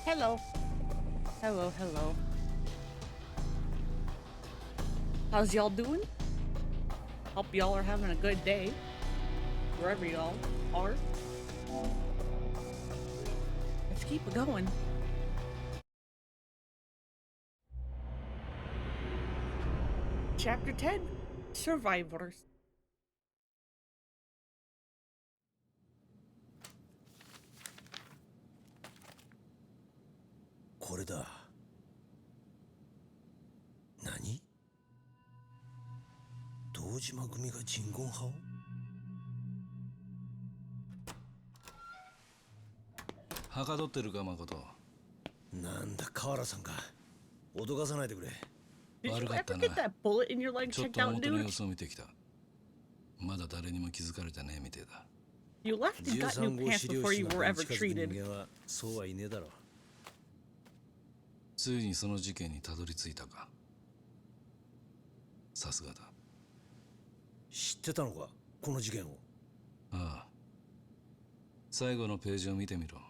Hello. Hello, hello. How's y'all doing? Hope y'all are having a good day. Wherever y'all are. Let's keep it going. Chapter 10. Survivors. これだ。何？堂島組が鎮魂派を？はかどってるか誠。なんだ河原さんか。脅かさないでくれ。Did you 悪かっ ever たな。 get that bullet in your leg ちょっ checked と out, 表の dude? 様子を見てきた。まだ誰にも気づかれてねえみてえだ。 You left and got new 13号 pants 資料 before 室 you の were 方に ever 近づく人 treated. 間はそうはいねえだろう。ついにその事件にたどり着いたか。さすがだ。知ってたのかこの事件を。ああ。最後のページを見てみろ。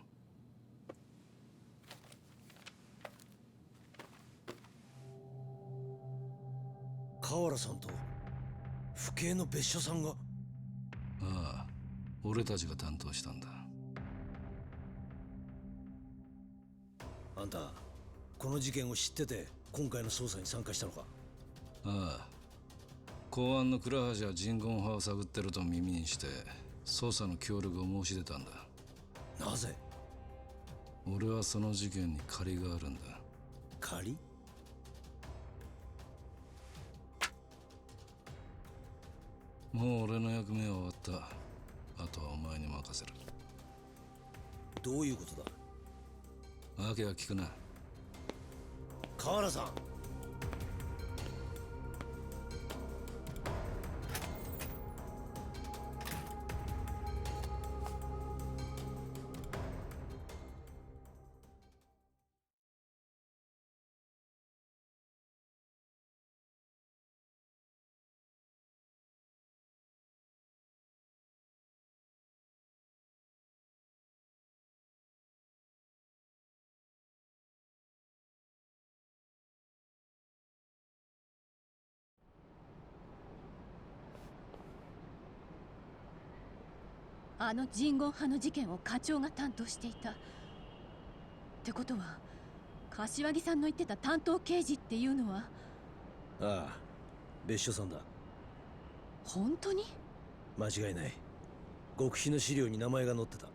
河原さんと府警の別所さんが。ああ。俺たちが担当したんだ。あんたこの事件を知ってて今回の捜査に参加したのか。ああ。公安の倉橋は鎮魂派を探ってると耳にして捜査の協力を申し出たんだ。なぜ？俺はその事件に借りがあるんだ。借り？もう俺の役目は終わった。あとはお前に任せる。どういうことだ？わけは聞くな。河原さん。あの鎮魂派の事件を課長が担当していたってことは、柏木さんの言ってた担当刑事っていうのは。ああ、別所さんだ。本当に？間違いない。極秘の資料に名前が載ってた。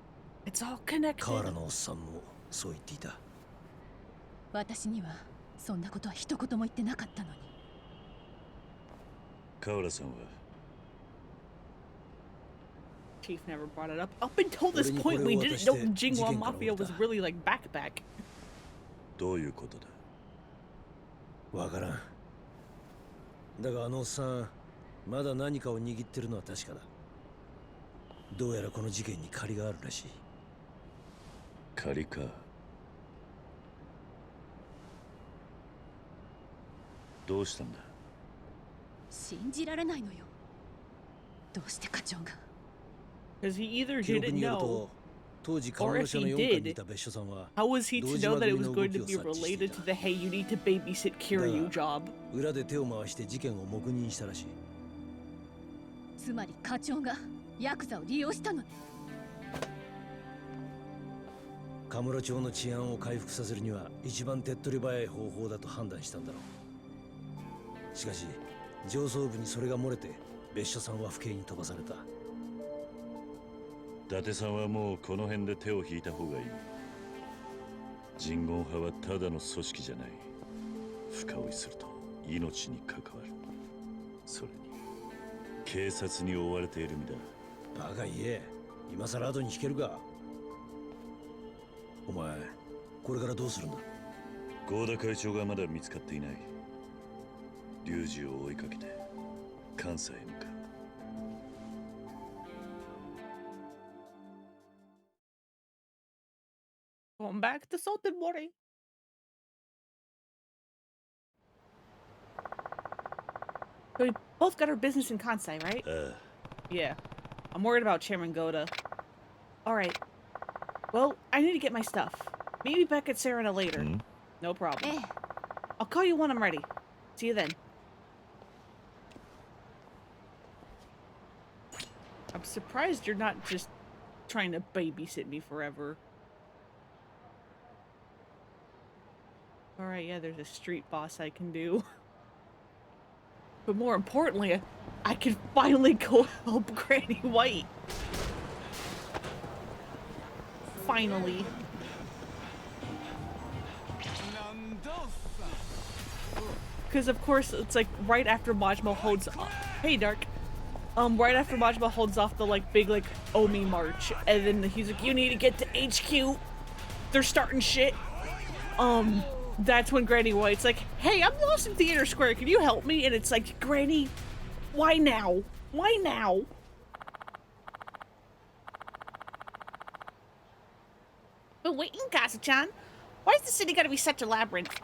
It's all connected. 河原のおっさんもそう言っていた。私にはそんなことは一言も言ってなかったのに。河原さんは Chief never brought it up. Up until this point, we didn't know Jingwa Mafia was really like back. どういうことだ。わからん。だがあのおっさんまだ何かを握ってるのは確かだ。どうやらこの事件に借りがあるらしい。借りか。どうしたんだ。信じられないのよ。どうして課長が。Because he either 記録 didn't による know, と当時 or 彼 if 女の he 4階にい did, た別所さんは how was he to know that it was going to be 堂島組の動きを察知してい related た。 to the hey, you need to babysit Kiryu job? 裏で手を回して事件を黙認したらしい。つまり課長がヤクザを利用したのね。カムロ町の治安を回復させるには一番手っ取り早い方法だと判断したんだろう。しかし上層部にそれが漏れて別所さんは府警に飛ばされた。伊達さんはもうこの辺で手を引いた方がいい。鎮魂派はただの組織じゃない。深追いすると命に関わる。それに警察に追われている身だ。バカ言え。今さら後に引けるか。お前これからどうするんだ。合田会長がまだ見つかっていない。龍二を追いかけて関西へ向かう。Going back to Salted Water. So we both got our business in Kansai, right? Yeah. I'm worried about Chairman Goda. Alright. Well, I need to get my stuff. Meet me back at Serena later. No problem. ええ I'll call you when I'm ready. See you then. I'm surprised you're not just trying to babysit me forever. Alright, yeah, there's a street boss I can do. But more importantly, I can finally go help Granny White. Finally. Because of course it's like right after Majima holds hey Dark. Right after Majima holds off the like big like Omi march, and then he's like, you need to get to HQ. They're starting shit. That's when Granny White's like, hey, I'm lost in Theater Square, can you help me? And it's like, Granny, why now? Why now? But wait, Kasa-chan, why is the city gotta be such a labyrinth?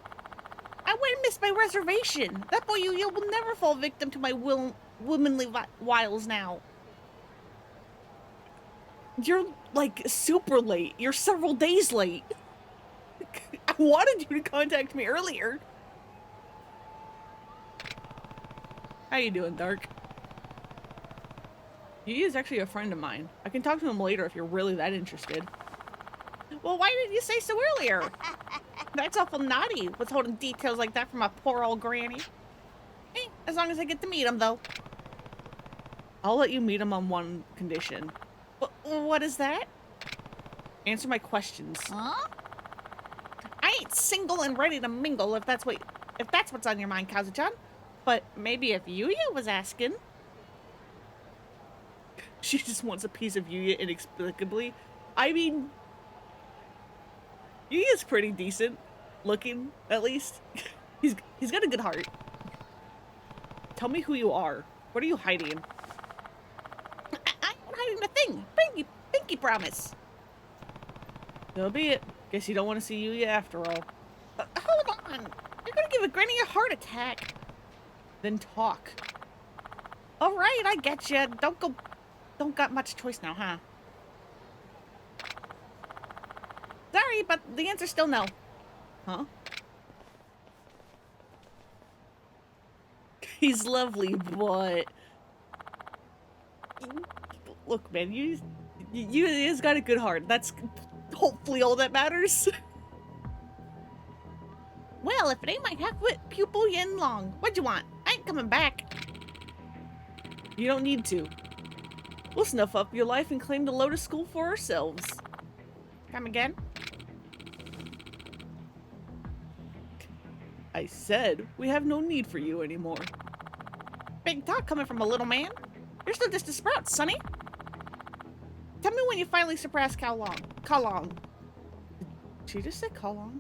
I went and missed my reservation. That boy Yuya will never fall victim to my womanly wiles now. You're like super late. You're several days late. I wanted you to contact me earlier. How you doing, Dark? Yuya is actually a friend of mine. I can talk to him later if you're really that interested. Well, why didn't you say so earlier? That's awful naughty, withholding details like that from a poor old granny. As long as I get to meet him, though. I'll let you meet him on one condition. What is that? Answer my questions. Huh? I ain't single and ready to mingle if that's what's on your mind, Kazu-chan. But maybe if Yuya was asking. She just wants a piece of Yuya inexplicably. I mean, Yuya's pretty decent looking, at least. He's got a good heart. Tell me who you are. What are you hiding? I'm hiding a thing. Pinky promise. So be it. Guess you don't want to see Yuya after all. Hold on. You're gonna give a granny a heart attack. Then talk. All right, I get you. Don't got much choice now, huh? Sorry, but the answer's still no. Huh? He's lovely, but look, man, Yuya's got a good heart. That's hopefully all that matters. Well, if it ain't my half-wit pupil Yin Long, what'd you want? I ain't coming back. You don't need to. We'll snuff up your life and claim the Lotus School for ourselves. Come again? I said we have no need for you anymore. Big talk coming from a little man. You're still just a sprout, sonny. Tell me when you finally surpass Kalong. Did she just say Kalong?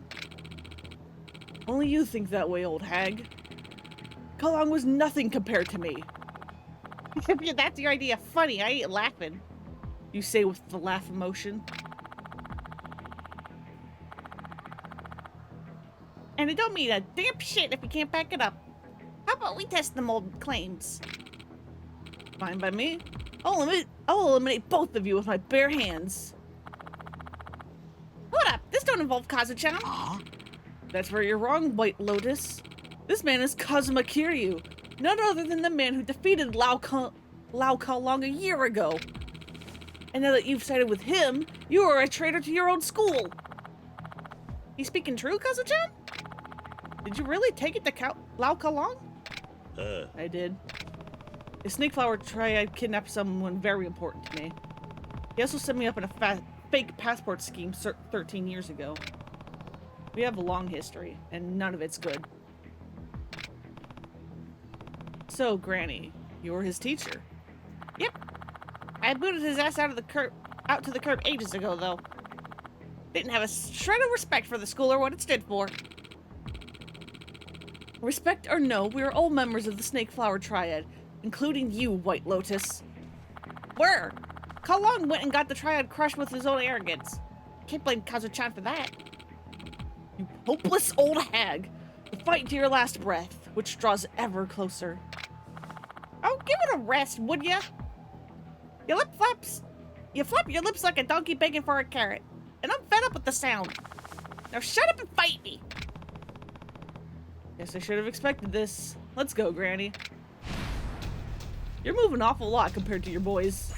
Only you think that way, old hag. Kalong was nothing compared to me. If that's your idea funny, I ain't laughing. You say with the laugh emotion. And it don't mean a damn shit if you can't back it up. How about we test them old claims? Fine by me. I'll eliminate both of you with my bare hands. Hold up, this don't involve Kazu-chan. That's where you're wrong, White Lotus. This man is Kazuma Kiryu, none other than the man who defeated Lao Kalong a year ago. And now that you've sided with him, you are a traitor to your own school. You speaking true, Kazu-chan? Did you really take it to Lao Kalong? I did. The Snake Flower Triad kidnapped someone very important to me. He also set me up in a fake passport scheme 13 years ago. We have a long history, and none of it's good. So, Granny, you were his teacher. Yep. I booted his ass out to the curb ages ago, though. Didn't have a shred of respect for the school or what it stood for. Respect or no, we are all members of the Snake Flower Triad, including you, White Lotus. Where? Kalong went and got the Triad crushed with his own arrogance. Can't blame Kazu-chan for that. You hopeless old hag. Fight to your last breath, which draws ever closer. Oh, give it a rest, would ya? You flap your lips like a donkey begging for a carrot, and I'm fed up with the sound. Now shut up and fight me! Guess I should have expected this. Let's go, Granny. You're moving an awful lot compared to your boys.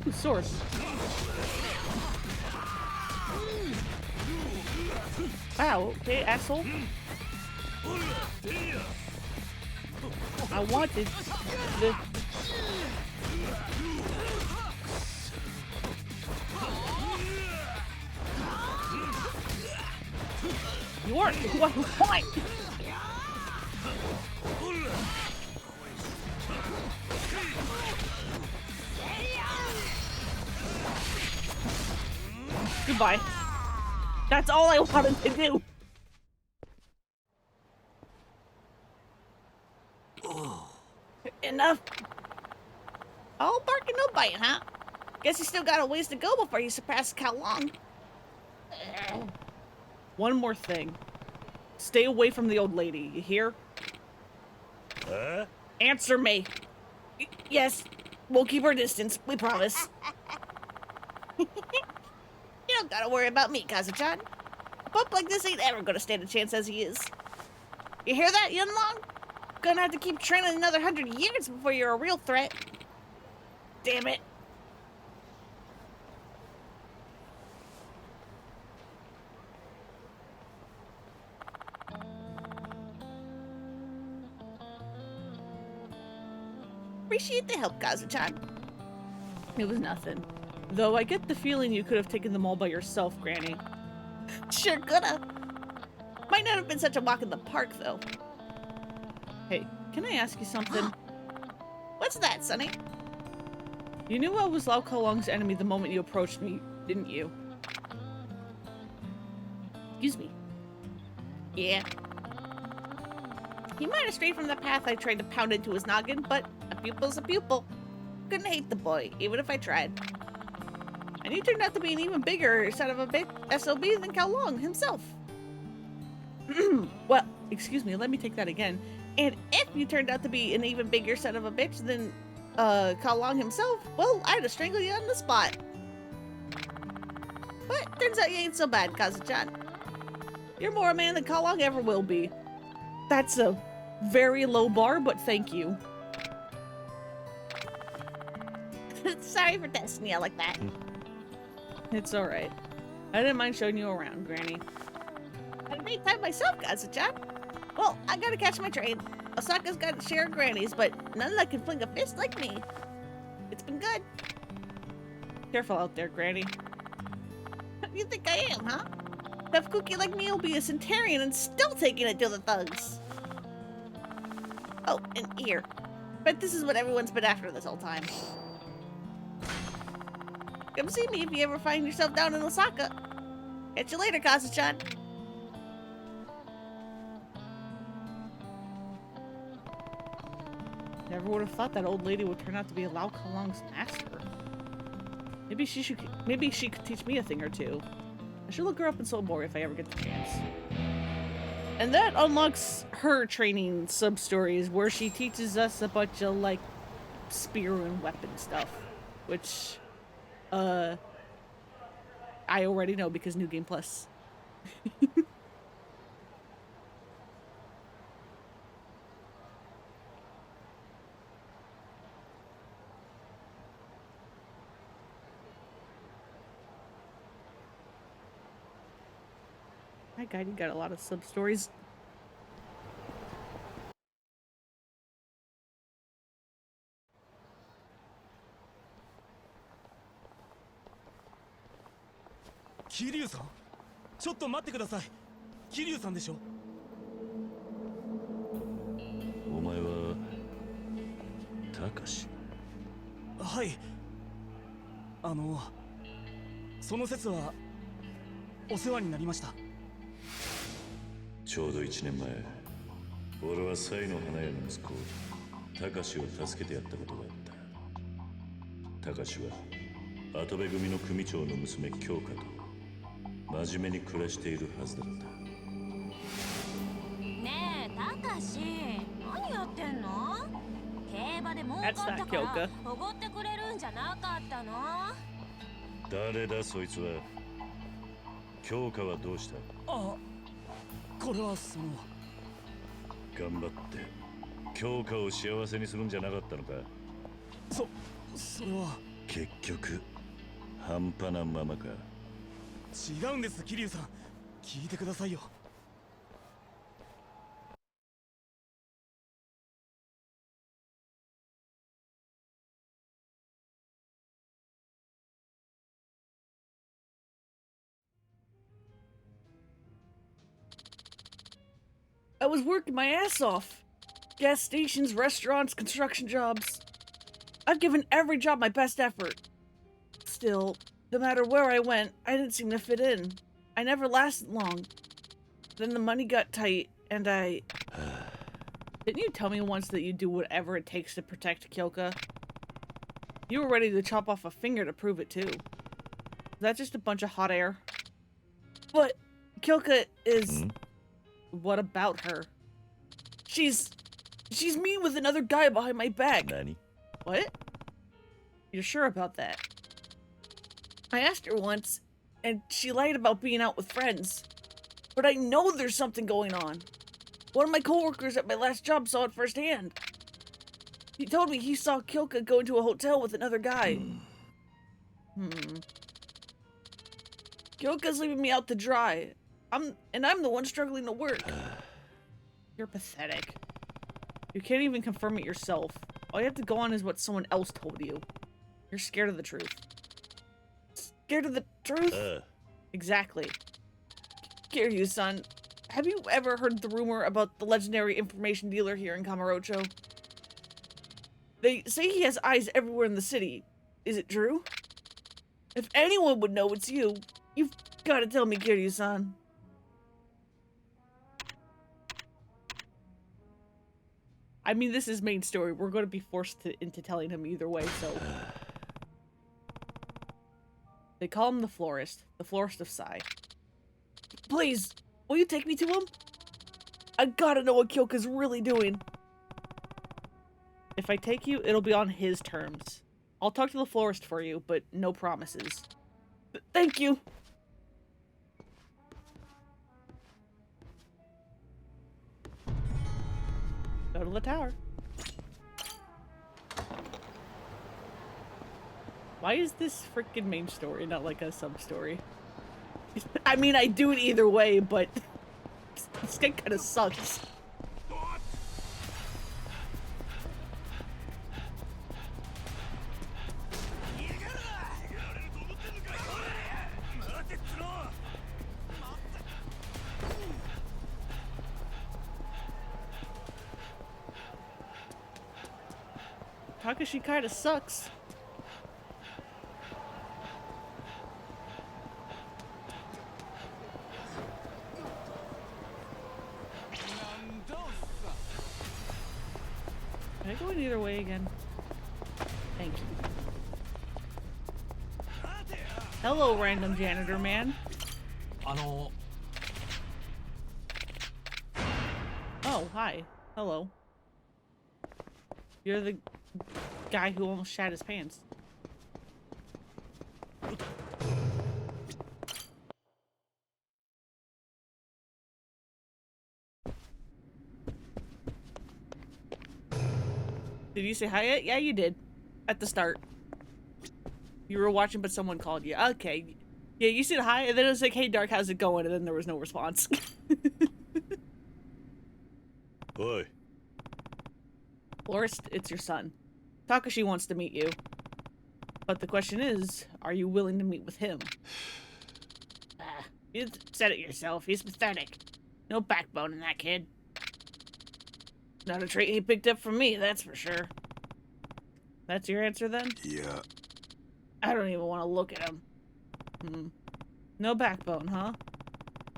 Ooh, sword. Wow, okay, asshole. I wanted the... You are what? Goodbye. That's all I wanted to do. Enough. All bark and no bite, huh? Guess you still got a ways to go before you surpass Kao Long. One more thing. Stay away from the old lady, you hear? Answer me. Yes, we'll keep our distance, we promise. You don't gotta worry about me, Kazu-chan. A pup like this ain't ever gonna stand a chance as he is. You hear that, Yunlong? Gonna have to keep training another 100 years before you're a real threat. Damn it. Appreciate the help, Kazu-chan. It was nothing. Though I get the feeling you could have taken them all by yourself, Granny. Sure coulda. Might not have been such a walk in the park, though. Hey, can I ask you something? What's that, Sonny? You knew I was Lau Ka-long's enemy the moment you approached me, didn't you? Excuse me. Yeah. He might have strayed from the path I tried to pound into his noggin, but a pupil's a pupil. Couldn't hate the boy, even if I tried. And he turned out to be an even bigger son of a bitch SOB than Kao Long himself. Well, excuse me, let me take that again. And if you turned out to be an even bigger son of a bitch than Kao Long himself, well, I'd have strangled you on the spot. But turns out you ain't so bad, Kazu-chan. You're more a man than Kao Long ever will be. That's a very low bar, but thank you. Sorry for testing you like that. It's alright. I didn't mind showing you around, Granny. Had a great time myself, Kazu-chan. Well, I gotta catch my train. Osaka's got a share of grannies, but none that can fling a fist like me. It's been good. Careful out there, Granny. What do you think I am, huh? Tough cookie like me will be a centurion and still taking it to the thugs. Oh, and here. Bet this is what everyone's been after this whole time. Come see me if you ever find yourself down in Osaka. Catch you later, Kazu-chan. Never would have thought that old lady would turn out to be Lau Ka-long's master. Maybe she could teach me a thing or two. I should look her up in Soul more if I ever get the chance. And that unlocks her training sub-stories where she teaches us a bunch of, like, spear and weapon stuff. Which, I already know because New Game Plus. My God, you got a lot of sub-stories. Kiryu-san? ちょっと待ってください。Kiryu-sanでしょ？お前は高志？はい。その説はお世話になりました。ちょうど1年前、俺はサイの花屋の息子高志を助けてやったことがあった。高志は跡部組の組長の娘京香と真面目に暮らしているはずだった。ねえ儲 That's かっ not たから Kyoka. おごってくれるんじゃなかったの？誰だそいつは。強化はどうした？あ、これはその。頑張って強化を幸せにするんじゃなかったのか。それは。結局半端なままか。違うんです、桐生さん。聞いてくださいよ。I was working my ass off. Gas stations, restaurants, construction jobs. I've given every job my best effort. Still, no matter where I went, I didn't seem to fit in. I never lasted long. Then the money got tight, and I... Didn't you tell me once that you'd do whatever it takes to protect Kyoka? You were ready to chop off a finger to prove it, too. Is that just a bunch of hot air? But Kyoka is... What about her? She's mean with another guy behind my back. Nani? What? You're sure about that? I asked her once, and she lied about being out with friends. But I know there's something going on. One of my coworkers at my last job saw it firsthand. He told me he saw Kyoka go into a hotel with another guy. Kyoka's leaving me out to dry. I'm the one struggling to work. You're pathetic. You can't even confirm it yourself. All you have to go on is what someone else told you. You're scared of the truth. Scared of the truth? Exactly. Kiryu-san, have you ever heard the rumor about the legendary information dealer here in Kamurocho? They say he has eyes everywhere in the city. Is it true? If anyone would know it's you, you've got to tell me, Kiryu-san. I mean, this is main story. We're going to be forced into telling him either way, so... They call him the florist of Sai. Please, will you take me to him? I gotta know what Kyoka's really doing. If I take you, it'll be on his terms. I'll talk to the florist for you, but no promises. Thank you! Go to the tower. Why is this freaking main story not like a sub-story? I mean, I do it either way, but this guy kind of sucks. Takashi kind of sucks. Can I go in either way again? Thank you. Hello, random janitor man. Oh, hi. Hello. You're the guy who almost shat his pants. Did you say hi yet? Yeah, you did. At the start. You were watching, but someone called you. Okay. Yeah, you said hi, and then it was like, hey, Dark, how's it going? And then there was no response. Oi. Florist, it's your son. Takashi wants to meet you. But the question is, are you willing to meet with him? You said it yourself. He's pathetic. No backbone in that kid. Not a trait he picked up from me, that's for sure. That's your answer, then? Yeah. I don't even want to look at him. No backbone, huh?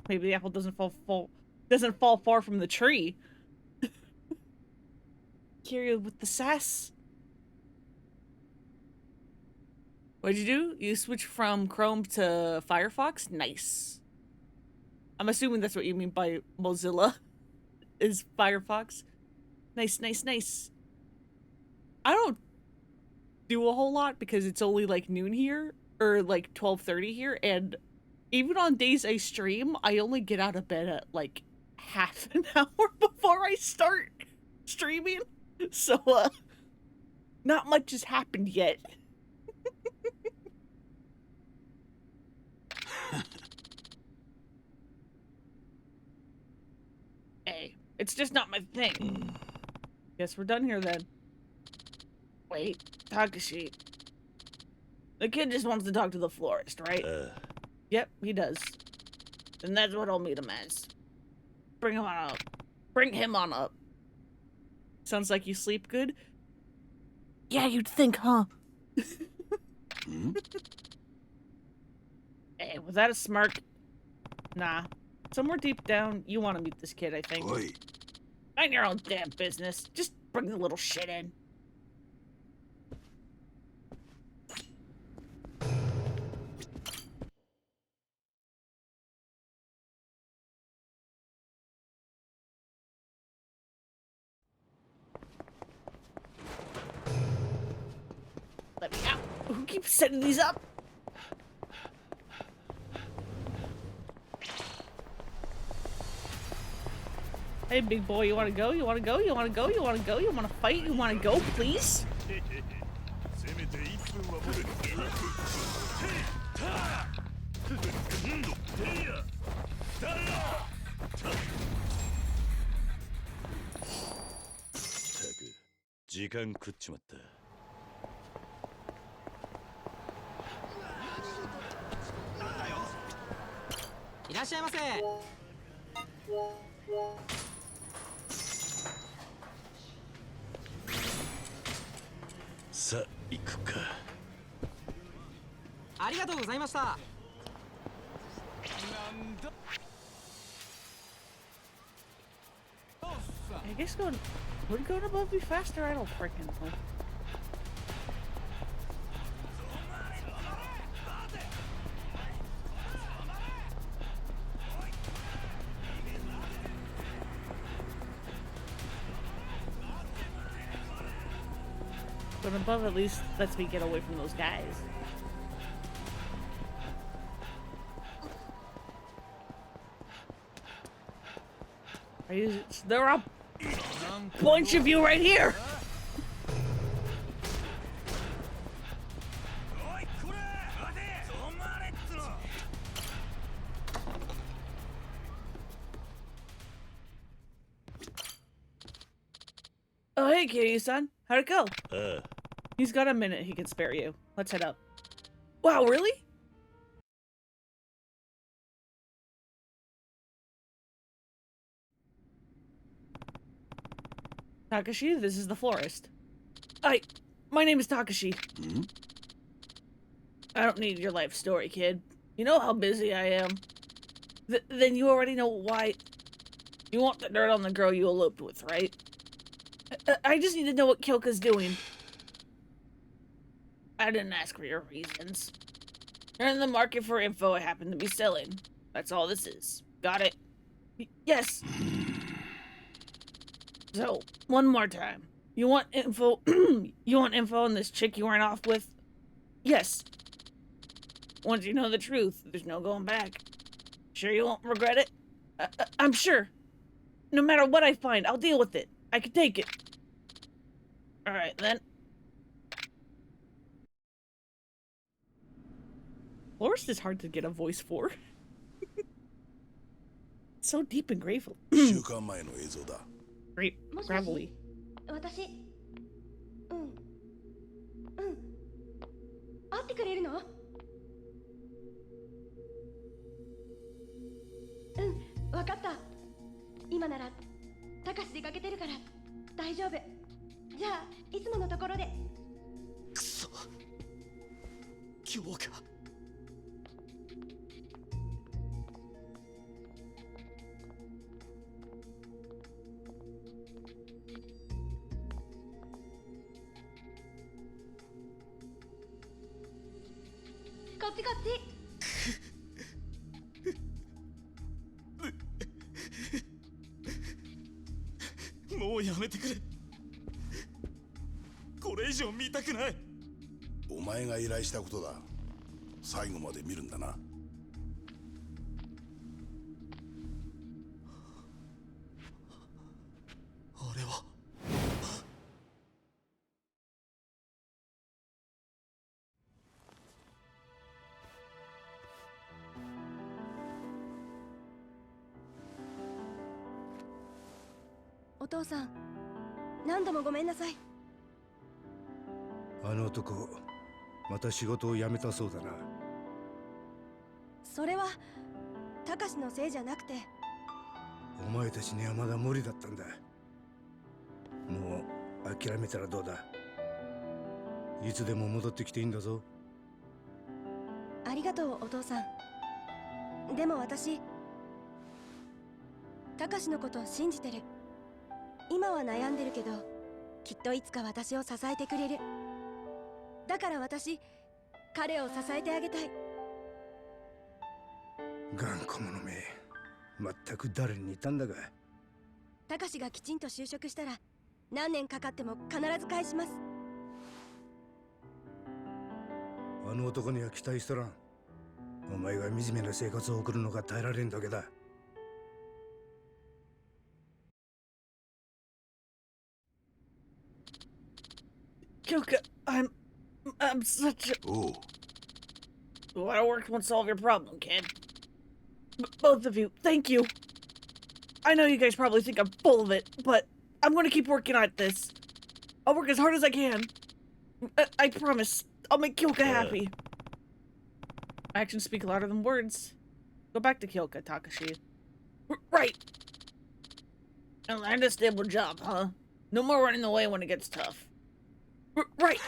Maybe the apple doesn't fall far from the tree. Kiryu with the sass. What'd you do? You switched from Chrome to Firefox? Nice. I'm assuming that's what you mean by Mozilla is Firefox. Nice, nice, nice. I don't do a whole lot because it's only like noon here or like 12:30 here, and even on days I stream, I only get out of bed at like half an hour before I start streaming. So not much has happened yet. Hey, it's just not my thing. Guess we're done here then. Wait, Takashi. The kid just wants to talk to the florist, right? Yep, he does. And that's what I'll meet him as. Bring him on up. Bring him on up. Sounds like you sleep good? Yeah, you'd think, huh? Hey, was that a smirk? Nah. Somewhere deep down, you want to meet this kid, I think. Oi. Mind your own damn business. Just bring the little shit in. Let me out. Who keeps setting these up? Hey, big boy, you wanna go? You wanna go? You wanna go? You wanna go? You wanna fight? You wanna go, please? I guess would going above be faster? I don't freaking know. Going above at least lets me get away from those guys. There are a bunch of you right here! Oh, hey, Kiryu-san. How'd it go? He's got a minute he can spare you. Let's head up. Wow, really? Takashi, this is the florist. My name is Takashi. I don't need your life story, kid. You know how busy I am. Then you already know why. You want the dirt on the girl you eloped with, right? I just need to know what Kyoka's doing. I didn't ask for your reasons. You're in the market for info I happen to be selling. That's all this is. Got it? Yes. So, one more time. You want info? You want info on this chick you ran off with? Yes. Once you know the truth, there's no going back. Sure you won't regret it? I'm sure. No matter what I find, I'll deal with it. I can take it. Alright, then. Florist is hard to get a voice for. So deep and grateful. Great, gravelly. 私会ってくれるの？わかった。今ならたかし出かけてるから大丈夫。じゃあいつものところで。くそ。今日か。こっちこっち。もうやめてくれ。ここれ以上見たくない。お前が依頼したことだ。最後まで見るんだな。あれは。お父さん、何度もごめんなさい。あの男また仕事を辞めたそうだな。それはたかしのせいじゃなくて。お前たちにはまだ無理だったんだ。もう諦めたらどうだ。いつでも戻ってきていいんだぞ。ありがとうお父さん。でも私たかしのことを信じてる。今は悩んでるけどきっといつか私を支えてくれる。だから私彼を支えてあげたい。頑固者め、全く誰に似たんだが。たかしがきちんと就職したら何年かかっても必ず返します。あの男には期待しとらん。お前が惨めな生活を送るのが耐えられんだけだ。Kyoka, I'm such a... おう。 What I worked won't solve your problem, kid. Both of you, thank you. I know you guys probably think I'm full of it, but I'm gonna keep working at this. I'll work as hard as I can. I promise. I'll make Kyoka happy. Actions speak louder than words. Go back to Kyoka, Takashi. Right. And land a stable job, huh? No more running away when it gets tough. Right.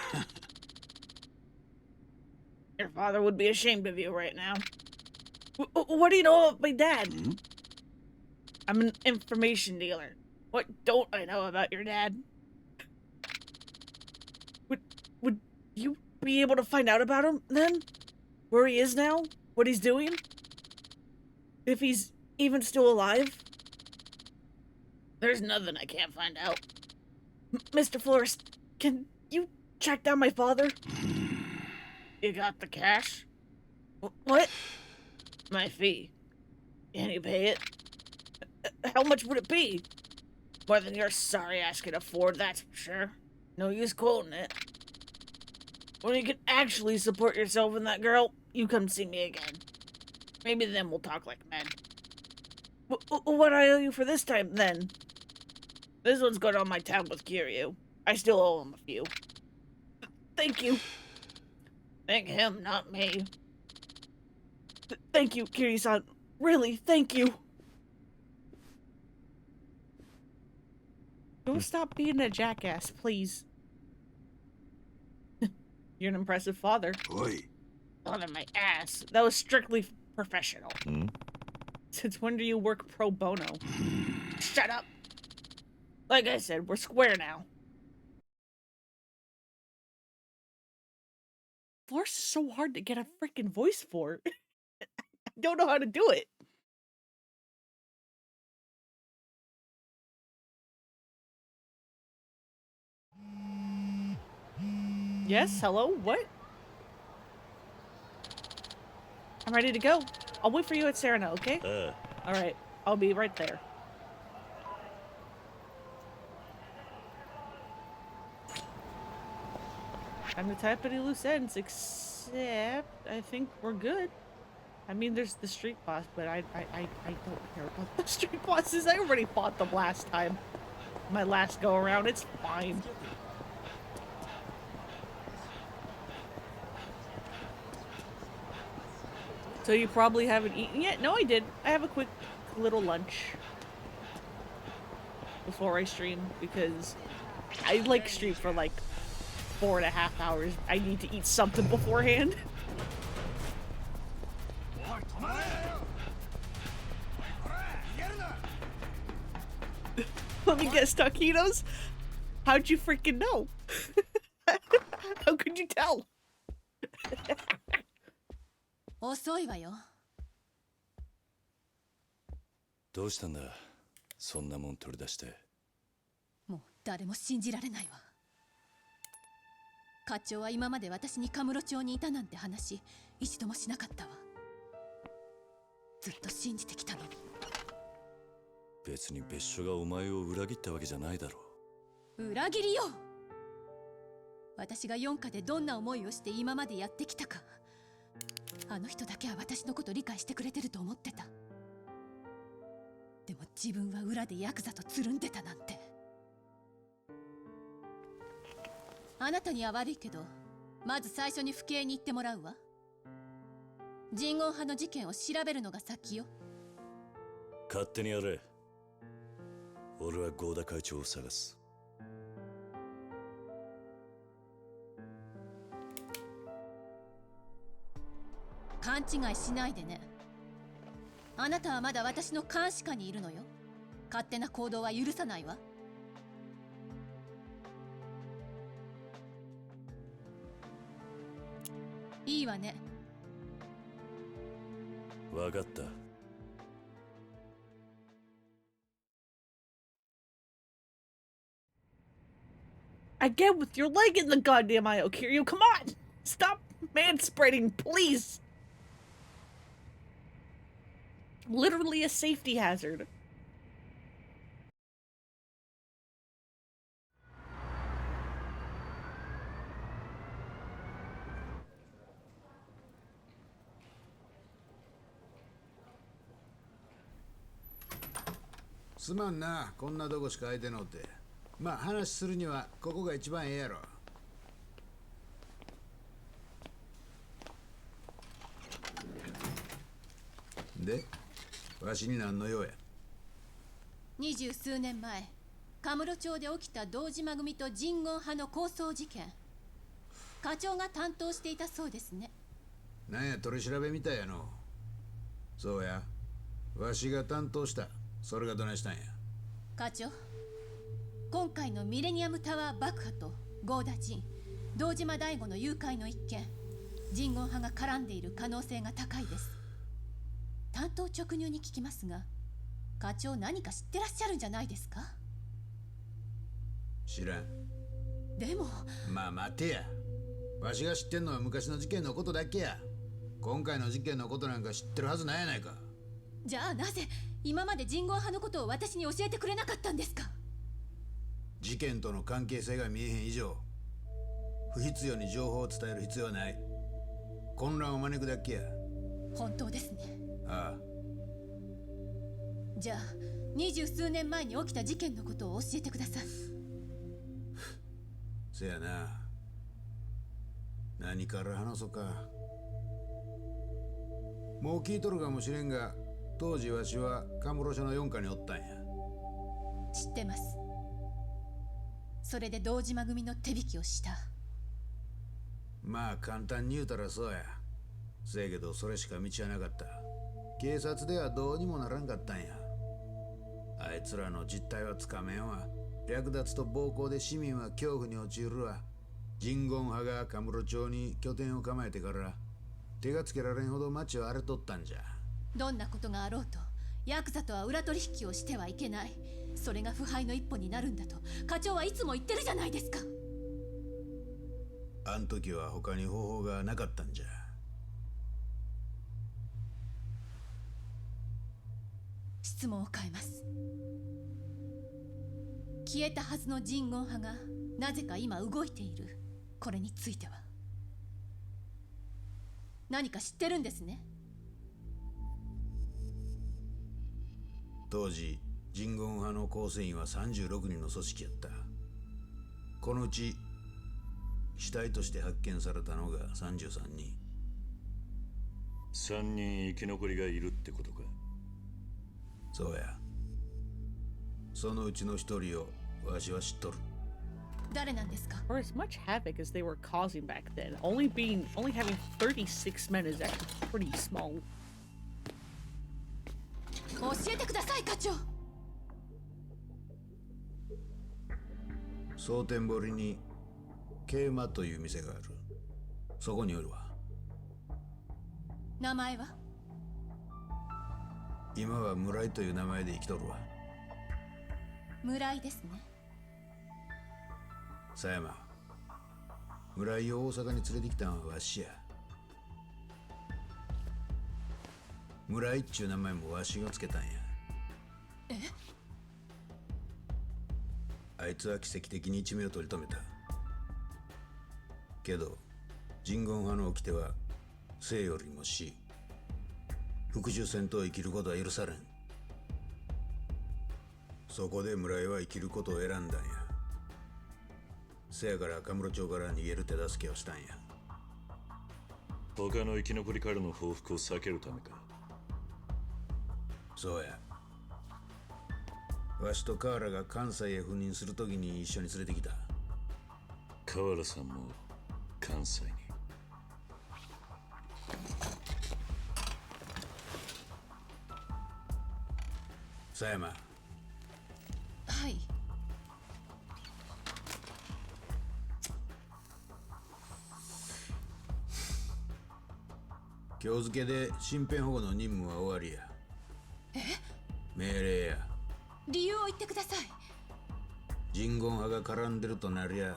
Your father would be ashamed of you right now. What do you know about my dad? Hmm? I'm an information dealer. What don't I know about your dad? Would you be able to find out about him then? Where he is now? What he's doing? If he's even still alive? There's nothing I can't find out. Mr. Florist, can you track down my father? You got the cash? What? My fee. Can you pay it? How much would it be? More than your sorry ass can afford, that's for sure. No use quoting it. When you can actually support yourself and that girl, you come see me again. Maybe then we'll talk like men. What I owe you for this time, then? This one's going on my tab with Kiryu. I still owe him a few. Thank you. Thank him, not me. Thank you, Kiryu-san. Really, thank you. Don't stop being a jackass, please. You're an impressive father. Oi. Father my ass. That was strictly professional. Hmm? Since when do you work pro bono? Shut up. Like I said, we're square now. Force is so hard to get a freaking voice for. I don't know how to do it. Yes, hello, what? I'm ready to go. I'll wait for you at Serena, okay? Alright, I'll be right there. Time to tie up any loose ends, except I think we're good. I mean, there's the street boss, but I don't care about the street bosses. I already fought them last time. My last go around, it's fine. So you probably haven't eaten yet? No, I did. I have a quick little lunch before I stream because I like stream for like 4.5 hours. I need to eat something beforehand. Let me guess, taquitos? How'd you freaking know? How could you tell? 遅いわよ。どうしたんだ、そんなもん取り出して。もう誰も信じられないわ。課長は今まで私にカムロ町にいたなんて話一度もしなかったわ。ずっと信じてきたのに。別に別所がお前を裏切ったわけじゃないだろ裏切りよ。私が四課でどんな思いをして今までやってきたか、あの人だけは私のこと理解してくれてると思ってた。でも自分は裏でヤクザとつるんでたなんて。あなたには悪いけど、まず最初に府警に行ってもらうわ。人言派の事件を調べるのが先よ。勝手にやれ。俺は合田会長を探す。勘違いしないでね。あなたはまだ私の監視下にいるのよ。勝手な行動は許さないわ。いいわね。分かった。Again with your leg in the goddamn aisle, Kiryu. Come on! Stop manspreading, please! Literally a safety hazard. "すまんな、こんなとこしか空いてのうて。まあ話するにはここが一番ええやろ。で、わしに何の用や。20数年前、カムロ町で起きた堂島組と人言派の抗争事件、課長が担当していたそうですね。なんや取り調べみたいやの。そうや、わしが担当した。それがどないしたんや。課長、今回のミレニアムタワー爆破と合田陣、堂島大吾の誘拐の一件、人言派が絡んでいる可能性が高いです。担当直入に聞きますが、課長何か知ってらっしゃるんじゃないですか？知らん。でもまあ待てや。わしが知ってんのは昔の事件のことだけや。今回の事件のことなんか知ってるはずないやないか。じゃあなぜ今まで人言派のことを私に教えてくれなかったんですか？事件との関係性が見えへん以上、不必要に情報を伝える必要はない。混乱を招くだけや。本当ですね。ああ。じゃあ20数年前に起きた事件のことを教えてください。せやな。何から話そうか。もう聞いとるかもしれんが、当時わしはカムロ署の四課におったんや。知ってます。それで堂島組の手引きをした。まあ簡単に言うたらそうや。せやけどそれしか道はなかった。警察ではどうにもならんかったんや。あいつらの実態はつかめんわ。略奪と暴行で市民は恐怖に陥るわ。人言派がカムロ町に拠点を構えてから手がつけられんほど町を荒れとったんじゃ。どんなことがあろうとヤクザとは裏取引をしてはいけない。それが腐敗の一歩になるんだと課長はいつも言ってるじゃないですか。あん時は他に方法がなかったんじゃ。質問を変えます。消えたはずの人言派がなぜか今動いている、これについては何か知ってるんですね？当時人言派の構成員は36人の組織やった。このうち死体として発見されたのが33人。3人生き残りがいるってことか。そうや。そのうちの一人をわしは知っとる。誰なんですか？ For as much havoc as they were causing back then, only having 36 men is actually pretty small. 教えてください課長。蒼天堀に桂馬という店がある。そこにおるわ。名前は？今は村井という名前で生きとるわ。村井ですね。狭山、村井を大阪に連れてきたのはわしや。村井っちゅう名前もわしがつけたんや。あいつは奇跡的に一命を取り留めた。けど人言派の掟は生よりも死、復讐戦と生きることは許されん。そこで村井は生きることを選んだんや。せやから赤室町から逃げる手助けをしたんや。他の生き残りからの報復を避けるためか。そうや。わしと河原が関西へ赴任するときに一緒に連れてきた。河原さんも関西に。狭山、はい。今日付で身辺保護の任務は終わりや。命令や。理由を言ってください。人言派が絡んでるとなりゃ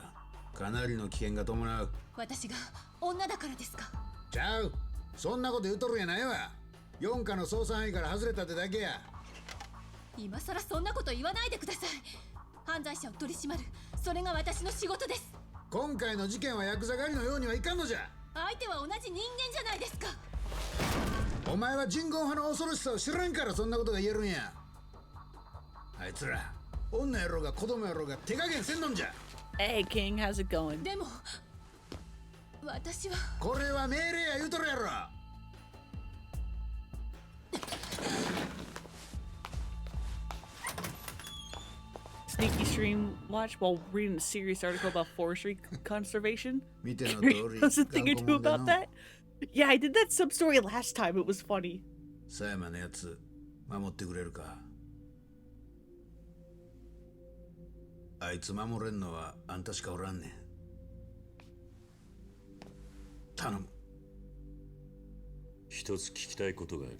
かなりの危険が伴う。私が女だからですか？ちゃう、そんなこと言うとるんやないわ。四課の捜査範囲から外れたってだけや。今さらそんなこと言わないでください。犯罪者を取り締まる、それが私の仕事です。今回の事件はヤクザ狩りのようにはいかんのじゃ。相手は同じ人間じゃないですか。お前は人言派の恐ろしさを知らんからそんなことが言えるんや。あいつら女やろうが子供やろうが手加減せんのんじゃ。 Hey King, how's it going? でも私は。これは命令や言うとるやろ。Sneaky stream watch while reading a serious article about forestry conservation. 見ての通り How's a thing or two about that? Yeah, I did that sub story last time. It was funny. 狭山のやつ守ってくれるか。あいつ守れんのはあんたしかおらんねん。頼む。一つ聞きたいことがある。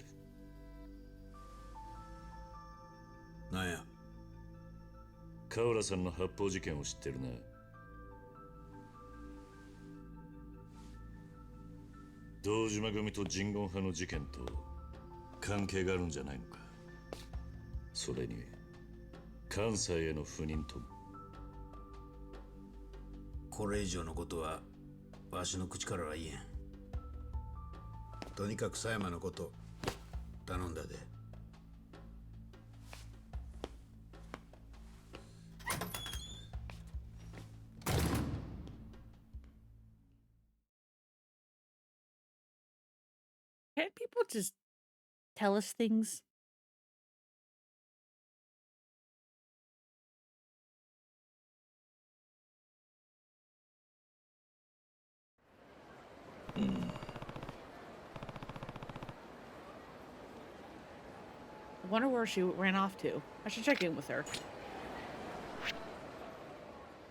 なんや。河原さんの発砲事件を知ってるな。堂島組と人言派の事件と関係があるんじゃないのか。それに関西への赴任とも。これ以上のことはわしの口からは言えん。とにかく狭山のこと頼んだで。Can't people just tell us things? I wonder where she ran off to. I should check in with her.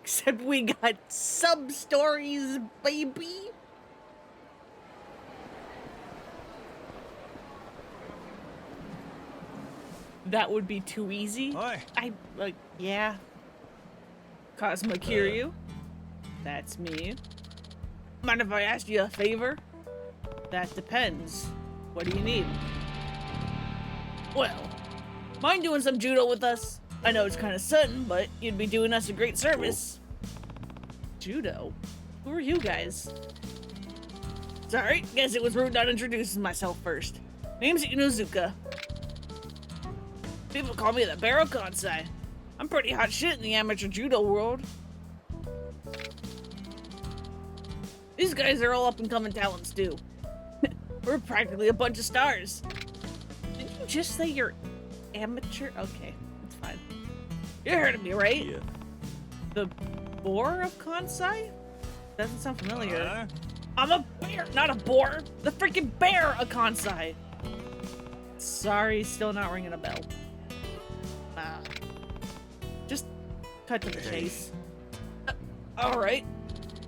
Except we got sub stories, baby. That would be too easy. Hi. Yeah. Cosmo Kiryu. That's me. Mind if I ask you a favor? That depends. What do you need? Well, mind doing some judo with us? I know it's kind of sudden, but you'd be doing us a great service. Judo? Who are you guys? Sorry, guess it was rude not introducing myself first. Name's Inuzuka. People call me the Barrel Kansai. I'm pretty hot shit in the amateur judo world. These guys are all up-and-coming talents too. We're practically a bunch of stars. Did you just say you're amateur? Okay, it's fine. You heard of me, right? Yeah. The boar of Kansai? Doesn't sound familiar. I'm a bear, not a boar. The freaking bear of Kansai. Sorry, still not ringing a bell. Just cut to the chase. Alright.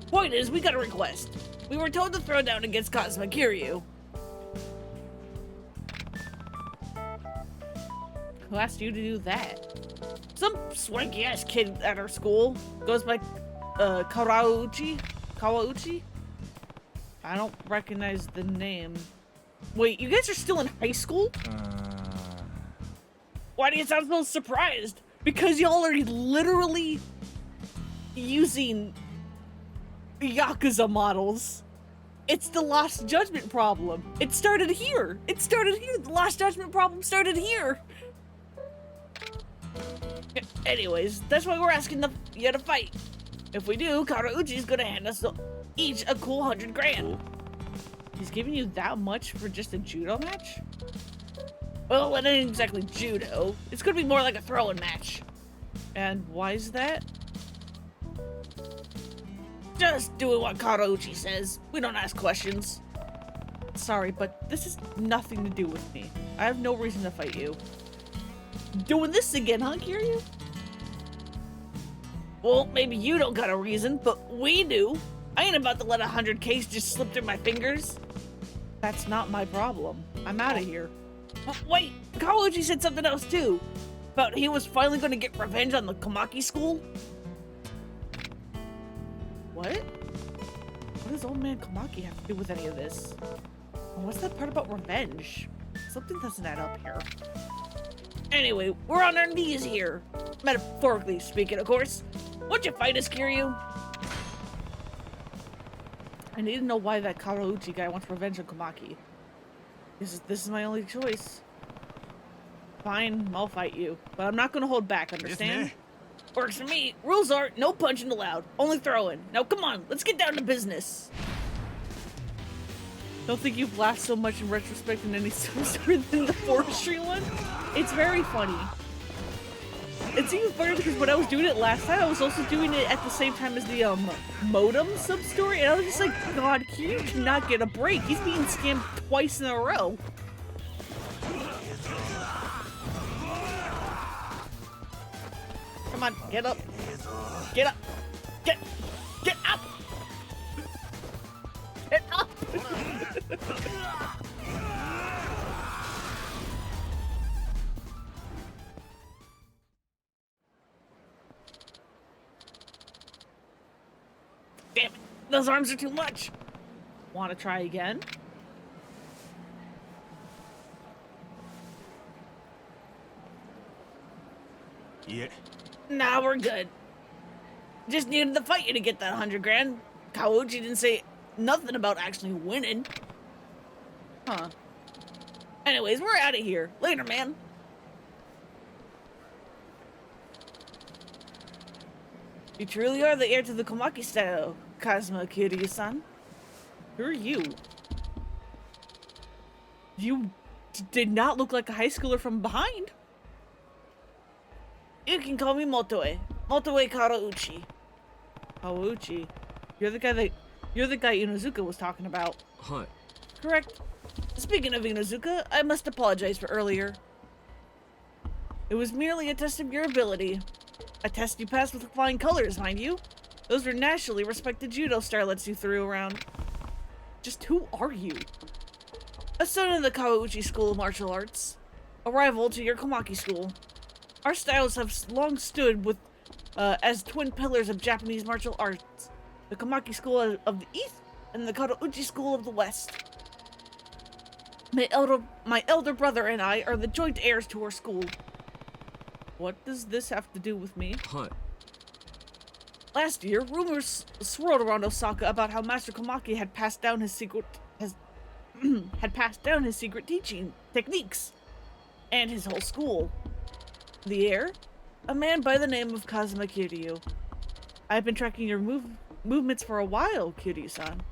Point is, we got a request. We were told to throw down against Cosmo Kiryu. Who asked you to do that? Some swanky ass kid at our school. Goes by Karauchi? Kawauchi? I don't recognize the name. Wait, you guys are still in high school? Why do you sound so surprised? Because y'all are literally using Yakuza models. It's the Lost Judgment problem. It started here. It started here. The Lost Judgment problem started here. Anyways, that's why we're asking you to fight. If we do, Karauchi's gonna hand us each a cool 100 grand. He's giving you that much for just a judo match? Well, it ain't exactly judo. It's gonna be more like a throwing match. And why is that? Just doing what Karauchi says. We don't ask questions. Sorry, but this has nothing to do with me. I have no reason to fight you. Doing this again, huh, Kiryu? Well, maybe you don't got a reason, but we do. I ain't about to let 100Ks just slip through my fingers. That's not my problem. I'm out of here. Wait, Kawauchi said something else too. About he was finally going to get revenge on the Komaki school. What? What does old man Komaki have to do with any of this? And what's that part about revenge? Something doesn't add up here. Anyway, we're on our knees here. Metaphorically speaking, of course. What'd you fight us, Kiryu? I need to know why that Karauchi guy wants revenge on Komaki. This is my only choice. Fine, I'll fight you. But I'm not gonna hold back, understand? Works for me. Rules are no punching allowed, only throwing. Now come on, let's get down to business. Don't think you've laughed so much in retrospect in any story than the forestry one? It's very funny. It's even funnier because when I was doing it last time, I was also doing it at the same time as the modem sub-story, and I was just like, God, Kiryu cannot get a break. He's being scammed twice in a row. Come on, get up. Get up. Get up. Get up. Damn it, those arms are too much. Want to try again? Yeah. Nah, we're good. Just needed to fight you to get that 100 grand. Kawauchi didn't say nothing about actually winning. Huh. Anyways, we're out of here. Later, man. You truly are the heir to the Komaki style, Kazuma Kiryu-san. Who are you? You did not look like a high schooler from behind. You can call me Motoe. Motoe Karauchi. Kawauchi. You're the guy Inuzuka was talking about. Hi. Correct. Speaking of Inuzuka, I must apologize for earlier. It was merely a test of your ability. A test you passed with flying colors, mind you. Those were nationally respected judo starlets you threw around. Just who are you? A student of the Kawauchi School of Martial Arts. A rival to your Komaki school. Our styles have long stood with as twin pillars of Japanese martial arts. The Komaki School of the East and the Karauchi School of the West. My elder brother and I are the joint heirs to our school. What does this have to do with me? Hi. Last year, rumors swirled around Osaka about how Master Komaki had passed down his secret teaching techniques and his whole school. The heir? A man by the name of Kazuma Kiryu. I've been tracking your movements for a while, Kiryu-san.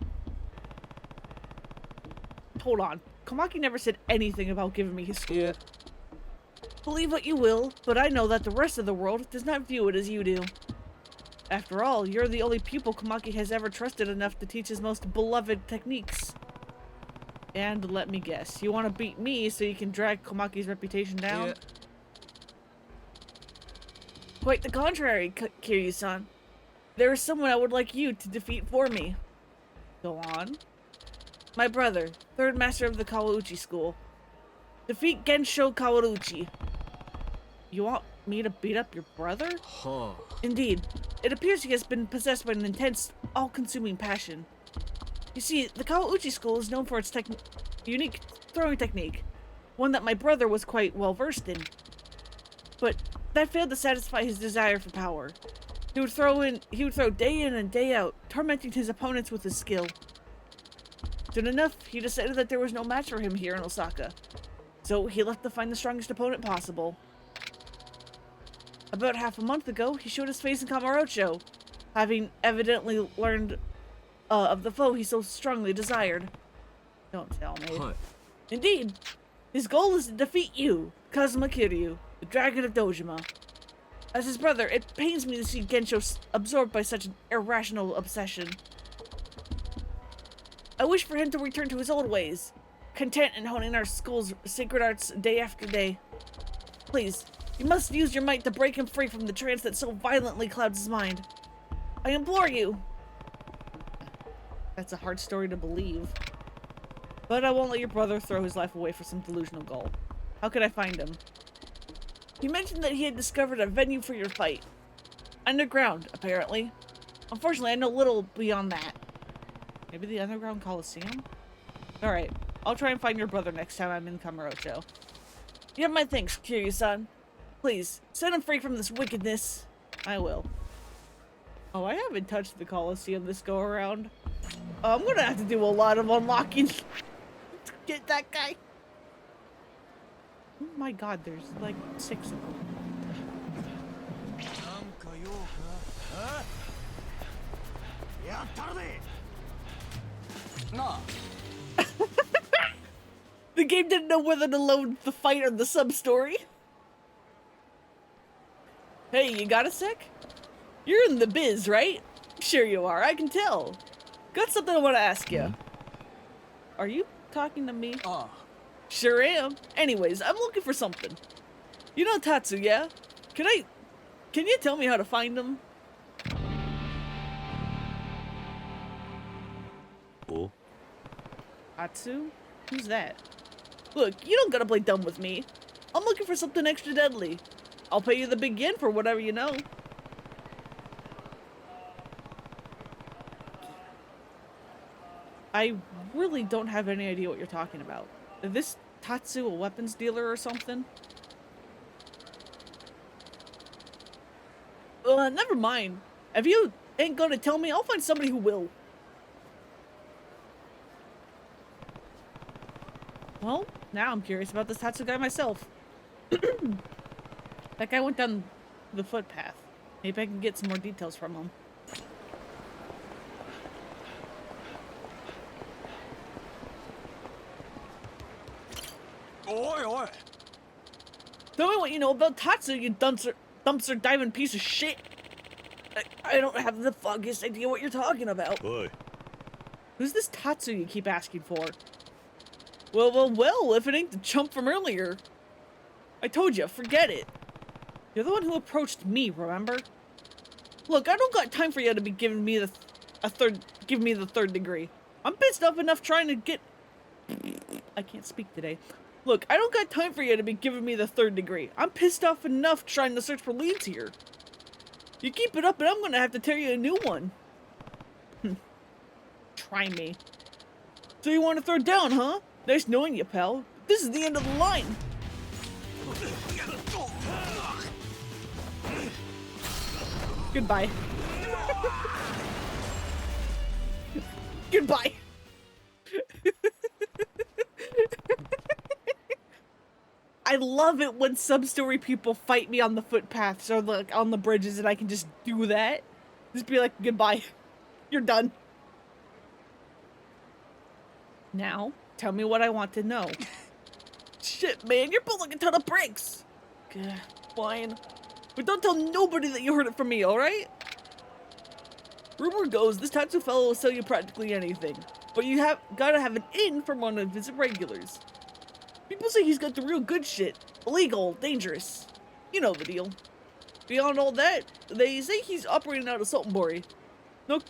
Hold on. Komaki never said anything about giving me his school. Yeah. Believe what you will, but I know that the rest of the world does not view it as you do. After all, you're the only pupil Komaki has ever trusted enough to teach his most beloved techniques. And let me guess, you want to beat me so you can drag Komaki's reputation down? Yeah. Quite the contrary, Kiryu-san. There is someone I would like you to defeat for me. Go on. My brother, third master of the Kawauchi school. Defeat Gensho Kawauchi. You want me to beat up your brother? Huh. Indeed. it appears he has been possessed by an intense, all-consuming passion. You see, the Kawauchi school is known for its unique throwing technique, one that my brother was quite well versed in. But that failed to satisfy his desire for power. He would throw day in and day out, tormenting his opponents with his skill. Soon enough, he decided that there was no match for him here in Osaka. So he left to find the strongest opponent possible. About half a month ago, he showed his face in Kamurocho, having evidently learned of the foe he so strongly desired. Don't tell me. Hi. Indeed, his goal is to defeat you, Kazuma Kiryu, the Dragon of Dojima. As his brother, it pains me to see Gensho absorbed by such an irrational obsession. I wish for him to return to his old ways, content in honing our school's sacred arts day after day. Please, you must use your might to break him free from the trance that so violently clouds his mind. I implore you. That's a hard story to believe. But I won't let your brother throw his life away for some delusional goal. How could I find him? He mentioned that he had discovered a venue for your fight. Underground, apparently. Unfortunately, I know little beyond that. Maybe the Underground Coliseum? Alright, I'll try and find your brother next time I'm in Kamurocho. You have my thanks, Kiryu-san. Please, set him free from this wickedness. I will. Oh, I haven't touched the Coliseum this go-around. I'm gonna have to do a lot of unlocking to get that guy. Oh my god, there's like 6 of them. The game didn't know whether to load the fight or the sub-story. Hey, you got a sec? You're in the biz, right? Sure you are, I can tell. Got something I want to ask you. Are you talking to me? Sure am. Anyways, I'm looking for something. You know Tatsu, yeah? Can you tell me how to find him? Oh? Tatsu? Who's that? Look, you don't gotta play dumb with me. I'm looking for something extra deadly. I'll pay you the big yen for whatever you know. I really don't have any idea what you're talking about. Is this Tatsu a weapons dealer or something? Never mind. If you ain't gonna tell me, I'll find somebody who will. Well, now I'm curious about this Tatsu guy myself. That guy went down the footpath. Maybe I can get some more details from him. Oi, oi! Tell me what you know about Tatsu, you dumpster diving piece of shit. I don't have the foggiest idea what you're talking about. Oi. Who's this Tatsu you keep asking for? Well, if it ain't the chump from earlier. I told you, forget it. You're the one who approached me, remember? Look, I don't got time for you to be giving me the third degree. I'm pissed off enough trying to get... I can't speak today. Look, I don't got time for you to be giving me the third degree. I'm pissed off enough trying to search for leads here. You keep it up and I'm gonna have to tear you a new one. Try me. So you want to throw down, huh? Nice knowing you, pal. This is the end of the line. Goodbye. Goodbye. I love it when sub-story people fight me on the footpaths or like on the bridges and I can just do that. Just be like, goodbye. You're done. Now, tell me what I want to know. Shit, man, you're pulling a ton of bricks. Fine. But don't tell nobody that you heard it from me, alright? Rumor goes this Tatsu fellow will sell you practically anything. But you gotta have an in from one of his regulars. People say he's got the real good shit. Illegal, dangerous. You know the deal. Beyond all that, they say he's operating out of Sultanbori. No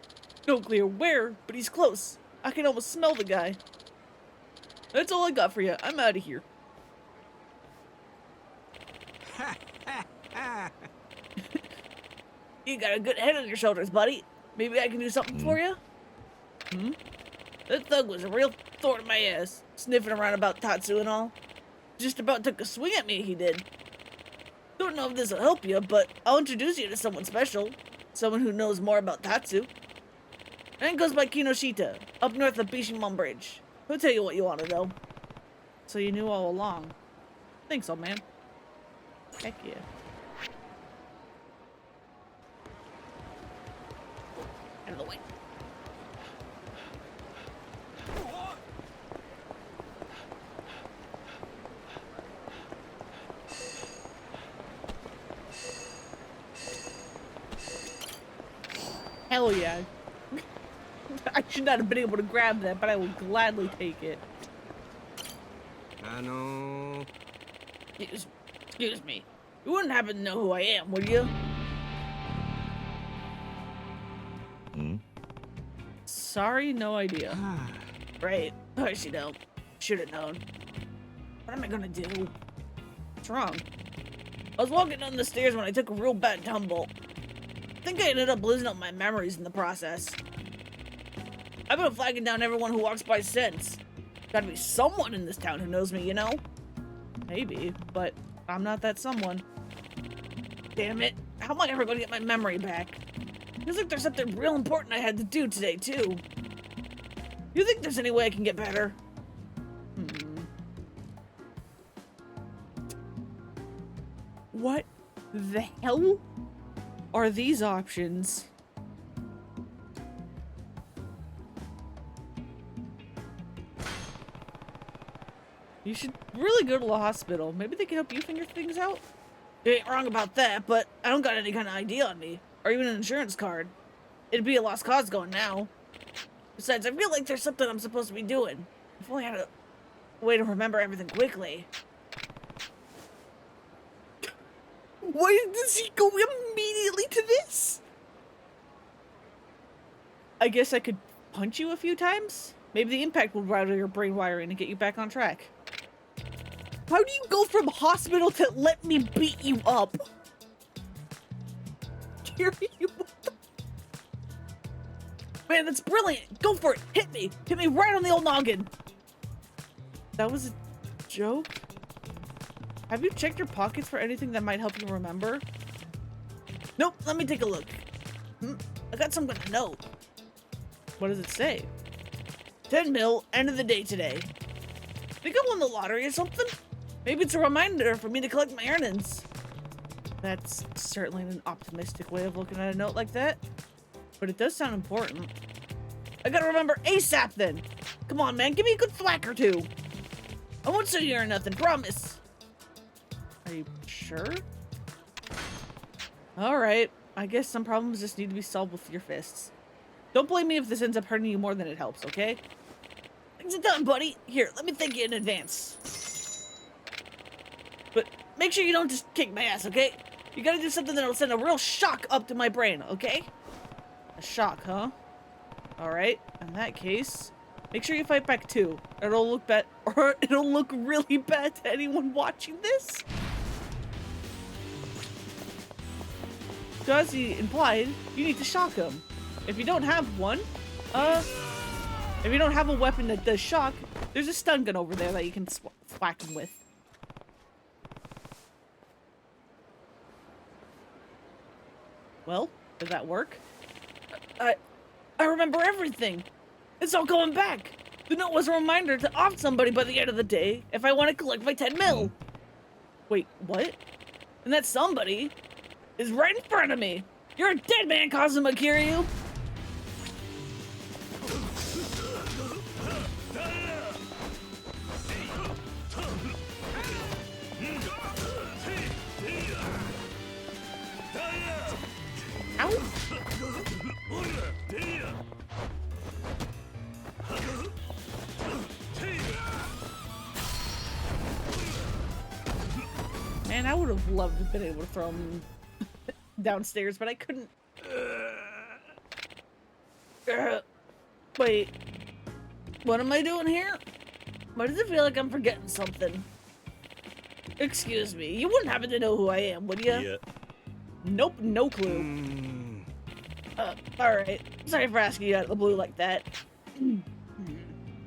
clear where, but he's close. I can almost smell the guy. That's all I got for you. I'm out of here. You got a good head on your shoulders, buddy. Maybe I can do something for you? That thug was a real thorn in my ass, sniffing around about Tatsu and all. Just about took a swing at me, he did. Don't know if this will help you, but I'll introduce you to someone special. Someone who knows more about Tatsu. And goes by Kinoshita, up north of Bishimon Bridge. He'll tell you what you want to know. So you knew all along. Thanks, old man. Heck yeah. Out of the way. Hell yeah. I should not have been able to grab that, but I will gladly take it. Excuse me. You wouldn't happen to know who I am, would you? Sorry, no idea. Right. Of course you don't. Should have known. What am I gonna do? What's wrong? I was walking down the stairs when I took a real bad tumble. I think I ended up losing all my memories in the process. I've been flagging down everyone who walks by since. Gotta be someone in this town who knows me, you know? Maybe, but I'm not that someone. Damn it. How am I ever gonna get my memory back? Feels like there's something real important I had to do today, too. You think there's any way I can get better? What the hell are these options? You should really go to the hospital. Maybe they can help you figure things out. You ain't wrong about that, but I don't got any kind of ID on me. Or even an insurance card. It'd be a lost cause going now. Besides, I feel like there's something I'm supposed to be doing. If only I had a way to remember everything quickly. Why does he go immediately to this? I guess I could punch you a few times? Maybe the impact will rattle your brain wiring and get you back on track. How do you go from hospital to let me beat you up? Man, that's brilliant. Go for it. Hit me. Hit me right on the old noggin. That was a joke? Have you checked your pockets for anything that might help you remember? Nope. Let me take a look. I got something to note. What does it say? 10 mil, end of the day today. Think I won the lottery or something? Maybe it's a reminder for me to collect my earnings. That's certainly an optimistic way of looking at a note like that. But it does sound important. I gotta remember ASAP then. Come on, man. Give me a good thwack or two. I won't sit here or nothing. Promise. Are you sure? Alright. I guess some problems just need to be solved with your fists. Don't blame me if this ends up hurting you more than it helps, okay? Things are done, buddy. Here, let me thank you in advance. But make sure you don't just kick my ass, okay? You gotta do something that'll send a real shock up to my brain, okay? A shock, huh? Alright, in that case, make sure you fight back too. It'll look bad, or it'll look really bad to anyone watching this. So as he implied, you need to shock him. If you don't have one, if you don't have a weapon that does shock, there's a stun gun over there that you can whack him with. Well, did that work? I remember everything. It's all going back. The note was a reminder to off somebody by the end of the day if I want to collect my 10 mil. Wait, what? And that somebody is right in front of me. You're a dead man, Kazuma Kiryu. Ow. Man, I would have loved to have been able to throw him downstairs, but I couldn't. Wait. What am I doing here? Why does it feel like I'm forgetting something? Excuse me, you wouldn't happen to know who I am, would you?いや、Nope, no clue. Alright. Sorry for asking you out of the blue like that.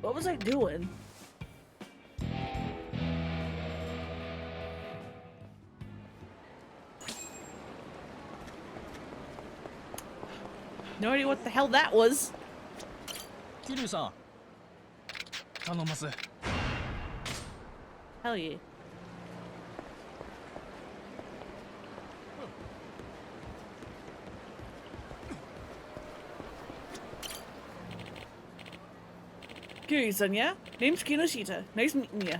What was I doing? No idea what the hell that was. 桐生さん頼ます Hell yeah. Kiryu-san, yeah? Name's Kinoshita. Nice meeting ya.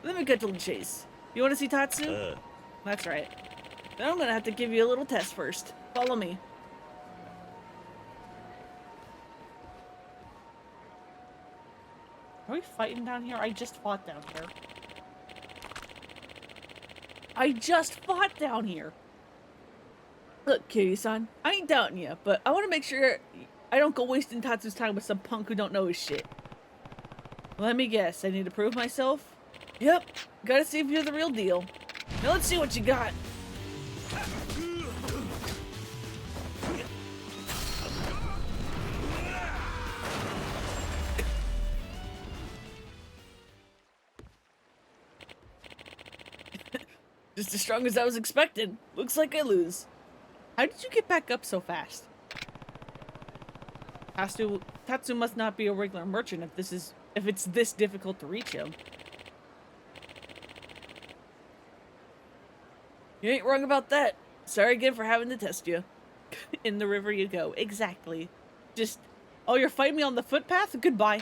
Let me cut to the chase. You want to see Tatsu? That's right. Then I'm gonna have to give you a little test first. Follow me. Are we fighting down here? I just fought down here. I just fought down here. Look, Kiryu-san, I ain't doubting you, but I want to make sure I don't go wasting Tatsu's time with some punk who don't know his shit. Let me guess, I need to prove myself? Yep, gotta see if you're the real deal. Now let's see what you got. Just as strong as I was expecting. Looks like I lose. How did you get back up so fast? Tatsu must not be a regular merchant if it's this difficult to reach him. You ain't wrong about that. Sorry again for having to test you. In the river you go. Exactly. Just, oh, you're fighting me on the footpath? Goodbye.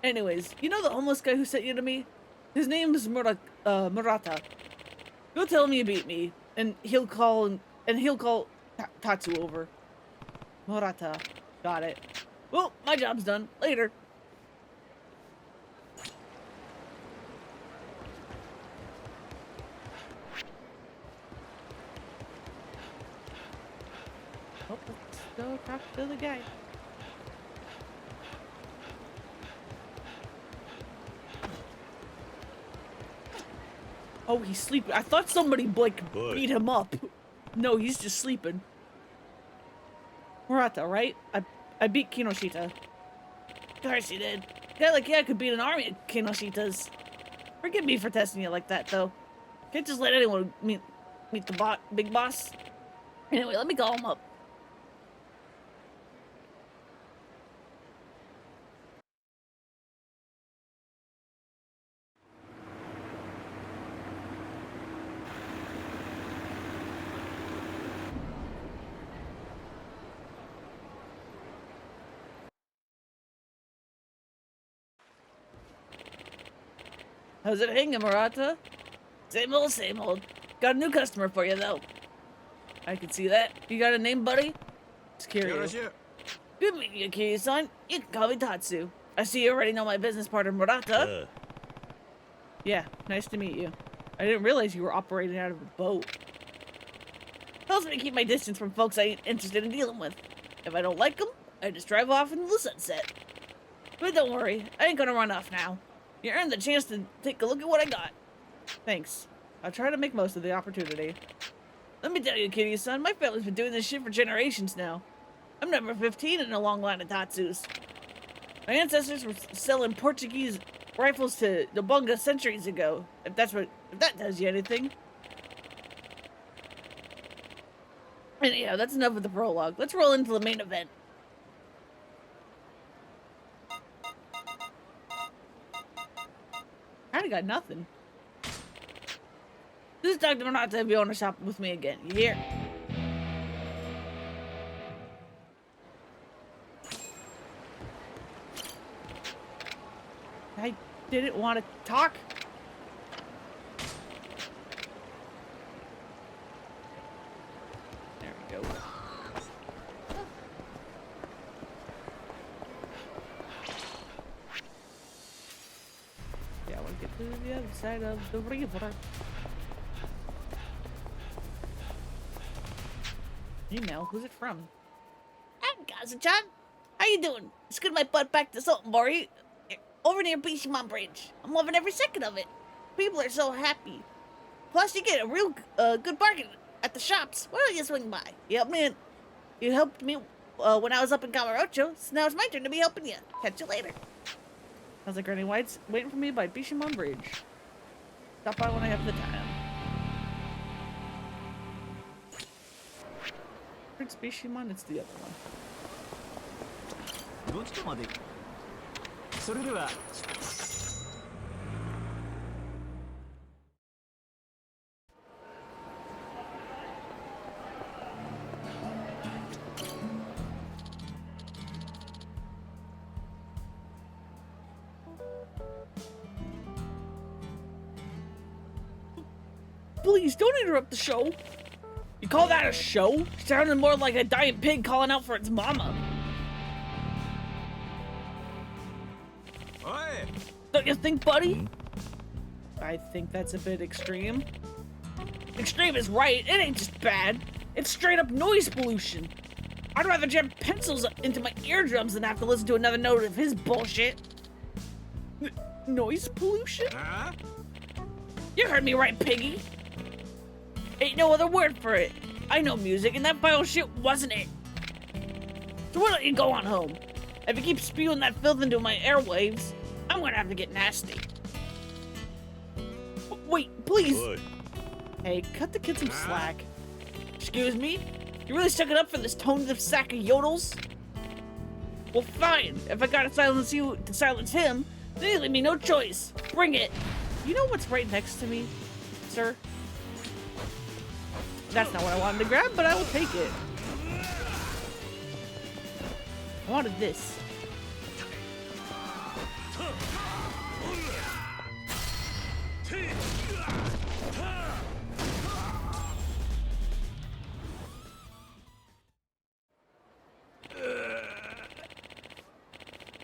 Anyways, you know the homeless guy who sent you to me? His name is Murata. Go tell him you beat me, and he'll call Tatsu over. Murata. Got it. Well, my job's done. Later. Oh, let's go talk to the guy. Oh, he's sleeping. I thought somebody, like, beat him up. No, he's just sleeping. Murata, right? I beat Kinoshita. Of course you did. Yeah, like, yeah, I could beat an army of Kinoshitas. Forgive me for testing you like that, though. Can't just let anyone meet the big boss. Anyway, let me call him up. How's it hanging, Murata? Same old, same old. Got a new customer for you, though. I can see that. You got a name, buddy? It's Kiryu. Good meeting you, Kiryu-san. You can call me Tatsu. I see you already know my business partner, Murata. Yeah, nice to meet you. I didn't realize you were operating out of a boat. Helps me keep my distance from folks I ain't interested in dealing with. If I don't like them, I just drive off into the sunset. But don't worry, I ain't gonna run off now. You earned the chance to take a look at what I got. Thanks. I'll try to make most of the opportunity. Let me tell you, Kiryu-san, my family's been doing this shit for generations now. I'm number 15 in a long line of Tatsus. My ancestors were selling Portuguese rifles to Nobunga centuries ago, if that tells you anything. Anyhow, that's enough of the prologue. Let's roll into the main event. I got nothing. This is Dr. Murata if you want to shop with me again. You hear? I didn't want to talk. There we go. Yeah, I want to get to the other side of the river. Email? Who's it from? I'm Kazu-chan. How you doing? It's good my butt back to Sultanbori. Over near Bishiman Bridge. I'm loving every second of it. People are so happy. Plus, you get a real good bargain at the shops. Why don't you swing by? You helped me when I was up in Kamurocho, so now it's my turn to be helping you. Catch you later. Sounds like Granny White's waiting for me by Bishamon Bridge. Stop by when I have the time. Prince Bishamon, it's the other one. どっちまでそれでは Please don't interrupt the show. You call that a show? Sounded more like a dying pig calling out for its mama. Don't you think, buddy? I think that's a bit extreme. Extreme is right. It ain't just bad. It's straight up noise pollution. I'd rather jam pencils into my eardrums than have to listen to another note of his bullshit. Noise pollution? You heard me right, piggy. Ain't no other word for it. I know music, and that vile shit wasn't it. So why don't you go on home? If you keep spewing that filth into my airwaves, I'm gonna have to get nasty. Wait, please. Oi. Hey, cut the kid some slack. Excuse me? You really stuck it up for this tone-deaf sack of yodels? Well, fine. If I gotta silence you to silence him, then you leave me no choice. Bring it. You know what's right next to me, sir? That's not what I wanted to grab, but I will take it. I wanted this.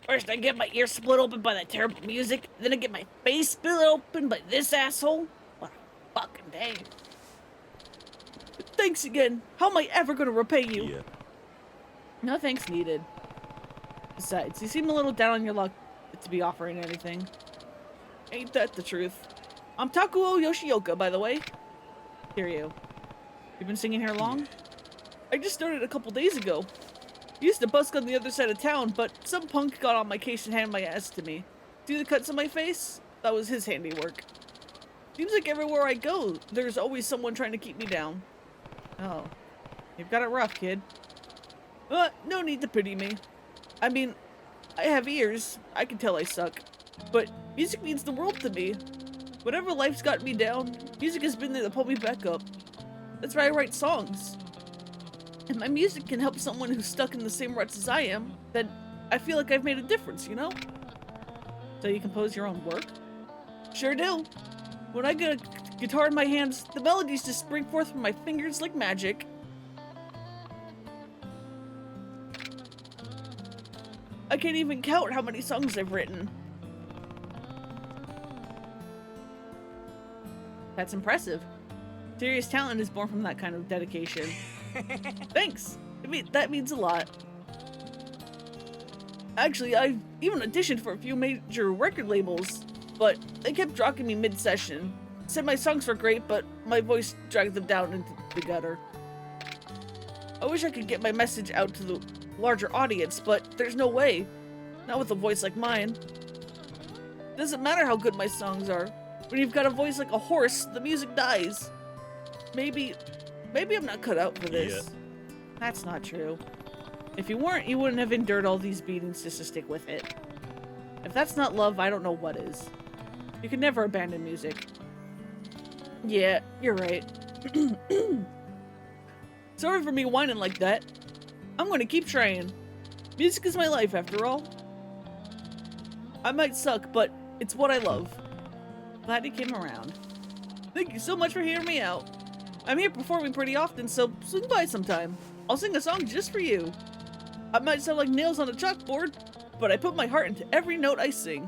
First I get my ear split open by that terrible music, then I get my face split open by this asshole. What a fucking day. Thanks again. How am I ever gonna repay you? Yeah. No thanks needed. Besides, you seem a little down on your luck to be offering anything. Ain't that the truth? I'm Takuo Yoshioka, by the way. Kiryu. You been singing here long? I just started a couple days ago. Used to busk on the other side of town, but some punk got on my case and handed my ass to me. See the cuts on my face? That was his handiwork. Seems like everywhere I go, there's always someone trying to keep me down. Oh. You've got it rough, kid. No need to pity me. I mean, I have ears. I can tell I suck. But music means the world to me. Whatever life's got me down, music has been there to pull me back up. That's why I write songs. If my music can help someone who's stuck in the same ruts as I am, then I feel like I've made a difference, you know? So you compose your own work? Sure do. When I get a guitar in my hands, the melodies just spring forth from my fingers like magic. I can't even count how many songs I've written. That's impressive. Serious talent is born from that kind of dedication. Thanks. That means a lot. Actually, I've even auditioned for a few major record labels, but they kept dropping me mid-session. Said my songs were great, but my voice dragged them down into the gutter. I wish I could get my message out to the larger audience, but there's no way. Not with a voice like mine. Doesn't matter how good my songs are. When you've got a voice like a horse, the music dies. Maybe I'm not cut out for this. Yeah. That's not true. If you weren't, you wouldn't have endured all these beatings just to stick with it. If that's not love, I don't know what is. You can never abandon music. Yeah, you're right. Sorry for me whining like that. I'm gonna keep trying. Music is my life, after all. I might suck, but it's what I love. Glad you came around. Thank you so much for hearing me out. I'm here performing pretty often, so swing by sometime. I'll sing a song just for you. I might sound like nails on a chalkboard, but I put my heart into every note I sing.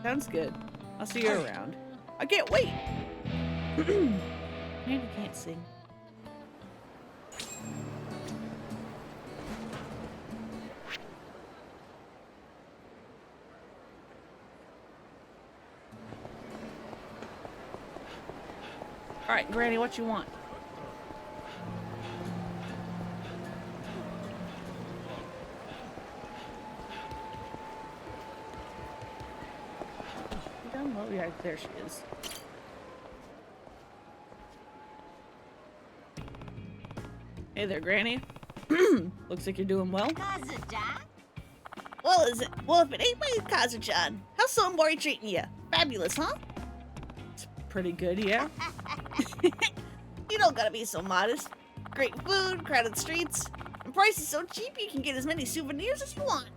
Sounds good. I'll see you around. I can't wait! Maybe can't sing. Alright, Granny, what you want? Down low? Yeah, there she is. Hey there, Granny. Looks like you're doing well. Well, is it? Well, if it ain't my Kazu-chan, how's Sonmori treating you? Fabulous, huh? It's pretty good, yeah. You don't gotta be so modest. Great food, crowded streets, and prices so cheap you can get as many souvenirs as you want.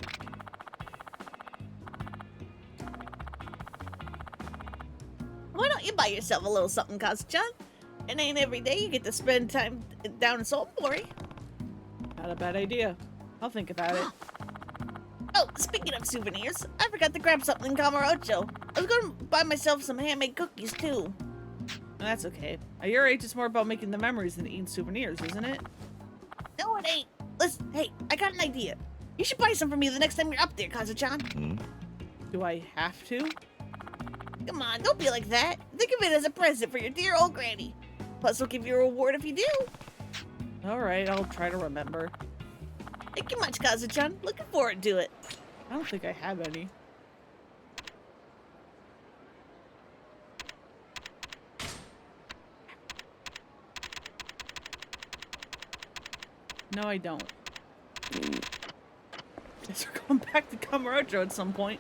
Why don't you buy yourself a little something, Kazu-chan? It ain't every day you get to spend time down in Sonmori. Not a bad idea. I'll think about it. Oh, speaking of souvenirs, I forgot to grab something in Kamurocho. I was gonna buy myself some handmade cookies, too. That's okay. At your age, it's more about making the memories than eating souvenirs, isn't it? No, it ain't. Listen, hey, I got an idea. You should buy some for me the next time you're up there, Kazu-chan. Do I have to? Come on, don't be like that. Think of it as a present for your dear old granny. Plus, we'll give you a reward if you do. Alright, I'll try to remember. Thank you much, Kazu-chan. Looking forward to it. I don't think I have any. No, I don't. Guess we're going back to Kamurocho at some point.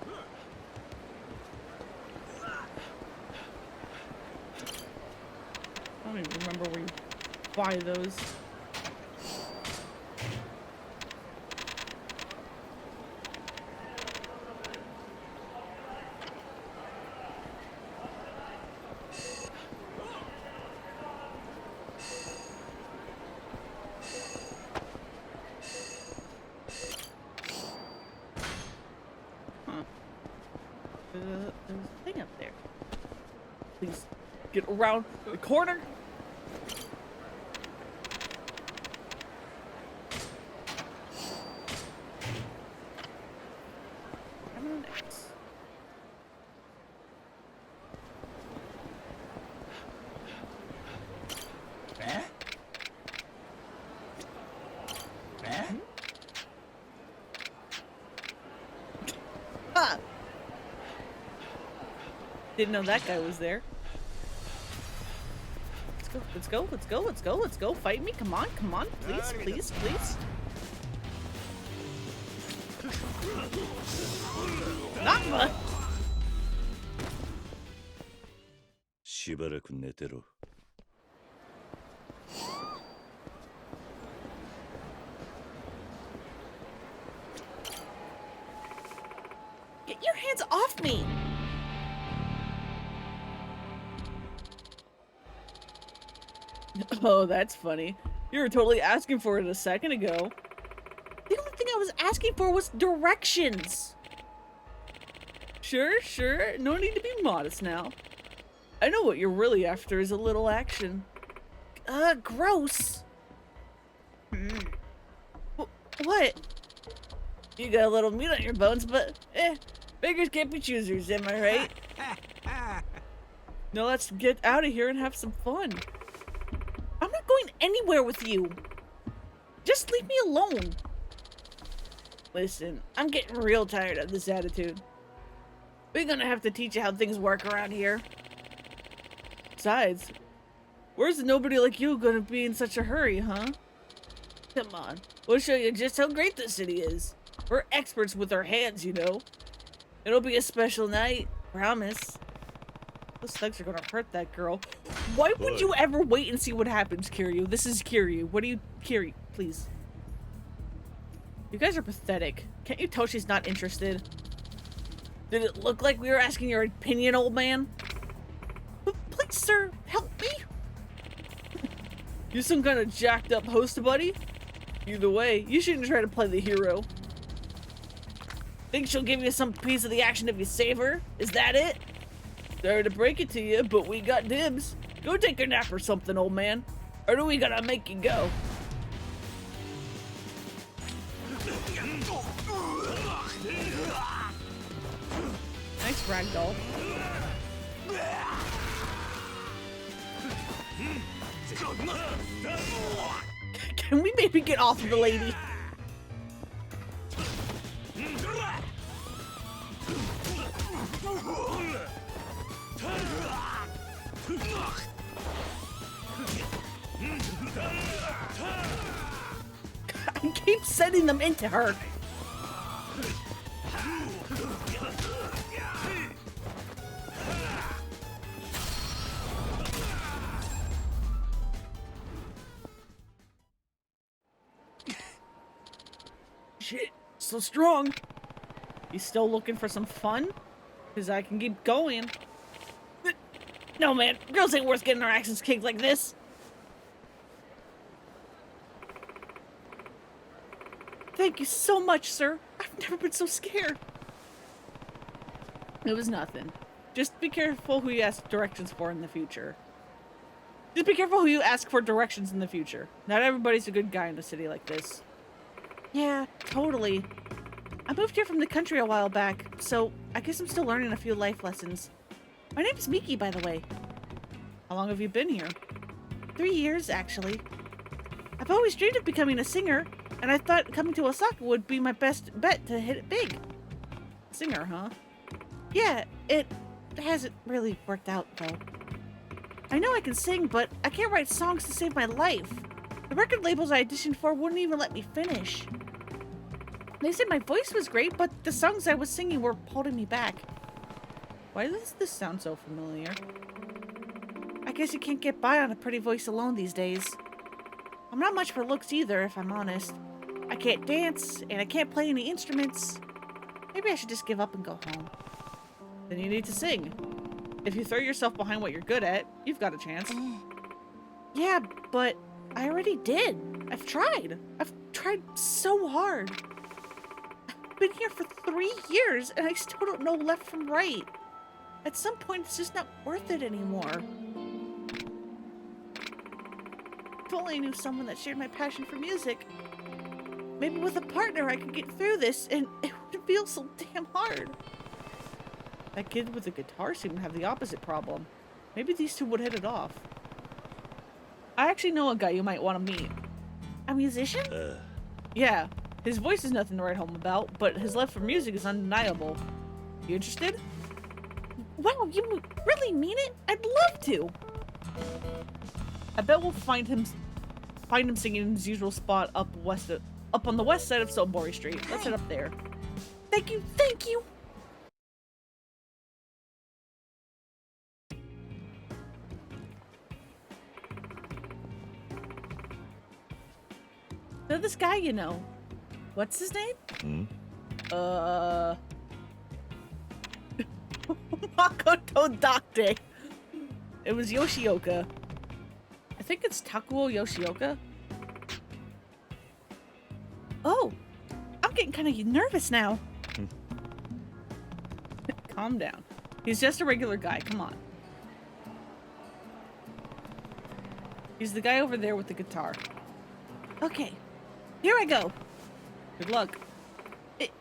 I don't even remember where you buy those. There's a thing up there. Please get around the corner. Come on, X. Ah! Didn't know that guy was there. Let's go, let's go, let's go, let's go, let's go. Fight me, come on, please, please, please. Nakma! しばらく寝てろ。 Get your hands off me! Oh, that's funny. You were totally asking for it a second ago. The only thing I was asking for was directions. Sure, sure. No need to be modest now. I know what you're really after is a little action. Gross. What? You got a little meat on your bones, but beggars can't be choosers, am I right? Now let's get out of here and have some fun. I'm not going anywhere with you. Just leave me alone. Listen, I'm getting real tired of this attitude. We're gonna have to teach you how things work around here. Besides, where's nobody like you gonna be in such a hurry, huh? Come on, we'll show you just how great this city is. We're experts with our hands, you know. It'll be a special night, promise. Those thugs are gonna hurt that girl. Why would you ever wait and see what happens, Kiryu? This is Kiryu. What do you... Kiryu, please. You guys are pathetic. Can't you tell she's not interested? Did it look like we were asking your opinion, old man? Please, sir, help me. You some kind of jacked up host buddy? Either way, you shouldn't try to play the hero. Think she'll give you some piece of the action if you save her? Is that it? Sorry to break it to you, but we got dibs. Go take a nap or something, old man. Or do we gotta make you go? Nice ragdoll. Can we maybe get off of the lady? I keep sending them into her. Shit, so strong. You still looking for some fun? Because I can keep going. No, man, girls ain't worth getting their asses kicked like this. Thank you so much, sir. I've never been so scared. It was nothing. Just be careful who you ask directions for in the future. Just be careful who you ask for directions in the future. Not everybody's a good guy in a city like this. Yeah, totally. I moved here from the country a while back, so I guess I'm still learning a few life lessons. My name's Miki, by the way. How long have you been here? 3 years, actually. I've always dreamed of becoming a singer, and I thought coming to Osaka would be my best bet to hit it big. Singer, huh? Yeah, it hasn't really worked out, though. I know I can sing, but I can't write songs to save my life. The record labels I auditioned for wouldn't even let me finish. They said my voice was great, but the songs I was singing were holding me back. Why does this sound so familiar? I guess you can't get by on a pretty voice alone these days. I'm not much for looks either, if I'm honest. I can't dance, and I can't play any instruments. Maybe I should just give up and go home. Then you need to sing. If you throw yourself behind what you're good at, you've got a chance. Yeah, but I already did. I've tried. I've tried so hard. I've been here for 3 years, and I still don't know left from right. At some point, it's just not worth it anymore. If only I knew someone that shared my passion for music. Maybe with a partner I could get through this, and it wouldn't feel so damn hard. That kid with the guitar seemed to have the opposite problem. Maybe these two would hit it off. I actually know a guy you might want to meet. A musician? Yeah, his voice is nothing to write home about, but his love for music is undeniable. You interested? Wow, you really mean it? I'd love to. I bet we'll find him singing in his usual spot up on the west side of Sobori Street. Let's head up there. Thank you, thank you. So this guy you know, what's his name? Makoto Date. It was Yoshioka. I think it's Takuo Yoshioka. Oh, I'm getting kind of nervous now. Calm down. He's just a regular guy, come on. He's the guy over there with the guitar. Okay, here I go. Good luck.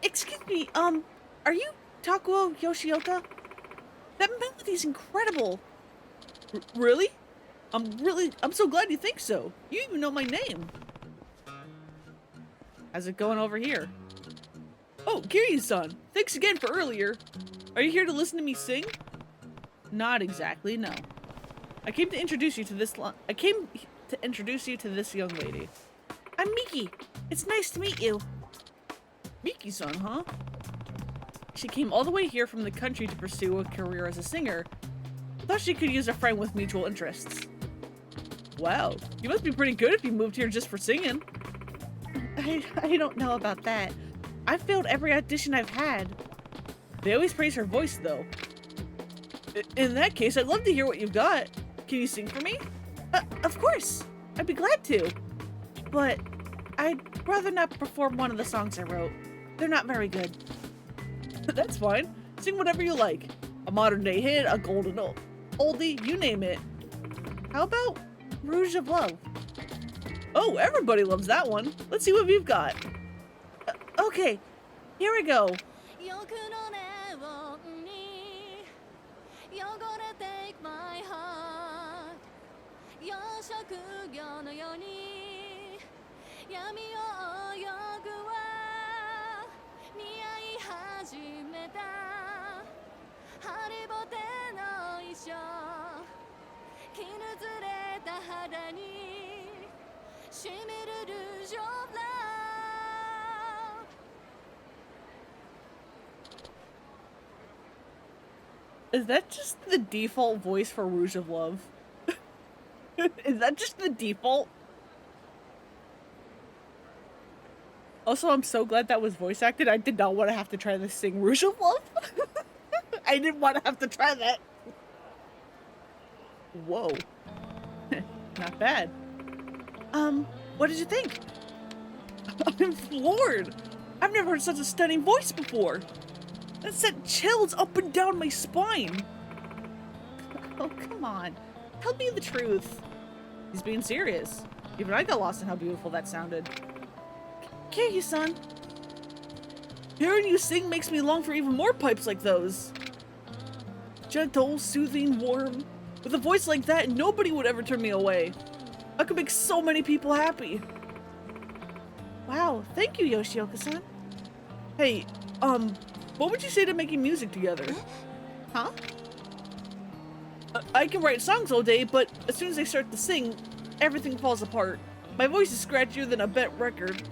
Excuse me, are you Takuo Yoshioka? That melody's incredible. Really? I'm so glad you think so. You even know my name. How's it going over here? Oh, Kiryu-san, thanks again for earlier. Are you here to listen to me sing? Not exactly, no. I came to introduce you to this young lady. I'm Miki. It's nice to meet you. Miki-san, huh? She came all the way here from the country to pursue a career as a singer. Thought she could use a friend with mutual interests. Wow, you must be pretty good if you moved here just for singing. I don't know about that. I've failed every audition I've had. They always praise her voice, though. In that case, I'd love to hear what you've got. Can you sing for me? Of course. I'd be glad to. But I'd rather not perform one of the songs I wrote. They're not very good. That's fine. Sing whatever you like. A modern day hit, a golden oldie, you name it. How about Rouge of Love? Oh, everybody loves that one. Let's see what we've got. Okay, here we go. 職業のように闇を泳ぐは似合い始めたハリボテの衣装絹ずれた肌にしみるルージュオブラ Is that just the default voice for Rouge of Love? Is that just the default? Also, I'm so glad that was voice acted. I did not want to have to try to sing Rouge of Love. I didn't want to have to try that. Whoa. Not bad. What did you think? I'm floored. I've never heard such a stunning voice before. That sent chills up and down my spine. Oh, come on. Tell me the truth. He's being serious. Even I got lost in how beautiful that sounded. Kiryu-san. Hearing you sing makes me long for even more pipes like those. Gentle, soothing, warm. With a voice like that, nobody would ever turn me away. I could make so many people happy. Wow, thank you, Yoshioka-san. Hey, what would you say to making music together? Huh? I can write songs all day, but as soon as I start to sing, everything falls apart. My voice is scratchier than a bent record.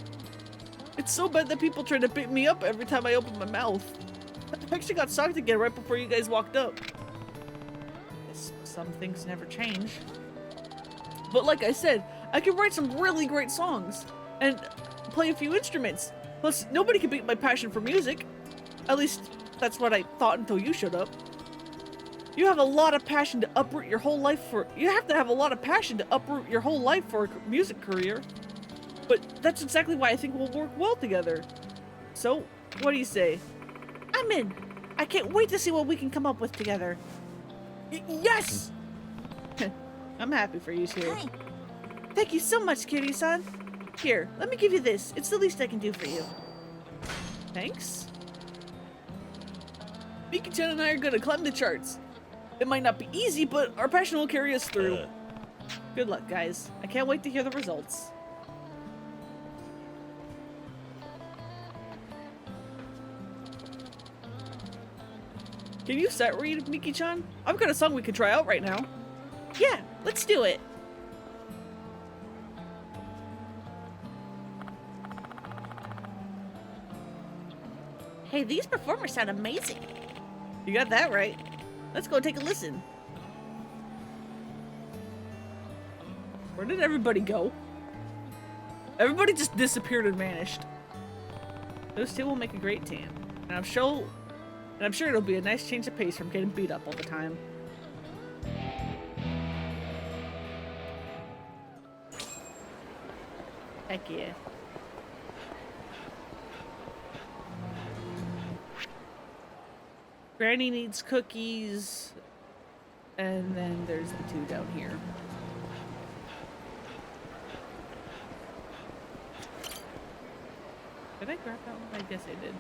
It's so bad that people try to beat me up every time I open my mouth. I actually got socked again right before you guys walked up. Guess some things never change. But like I said, I can write some really great songs and play a few instruments. Plus, nobody can beat my passion for music. At least, that's what I thought until you showed up. You have a lot of passion to uproot your whole life for- You have to have a lot of passion to uproot your whole life for a music career. But that's exactly why I think we'll work well together. So, what do you say? I'm in! I can't wait to see what we can come up with together. Yes! I'm happy for you here. Hi. Thank you so much, Kiryu-san. Here, let me give you this. It's the least I can do for you. Thanks. Miki-chan and I are gonna climb the charts. It might not be easy, but our passion will carry us through. Good luck, guys. I can't wait to hear the results. Can you set read, Miki-chan? I've got a song we could try out right now. Yeah, let's do it. Hey, these performers sound amazing. You got that right. Let's go take a listen. Where did everybody go? Everybody just disappeared and vanished. Those two will make a great team. And I'm sure it'll be a nice change of pace from getting beat up all the time. Heck yeah. Granny needs cookies. And then there's the two down here. Did I grab that one? I guess I did.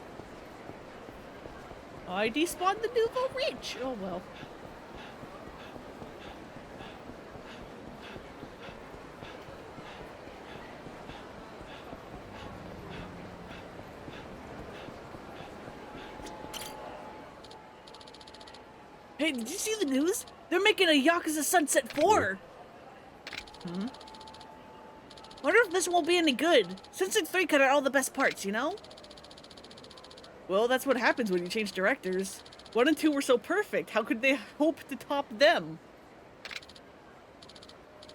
Oh, I despawned the Nouveau Rich! Oh well. Hey, did you see the news? They're making a Yakuza Sunset 4! Wonder if this won't be any good. Sunset 3 cut out all the best parts, you know? Well, that's what happens when you change directors. 1 and 2 were so perfect, how could they hope to top them?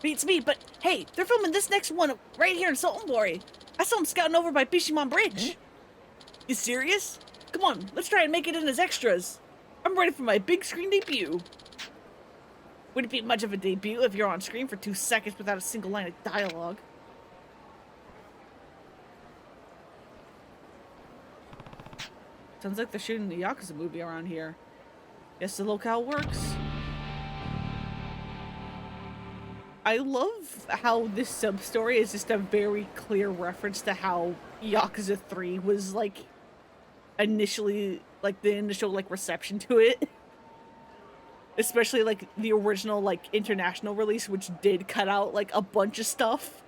Beats me, but hey, they're filming this next one right here in Sultanbori. I saw them scouting over by Bishiman Bridge. You serious? Come on, let's try and make it in as extras. I'm ready for my big screen debut. Wouldn't be much of a debut if you're on screen for 2 seconds without a single line of dialogue. Sounds like they're shooting the Yakuza movie around here. Guess the locale works. I love how this sub-story is just a very clear reference to how Yakuza 3 was, like, initially, like, the initial, like, reception to it. Especially like the original like international release, which did cut out like a bunch of stuff.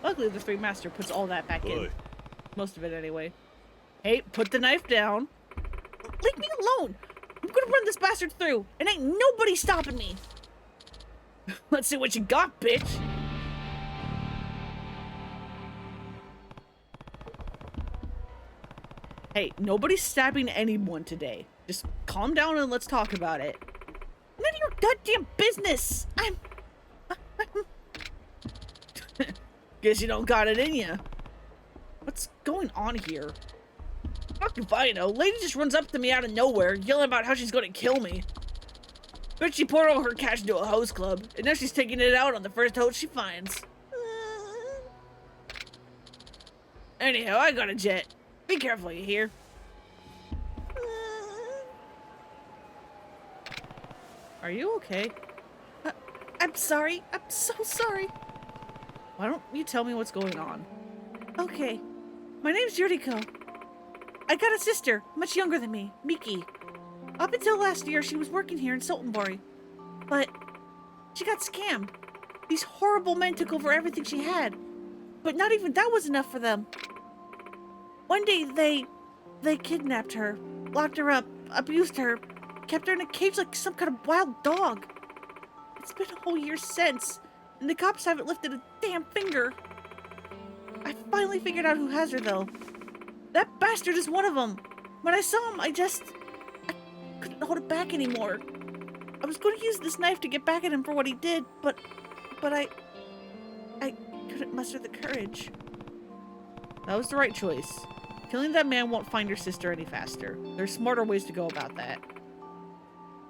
Luckily the Three Master puts all that back in. Most of it anyway. Hey, put the knife down. Leave me alone. I'm gonna run this bastard through, and ain't nobody stopping me. Let's see what you got, bitch. Hey, nobody's stabbing anyone today. Just calm down and let's talk about it. None of your goddamn business. I'm Guess you don't got it in ya. What's going on here? Fuck if I know. Lady just runs up to me out of nowhere, yelling about how she's gonna kill me. Bet she poured all her cash into a host club, and now she's taking it out on the first host she finds. Anyhow, I got a jet. Be careful, you hear? Are you okay? I'm sorry. I'm so sorry. Why don't you tell me what's going on? Okay. My name's Yuriko. I got a sister, much younger than me, Miki. Up until last year, she was working here in Sultanbori. But she got scammed. These horrible men took over everything she had. But not even that was enough for them. One day, they kidnapped her, locked her up, abused her, kept her in a cage like some kind of wild dog. It's been a whole year since, and the cops haven't lifted a damn finger. I finally figured out who has her, though. That bastard is one of them. When I saw him, I couldn't hold it back anymore. I was going to use this knife to get back at him for what he did, but I couldn't muster the courage. That was the right choice. Killing that man won't find your sister any faster. There's smarter ways to go about that.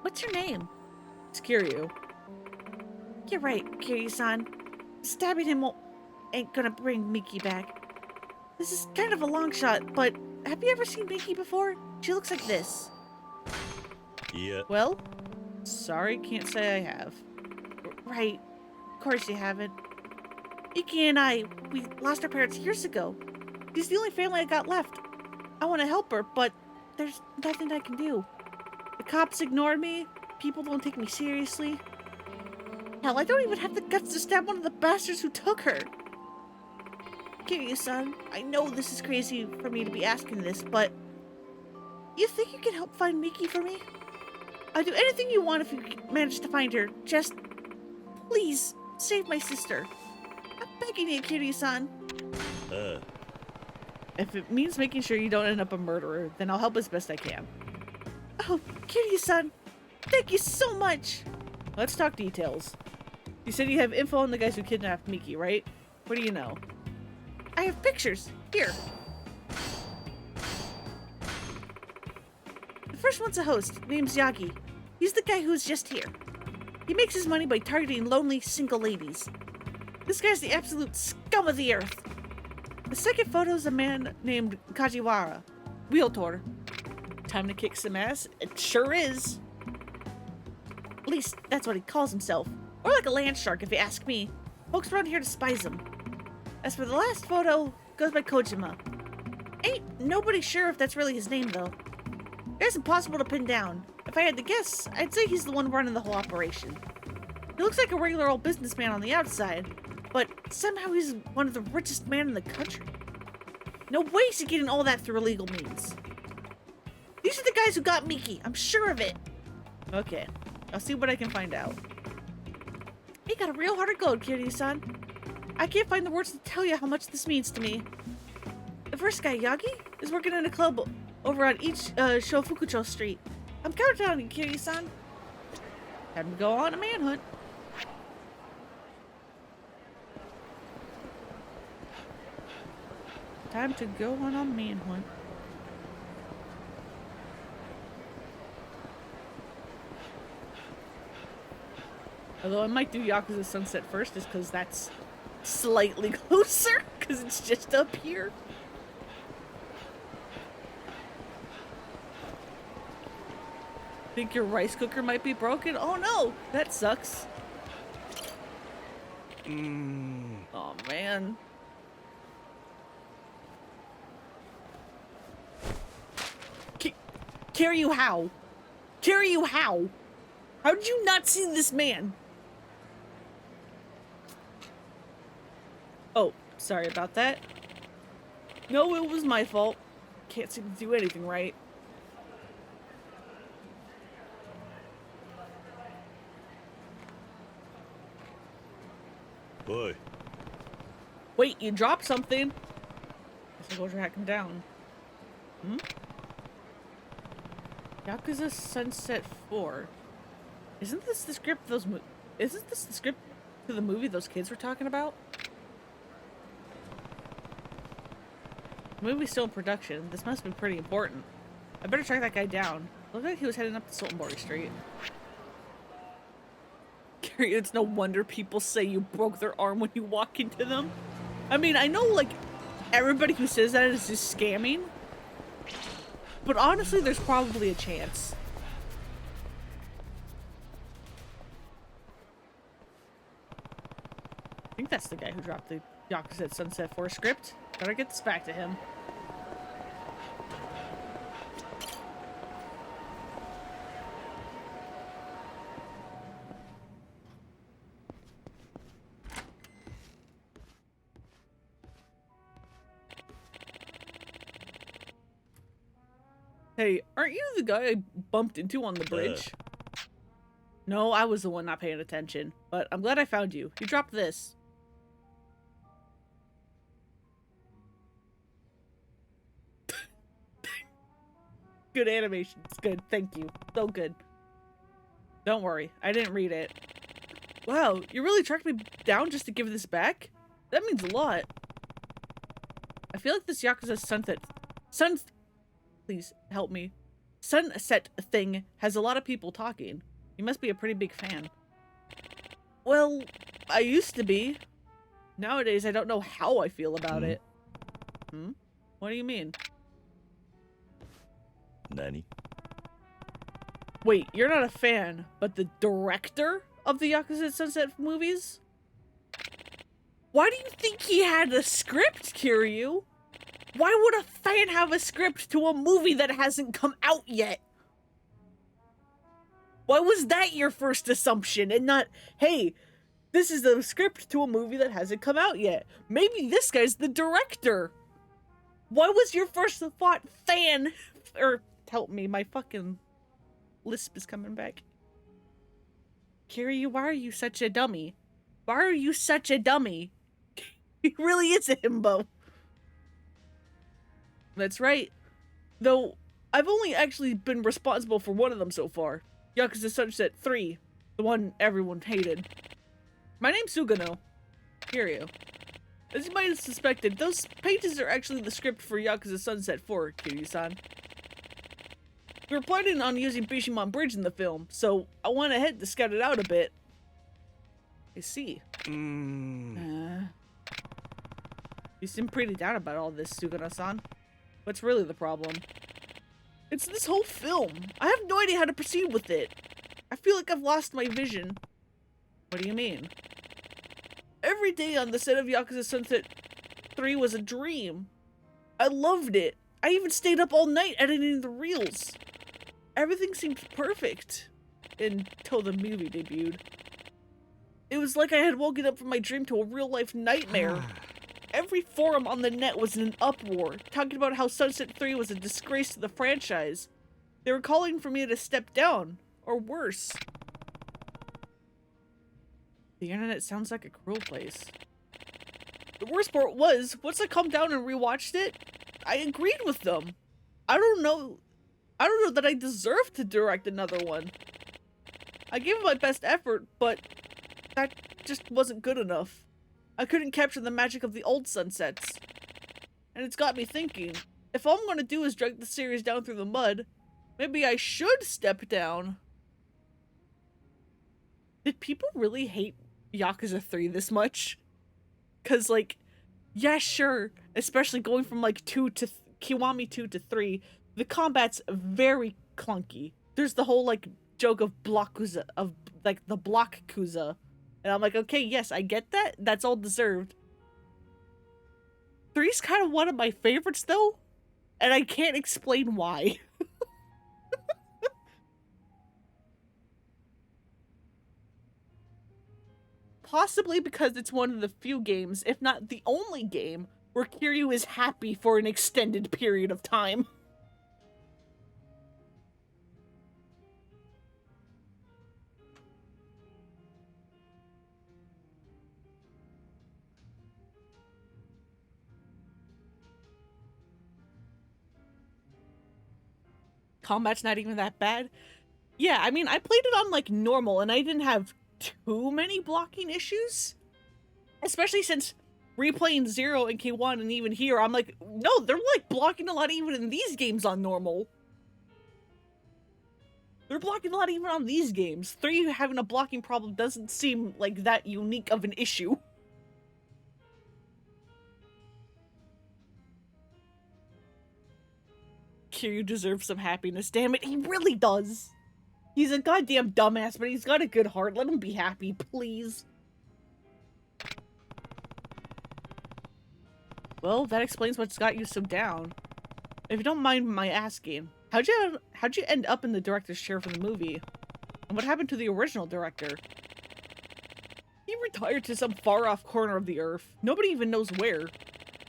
What's your name? It's Kiryu. You're right, Kiryu-san. Stabbing him ain't gonna bring Miki back. This is kind of a long shot, but have you ever seen Miki before? She looks like this. Yeah. Well, sorry, can't say I have. Right. Of course you haven't. Miki and we lost our parents years ago. She's the only family I got left. I want to help her, but there's nothing I can do. The cops ignored me. People don't take me seriously. Hell, I don't even have the guts to stab one of the bastards who took her. Kiryu-san, I know this is crazy for me to be asking this, but you think you can help find Miki for me? I'll do anything you want if you manage to find her. Just, please, save my sister. I'm begging you, Kiryu-san. If it means making sure you don't end up a murderer, then I'll help as best I can. Oh, Kiryu-san, thank you so much. Let's talk details. You said you have info on the guys who kidnapped Miki, right? What do you know? I have pictures. Here. The first one's a host, name's Yagi. He's the guy who's just here. He makes his money by targeting lonely, single ladies. This guy's the absolute scum of the earth. The second photo's a man named Kajiwara. Realtor. Time to kick some ass? It sure is. At least, that's what he calls himself. Or like a land shark, if you ask me. Folks around here despise him. As for the last photo, goes by Kojima. Ain't nobody sure if that's really his name, though. It's impossible to pin down. If I had to guess, I'd say he's the one running the whole operation. He looks like a regular old businessman on the outside, but somehow he's one of the richest men in the country. No way is he getting all that through illegal means. These are the guys who got Miki, I'm sure of it. Okay, I'll see what I can find out. You got a real heart of gold, Kiryu-san. I can't find the words to tell you how much this means to me. The first guy, Yagi, is working in a club over on Shofukucho Street. I'm counting on you, Kiryu-san. Time to go on a manhunt. Time to go on a manhunt. Although I might do Yakuza Sunset first, just because that's slightly closer, because it's just up here. Think your rice cooker might be broken? Oh no, that sucks. Oh man. Kiryu, how? Kiryu, how? How did you not see this man? Oh, sorry about that. No, it was my fault. Can't seem to do anything right. Oi. Wait, you dropped something. Guess I'll go track him down. Hmm? Yakuza Sunset 4. Isn't this the script those Isn't this the script to the movie those kids were talking about? The movie's still in production. This must be pretty important. I better track that guy down. Looked like he was heading up to Sultanbori Street. Gary, it's no wonder people say you broke their arm when you walk into them. I mean, I know, like, everybody who says that is just scamming. But honestly, there's probably a chance. I think that's the guy who dropped the Yakuza Sunset 4 script. Better get this back to him. Hey, aren't you the guy I bumped into on the bridge? No, I was the one not paying attention. But I'm glad I found you. You dropped this. Good animation. It's good. Thank you. So good. Don't worry. I didn't read it. Wow, you really tracked me down just to give this back? That means a lot. I feel like this Yakuza Please help me. Sunset thing has a lot of people talking. You must be a pretty big fan. Well, I used to be. Nowadays, I don't know how I feel about it. Hmm? What do you mean? Nani? Wait, you're not a fan, but the director of the Yakuza Sunset movies? Why do you think he had a script, Kiryu? Why would a fan have a script to a movie that hasn't come out yet? Why was that your first assumption and not, hey, this is the script to a movie that hasn't come out yet? Maybe this guy's the director. Why was your first thought fan? Or, help me, my fucking lisp is coming back. Kiryu, why are you such a dummy? Why are you such a dummy? He really is a himbo. That's right. Though, I've only actually been responsible for one of them so far. Yakuza Sunset 3. The one everyone hated. My name's Sugano. Kiryu. As you might have suspected, those pages are actually the script for Yakuza Sunset 4, Kiryu-san. We were planning on using Bishimon Bridge in the film, so I went ahead to scout it out a bit. I see. You seem pretty down about all this, Sugano-san. What's really the problem? It's this whole film. I have no idea how to proceed with it. I feel like I've lost my vision. What do you mean? Every day on the set of Yakuza Sunset 3 was a dream. I loved it. I even stayed up all night editing the reels. Everything seemed perfect. Until the movie debuted. It was like I had woken up from my dream to a real-life nightmare. Every forum on the net was in an uproar, talking about how Sunset 3 was a disgrace to the franchise. They were calling for me to step down, or worse. The internet sounds like a cruel place. The worst part was, once I calmed down and rewatched it, I agreed with them. I don't know that I deserve to direct another one. I gave it my best effort, but that just wasn't good enough. I couldn't capture the magic of the old sunsets. And it's got me thinking, if all I'm gonna do is drag the series down through the mud, maybe I should step down. Did people really hate Yakuza 3 this much? Cause like, yeah, sure, especially going from like Kiwami 2 to 3, the combat's very clunky. There's the whole like joke of Blockuza, of like the block Kuza. And I'm like, okay, yes, I get that. That's all deserved. 3's kind of one of my favorites, though. And I can't explain why. possibly because it's one of the few games, if not the only game, where Kiryu is happy for an extended period of time. Combat's not even that bad. Yeah, I mean, I played it on, like, normal, and I didn't have too many blocking issues. Especially since replaying Zero and K1 and even here, I'm like, no, they're, like, blocking a lot even in these games on normal. They're blocking a lot even on these games. 3 having a blocking problem doesn't seem like that unique of an issue. Kiryu deserves some happiness, damn it, he really does. He's a goddamn dumbass, but he's got a good heart. Let him be happy, please. Well, that explains what's got you so down. If you don't mind my asking, how'd you end up in the director's chair for the movie? And what happened to the original director? He retired to some far-off corner of the earth. Nobody even knows where.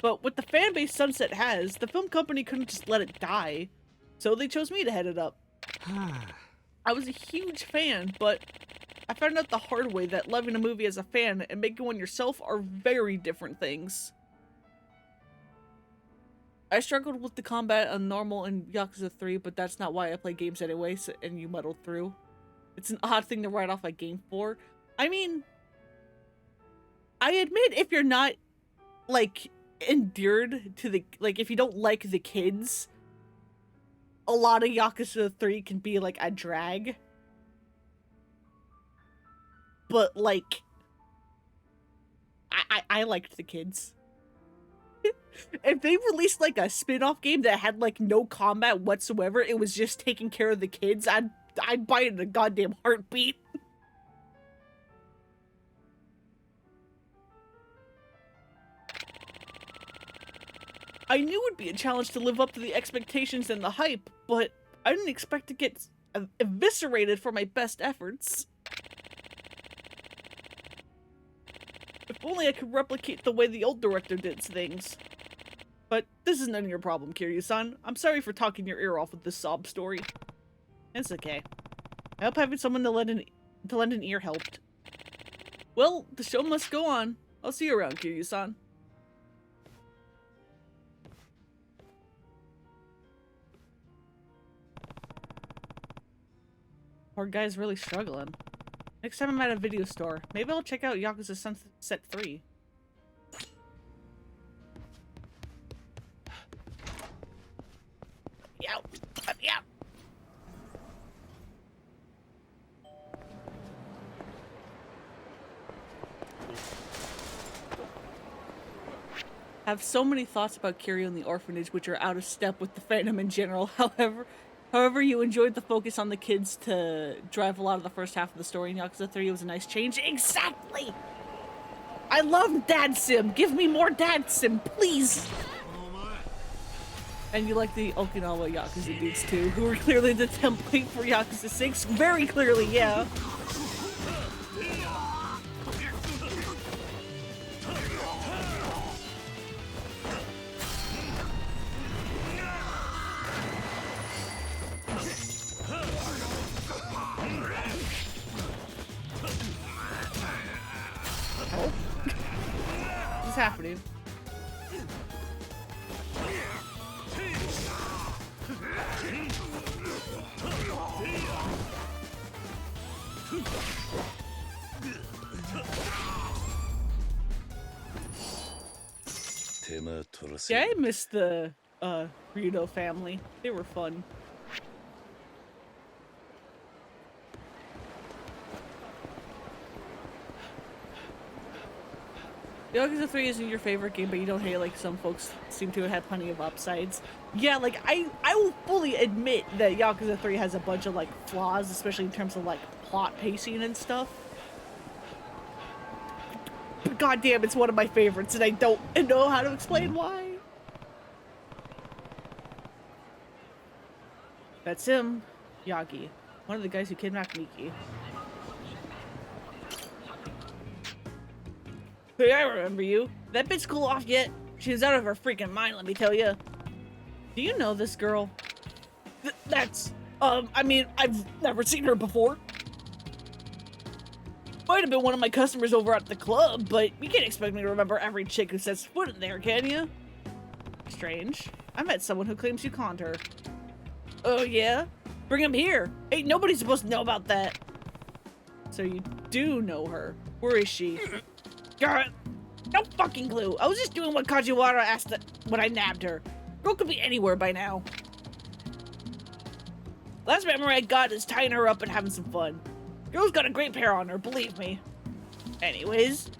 But with the fan base Sunset has, the film company couldn't just let it die. So they chose me to head it up. I was a huge fan, but I found out the hard way that loving a movie as a fan and making one yourself are very different things. I struggled with the combat on normal in Yakuza 3, but that's not why I play games anyway, so, and you muddled through. It's an odd thing to write off a game for. I mean, I admit if you're not, like, endeared to the, like, if you don't like the kids, a lot of Yakuza 3 can be, like, a drag. But, like, I liked the kids. If they released, like, a spin-off game that had, like, no combat whatsoever, it was just taking care of the kids, I'd buy it in a goddamn heartbeat. I knew it would be a challenge to live up to the expectations and the hype, but I didn't expect to get eviscerated for my best efforts. If only I could replicate the way the old director did things. But this is none of your problem, Kiryu-san. I'm sorry for talking your ear off with this sob story. It's okay. I hope having someone to lend an ear helped. Well, the show must go on. I'll see you around, Kiryu-san. Poor guy's really struggling. Next time I'm at a video store, maybe I'll check out Yakuza Sunset 3. Yow! Yow! I have so many thoughts about Kiryu and the orphanage which are out of step with the fandom in general. However, you enjoyed the focus on the kids to drive a lot of the first half of the story in Yakuza 3. It was a nice change. Exactly! I love Dad Sim! Give me more Dad Sim, please! And you like the Okinawa Yakuza dudes too, who were clearly the template for Yakuza 6. Very clearly, yeah. What's happening? Yeah, I missed the Ryudo family. They were fun. Yakuza 3 isn't your favorite game, but you don't hate like some folks seem to have had plenty of upsides. Yeah, like I will fully admit that Yakuza 3 has a bunch of like flaws, especially in terms of like plot pacing and stuff. But goddamn, it's one of my favorites, and I don't know how to explain why. That's him, Yagi, one of the guys who kidnapped Miki. Hey, I remember you. That bitch cool off yet? She's out of her freaking mind, let me tell you. Do you know this girl? I mean, I've never seen her before. Might have been one of my customers over at the club, but you can't expect me to remember every chick who sets foot in there, can you? Strange. I met someone who claims you conned her. Oh, yeah? Bring him here. Ain't nobody supposed to know about that. So you do know her. Where is she? God, no fucking clue. I was just doing what Kajiwara asked when I nabbed her. Girl could be anywhere by now. Last memory I got is tying her up and having some fun. Girl's got a great pair on her, believe me. Anyways,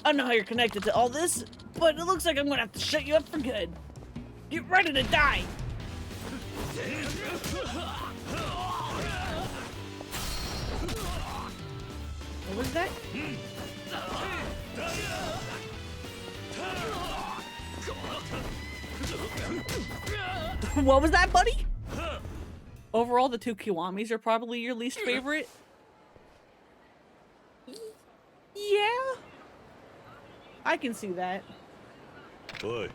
I don't know how you're connected to all this, but it looks like I'm gonna have to shut you up for good. Get ready to die. What was that? What was that, buddy? Overall, the two Kiwamis are probably your least favorite. Yeah, I can see that. Oi.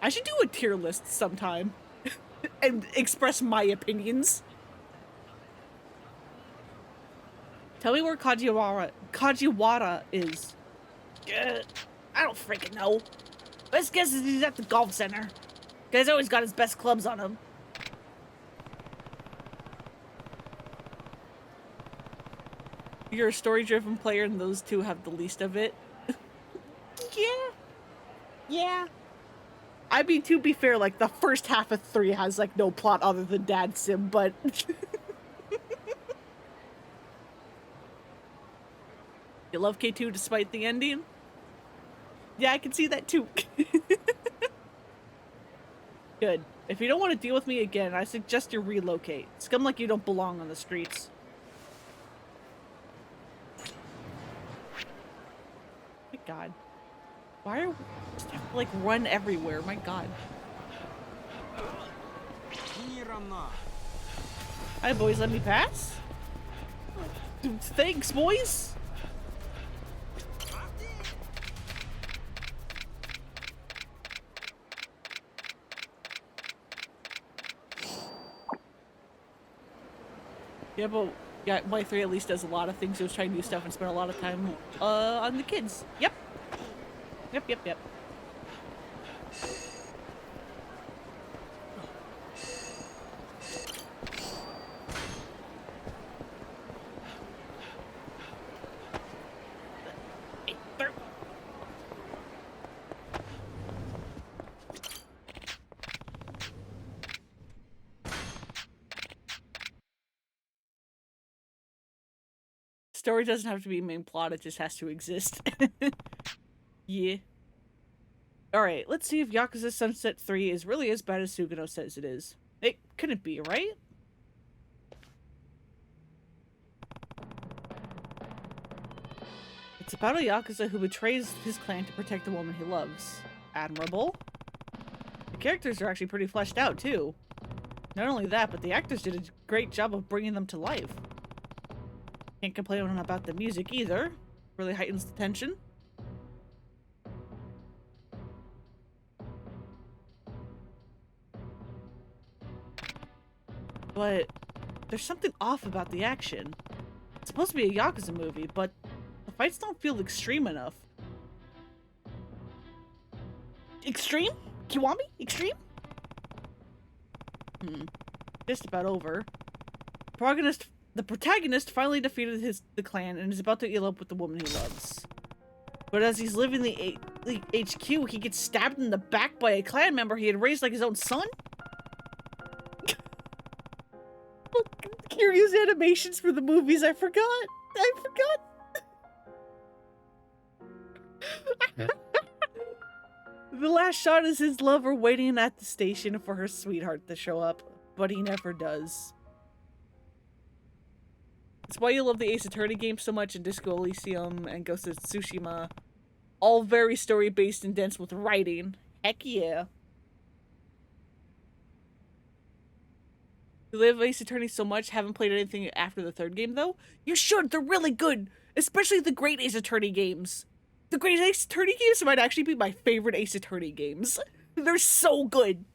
I should do a tier list sometime and express my opinions. Tell me where Kajiwara is. I don't freaking know. Best guess is he's at the golf center. Guy's always got his best clubs on him. You're a story-driven player and those two have the least of it. Yeah. I mean, to be fair, like, the first half of 3 has, like, no plot other than Dad Sim, but... You love K2 despite the ending? Yeah, I can see that too. Good. If you don't want to deal with me again, I suggest you relocate. Scum like you don't belong on the streets. My god. Why are we just have to, like, run everywhere? My god. Hi, boys. Let me pass? Thanks, boys. Yeah, but yeah, Y3 at least does a lot of things. He was trying new stuff and spent a lot of time on the kids. Yep. Yep. Story doesn't have to be main plot, it just has to exist. Yeah. Alright, let's see if Yakuza Sunset 3 is really as bad as Sugano says it is. It couldn't be, right? It's about a Yakuza who betrays his clan to protect the woman he loves. Admirable. The characters are actually pretty fleshed out, too. Not only that, but the actors did a great job of bringing them to life. Can't complain about the music either. Really heightens the tension. But there's something off about the action. It's supposed to be a Yakuza movie, but the fights don't feel extreme enough. Extreme? Kiwami? Extreme? Just about over. The protagonist finally defeated the clan and is about to elope with the woman he loves. But as he's living the HQ, he gets stabbed in the back by a clan member he had raised like his own son? Curious animations for the movies, I forgot. The last shot is his lover waiting at the station for her sweetheart to show up, but he never does. It's why you love the Ace Attorney games so much, and Disco Elysium and Ghost of Tsushima. All very story-based and dense with writing. Heck yeah. You love Ace Attorney so much, haven't played anything after the 3rd game though? You should, they're really good! Especially the great Ace Attorney games. The Great Ace Attorney games might actually be my favorite Ace Attorney games. They're so good.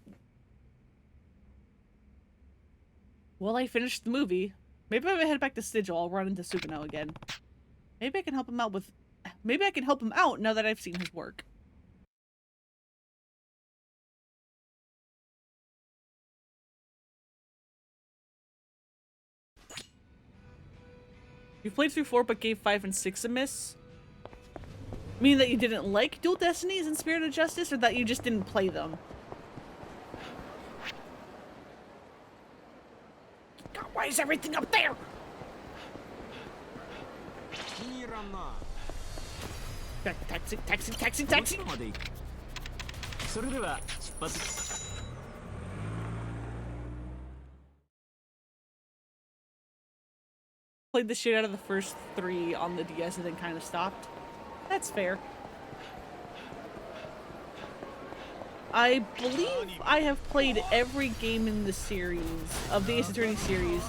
Well, I finished the movie. Maybe if I head back to Sigil, I'll run into Sugano again. Maybe I can help him out with... Maybe I can help him out now that I've seen his work. You played through 4 but gave 5 and 6 a miss? Meaning that you didn't like Dual Destinies and Spirit of Justice, or that you just didn't play them? God, why is everything up there? Taxi, taxi, taxi, taxi! Played the shit out of the first 3 on the DS and then kind of stopped. That's fair. I believe I have played every game in the series, of the Ace Attorney series,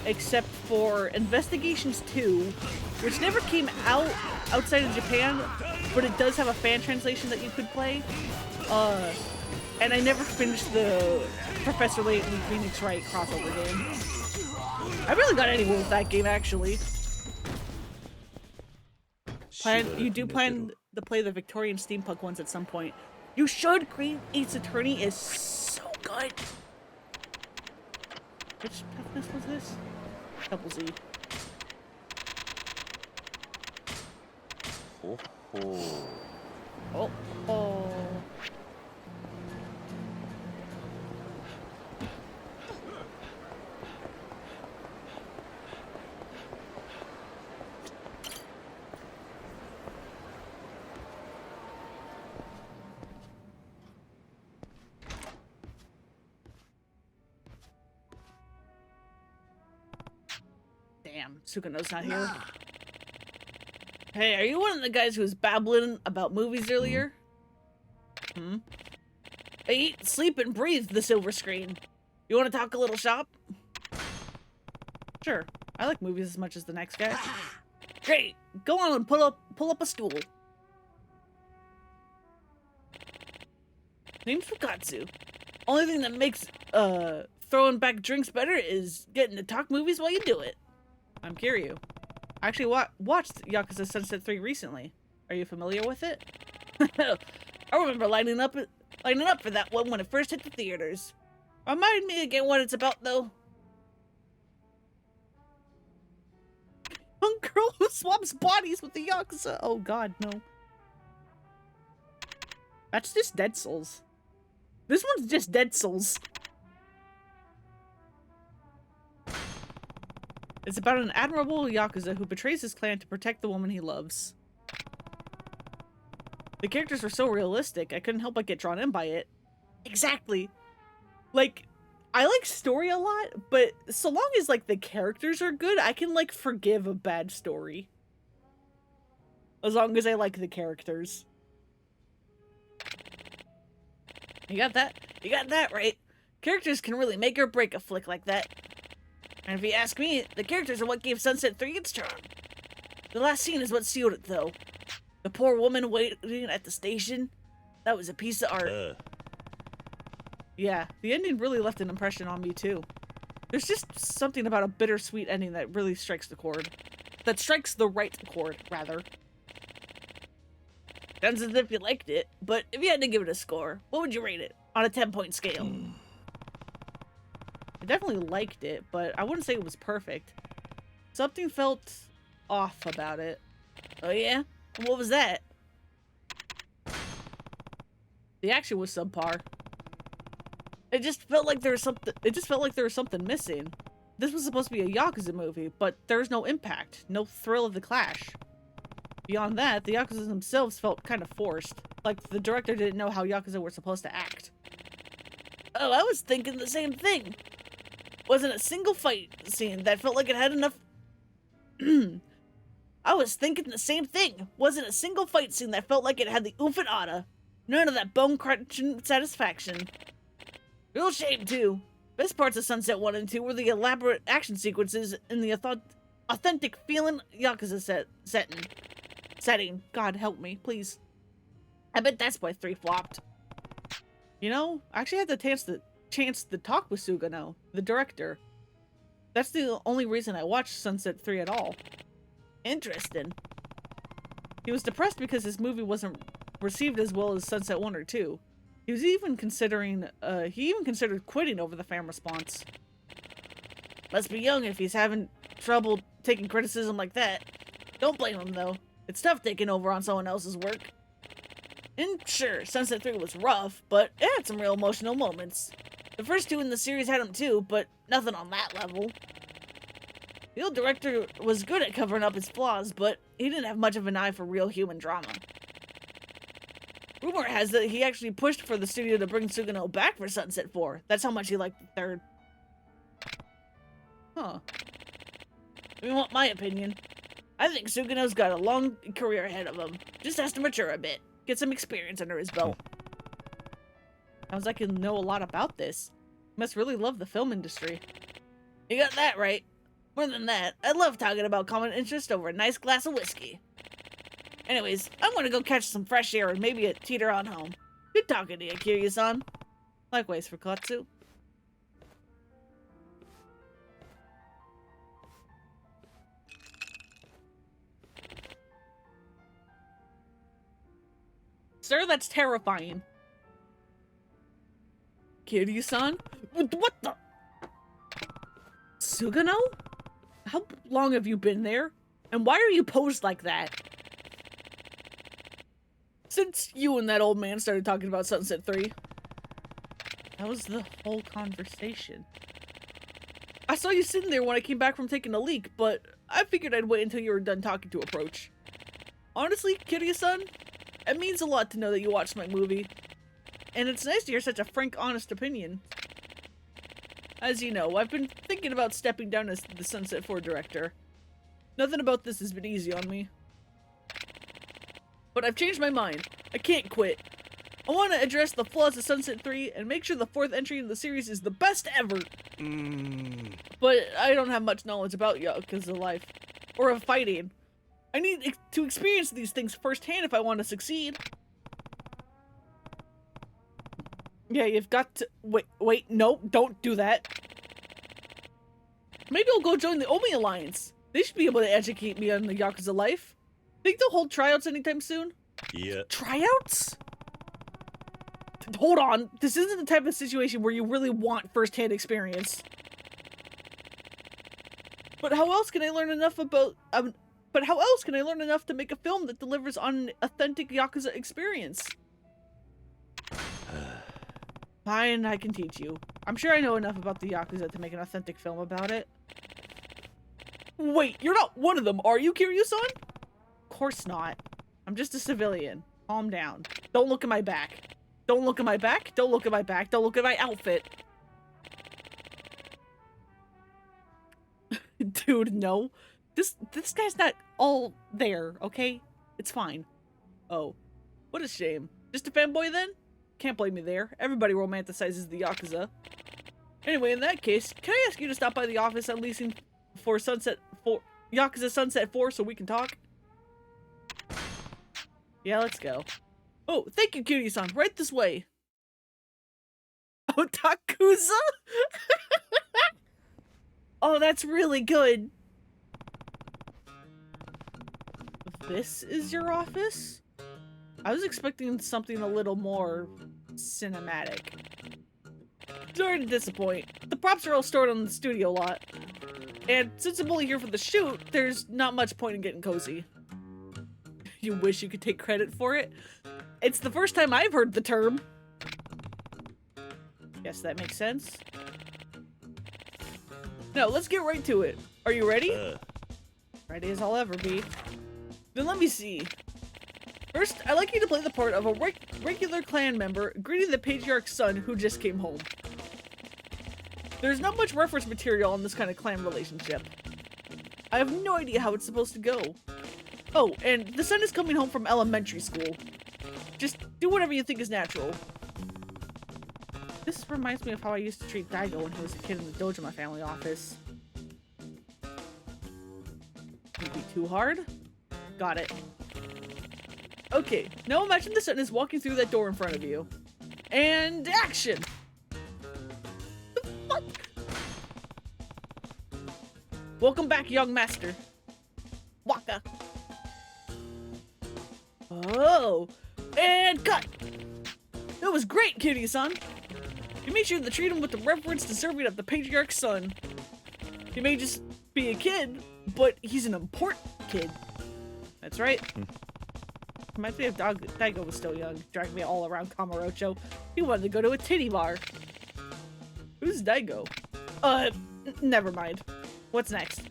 except for Investigations 2, which never came out outside of Japan, but it does have a fan translation that you could play. And I never finished the Professor Layton Phoenix Wright crossover game. I really got anywhere with that game, actually. You do plan to play the Victorian steampunk ones at some point. You should. Great Ace Attorney is so good. Which toughness was this? Double Z. Oh. Oh. Damn, Sugano's not here. Hey, are you one of the guys who was babbling about movies earlier? Hmm? I eat, sleep, and breathe the silver screen. You want to talk a little shop? Sure. I like movies as much as the next guy. Great! Go on and pull up a stool. Name's Fukatsu. Only thing that makes throwing back drinks better is getting to talk movies while you do it. I'm Kiryu. I actually watched Yakuza Sunset 3 recently. Are you familiar with it? I remember lining up for that one when it first hit the theaters. Remind me again what it's about, though. Young girl who swaps bodies with the Yakuza. Oh god, no. That's just Dead Souls. This one's just Dead Souls. It's about an admirable Yakuza who betrays his clan to protect the woman he loves. The characters were so realistic, I couldn't help but get drawn in by it. Exactly. Like, I like story a lot, but so long as, like, the characters are good, I can, like, forgive a bad story. As long as I like the characters. You got that? You got that right. Characters can really make or break a flick like that. And if you ask me, the characters are what gave Sunset 3 its charm. The last scene is what sealed it, though. The poor woman waiting at the station, that was a piece of art. Yeah, the ending really left an impression on me, too. There's just something about a bittersweet ending that really strikes the chord. That strikes the right chord, rather. Sounds as if you liked it, but if you had to give it a score, what would you rate it on a 10-point scale? I definitely liked it, but I wouldn't say it was perfect. Something felt off about it. Oh yeah? What was that? The action was subpar. It just felt like there was something missing. This was supposed to be a Yakuza movie, but there was no impact, no thrill of the clash. Beyond that, the Yakuza themselves felt kind of forced. Like the director didn't know how Yakuza were supposed to act. Oh, I was thinking the same thing. Wasn't a single fight scene that felt like it had enough... I was thinking the same thing. Wasn't a single fight scene that felt like it had the oomph and ahta. None of that bone-crunching satisfaction. Real shame, too. Best parts of Sunset 1 and 2 were the elaborate action sequences in the authentic feeling Yakuza setting. setting. God help me, please. I bet that's why 3 flopped. You know, I actually had the chance to talk with Sugano, the director. That's the only reason I watched Sunset 3 at all. Interesting. He was depressed because his movie wasn't received as well as Sunset 1 or 2. He was even considering, he even considered quitting over the fan response. Must be young if he's having trouble taking criticism like that. Don't blame him though. It's tough taking over on someone else's work. And sure, Sunset 3 was rough, but it had some real emotional moments. The first 2 in the series had them too, but nothing on that level. The old director was good at covering up his flaws, but he didn't have much of an eye for real human drama. Rumor has that he actually pushed for the studio to bring Sugano back for Sunset 4. That's how much he liked the third. Huh. If you want my opinion, I think Sugano's got a long career ahead of him. Just has to mature a bit. Get some experience under his belt. Sounds like he'll know a lot about this. He must really love the film industry. You got that right. More than that, I love talking about common interest over a nice glass of whiskey. Anyways, I'm gonna go catch some fresh air and maybe a teeter on home. Good talking to you, Kiryu-san. Likewise for Katsu. Sir, that's terrifying. Kiryu-san? What the? Sugano? How long have you been there? And why are you posed like that? Since you and that old man started talking about Sunset 3. That was the whole conversation. I saw you sitting there when I came back from taking a leak, but I figured I'd wait until you were done talking to approach. Honestly, Kiryu-san, it means a lot to know that you watched my movie. And it's nice to hear such a frank, honest opinion. As you know, I've been thinking about stepping down as the Sunset 4 director. Nothing about this has been easy on me. But I've changed my mind. I can't quit. I want to address the flaws of Sunset 3 and make sure the 4th entry in the series is the best ever. But I don't have much knowledge about Yakuza life. Or of fighting. I need to experience these things firsthand if I want to succeed. Yeah, you've got to- wait, no, don't do that. Maybe I'll go join the Omi Alliance. They should be able to educate me on the Yakuza life. Think they'll hold tryouts anytime soon? Yeah. Tryouts? Hold on, this isn't the type of situation where you really want first-hand experience. But how else can I learn enough about- but how else can I learn enough to make a film that delivers on an authentic Yakuza experience? Fine, I can teach you. I'm sure I know enough about the Yakuza to make an authentic film about it. Wait, you're not one of them, are you, Kiryu-san? Of course not. I'm just a civilian. Calm down. Don't look at my back. Don't look at my back. Don't look at my back. Don't look at my outfit. Dude, no. This guy's not all there, okay? It's fine. Oh. What a shame. Just a fanboy then? Can't blame me there. Everybody romanticizes the Yakuza. Anyway, in that case, can I ask you to stop by the office at leasing for Yakuza Sunset 4 so we can talk? Yeah, let's go. Oh, thank you, Kiryu-san. Right this way. Otakuza? Oh, that's really good. This is your office? I was expecting something a little more cinematic. Sorry to disappoint. The props are all stored on the studio lot. And since I'm only here for the shoot, there's not much point in getting cozy. You wish you could take credit for it? It's the first time I've heard the term. Guess that makes sense. Now, let's get right to it. Are you ready? Ready as I'll ever be. Then let me see. First, I'd like you to play the part of a regular clan member greeting the patriarch's son who just came home. There's not much reference material on this kind of clan relationship. I have no idea how it's supposed to go. Oh, and the son is coming home from elementary school. Just do whatever you think is natural. This reminds me of how I used to treat Daigo when he was a kid in the dojo in my family office. Maybe too hard? Got it. Okay, now imagine the sun is walking through that door in front of you. And action! The fuck? Welcome back, young master. Waka. Oh, and cut! That was great, Kiryu-san. You made sure to treat him with the reverence deserving of the patriarch's son. He may just be a kid, but he's an important kid. That's right. Reminds me of Daigo was still young, dragging me all around Kamurocho. He wanted to go to a titty bar. Who's Daigo? Never mind. What's next?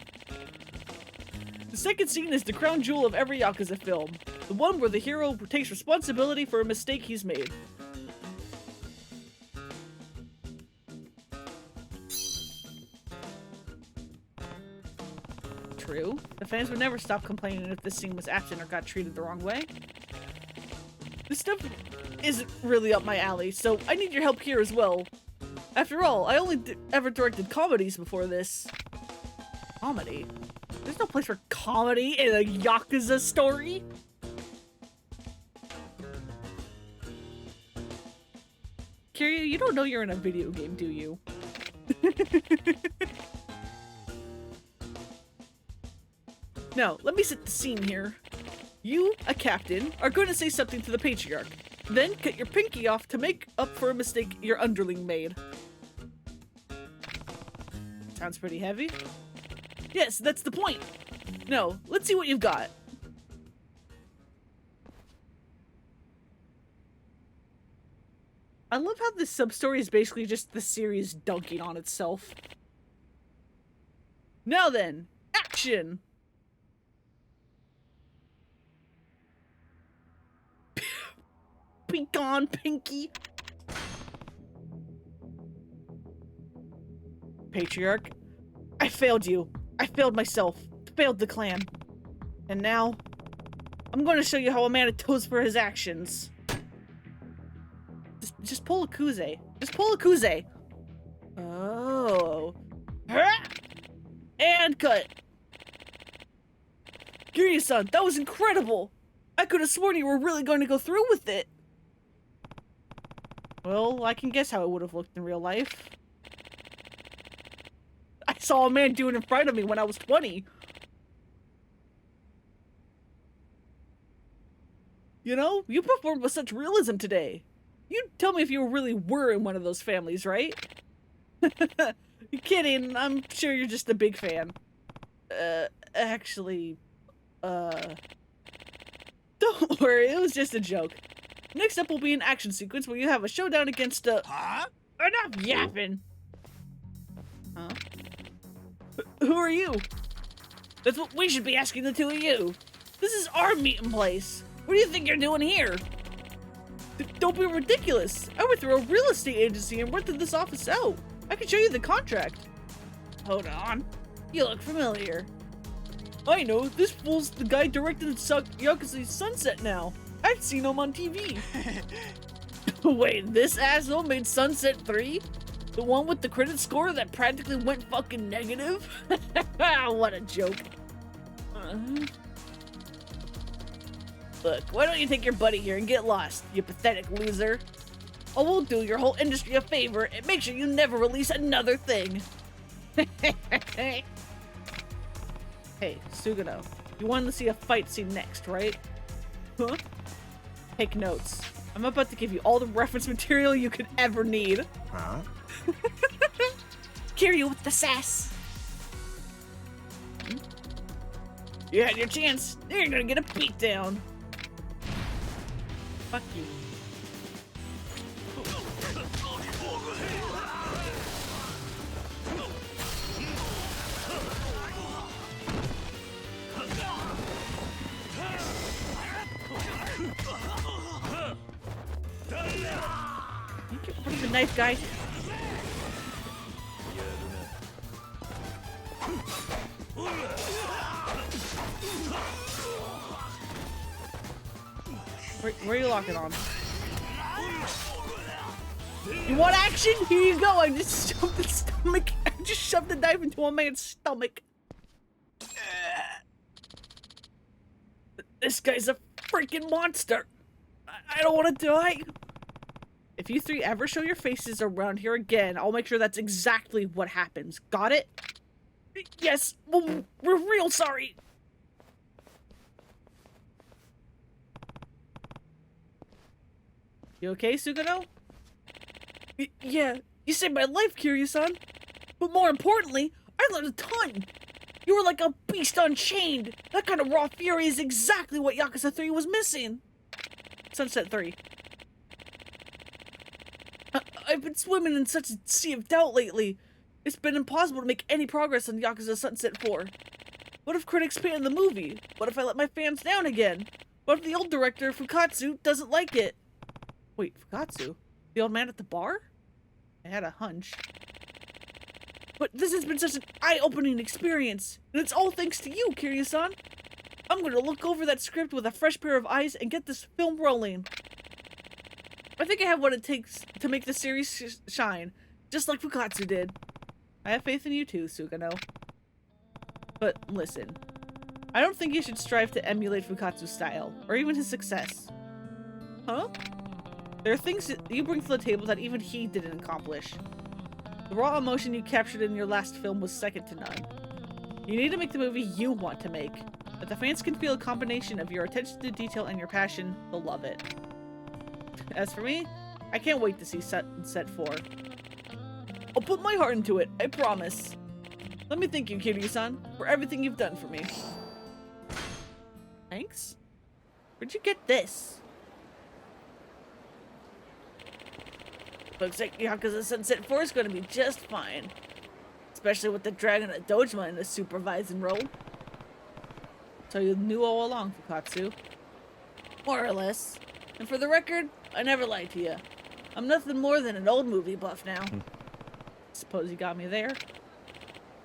The second scene is the crown jewel of every Yakuza film. The one where the hero takes responsibility for a mistake he's made. True. The fans would never stop complaining if this scene was absent or got treated the wrong way. This stuff isn't really up my alley, so I need your help here as well. After all, I only ever directed comedies before this. Comedy? There's no place for comedy in a Yakuza story? Kiryu, you don't know you're in a video game, do you? Now, let me set the scene here. You, a captain, are going to say something to the patriarch. Then cut your pinky off to make up for a mistake your underling made. Sounds pretty heavy. Yes, that's the point. No, let's see what you've got. I love how this sub-story is basically just the series dunking on itself. Now then, action! Be gone, Pinky! Patriarch, I failed you. I failed myself. Failed the clan. And now, I'm going to show you how a man atones for his actions. Just pull a kuze. Just pull a kuze. Oh. And cut. Kiryu-san, that was incredible. I could have sworn you were really going to go through with it. Well, I can guess how it would have looked in real life. I saw a man do it in front of me when I was 20. You know, you performed with such realism today. You'd tell me if you really were in one of those families, right? You're kidding. I'm sure you're just a big fan. Actually, don't worry. It was just a joke. Next up will be an action sequence where you have a showdown against Huh? Enough yapping! Huh? Who are you? That's what we should be asking the two of you. This is our meeting place. What do you think you're doing here? Don't be ridiculous. I went through a real estate agency and rented this office out. I can show you the contract. Hold on. You look familiar. I know. This fool's the guy directing Yakuza Sunset now. I've seen him on TV. Wait, this asshole made Sunset 3? The one with the credit score that practically went fucking negative? What a joke. Look, why don't you take your buddy here and get lost, you pathetic loser? I will do your whole industry a favor and make sure you never release another thing. Hey, Sugano, you wanted to see a fight scene next, right? Huh? Take notes. I'm about to give you all the reference material you could ever need. Huh? Kiryu with the sass. You had your chance. Now you're gonna get a beatdown. Fuck you. You get rid of the knife, guy. Where are you locking on? You want action? Here you go. I just shoved the stomach. I just shoved the knife into a man's stomach. This guy's a freaking monster. I don't want to die. If you three ever show your faces around here again, I'll make sure that's exactly what happens. Got it? Yes, well, we're real sorry. You okay, Sugano? Yeah, you saved my life, Kiryu-san. But more importantly, I learned a ton. You were like a beast unchained. That kind of raw fury is exactly what Yakuza 3 was missing. Sunset 3. I've been swimming in such a sea of doubt lately. It's been impossible to make any progress on Yakuza Sunset 4. What if critics pan the movie? What if I let my fans down again? What if the old director, Fukatsu, doesn't like it? Wait, Fukatsu? The old man at the bar? I had a hunch. But this has been such an eye-opening experience, and it's all thanks to you, Kiryu-san. I'm gonna look over that script with a fresh pair of eyes and get this film rolling. I think I have what it takes to make the series shine, just like Fukatsu did. I have faith in you too, Sugano. But listen, I don't think you should strive to emulate Fukatsu's style, or even his success. Huh? There are things that you bring to the table that even he didn't accomplish. The raw emotion you captured in your last film was second to none. You need to make the movie you want to make. If the fans can feel a combination of your attention to detail and your passion, they'll love it. As for me, I can't wait to see Sunset 4. I'll put my heart into it, I promise. Let me thank you, Kiryu-san, for everything you've done for me. Thanks? Where'd you get this? Looks like Yakuza Sunset 4 is going to be just fine. Especially with the Dragon of Dojima in the supervising role. So you knew all along, Fukatsu. More or less. And for the record, I never lied to you. I'm nothing more than an old movie buff now. Suppose you got me there.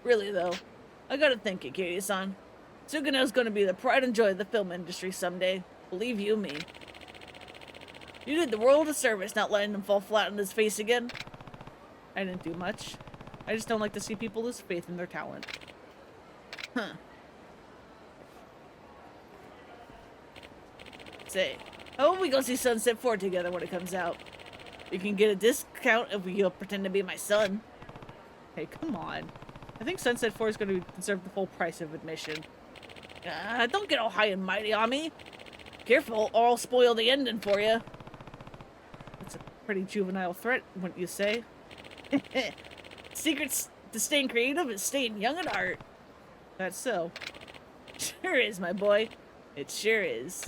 Really though, I gotta thank you, Kiryu-san. Sugano's gonna be the pride and joy of the film industry someday. Believe you me. You did the world a service not letting him fall flat on his face again. I didn't do much. I just don't like to see people lose faith in their talent. Huh. Say, how about we go see Sunset 4 together when it comes out? You can get a discount if you pretend to be my son. Hey, come on. I think Sunset 4 is going to deserve the full price of admission. Don't get all high and mighty on me. Careful, or I'll spoil the ending for you. That's a pretty juvenile threat, wouldn't you say? Secrets to staying creative is staying young at heart. That's so. Sure is, my boy. It sure is.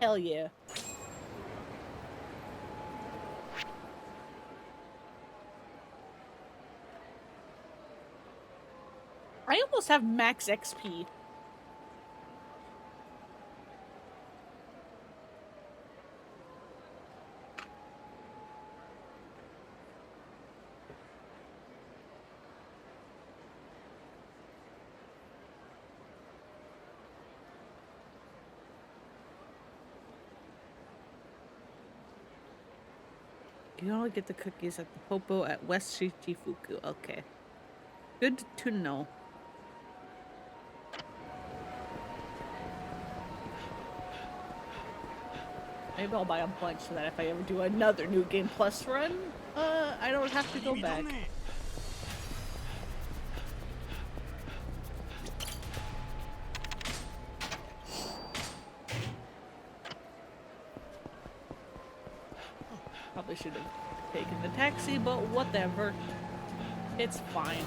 Hell yeah. I almost have max XP. You only get the cookies at the Popo at West Shichifuku. Okay. Good to know. Maybe I'll buy a bunch so that if I ever do another New Game Plus run, I don't have to go back. Probably should have taken the taxi, but whatever. It's fine.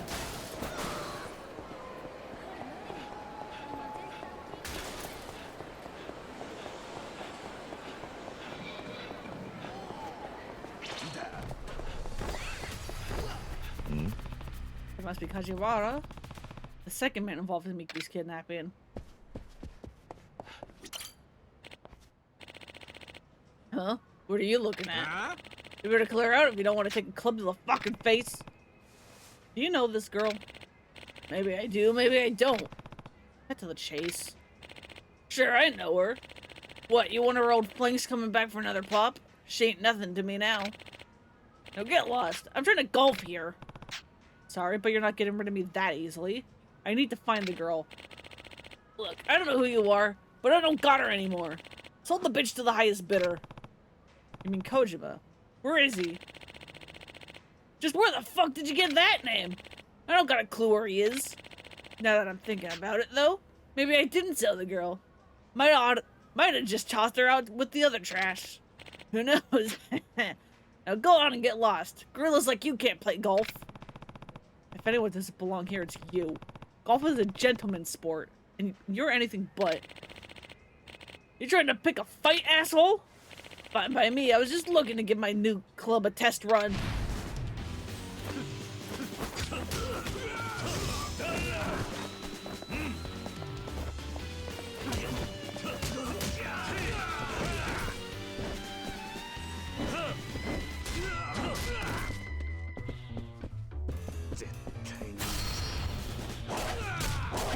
It must be Kajiwara, the second man involved in Miki's kidnapping. Huh? What are you looking at? You better clear out if you don't want to take a club to the fucking face. Do you know this girl? Maybe I do, maybe I don't. Cut to the chase. Sure, I know her. What, you want her old flings coming back for another pop? She ain't nothing to me now. Now get lost. I'm trying to golf here. Sorry, but you're not getting rid of me that easily. I need to find the girl. Look, I don't know who you are, but I don't got her anymore. Sold the bitch to the highest bidder. You mean Kojima? Where is he? Just where the fuck did you get that name? I don't got a clue where he is. Now that I'm thinking about it, though, maybe I didn't sell the girl. Might have just tossed her out with the other trash. Who knows? Now go on and get lost. Gorillas like you can't play golf. If anyone doesn't belong here, it's you. Golf is a gentleman's sport, and you're anything but. You trying to pick a fight, asshole? Fine by me, I was just looking to give my new club a test run.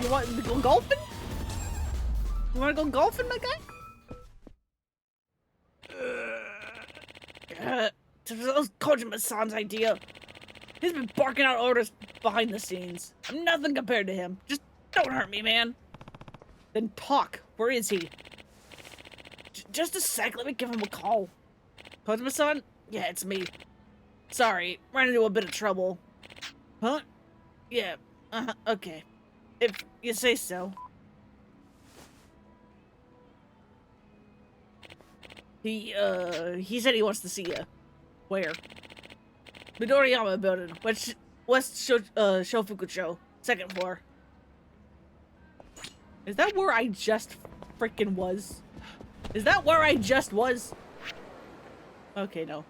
You want to go golfing? You want to go golfing, my guy? Those Kojima-san's idea. He's been barking out orders behind the scenes. I'm nothing compared to him. Just don't hurt me, man. Then talk. Where is he? Just a sec. Let me give him a call. Kojima-san? Yeah, it's me. Sorry. Ran into a bit of trouble. Huh? Yeah. Okay. If you say so. He said he wants to see you. Where? Midoriyama building, West Shofukucho, 2nd floor. Is that where I just freaking was? Is that where I just was? Okay, no.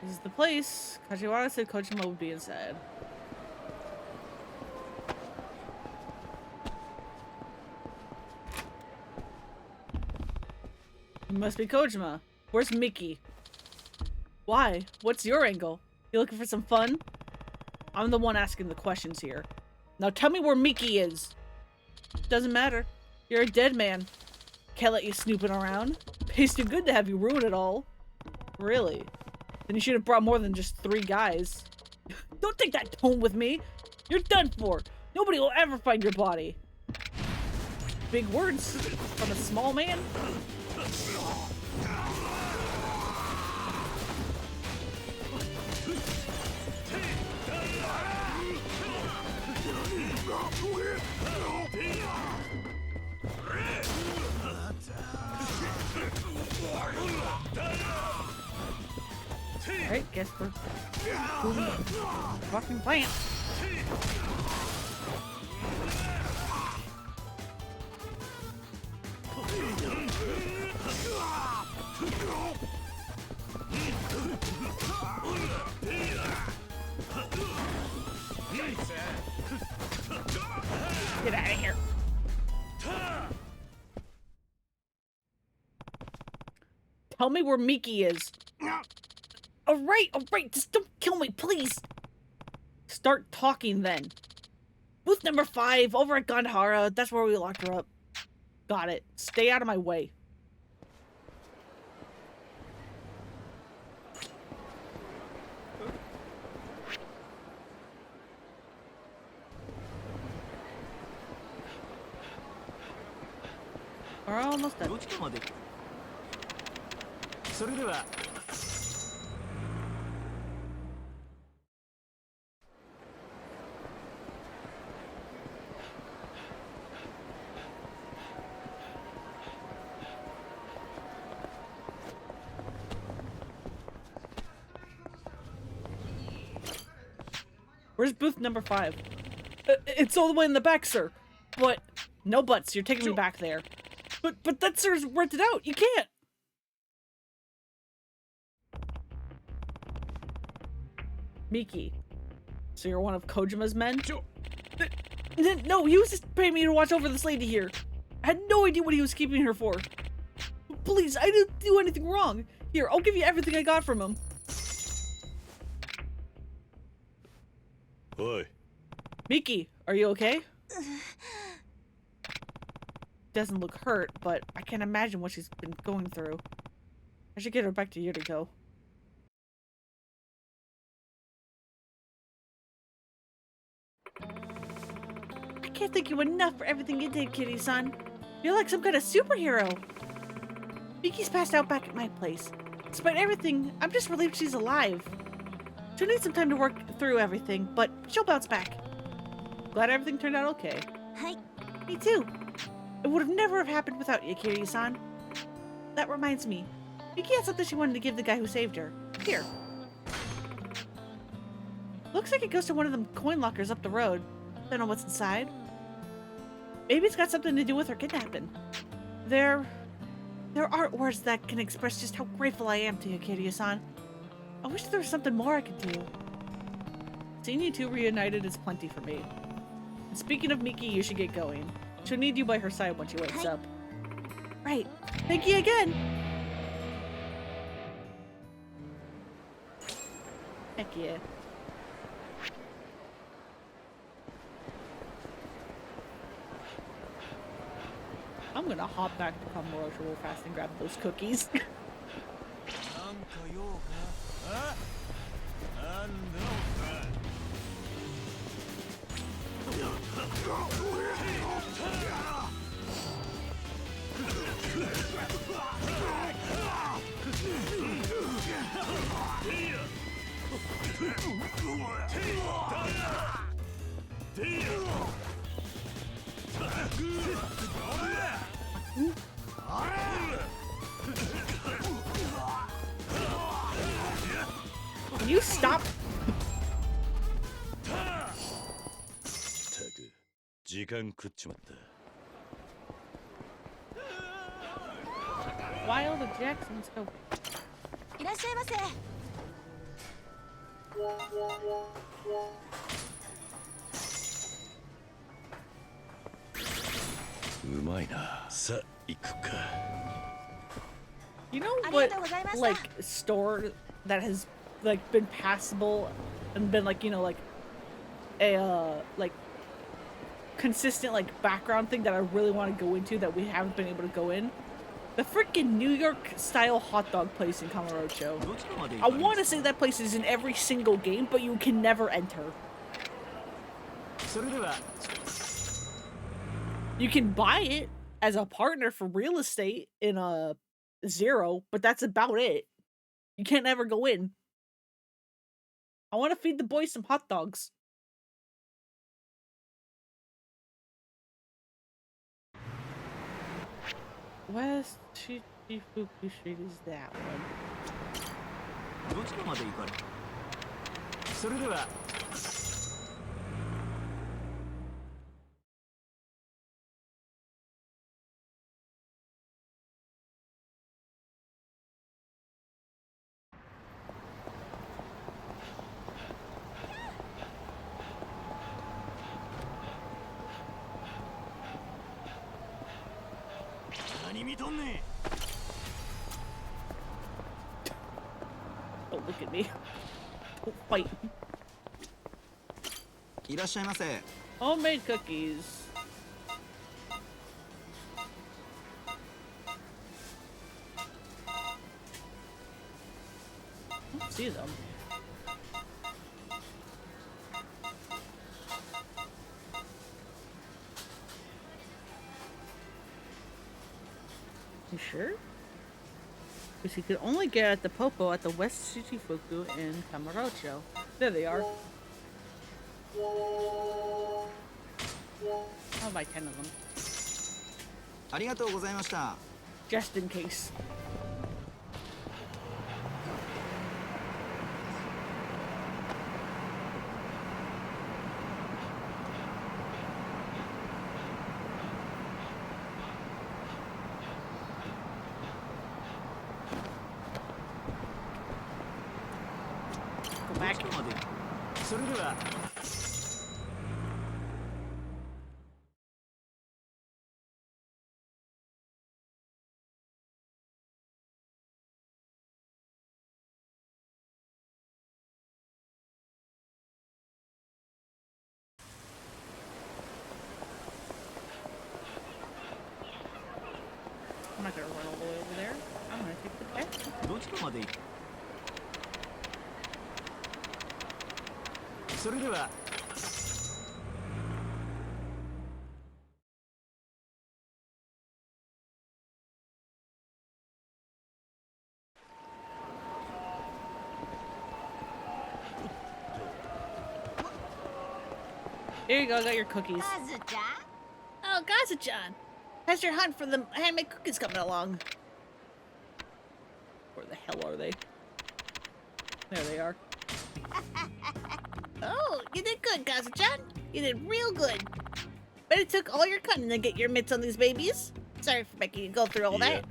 This is the place. Kajiwara said Kojima would be inside. It must be Kojima. Where's Mickey? Why? What's your angle? You looking for some fun? I'm the one asking the questions here. Now tell me where Mickey is. Doesn't matter. You're a dead man. Can't let you snooping around. Pays too good to have you ruin it all. Really? Then you should have brought more than just 3 guys. Don't take that tone with me. You're done for. Nobody will ever find your body. Big words from a small man. Alright, guess we're moving the fucking plant. Get out of here. Tell me where Miki is. Alright, just don't kill me, please. Start talking then. Booth number 5, over at Gandhara. That's where we locked her up. Got it. Stay out of my way. We're almost done. Where's booth number 5? It's all the way in the back, sir. But no buts. You're taking me back there. But that sir's rented out. You can't. Miki. So you're one of Kojima's men? No, he was just paying me to watch over this lady here. I had no idea what he was keeping her for. Please, I didn't do anything wrong. Here, I'll give you everything I got from him. おい Miki, are you okay? Doesn't look hurt, but I can't imagine what she's been going through. I should get her back to Yuriko. I can't thank you enough for everything you did, Kitty-san. You're like some kind of superhero. Miki's passed out back at my place. Despite everything, I'm just relieved she's alive. She'll need some time to work through everything, but she'll bounce back. Glad everything turned out okay. Hi. Me too. It would have never have happened without you, Kiryu-san. That reminds me. Miki had something she wanted to give the guy who saved her. Here. Looks like it goes to one of them coin lockers up the road. Don't know what's inside. Maybe it's got something to do with her kidnapping. There aren't words that can express just how grateful I am to you, Kiryu-san. I wish there was something more I could do. Seeing you two reunited is plenty for me. And speaking of Miki, you should get going. She'll need you by her side when she wakes up. Right. Thank you again! Heck yeah. I'm gonna hop back to Kamurocho real fast and grab those cookies. Can you stop? ったく時間食っちまった Wild Jackson's go. いらっしゃいませ。うまいなさあ行くか You know what, like, store that has, like, been passable and been, like, you know, like, a, like, consistent, like, background thing that I really want to go into that we haven't been able to go in? The freaking New York-style hot dog place in Kamurocho. I want to say that place is in every single game, but you can never enter. You can buy it as a partner for real estate in a Zero, but that's about it. You can't ever go in. I want to feed the boys some hot dogs. West Shichifuku Street is that one. どちらまで行かれそれでは 何見とんねん Don't look at me. Don't fight. いらっしゃいませ Homemade cookies. I don't see them. You sure? Because you could only get at the Popo at the West Shichifuku in Kamurocho. There they are. I'll buy 10 of them. ありがとうございました Just in case. Go back. それではまで行く。それでは。Here you go, I got your cookies. カズちゃん Oh, Gaza-chan! How's your hunt for the handmade cookies coming along? Where the hell are they? There they are. Oh, you did good, Gaza-chan. You did real good. But it took all your cunning to get your mitts on these babies. Sorry for making you go through all that.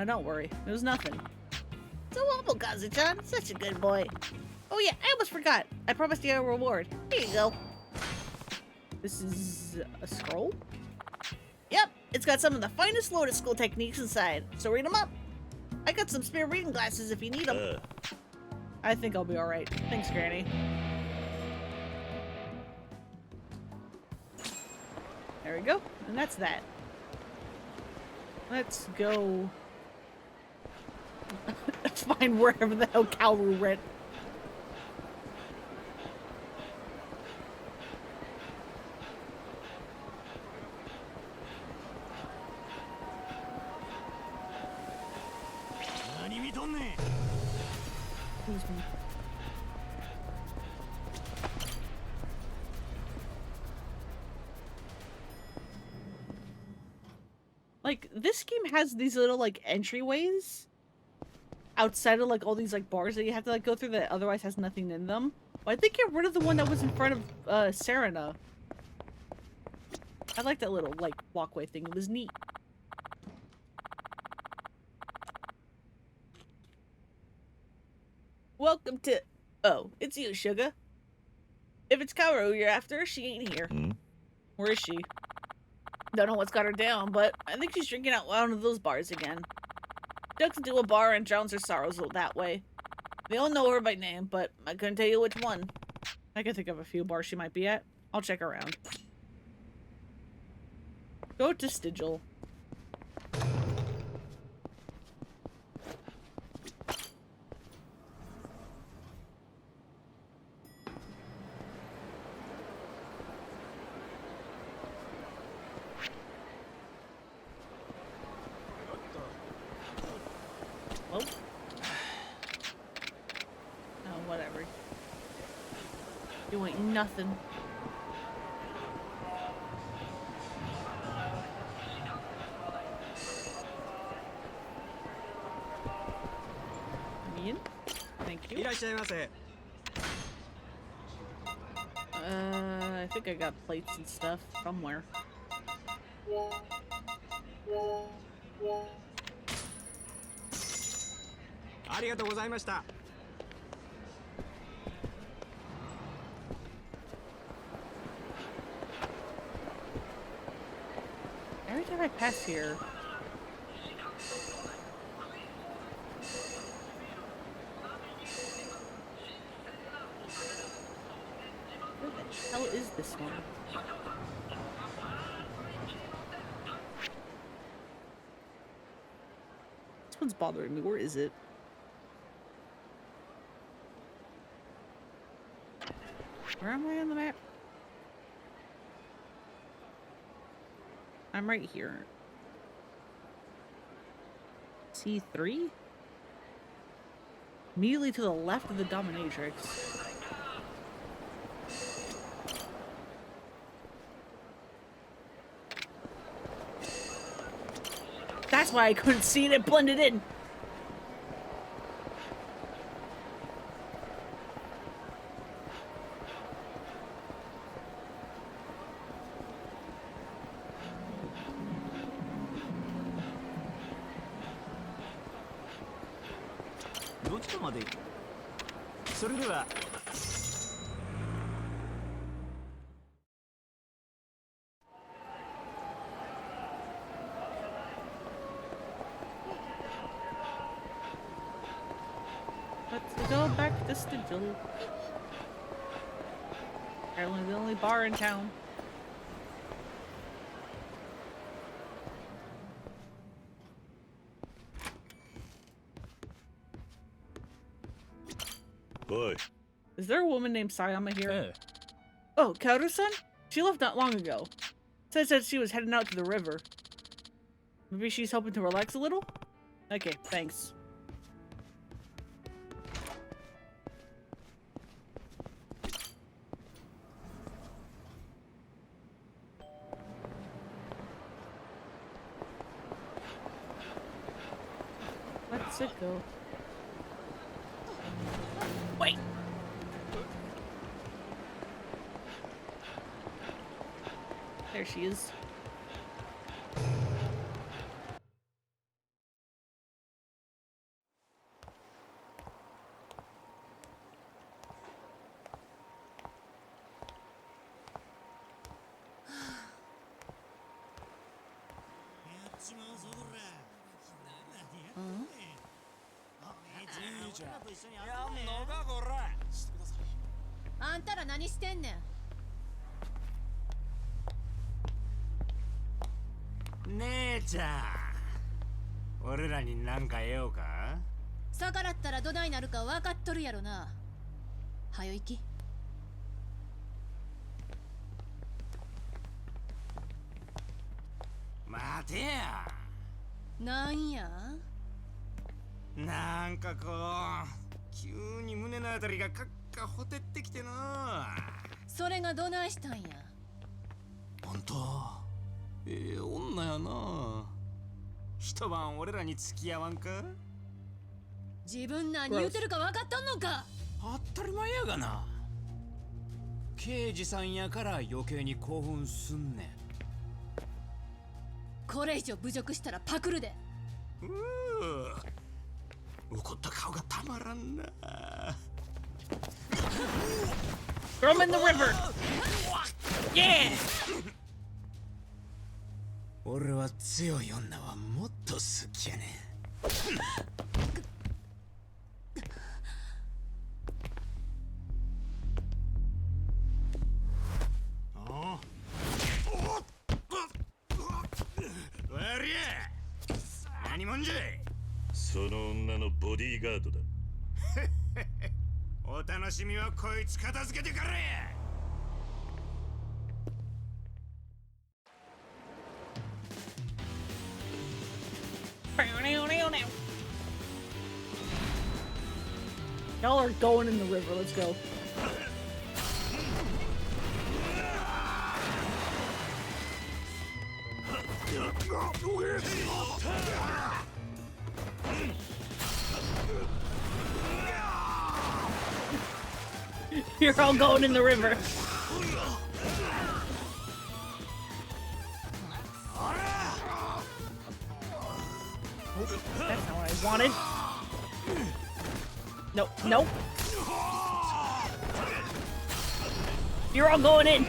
Don't worry. It was nothing. So humble, Gaza-chan. Such a good boy. Oh yeah, I almost forgot. I promised you a reward. Here you go. This is a scroll? Yep, it's got some of the finest Lotus School techniques inside, so read them up. I got some spare reading glasses if you need them. I think I'll be alright. Thanks, Granny. There we go, and that's that. Let's go find wherever the hell Kaoru went. Excuse me. Like, this game has these little, like, entryways outside of, like, all these, like, bars that you have to, like, go through that otherwise has nothing in them. But I think get rid of the one that was in front of, Serena. I like that little, like, walkway thing. It was neat. Welcome to... Oh, it's you, Sugar. If it's Kaoru you're after, she ain't here. Where is she? Don't know what's got her down, but I think she's drinking out one of those bars again. Ducks into a bar and drowns her sorrows that way. They all know her by name, but I couldn't tell you which one. I can think of a few bars she might be at. I'll check around. Go to Stigil. Oh. Oh, whatever. You ain't nothing. Ian? Thank you. I think I got plates and stuff somewhere. ありがとうございました。 Every time I pass here... Where the hell is this one? This one's bothering me. Where is it? Where am I on the map? I'm right here. C3? Immediately to the left of the dominatrix. That's why I couldn't see it. It blended in. Let's go back to Stigil. Apparently the only bar in town. おい。 Is there a woman named Sayama here? ええ Oh, Kaoru-san? She left not long ago. Said that she was heading out to the river. Maybe she's hoping to relax a little? Okay, thanks. Let's it go. Wait! There she is. Hmm? あんたら何してんねん。姉ちゃん、俺らに何か得ようか。逆らったらどないなるか分かっとるやろな。はよ行き。待てや。なんや。なんかこう急に胸のあたりがカッカほてってきてな。それがどないしたんや。本当、女やな。一晩俺らに付き合わんか。自分何言うてるか分かっとんのか。当たり前やがな。刑事さんやから余計に興奮すんねん。これ以上侮辱したらパクるで。怒った顔がたまらんな。 Throw him in the river! Yeah! 俺は強い女はもっと好きやねん。何もんじゃい。その女のボディーガードだ。お楽しみはこいつ片付けてからや。Y'all are going in the river. Let's go. You're all going in the river. That's not what I wanted. Nope, nope. You're all going in.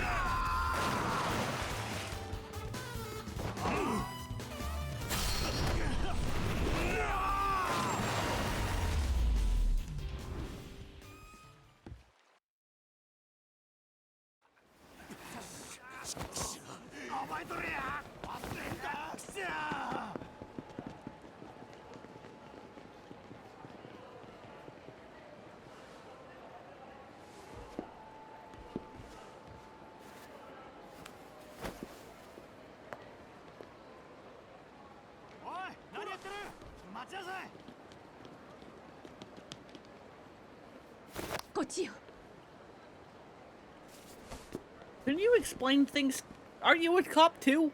Can you explain things? Are you a cop too?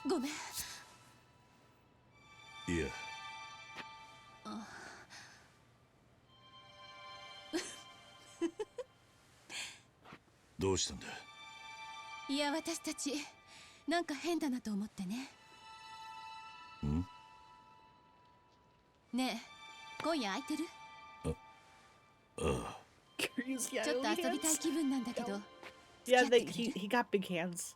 Go me. いや、どうしたんだ。いや、私たちなんか変だなと思ってね。ん？ねえ、今夜空いてる？ああ。ちょっと遊びたい気分なんだけど。Yeah, he got big hands.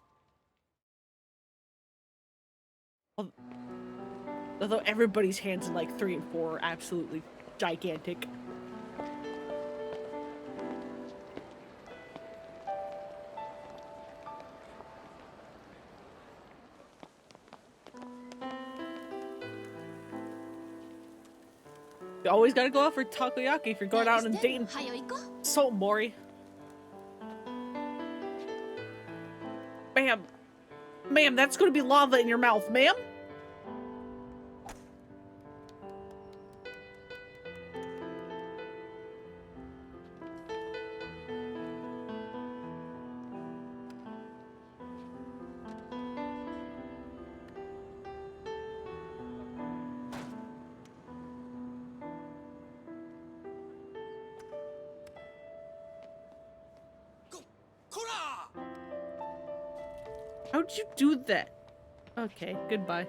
Although everybody's hands in like 3 and 4 are absolutely gigantic. You always gotta go out for takoyaki if you're going out and dating Salt Mori. Ma'am. Ma'am, that's gonna be lava in your mouth, ma'am. How'd you do that? Okay, goodbye.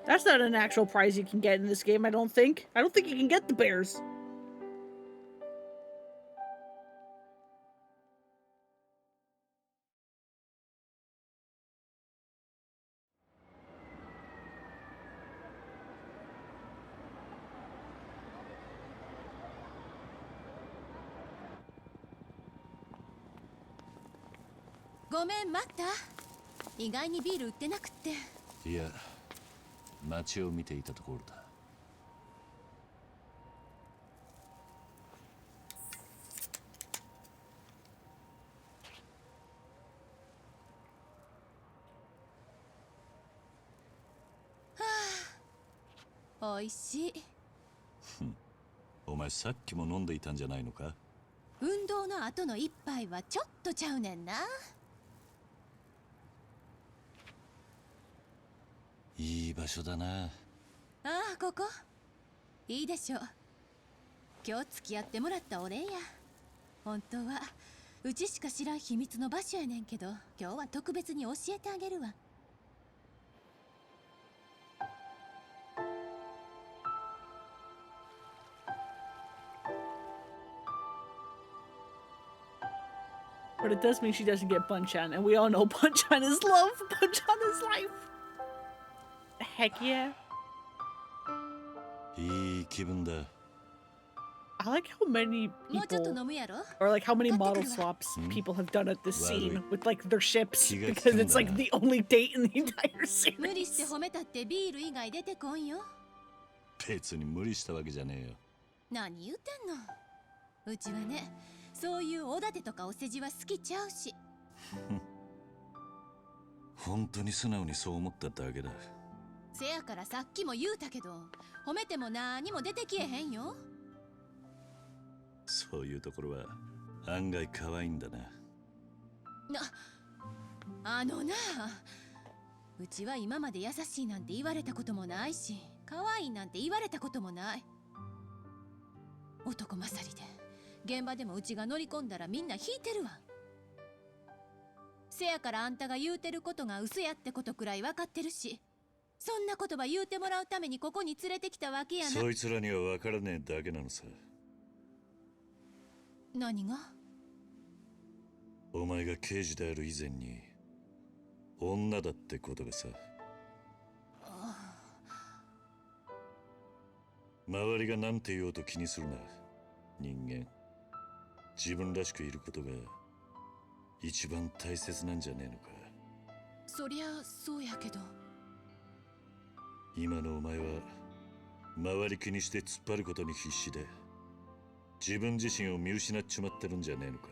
That's not an actual prize you can get in this game, I don't think. I don't think you can get the bears.ごめん待った。意外にビール売ってなくって。いや、街を見ていたところだ。おいしい。お前さっきも飲んでいたんじゃないのか？運動の後の一杯はちょっとちゃうねんな。いい場所だな。ああ、ここいいでしょう。今日付き合ってもらったお礼や。本当はうちしか知らん秘密の場所やねんけど、今日は特別に教えてあげるわ。But it does mean she doesn't get Bunchan, and we all know Bunchan is love. Bunchan is life. Heck yeah. いい気分だ。I like how many もうちょっと people, 飲むやろ。 or like how many model swaps people have done at this scene with like their ships, because it's like the only date in the entire 無理して series. 褒めたってビール以外出てこんよ。別に無理したわけじゃねえよ。何言うてんの。うちはね、そういうおだてとかお世辞は好きちゃうし。本当に素直にそう思っただけだ。せやからさっきも言うたけど、褒めても何も出てきえへんよ。そういうところは案外可愛いんだな。なうちは今まで優しいなんて言われたこともないし、可愛いなんて言われたこともない。男勝りで現場でもうちが乗り込んだらみんな引いてるわ。せやからあんたが言うてることが嘘やってことくらい分かってるし、そんな言葉言うてもらうためにここに連れてきたわけやな。そいつらには分からねえだけなのさ。何が？お前が刑事である以前に女だってことがさ。周りが何て言おうと気にするな。人間、自分らしくいることが一番大切なんじゃねえのか。そりゃそうやけど。今のお前は周り気にして突っ張ることに必死で自分自身を見失っちまってるんじゃねえのか。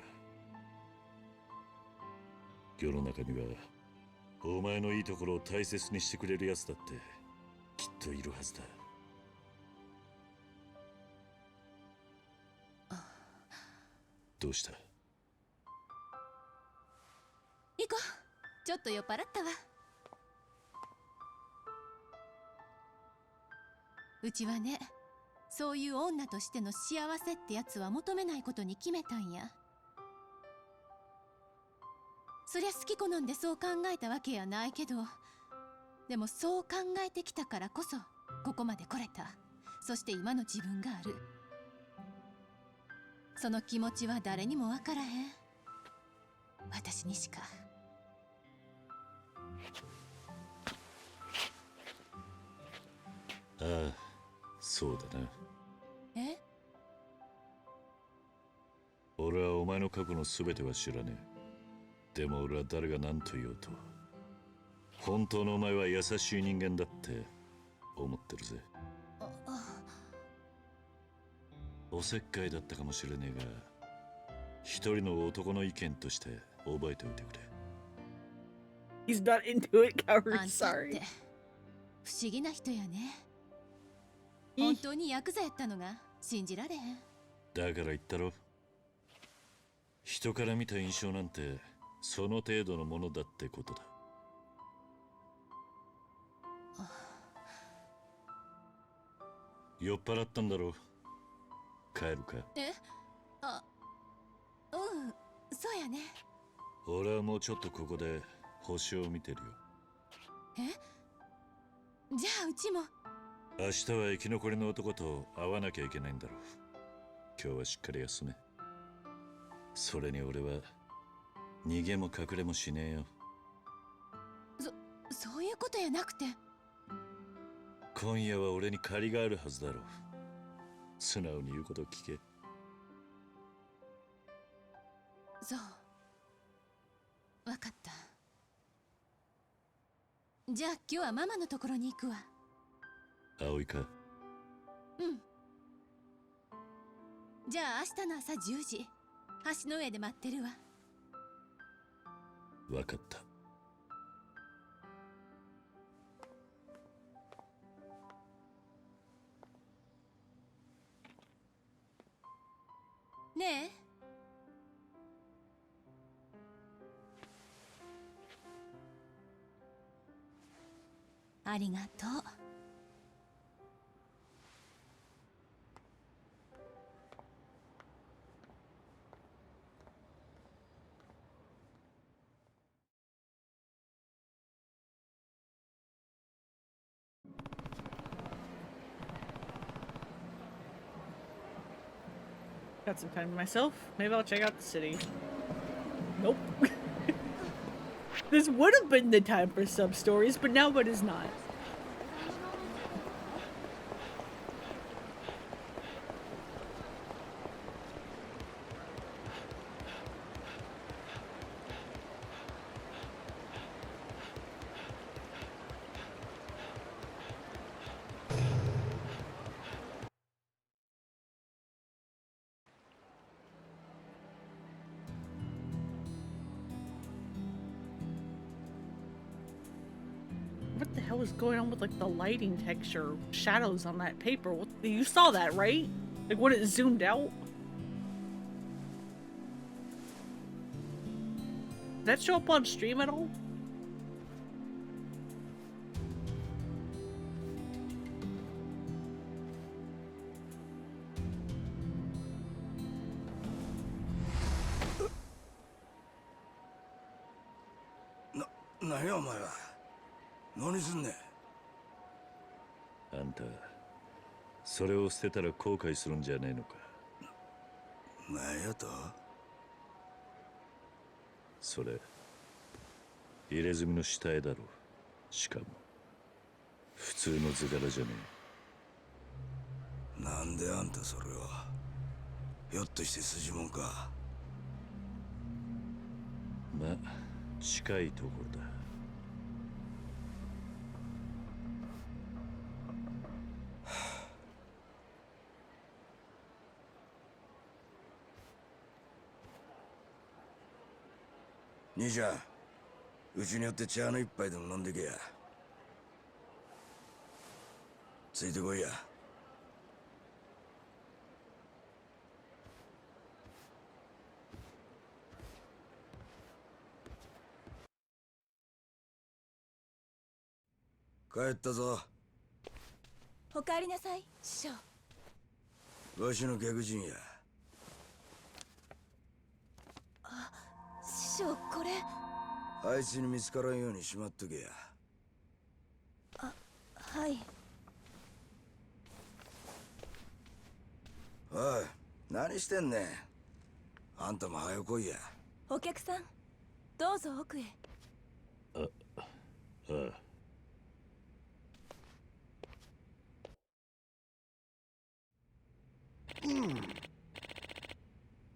世の中にはお前のいいところを大切にしてくれるやつだってきっといるはずだ。どうした？行こう。ちょっと酔っ払ったわ。うちはね、そういう女としての幸せってやつは求めないことに決めたんや。そりゃ好き好んでそう考えたわけやないけど、でもそう考えてきたからこそここまで来れた。そして今の自分がある。その気持ちは誰にもわからへん。私にしか。ああ、そうだな。え？俺はお前の過去の全ては知らねえ。でも俺は誰が何と言おうと、本当のお前は優しい人間だって思ってるぜ。おせっかいだったかもしれねえが、一人の男の意見として覚えておいてくれ。 He's not into it, あ coward. んたっ Sorry. て不思議な人やね。本当にヤクザやったのが信じられへん。だから言ったろ、人から見た印象なんてその程度のものだってことだ。酔っ払ったんだろ。帰るか？え？あ、うん、そうやね。俺はもうちょっとここで星を見てるよ。え？じゃあうちも。明日は生き残りの男と会わなきゃいけないんだろう。今日はしっかり休め。それに俺は逃げも隠れもしねえよ。そういうことやなくて。今夜は俺に借りがあるはずだろう。素直に言うことを聞け。そう。わかった。じゃあ今日はママのところに行くわ。葵か？うん。じゃあ明日の朝10時、橋の上で待ってるわ。わかった。ねえ。ありがとう。Got some time to myself. Maybe I'll check out the city. Nope. This would have been the time for sub stories, but now it is not. What the hell is going on with like the lighting texture, shadows on that paper? What, you saw that, right? Like when it zoomed out? Did that show up on stream at all? Nah, ya, お前は。何すんねん。あんた、それを捨てたら後悔するんじゃねえのか。何やと？それ、入れ墨の下絵だろう。しかも、普通の図柄じゃねえ。なんであんたそれを。ひょっとして筋もんか。まあ、近いところだ。兄ちゃん、うちによって茶の一杯でも飲んでけや。ついてこいや。帰ったぞ。おかえりなさい、師匠。わしの客人や。師匠、これ。あいつに見つからんようにしまっとけや。はい。おい、何してんねん。あんたも早来いや。お客さん、どうぞ奥へ。ああ。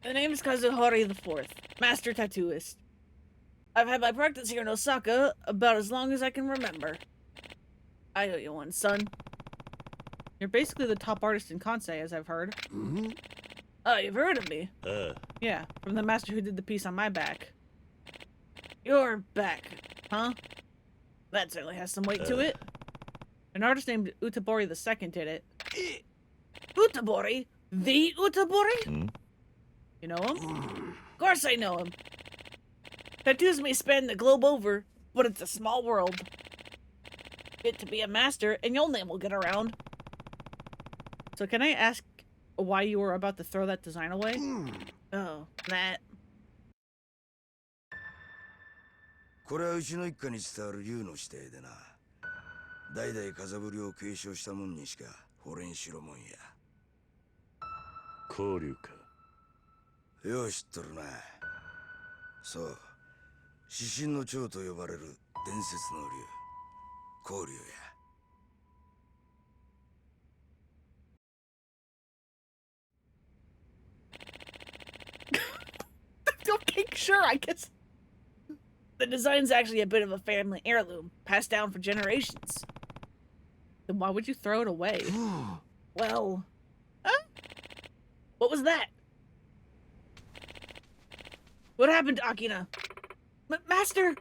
The name is Kazuhori IV, Master Tattooist. I've had my practice here in Osaka about as long as I can remember. I owe you one, son. You're basically the top artist in Kansai, as I've heard. Oh, you've heard of me? Yeah, from the master who did the piece on my back. Your back, huh? That certainly has some weight to it. An artist named Utabori II did it. Utabori? The Utabori? You know him? Of course I know him. Tattoos may span the globe over, but it's a small world. Fit to be a master, and your name will get around. So can I ask why you were about to throw that design away? Oh, that. これはうちの一家に伝わる竜の指定でな。代々風振りを継承したもんにしか惚れんしろもんや。交流か。よう知っとるな。そう、指針の長と呼ばれる伝説の竜、交流や。Okay, sure, I guess. The design's actually a bit of a family heirloom, passed down for generations. Then why would you throw it away? Well... Huh? What was that? What happened to Akina? Master!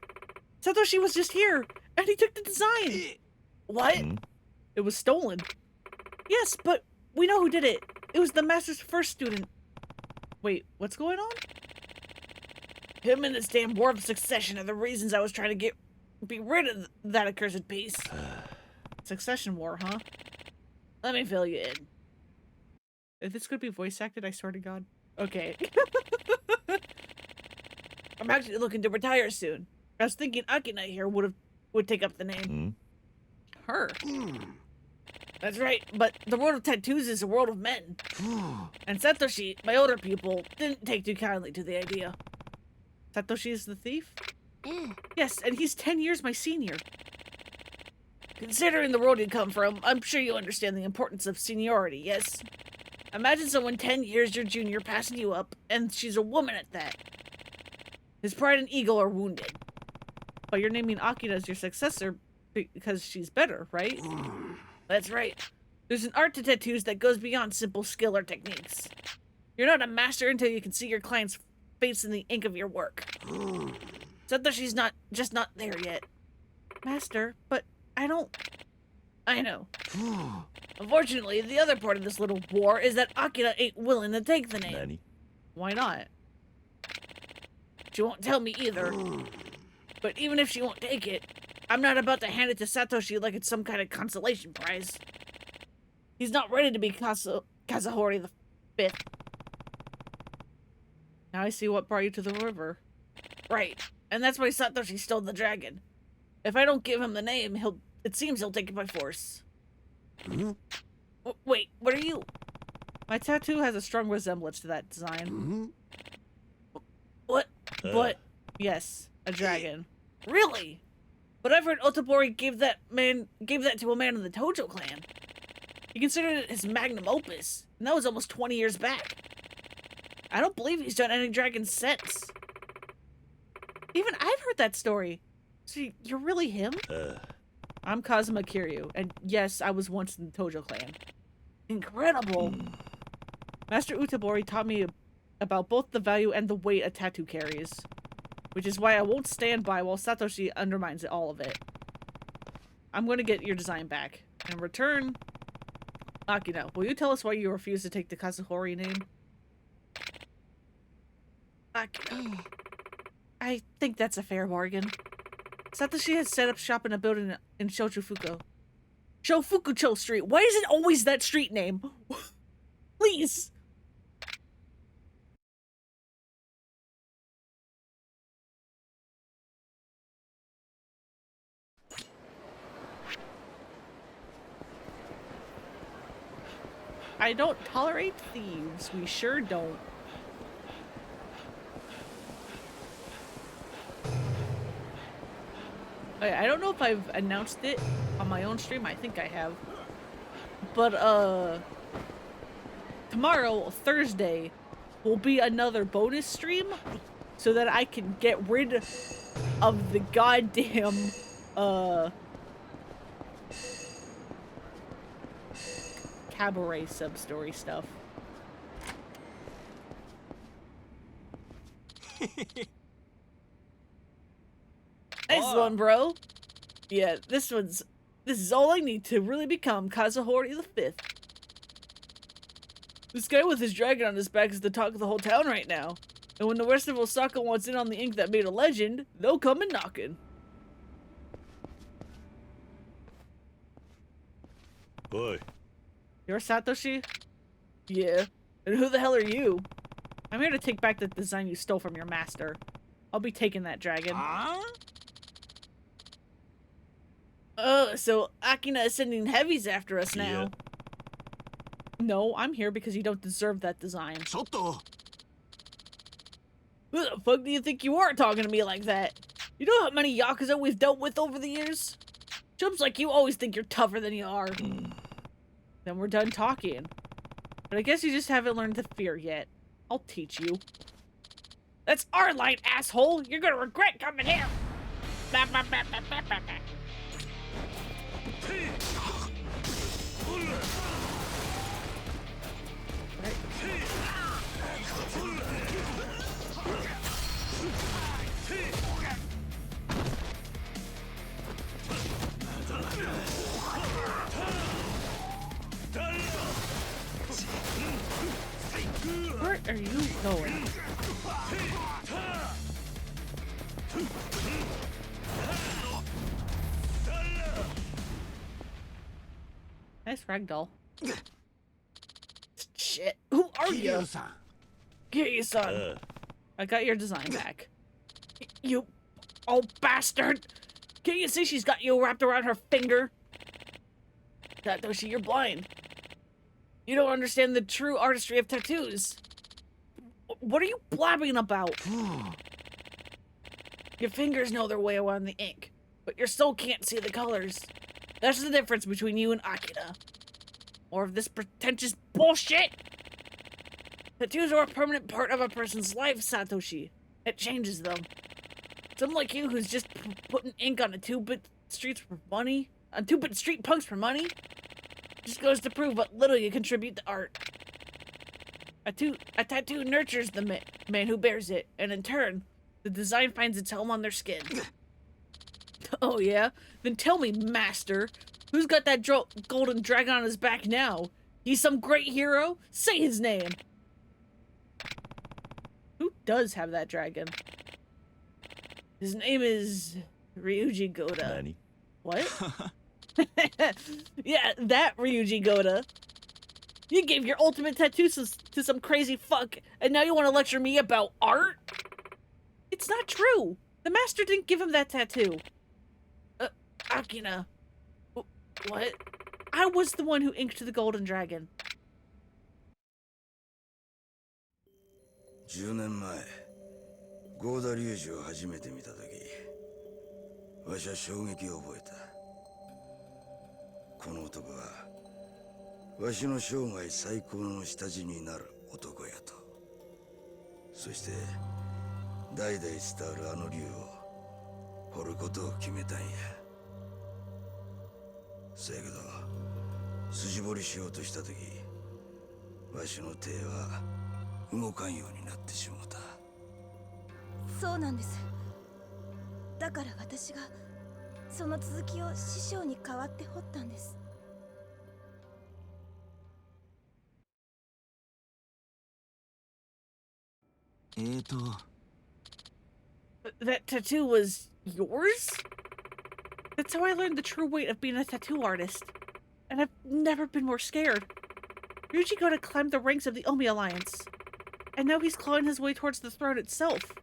Satoshi was just here, and he took the design! What? It was stolen. Yes, but we know who did it. It was the Master's first student. Wait, what's going on? Him and his damn war of succession are the reasons I was trying to be rid of that accursed piece. Succession war, huh? Let me fill you in. If this could be voice acted, I swear to God. Okay. I'm actually looking to retire soon. I was thinking Akina here would take up the name. Her. That's right, but the world of tattoos is a world of men. And Satoshi, my older pupil, didn't take too kindly to the idea. Satoshi is the thief? Yes, and he's 10 years my senior. Considering the world you come from, I'm sure you understand the importance of seniority, yes? Imagine someone 10 years your junior passing you up, and she's a woman at that. His pride and ego are wounded. But you're naming Akina as your successor because she's better, right? That's right. There's an art to tattoos that goes beyond simple skill or techniques. You're not a master until you can see your client's face in the ink of your work. Satoshi's not there yet. Master, but I don't... I know. Unfortunately, the other part of this little war is that Akina ain't willing to take the name. Nani? Why not? She won't tell me either. But even if she won't take it, I'm not about to hand it to Satoshi like it's some kind of consolation prize. He's not ready to be Kazuhori the Fifth. Now I see what brought you to the river. Right, and that's why Satoshi stole the dragon. If I don't give him the name, it seems he'll take it by force. Wait, what are you? My tattoo has a strong resemblance to that design. What? But, yes, a dragon. Really? But I've heard Otabori gave that to a man in the Tojo clan. He considered it his magnum opus, and that was almost 20 years back. I don't believe he's done any dragons since. Even I've heard that story. So you're really him? I'm Kazuma Kiryu, and yes, I was once in the Tojo clan. Incredible! Master Utabori taught me about both the value and the weight a tattoo carries. Which is why I won't stand by while Satoshi undermines all of it. I'm going to get your design back. In return, Akina, will you tell us why you refuse to take the Kazuhori name? Akina. I think that's a fair bargain. Satoshi has set up shop in a building in Shofukucho. Shofukucho Street. Why is it always that street name? Please! I don't tolerate thieves. We sure don't. Okay, I don't know if I've announced it on my own stream. I think I have. But, tomorrow, Thursday, will be another bonus stream so that I can get rid of the goddamn, cabaret sub-story stuff. Nice one, bro. Yeah, this is all I need to really become Kazahori the Fifth. This guy with his dragon on his back is the talk of the whole town right now. And when the rest of Osaka wants in on the ink that made a legend, they'll come in knocking. Boy. You're Satoshi? Yeah. And who the hell are you? I'm here to take back the design you stole from your master. I'll be taking that dragon. Oh, so Akina is sending heavies after us now. Yeah. No, I'm here because you don't deserve that design. ちょっと Who the fuck do you think you are talking to me like that? You know how many Yakuza we've dealt with over the years? Chumps like you always think you're tougher than you are. Then we're done talking. But I guess you just haven't learned to fear yet. I'll teach you. That's our line, asshole! You're gonna regret coming here! Bah, bah, bah, bah, bah, bah, bah. Where are you going? Nice ragdoll. Shit. Who are you? さん Kiryu-san. I got your design back. You old bastard! Can't you see she's got you wrapped around her finger? Satoshi, you're blind. You don't understand the true artistry of tattoos. What are you blabbing about? Your fingers know their way around the ink, but your soul can't see the colors. That's the difference between you and Akira. More of this pretentious bullshit! Tattoos are a permanent part of a person's life, Satoshi. It changes them. Someone like you who's just putting ink on a two-bit streets for money, on two-bit street punks for money, just goes to prove what little you contribute to art. A tattoo nurtures the man who bears it, and in turn, the design finds its home on their skin. Oh yeah? Then tell me, master, who's got that golden dragon on his back now? He's some great hero? Say his name! Who does have that dragon? His name is Ryuji Goda. Nani? What? Yeah, that Ryuji Goda. You gave your ultimate tattoo to some crazy fuck, and now you want to lecture me about art? It's not true. The master didn't give him that tattoo. Akina. What? I was the one who inked the golden dragon. 10年前ゴーダリュウジを初めて見た時わしは衝撃を覚えた。この男はわしの生涯最高の下地になる男やと。そして代々伝わるあの竜を掘ることを決めたんや。せやけど筋彫りしようとした時わしの手は動かんようになってしもうた。そうなんです。だから私がその続きを師匠に代わって彫ったんです。That tattoo was yours? That's how I learned the true weight of being a tattoo artist. And I've never been more scared. Ryuji Goda climbed the ranks of the Omi Alliance. And now he's clawing his way towards the throne itself.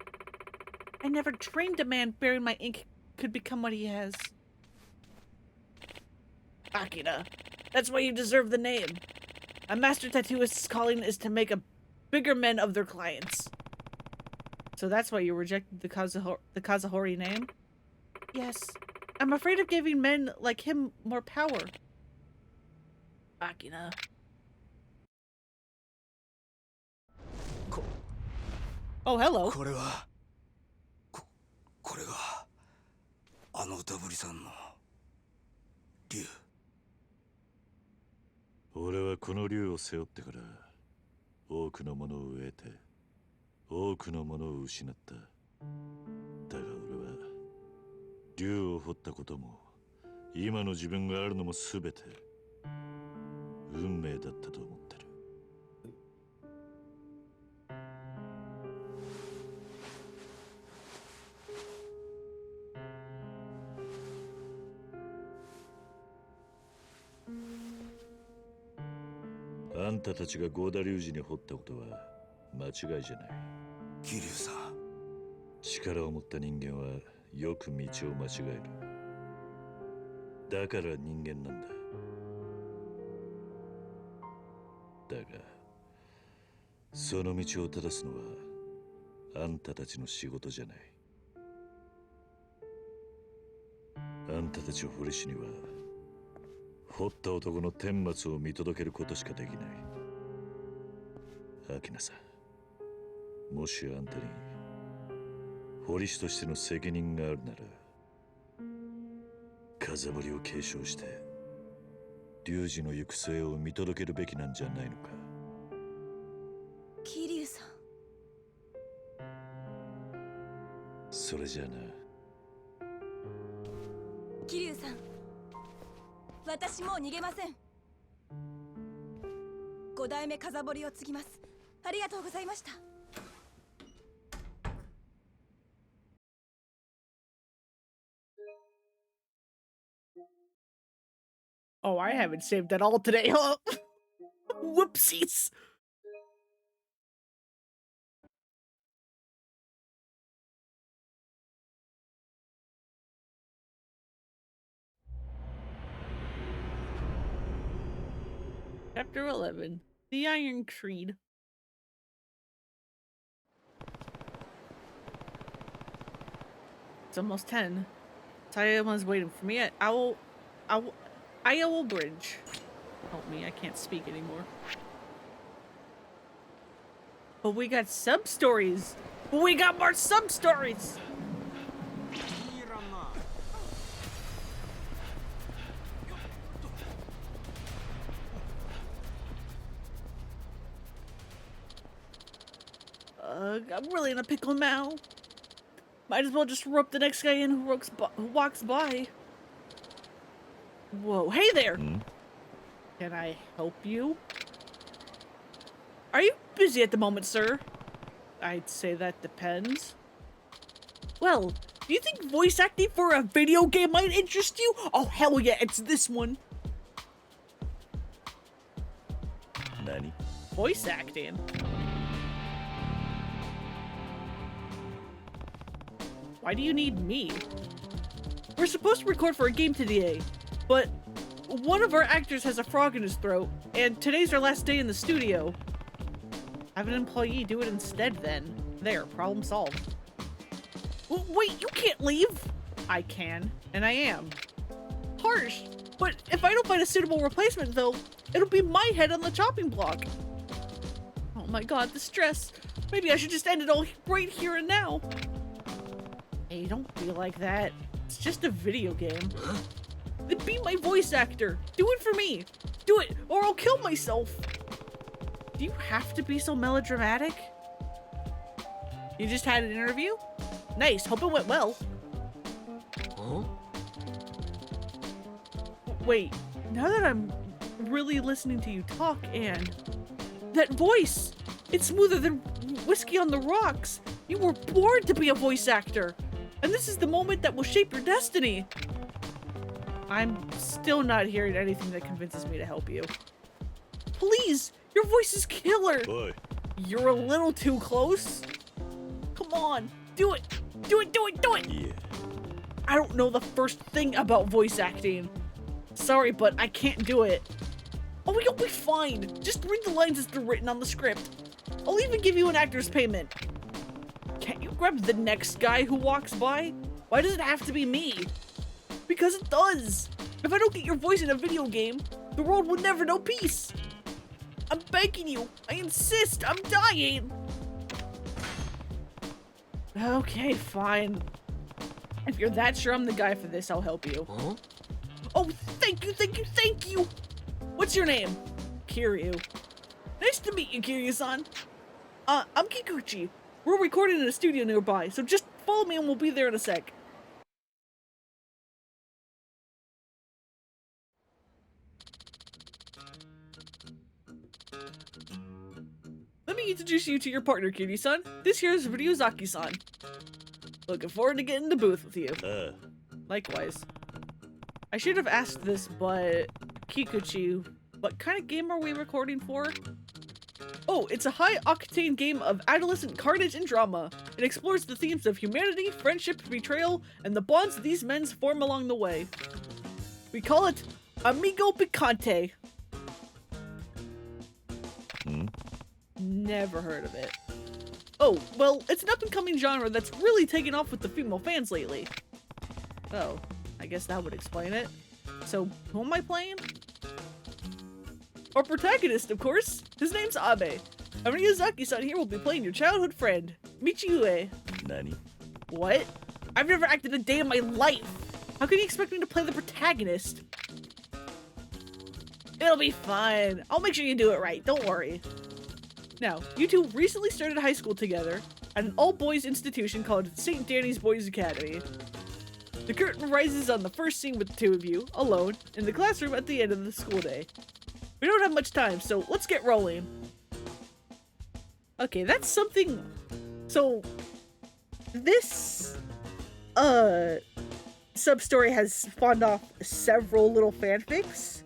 I never dreamed a man bearing my ink could become what he has. Akira, that's why you deserve the name. A master tattooist's calling is to make a bigger men of their clients. So that's why you rejected the Kazahori name? Yes. I'm afraid of giving men like him more power. Akina. Oh, hello. これはこれがあのダブリさんの竜。俺はこの竜を背負ってから多くのものを得て多くのものを失った。だが俺は竜を掘ったことも今の自分があるのも全て運命だったと思ってる。あんたたちがゴーダ龍二に掘ったことは間違いじゃない。桐生さん。力を持った人間はよく道を間違える。だから人間なんだ。だがその道を正すのはあんたたちの仕事じゃない。あんたたちを掘りしには掘った男の顛末を見届けることしかできない。アキナさん、もしあんたに彫り師としての責任があるなら風彫りを継承して龍二の行く末を見届けるべきなんじゃないのか。桐生さん。それじゃあな。桐生さん、私もう逃げません。5代目風彫りを継ぎます。ありがとうございました。Oh, I haven't saved that all today, huh? Whoopsies. Chapter 11, The Iron Creed. It's almost 10. Sayama's waiting for me at Iowa Bridge. Help me, I can't speak anymore. But we got sub-stories! But we got more sub-stories! I'm really in a pickle now. Might as well just rope the next guy in who walks by. Whoa, hey there! Can I help you? Are you busy at the moment, sir? I'd say that depends. Well, do you think voice acting for a video game might interest you? Oh, hell yeah, it's this one. Nani? Voice acting? Why do you need me? We're supposed to record for a game today, but one of our actors has a frog in his throat, and today's our last day in the studio. Have an employee do it instead then. There, problem solved. Wait, you can't leave! I can, and I am. Harsh, but if I don't find a suitable replacement though, it'll be my head on the chopping block. Oh my god, the stress. Maybe I should just end it all right here and now. Hey, don't be like that. It's just a video game. Then be my voice actor. Do it for me. Do it, or I'll kill myself. Do you have to be so melodramatic? You just had an interview? Nice, hope it went well. Huh? Wait, now that I'm really listening to you talk, and that voice, it's smoother than whiskey on the rocks. You were born to be a voice actor. And this is the moment that will shape your destiny. I'm still not hearing anything that convinces me to help you. Please, your voice is killer. Boy. You're a little too close. Come on, do it. Do it, do it, do it. Yeah. I don't know the first thing about voice acting. Sorry, but I can't do it. Oh, you'll be fine. Just read the lines as they're written on the script. I'll even give you an actor's payment. Can't you grab the next guy who walks by? Why does it have to be me? Because it does. If I don't get your voice in a video game, the world will never know peace. I'm begging you. I insist. I'm dying. Okay, fine. If you're that sure I'm the guy for this, I'll help you. Huh? Oh, thank you, thank you, thank you! What's your name? Kiryu. Nice to meet you, Kiryu-san. I'm Kikuchi. We're recording in a studio nearby, so just follow me and we'll be there in a sec. Let me introduce you to your partner, Kiryu-san. This here is Ryuzaki-san. Looking forward to getting in the booth with you. Likewise. I should have asked this, but Kikuchi, what kind of game are we recording for? Oh, it's a high-octane game of adolescent carnage and drama. It explores the themes of humanity, friendship, betrayal, and the bonds these men form along the way. We call it Amigo Picante. Never heard of it. Oh, well, it's an up-and-coming genre that's really taken off with the female fans lately. Oh, I guess that would explain it. So, who am I playing? Our protagonist, of course. His name's Abe. Ryuzaki-san here will be playing your childhood friend, Michiue. Nani? What? I've never acted a day in my life. How can you expect me to play the protagonist? It'll be fine. I'll make sure you do it right. Don't worry. Now, you two recently started high school together at an all-boys institution called St. Danny's Boys Academy. The curtain rises on the first scene with the two of you, alone, in the classroom at the end of the school day. We don't have much time, so let's get rolling. Okay, that's something... So, this, sub-story has spawned off several little fanfics.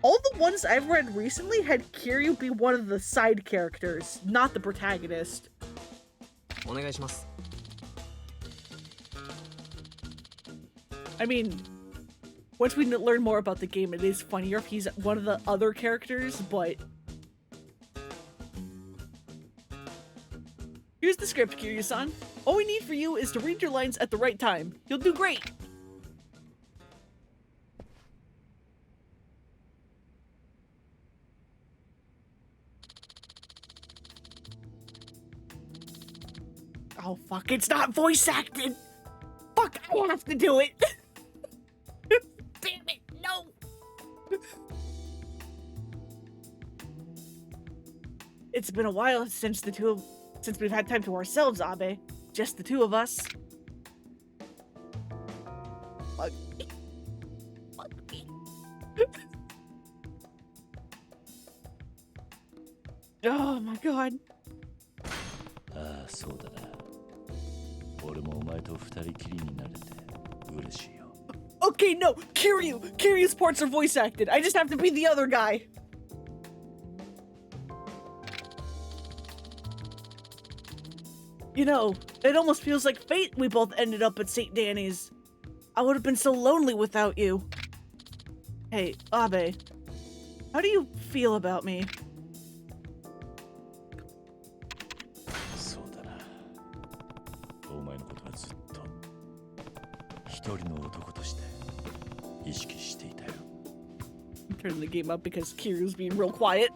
All the ones I've read recently had Kiryu be one of the side characters, not the protagonist. I mean, once we learn more about the game, it is funnier if he's one of the other characters, but... Here's the script, Kiryu-san. All we need for you is to read your lines at the right time. You'll do great! Oh fuck, it's not voice acted! Fuck, I have to do it! Damn it, no! It's been a while since we've had time to ourselves, Abe. Just the two of us. Fuck me. Fuck me. Oh my god. Okay, no! Kiryu's parts are voice acted. I just have to be the other guy. You know, it almost feels like fate we both ended up at St. Danny's. I would have been so lonely without you. Hey, Abe. How do you feel about me? I'm turning the game up because Kiryu's being real quiet.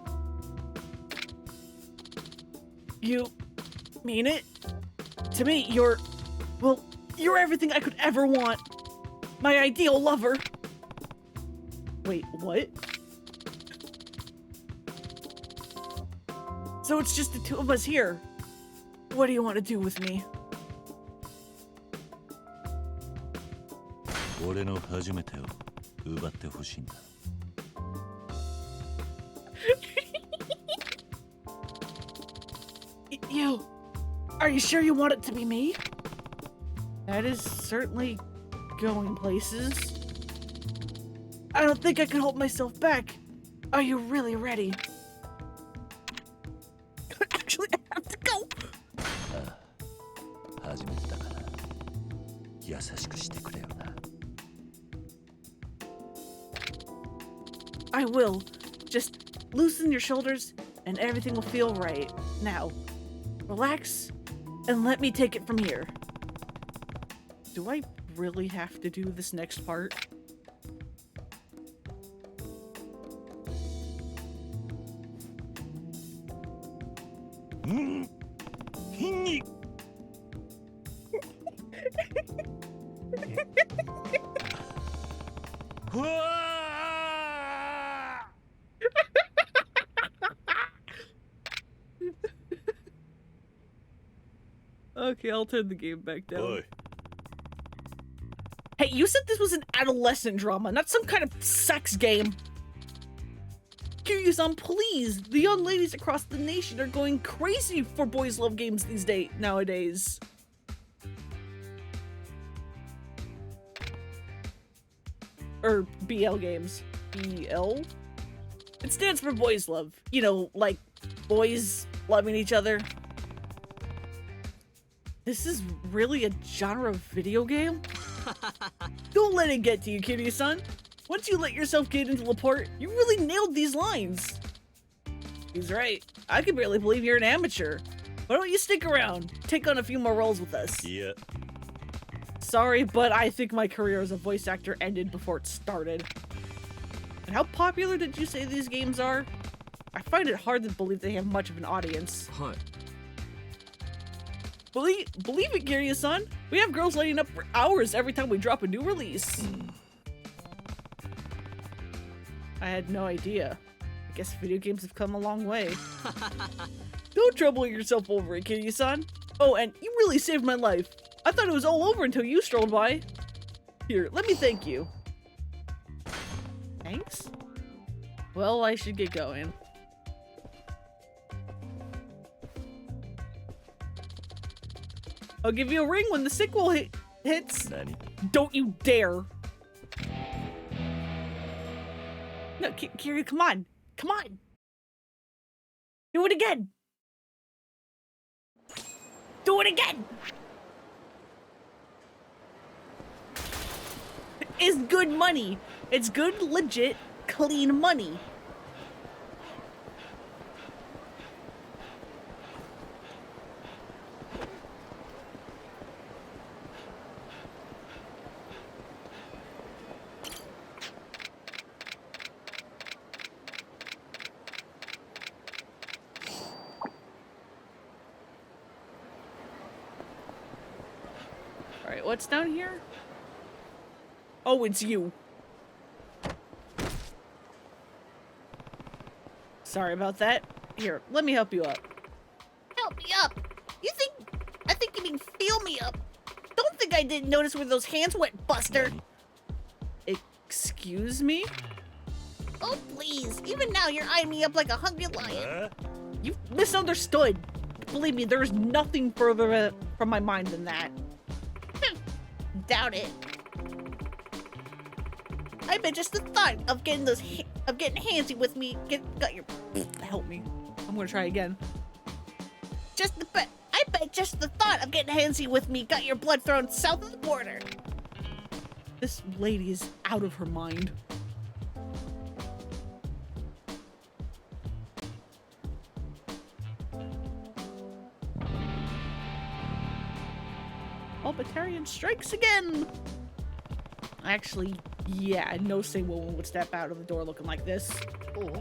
You mean it? To me, you're everything I could ever want. My ideal lover. Wait, what? So it's just the two of us here. What do you want to do with me? You, are you sure you want it to be me? That is certainly going places. I don't think I can hold myself back. Are you really ready? Actually, I have to go. I will. Just loosen your shoulders and everything will feel right. Now, relax and let me take it from here. Do I really have to do this next part? Okay, I'll turn the game back down. Oi. Hey, you said this was an adolescent drama, not some kind of sex game. Kiryu-san, please! The young ladies across the nation are going crazy for boys love games nowadays. Or BL games. BL? It stands for boys love. You know, like boys loving each other. This is really a genre of video game? Don't let it get to you, Kiryu-san. Once you let yourself get into Laporte, you really nailed these lines. He's right. I can barely believe you're an amateur. Why don't you stick around? Take on a few more roles with us. Yeah. Sorry, but I think my career as a voice actor ended before it started. And how popular did you say these games are? I find it hard to believe they have much of an audience. Hi. Believe it, Kiryu-san. We have girls lighting up for hours every time we drop a new release. I had no idea. I guess video games have come a long way. Don't trouble yourself over it, Kiryu-san. Oh, and you really saved my life. I thought it was all over until you strolled by. Here, let me thank you. Thanks? Well, I should get going. I'll give you a ring when the sequel hits. Nani? Don't you dare. No, Kiryu, come on. Come on. Do it again. Do it again. It's good money. It's good, legit, clean money. Alright, what's down here? Oh, it's you. Sorry about that. Here, let me help you up. Help me up. I think you mean feel me up. Don't think I didn't notice where those hands went, Buster. Excuse me? Oh, please. Even now, you're eyeing me up like a hungry lion. You've misunderstood. Believe me, there's nothing further from my mind than that. Doubt it. I bet just the thought of getting handsy with me got your. Help me. I'm gonna try again. I bet just the thought of getting handsy with me got your blood thrown south of the border. This lady is out of her mind. Oh, Batarian strikes again! Actually, yeah, no single woman would step out of the door looking like this. Ooh.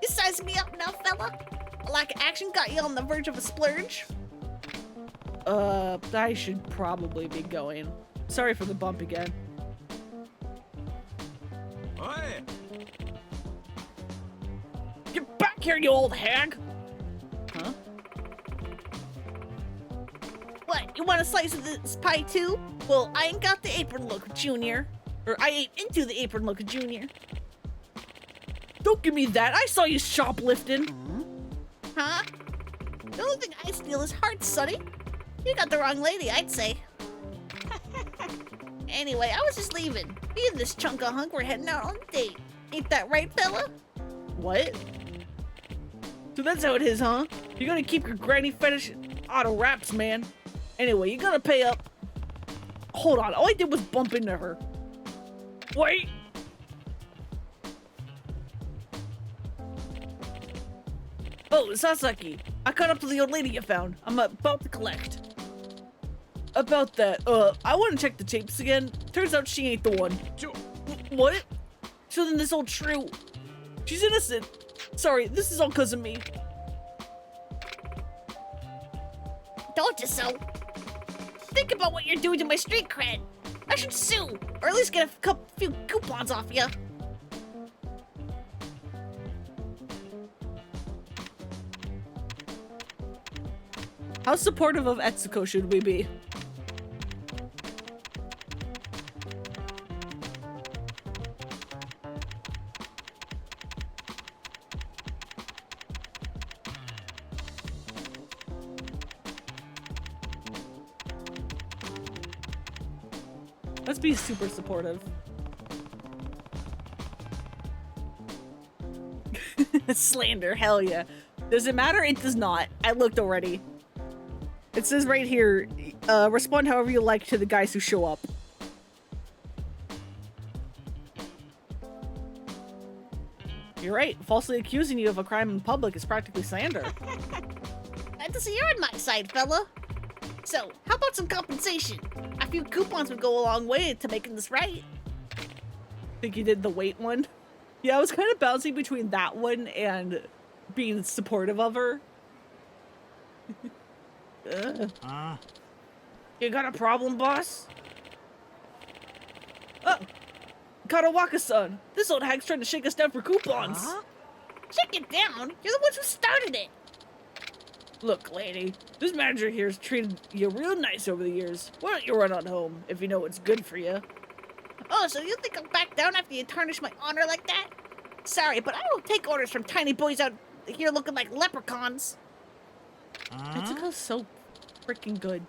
You sizing me up now, fella? A lack of action got you on the verge of a splurge? I should probably be going. Sorry for the bump again. Oi! Get back here, you old hag! Huh? What, you want a slice of this pie too? Well, I ain't got the apron look, Junior. Or I ate into the apron look, Junior. Don't give me that! I saw you shoplifting! Huh? The only thing I steal is hearts, Sonny. You got the wrong lady, I'd say. Anyway, I was just leaving. Me and this chunk of hunk were heading out on a date. Ain't that right, fella? What? So that's how it is, huh? You're gonna keep your granny fetish auto wraps, man. Anyway, you gotta pay up. Hold on, all I did was bump into her. Wait! Oh, Sasaki, I caught up to the old lady you found. I'm about to collect. About that, I want to check the tapes again. Turns out she ain't the one. What? So then this old shrew, she's innocent. Sorry, this is all because of me. Told you so. Think about what you're doing to my street cred. I should sue, or at least get a few coupons off you. How supportive of Etsuko should we be? Let's be super supportive. Slander, hell yeah. Does it matter? It does not. I looked already. It says right here, respond however you like to the guys who show up. You're right. Falsely accusing you of a crime in public is practically slander. Glad to see you're on my side, fella. So, how about some compensation? A few coupons would go a long way to making this right. Think you did the wait one? Yeah, I was kind of bouncing between that one and being supportive of her. You got a problem, boss? Oh, Karawaka-san, this old hag's trying to shake us down for coupons. Shake it down. You're the ones who started it. Look, lady, this manager here's treated you real nice over the years. Why don't you run on home if you know what's good for you? Oh, so you think I'll back down after you tarnish my honor like that? Sorry, but I don't take orders from tiny boys out here looking like leprechauns. Etsuko's so freaking good.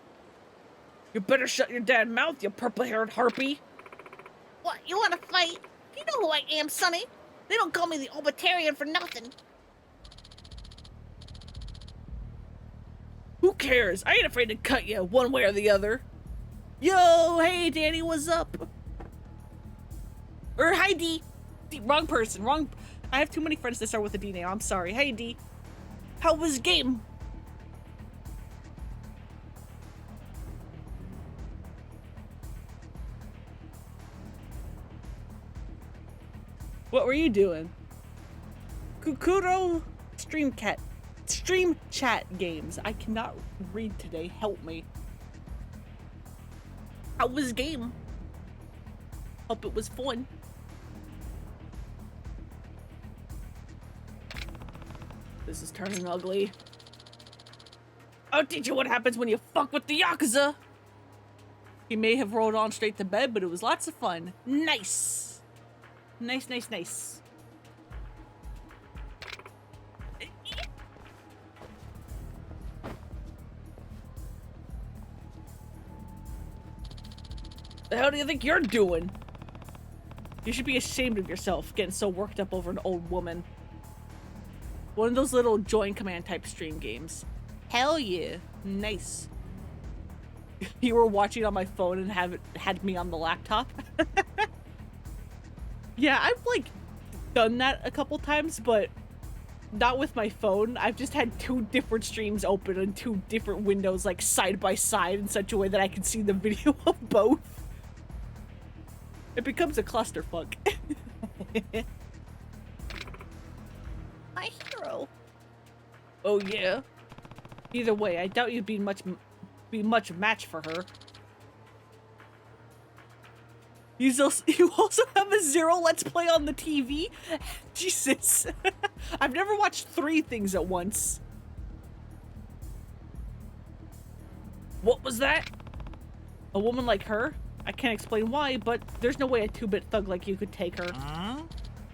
You better shut your damn mouth, you purple-haired harpy. What, you want to fight? You know who I am, Sonny. They don't call me the Obitarian for nothing. Who cares? I ain't afraid to cut you one way or the other. Yo, hey, Danny, what's up? Or hi, D. Wrong person, wrong. I have too many friends that start with a D now. I'm sorry. Hey, D. How was game? What were you doing? Kukuro stream chat games. I cannot read today. Help me. How was game? Hope it was fun. This is turning ugly. I'll teach you what happens when you fuck with the Yakuza. He may have rolled on straight to bed, but it was lots of fun. Nice. Nice, nice, nice. The hell do you think you're doing? You should be ashamed of yourself, getting so worked up over an old woman. One of those little join command type stream games. Hell yeah. Nice. You were watching on my phone and had me on the laptop. Yeah, I've like done that a couple times, but not with my phone. I've just had two different streams open on two different windows, like side by side in such a way that I can see the video of both. It becomes a clusterfuck. My hero. Oh yeah. Either way, I doubt you'd be much match for her. You also have a Zero Let's Play on the TV? Jesus. I've never watched 3 things at once. What was that? A woman like her? I can't explain why, but there's no way a 2-bit thug like you could take her.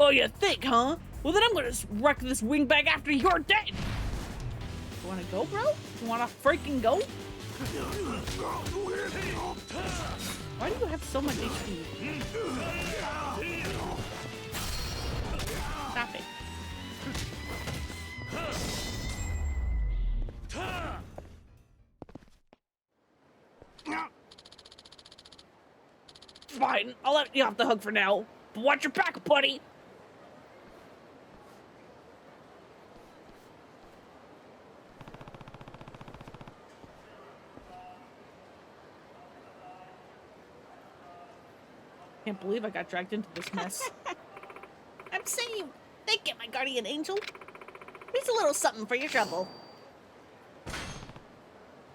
Oh, you think, huh? Well, then I'm gonna wreck this wingback after you're dead! You wanna go, bro? You wanna freaking go? Why do you have so much HP? Stop it. Fine, I'll let you off the hook for now. But watch your back, buddy! Can't believe I got dragged into this mess. I'm saying, thank you, my guardian angel. Here's a little something for your trouble.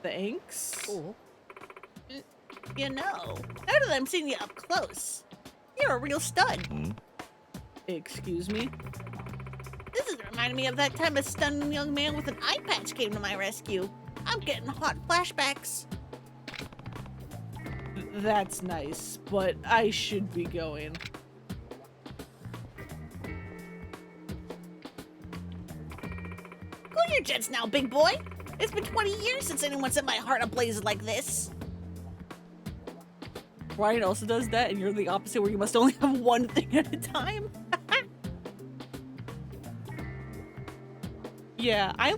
Thanks. Cool. You know, now that I'm seeing you up close, you're a real stud. Excuse me? This is reminding me of that time a stunned young man with an eye patch came to my rescue. I'm getting hot flashbacks. That's nice, but I should be going. Cool your jets now, big boy. It's been 20 years since anyone set my heart ablaze like this. Ryan also does that, and you're the opposite where you must only have one thing at a time. Yeah, I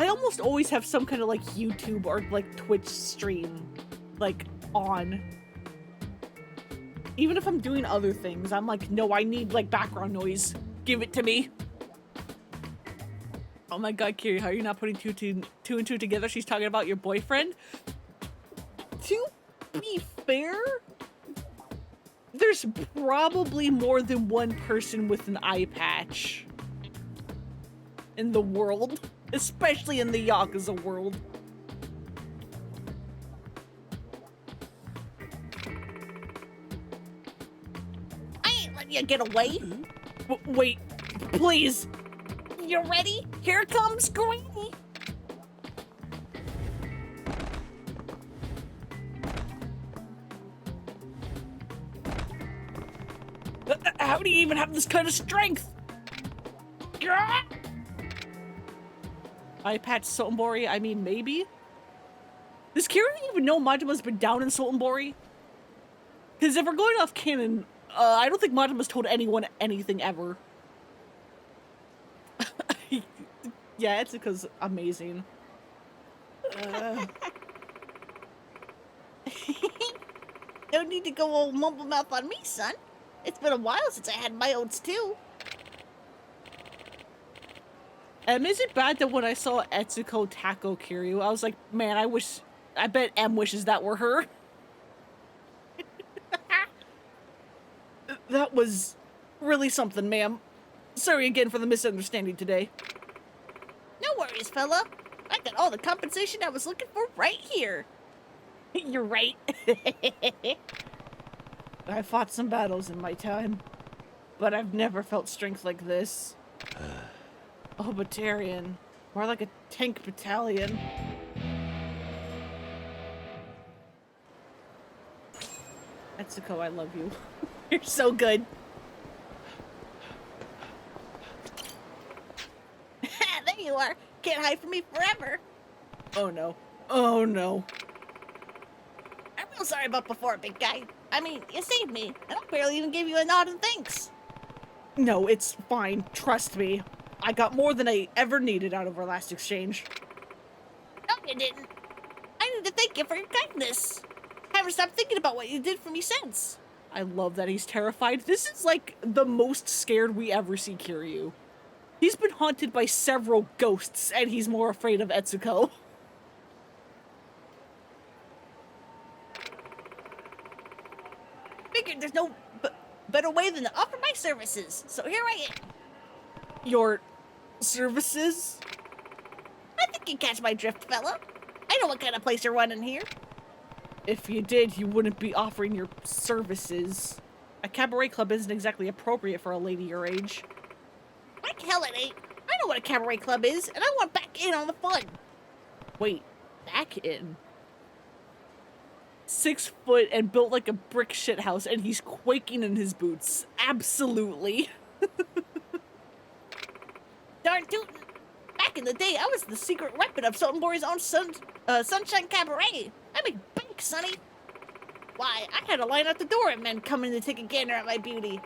almost always have some kind of like YouTube or like Twitch stream like on. Even if I'm doing other things, I'm like, no, I need like background noise. Give it to me. Oh my god, Kiri, how are you not putting two and two together? She's talking about your boyfriend. To be fair, there's probably more than one person with an eye patch in the world, especially in the Yakuza world. I ain't letting you get away. Wait, please. You ready? Here comes Greeny. How do you even have this kind of strength? Gah! Eye patch Sotenbori, I mean, maybe? Does Kira even know Majima's been down in Sotenbori? Because if we're going off canon, I don't think Majima's told anyone anything ever. Yeah, it's because amazing. No need to go all mumble mouth on me, son. It's been a while since I had my oats too. Is it bad that when I saw Etsuko tackle Kiryu, I was like, man, I bet M wishes that were her. That was really something, ma'am. Sorry again for the misunderstanding today. No worries, fella. I got all the compensation I was looking for right here. You're right. I fought some battles in my time, but I've never felt strength like this. Oh, Batarian. More like a tank battalion. Etsuko, I love you. You're so good. There you are. Can't hide from me forever. Oh no. Oh no. I'm real sorry about before, big guy. I mean, you saved me, and I barely even gave you a nod and thanks. No, it's fine. Trust me. I got more than I ever needed out of our last exchange. No, you didn't. I need to thank you for your kindness. Haven't stopped thinking about what you did for me since. I love that he's terrified. This is like the most scared we ever see Kiryu. He's been haunted by several ghosts, and he's more afraid of Etsuko. Figured there's no better way than to offer my services, so here I am. Your services? I think you catch my drift, fella. I know what kind of place you're running here. If you did, you wouldn't be offering your services. A cabaret club isn't exactly appropriate for a lady your age. Like hell it ain't. I know what a cabaret club is, and I want back in on the fun. Wait, back in? 6 foot and built like a brick shithouse, and he's quaking in his boots. Absolutely. Darn tootin'. Back in the day, I was the secret weapon of Sotenbori's own Sunshine Cabaret. I make bank, sonny. Why, I had a line out the door of men coming to take a gander at my beauty.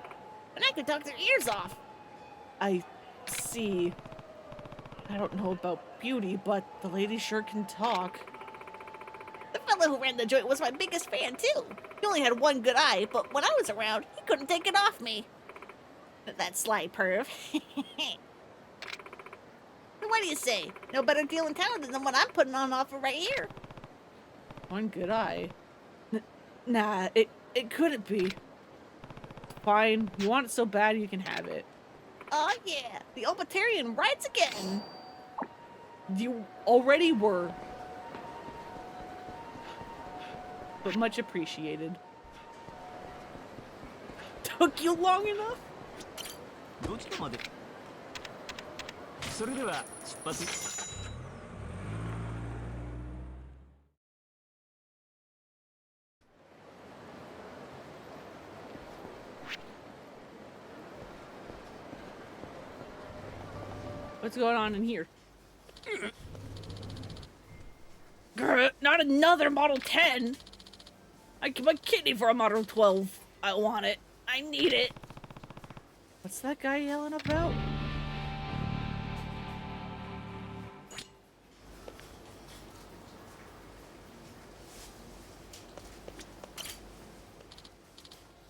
And I could talk their ears off. I see. I don't know about beauty, but the lady sure can talk. The fellow who ran the joint was my biggest fan, too. He only had one good eye, but when I was around, he couldn't take it off me. That sly perv. What do you say? No better deal in town than the one I'm putting on offer right here. One good eye. Nah, It couldn't be. Fine. You want it so bad, you can have it. Oh yeah, the Obatarian rides again. You already were. But much appreciated. Took you long enough? どちらまでそれでは出発 What's going on in here? Grr, not another Model 10! I give my kidney for a Model 12. I want it. I need it. What's that guy yelling about?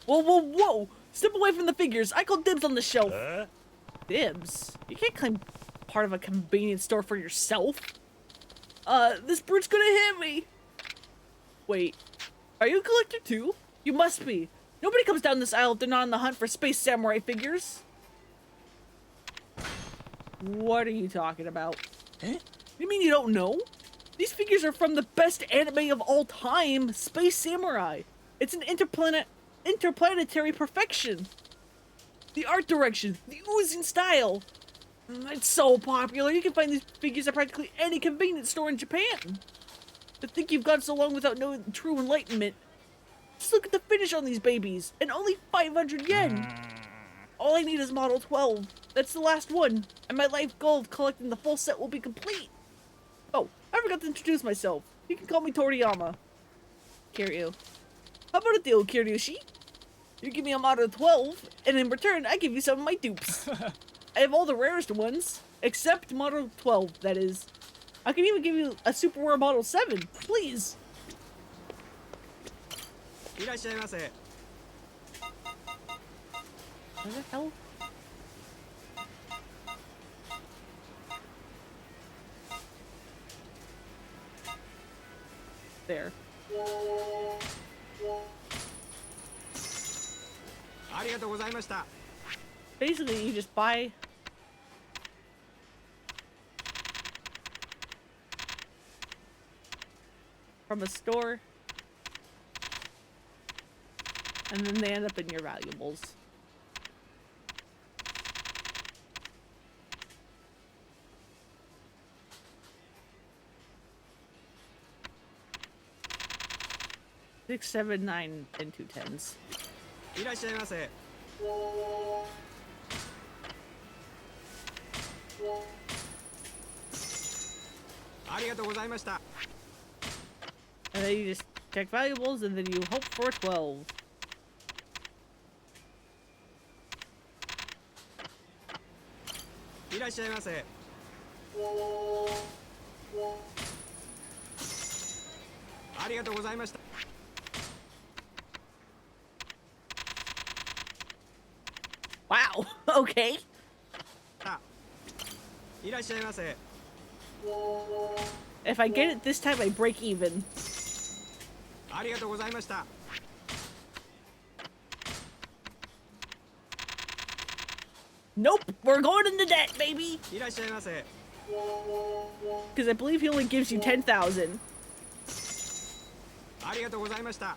Whoa, whoa, whoa! Step away from the figures. I call dibs on the shelf. Dibs? You can't claim part of a convenience store for yourself. This brute's gonna hit me. Wait, are you a collector too? You must be. Nobody comes down this aisle if they're not on the hunt for space samurai figures. What are you talking about? Eh? You mean you don't know? These figures are from the best anime of all time, Space Samurai. It's an interplanetary perfection. The art direction, the oozing style. It's so popular, you can find these figures at practically any convenience store in Japan. To think you've gone so long without knowing true enlightenment. Just look at the finish on these babies, and only 500 yen. All I need is Model 12. That's the last one, and my life goal of collecting the full set will be complete. Oh, I forgot to introduce myself. You can call me Toriyama. Kiryu. How about a deal, Kiryushi? You give me a Model 12, and in return, I give you some of my dupes. I have all the rarest ones, except Model 12, that is. I can even give you a super rare Model 7, please. いらっしゃいませ What the hell? There. ありがとうございました Basically, you just buy from a store, and then they end up in your valuables. Six, 7, 9, and 2 10s. いらっしゃいませ ありがとうございました And then you just check valuables, and then you hope for a 12. いらっしゃいませありがとうございました Wow. Okay. いらっしゃいませ If I get it this time, I break even. ありがとうございました Nope. We're going into debt, baby. いらっしゃいませ Because I believe he only gives you 10,000. ありがとうございました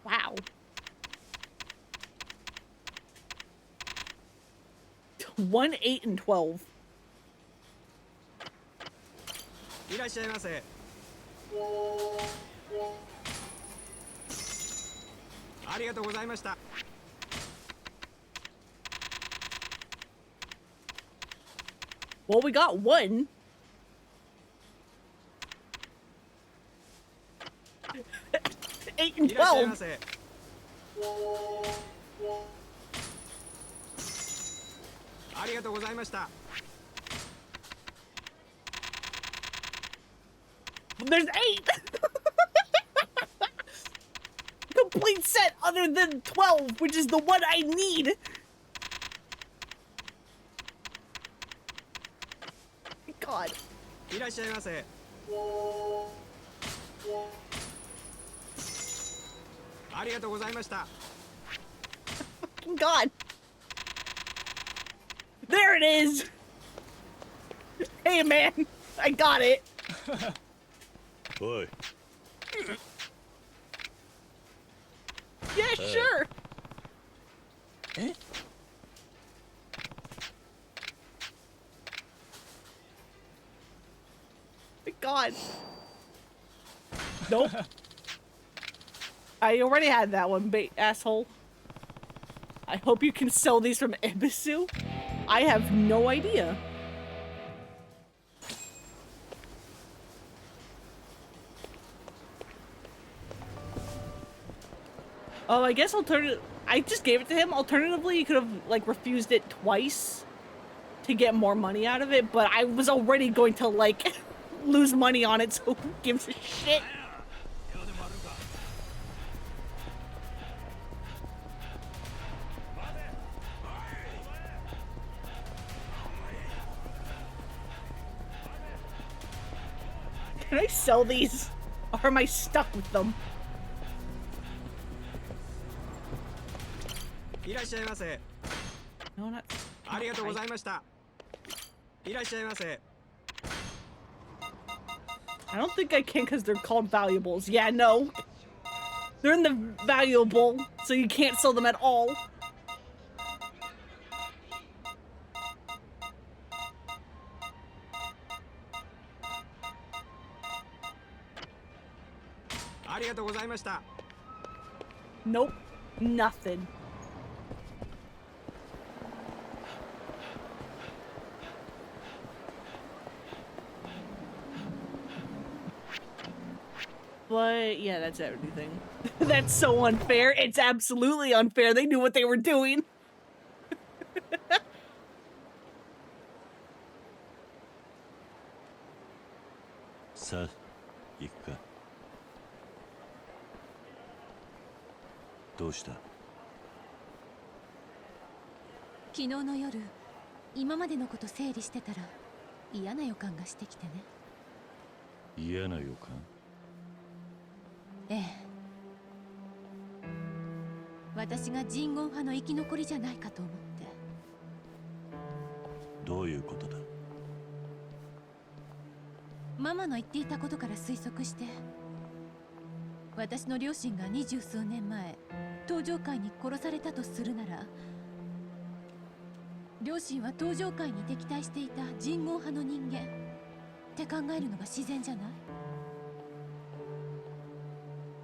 Wow. 1, 8, and 12. いらっしゃいませありがとうございました Well, we got 1. Eight and いらっしゃい 12. ませありがとうございました There's 8. Complete set other than 12, which is the one I need. God. いらっしゃいませ God. There it is. Hey, man. I got it. おい Yeah, sure. My God. Nope. I already had that one, asshole. I hope you can sell these from Ebisu. I have no idea. Oh, I guess I just gave it to him. Alternatively, you could have, like, refused it twice to get more money out of it, but I was already going to, like, lose money on it, so who gives a shit? Can I sell these? Or am I stuck with them? いらっしゃいませ。 No, not. ありがとうございました。いらっしゃいませ。 I don't think I can because they're called valuables. Yeah, no. They're in the valuable, so you can't sell them at all. Nope. Nothing. But yeah, that's everything. That's so unfair. It's absolutely unfair. They knew what they were doing. さあ行くか。どうした？昨日の夜、今までのこと整理してたら嫌な予感がしてきてね。嫌な予感？ええ。私がジンゴン派の生き残りじゃないかと思って。どういうことだ？ママの言っていたことから推測して、私の両親が20数年前登場界に殺されたとするなら、両親は登場界に敵対していた人言派の人間って考えるのが自然じゃない？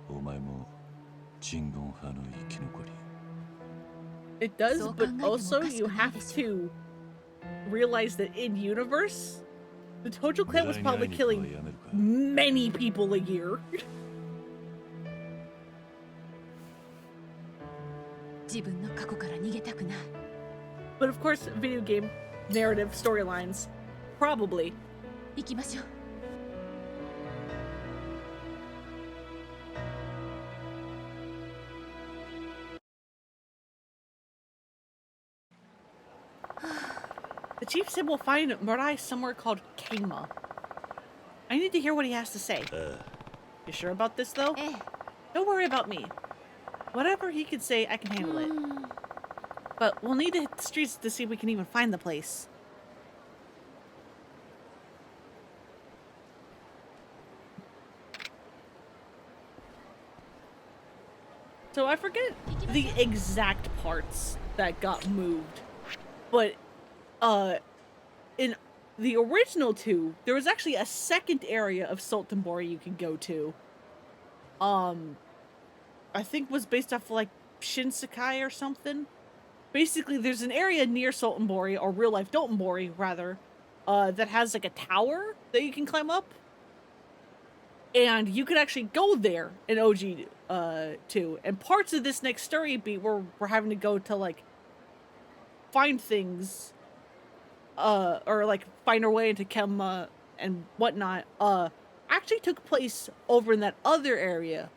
お前も人言派の生き残り。 It does, but also you have to realize that in universe, the Tojo clan was probably killing many people a year. 自分の過去から逃げたくない。 But of course, video game narrative storylines, probably. 行きましょう。The chief said we'll find Murai somewhere called Kama. I need to hear what he has to say. You sure about this, though? Don't worry about me. Whatever he could say, I can handle it. But we'll need to hit the streets to see if we can even find the place. So I forget the exact parts that got moved, but in the original 2, there was actually a second area of Sultanbori you could go to. I think was based off like Shinsekai or something. Basically, there's an area near Sultanbori, or real life Dotonbori rather, that has like a tower that you can climb up. And you could actually go there in OG 2. And parts of this next story beat where we're having to go to like find things, or like find our way into Kemma and whatnot, actually took place over in that other area.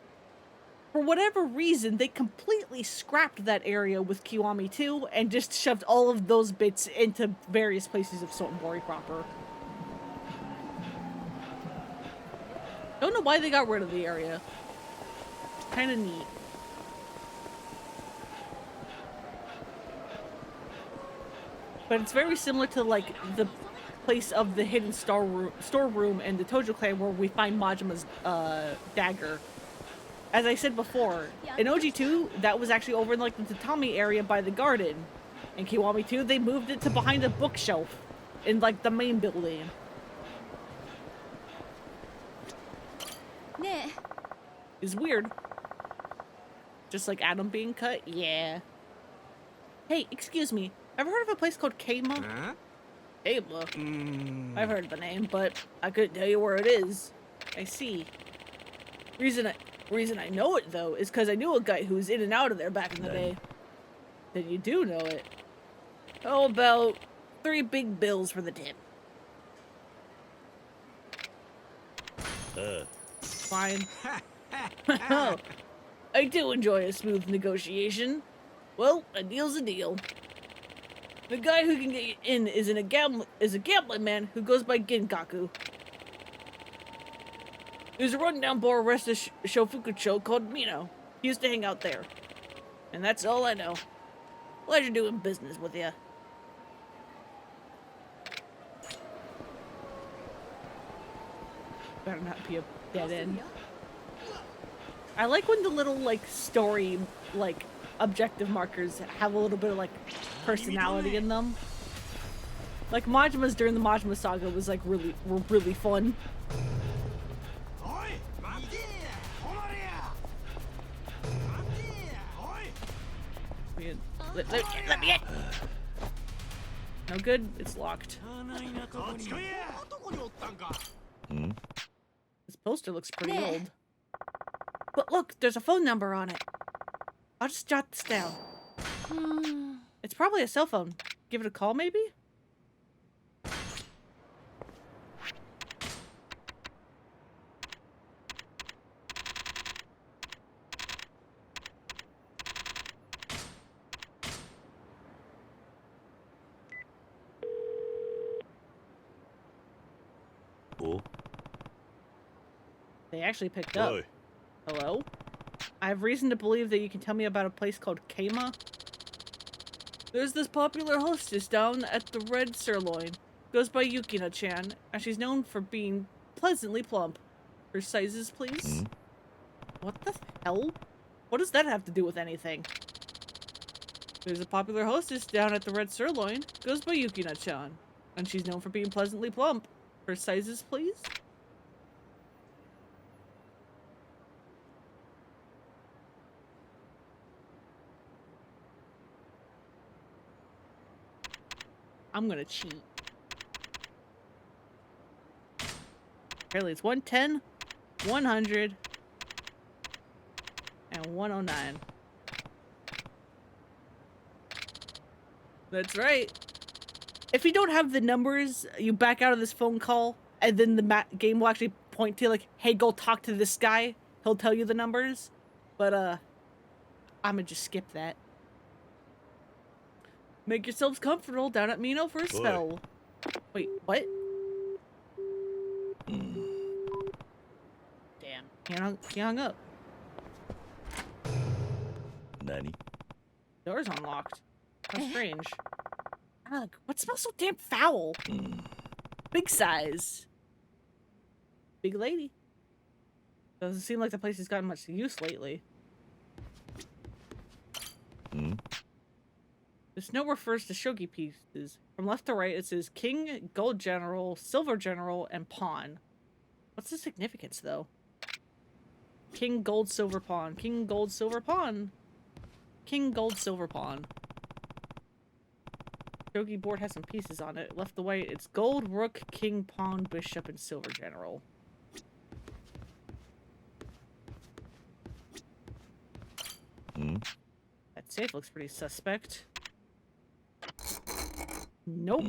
For whatever reason, they completely scrapped that area with Kiwami 2 and just shoved all of those bits into various places of Sultanbori proper. Don't know why they got rid of the area. Kind of neat. But it's very similar to like the place of the hidden storeroom and the Tojo clan where we find Majima's dagger. As I said before, in OG2, that was actually over in like the tatami area by the garden. In Kiwami 2, they moved it to behind a bookshelf in like the main building. It's weird. Just like Adam being cut? Yeah. Hey, excuse me. Ever heard of a place called Keima? Huh? Keima? I've heard the name, but I couldn't tell you where it is. I see. Reason I know it, though, is because I knew a guy who was in and out of there back in the day. Then you do know it. Oh, about 3 big bills for the tip. Fine. Oh, I do enjoy a smooth negotiation. Well, a deal's a deal. The guy who can get you in is a gambling man who goes by Ginkaku. There's a rundown bar west of Shofukucho called Mino. He used to hang out there. And that's all I know. Pleasure doing business with you. Better not be a dead end. I like when the little, like, story, like, objective markers have a little bit of, like, personality in them. Like, Majima's during the Majima saga was, like, were really fun. Let me in. No good? It's locked. This poster looks pretty old. But look, there's a phone number on it. I'll just jot this down. It's probably a cell phone. Give it a call, maybe? Oh? They actually picked up. Oi. Hello? I have reason to believe that you can tell me about a place called Keima. There's this popular hostess down at the Red Sirloin. Goes by Yukina-chan, and she's known for being pleasantly plump. Her sizes, please? What the hell? What does that have to do with anything? There's a popular hostess down at the Red Sirloin. Goes by Yukina-chan, and she's known for being pleasantly plump. Her sizes, please? I'm gonna cheat. Apparently it's 110, 100, and 109. That's right. If you don't have the numbers, you back out of this phone call, and then the game will actually point to, like, hey, go talk to this guy. He'll tell you the numbers. But, I'm gonna just skip that. Make yourselves comfortable down at Mino for a spell. Wait, what? Damn, he hung up. Nani? Door's unlocked. How strange. Ugh, what smells so damn foul? Big size. Big lady. Doesn't seem like the place has gotten much use lately. This note refers to shogi pieces. From left to right, it says King, Gold General, Silver General, and Pawn. What's the significance, though? King, Gold, Silver, Pawn. King, Gold, Silver, Pawn. King, Gold, Silver, Pawn. Shogi board has some pieces on it. Left to right, it's Gold, Rook, King, Pawn, Bishop, and Silver General. That safe looks pretty suspect. Nope.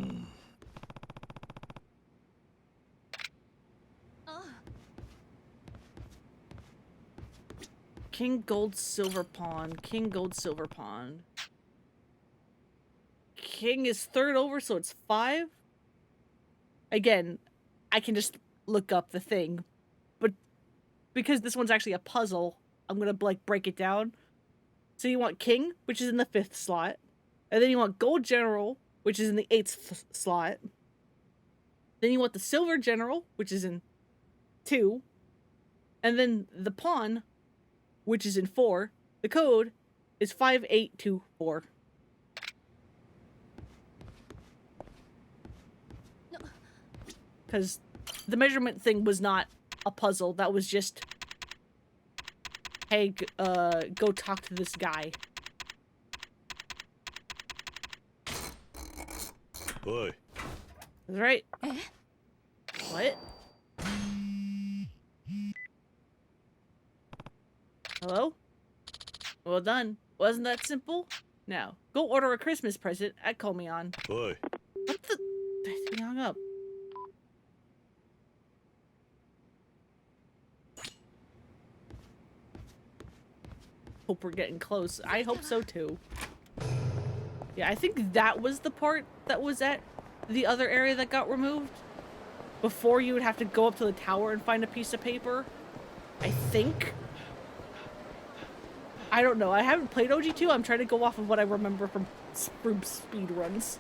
King, Gold, Silver, Pawn. King, Gold, Silver, Pawn. King is third over, so it's 5. Again, I can just look up the thing. But because this one's actually a puzzle, I'm gonna like break it down. So you want King, which is in the 5th slot. And then you want Gold General, which is in the 8th slot. Then you want the Silver General, which is in 2. And then the Pawn, which is in 4. The code is 5824. Because the measurement thing was not a puzzle. That was just, hey, go talk to this guy. Oi. That's right. What? Hello? Well done. Wasn't that simple? Now, go order a Christmas present at Call Me On. Oi. What the? He hung up. Hope we're getting close. I hope so too. Yeah, I think that was the part that was at the other area that got removed. Before you would have to go up to the tower and find a piece of paper. I think. I don't know. I haven't played OG2. I'm trying to go off of what I remember from speed runs.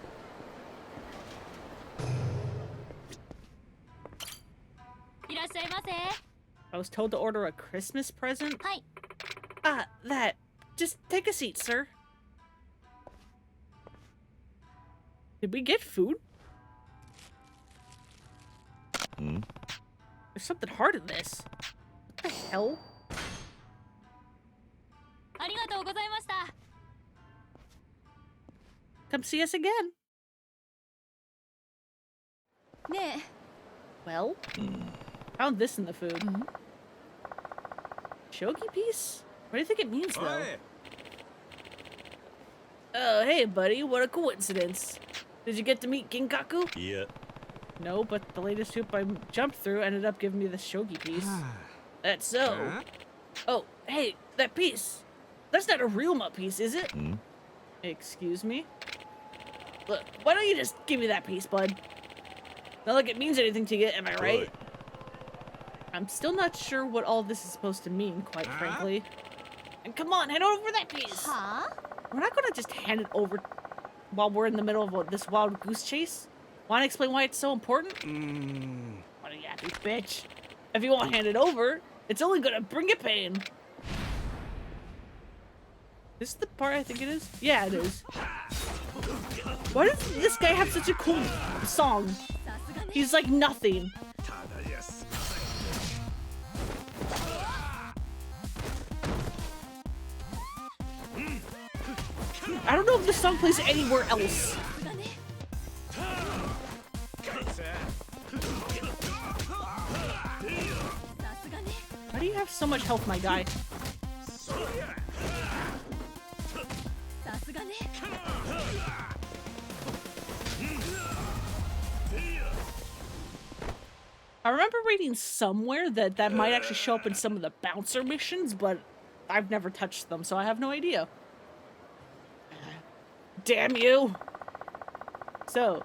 I was told to order a Christmas present. Ah, that. Just take a seat, sir. Did we get food? Hmm? There's something hard in this. What the hell? Come see us again. Well, found this in the food. Shogi piece? What do you think it means, though? Oh, hey, buddy. What a coincidence. Did you get to meet Ginkaku? Yeah. No, but the latest hoop I jumped through ended up giving me the shogi piece. That's so. Oh, hey, that piece. That's not a Realma piece, is it? Hmm? Excuse me? Look, why don't you just give me that piece, bud? Not like it means anything to you, am I right? Oi. I'm still not sure what all this is supposed to mean, quite frankly. And come on, hand over that piece! We're not gonna just hand it over while we're in the middle of this wild goose chase. Wanna explain why it's so important? What a yappy bitch. If you won't hand it over, it's only gonna bring you pain. This is the part I think it is? Yeah, it is. Why does this guy have such a cool song? He's like nothing. I don't know if this song plays anywhere else. Why do you have so much health, my guy? I remember reading somewhere that that might actually show up in some of the bouncer missions, but I've never touched them, so I have no idea. Damn you! So,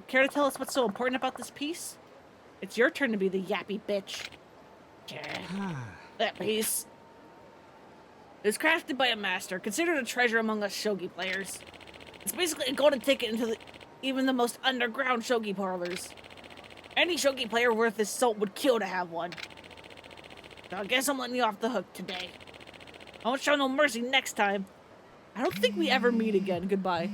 care to tell us what's so important about this piece? It's your turn to be the yappy bitch. That piece is crafted by a master, considered a treasure among us shogi players. It's basically a golden ticket into even the most underground shogi parlors. Any shogi player worth his salt would kill to have one. So I guess I'm letting you off the hook today. I won't show no mercy next time. I don't think we ever meet again. Goodbye.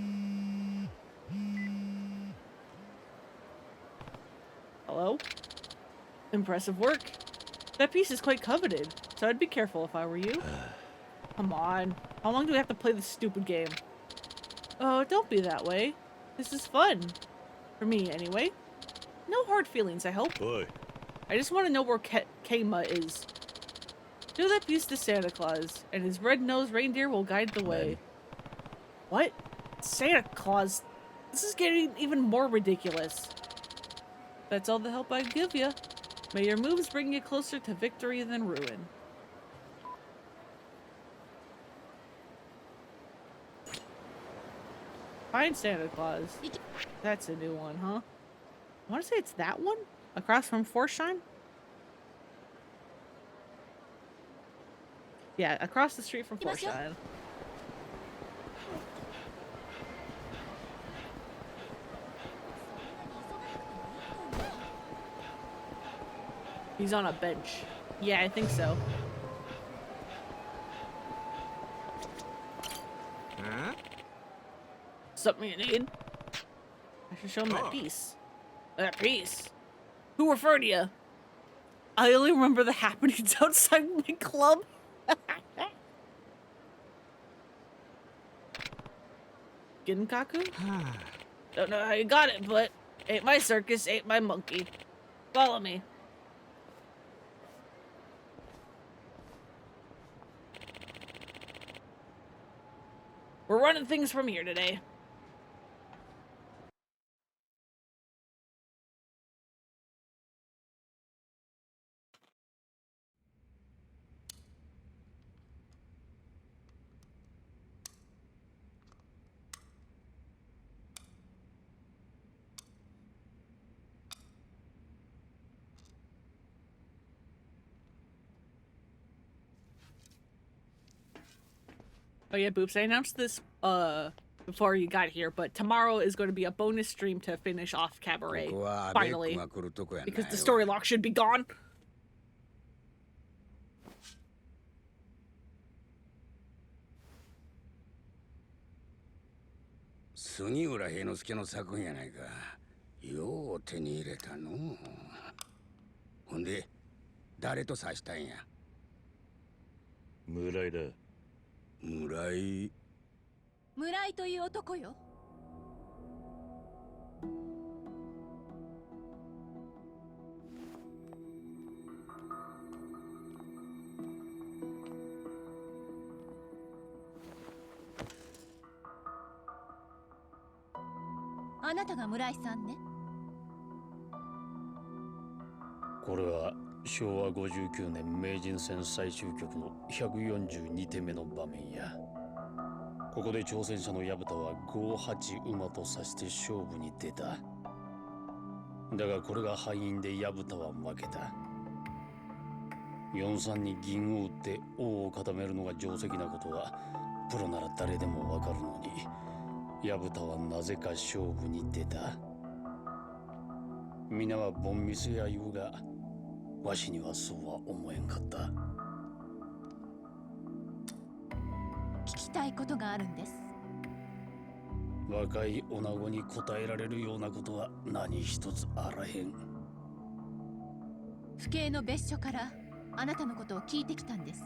Hello? Impressive work. That piece is quite coveted, so I'd be careful if I were you. Come on. How long do we have to play this stupid game? Oh, don't be that way. This is fun. For me, anyway. No hard feelings, I hope. Oi. I just want to know where Keima is. Show that piece to Santa Claus, and his red-nosed reindeer will guide the way. What? Santa Claus? This is getting even more ridiculous. That's all the help I give you. May your moves bring you closer to victory than ruin. Find Santa Claus. That's a new one, huh? I want to say it's that one? Across from Forshine? Yeah, across the street from Foreshine. He's on a bench. Yeah, I think so. Huh? Something you need? I should show him that piece. That piece? Who referred to you? I only remember the happenings outside my club. Ginkaku? Don't know how you got it, but ain't my circus, ain't my monkey. Follow me. We're running things from here today. Oh yeah, Boops, I announced this before you got here, but tomorrow is going to be a bonus stream to finish off Cabaret. Finally. Because the story lock should be gone. 杉浦平之助の作品やないか。よう手に入れたの。ほんで、誰と指したんや。村井だ。村井。村井という男よ。あなたが村井さんね。これは昭和59年名人戦最終局の142手目の場面や。ここで挑戦者の薮田は5-8馬と指して勝負に出た。だがこれが敗因で薮田は負けた。4-3に銀を打って王を固めるのが定石なことはプロなら誰でもわかるのに、薮田はなぜか勝負に出た。皆はボンミスや言うが、わしにはそうは思えんかった。聞きたいことがあるんです。若い女子に答えられるようなことは何一つあらへん。府警の別所からあなたのことを聞いてきたんです。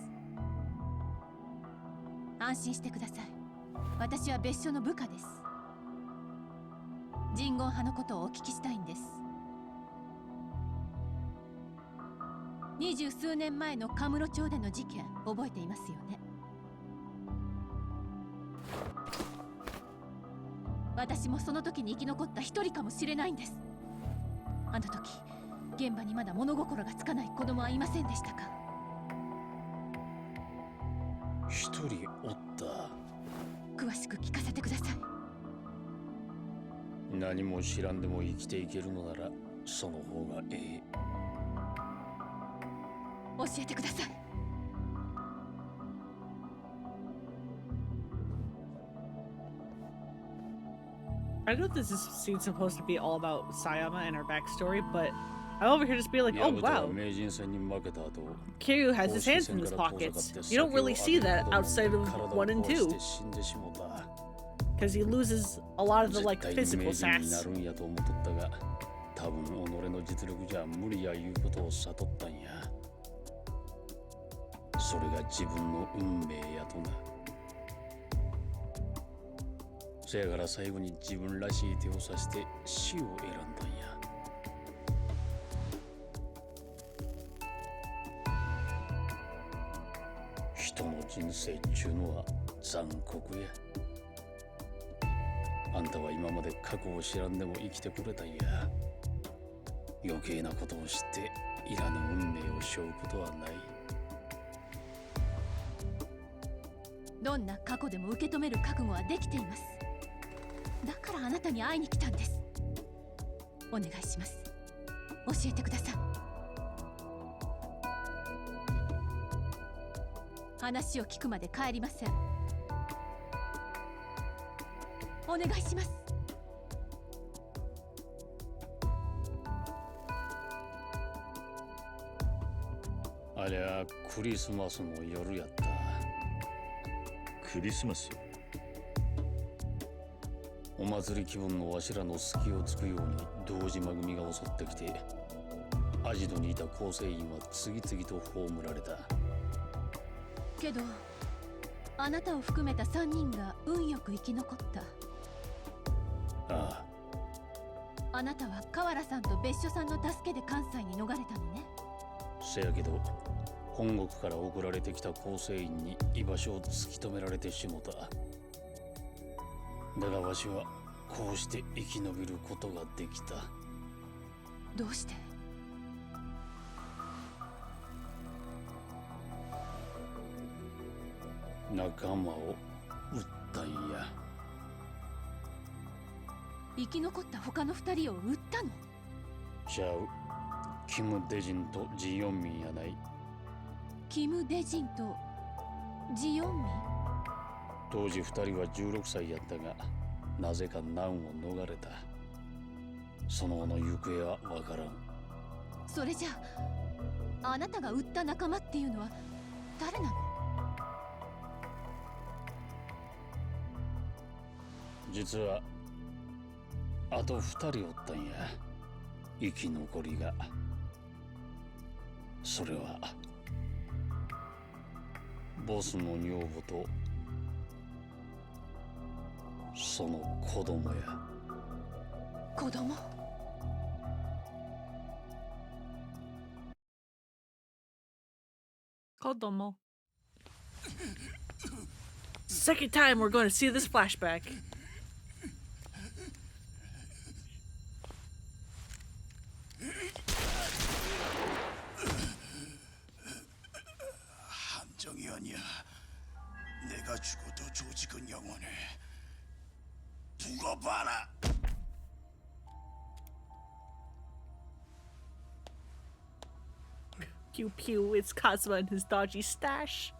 安心してください。私は別所の部下です。人言派のことをお聞きしたいんです。20数年前のカムロ町での事件覚えていますよね。私もその時に生き残った一人かもしれないんです。あの時現場にまだ物心がつかない子供はいませんでしたか？一人おった。詳しく聞かせてください。何も知らんでも生きていけるのならその方がええ。教えてください。I know this scene's supposed to be all about Sayama and her backstory, but I'm over here just being like, oh wow, Kiryu has his hands in his pockets. You don't really see that outside of 1 and 2. Because he loses a lot of the like physical sass. 多分己の実力じゃ無理やいうことを悟ったんや。それが自分の運命やとな。せやから最後に自分らしい手を指して死を選んだんや。人の人生っちゅうのは残酷や。あんたは今まで過去を知らんでも生きてくれたんや。余計なことを知っていらぬ運命を背負うことはない。どんな過去でも受け止める覚悟はできています。だからあなたに会いに来たんです。お願いします。教えてください。話を聞くまで帰りません。お願いします。ありゃクリスマスの夜やった。クリスマス？お祭り気分のわしらの隙をつくように堂島組が襲ってきて、アジトにいた構成員は次々と葬られた。けどあなたを含めた3人が運よく生き残った。ああ。あなたは河原さんと別所さんの助けで関西に逃れたのね。せやけど本国から送られてきた構成員に居場所を突き止められてしもた。だがわしはこうして生き延びることができた。どうして？仲間を撃ったんや。生き残った他の2人を撃ったの？ちゃう。キム・デジンとジヨンミンやない。キム・デジンとジヨンミン？当時2人は16歳やったが、なぜか難を逃れた。その後の行方はわからん。それじゃあ、あなたが撃った仲間っていうのは誰なの？実はあと2人おったんや、生き残りが。それはボスの女房とその子供や。子供？子供. Second time we're going to see this flashback. 半정이 아니야. 내가 죽어도 조직은 영원해. 두고 봐라. Pew pew, it's Kazuma and his dodgy stash.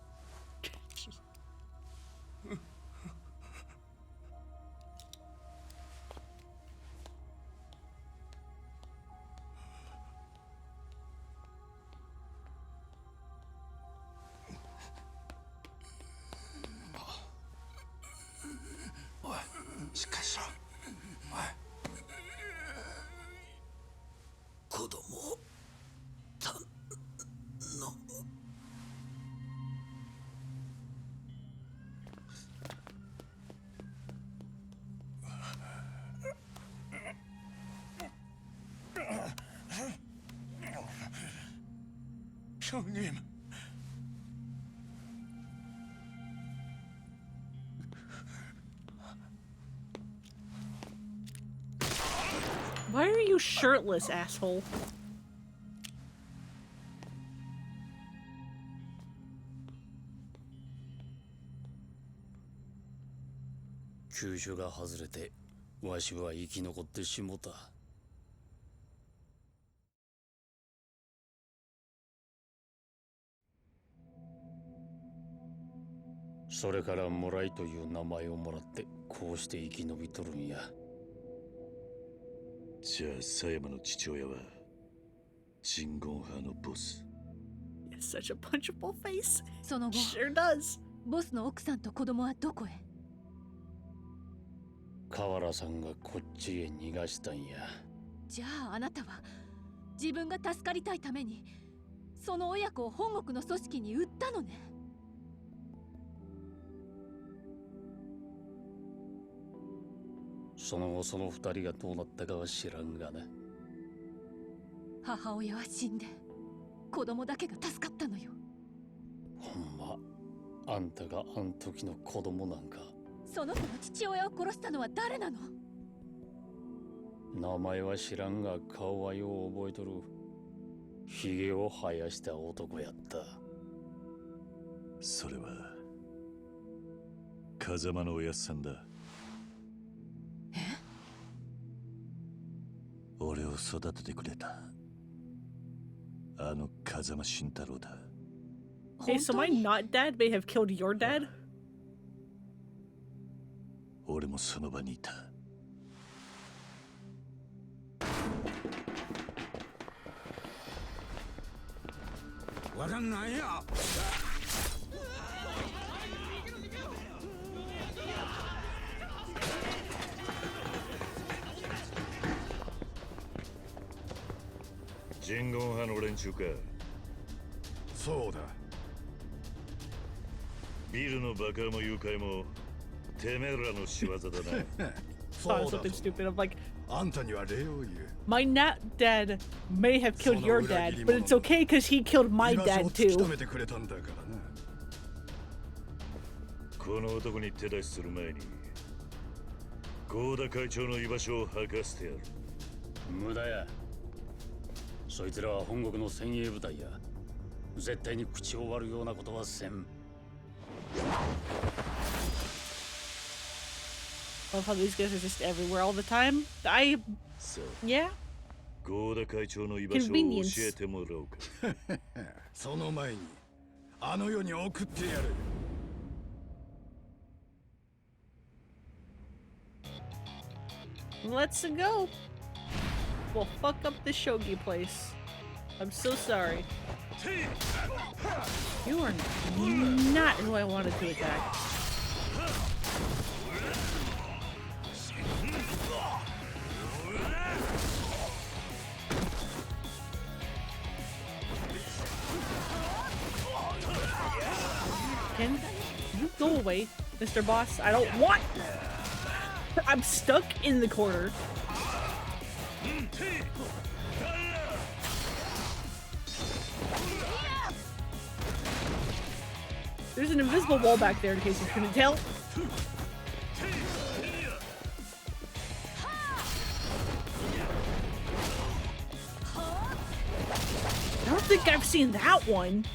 형님. Why are you shirtless, asshole?急所が外れてわしは生き残ってしもた。それから村井という名前をもらってこうして生き延びとるんや。じゃあ狭山の父親は真言派のボス。 It's such a punchable face. その後 Sure does. ボスの奥さんと子供はどこへ？河原さんがこっちへ逃がしたんや。じゃああなたは自分が助かりたいためにその親子を本国の組織に売ったのね。その後その2人がどうなったかは知らんがな。母親は死んで子供だけが助かったのよ。ほんまあんたがあん時の子供なんか。その子の父親を殺したのは誰なの？名前は知らんが顔はよう覚えとる。ひげを生やした男やった。それは風間のおやっさんだ。え？俺を育ててくれたあの風間慎太郎だ。Hey, so my not dad may have killed your dad? 俺もその場にいた。わらんなんや。人言派の連中か。そうだ。ビルの爆破も誘拐もてめえらの仕業だな。Thought something stupid. I'm like, あんたには礼を言う。 my not dad may have killed your dad, but it's okay because he killed my 居場所 dad を突き too. 止めてくれたんだからな。この男に手出しする前に合田会長の居場所を吐かせてやる。無駄や。そいつらは本国の精鋭部隊や。絶対に口を割るようなことはせん。 I love how these guys are just everywhere all the time. Yeah. 合田会長の居場所を教えてもらおうか。その前にあの世に送ってやる。 Let's go. We'll fuck up the shogi place. I'm so sorry. You are not who I wanted to attack. Can you go away, Mr. Boss? I don't want... I'm stuck in the corner. There's an invisible wall back there in case you couldn't tell. I don't think I've seen that one.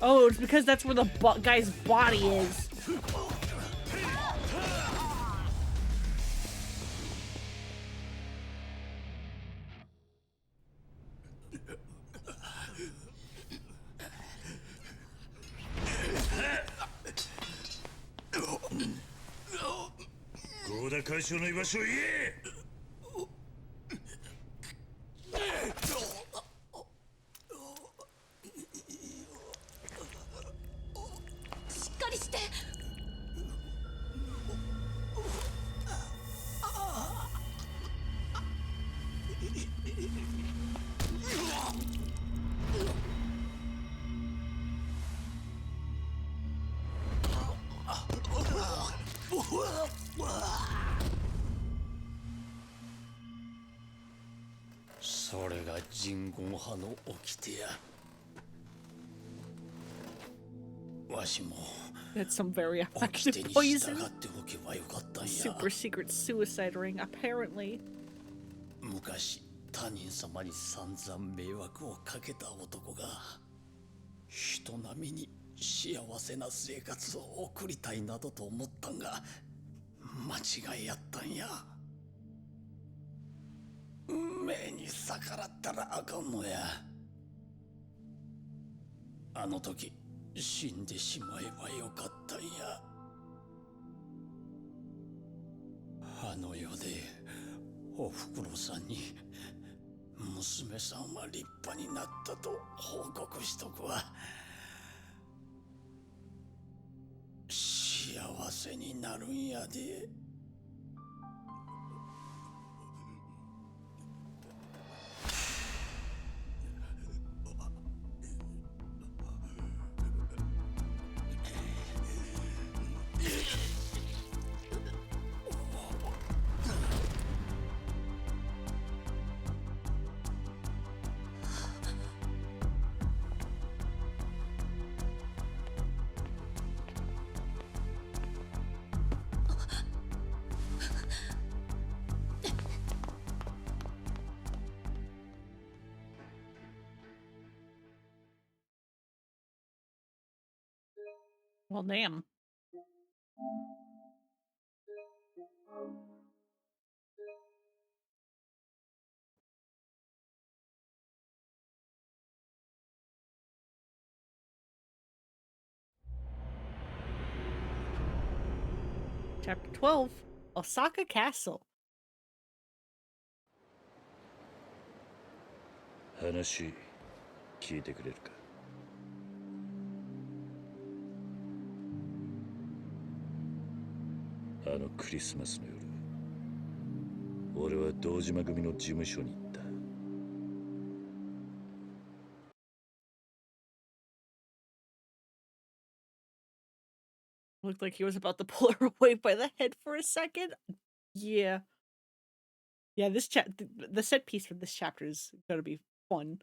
Oh, it's because that's where the guy's body is. Goda 会長の居場所を言え。それが人言派の掟や。わしも That's some very 掟 effective に poison. 従っておけばよかったんや。 Super secret suicide ring, apparently. 昔他人様に散々迷惑をかけた男が人並みに幸せな生活を送りたいなどと思ったんが間違いやったんや。運命に逆らったらあかんのや。あの時死んでしまえばよかったんや。あの世でおふくろさんに娘さんは立派になったと報告しとくわ。幸せになるんやで。Well, damn. Chapter 12, Osaka Castle. 話聞いてくれるか。あのクリスマスの夜、俺は堂島組の事務所に行った。Looked like he was about to pull her away by the head for a second. Yeah. Yeah, this the set piece for this chapter is gonna be fun.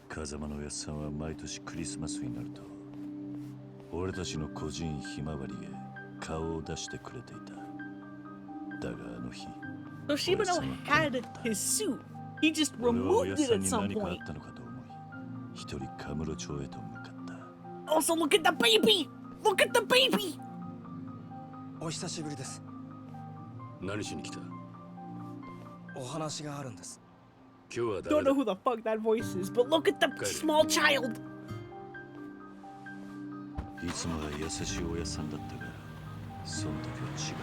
風間のおやっさんは毎年クリスマスになると俺たちの個人ひまわりへ顔を出してくれていた。だがあの日、 So Shibano had his suit. He just removed it at some 何かあっ point. たのかと思い、一人カムロ町へと向かった。 Also, look at the baby! Look at the baby! お久しぶりです。何しに来た？お話があるんです。今日は Don't know who the fuck that voice is, but look at the small child. いつもは優しいおやさんだったが、その時は違っ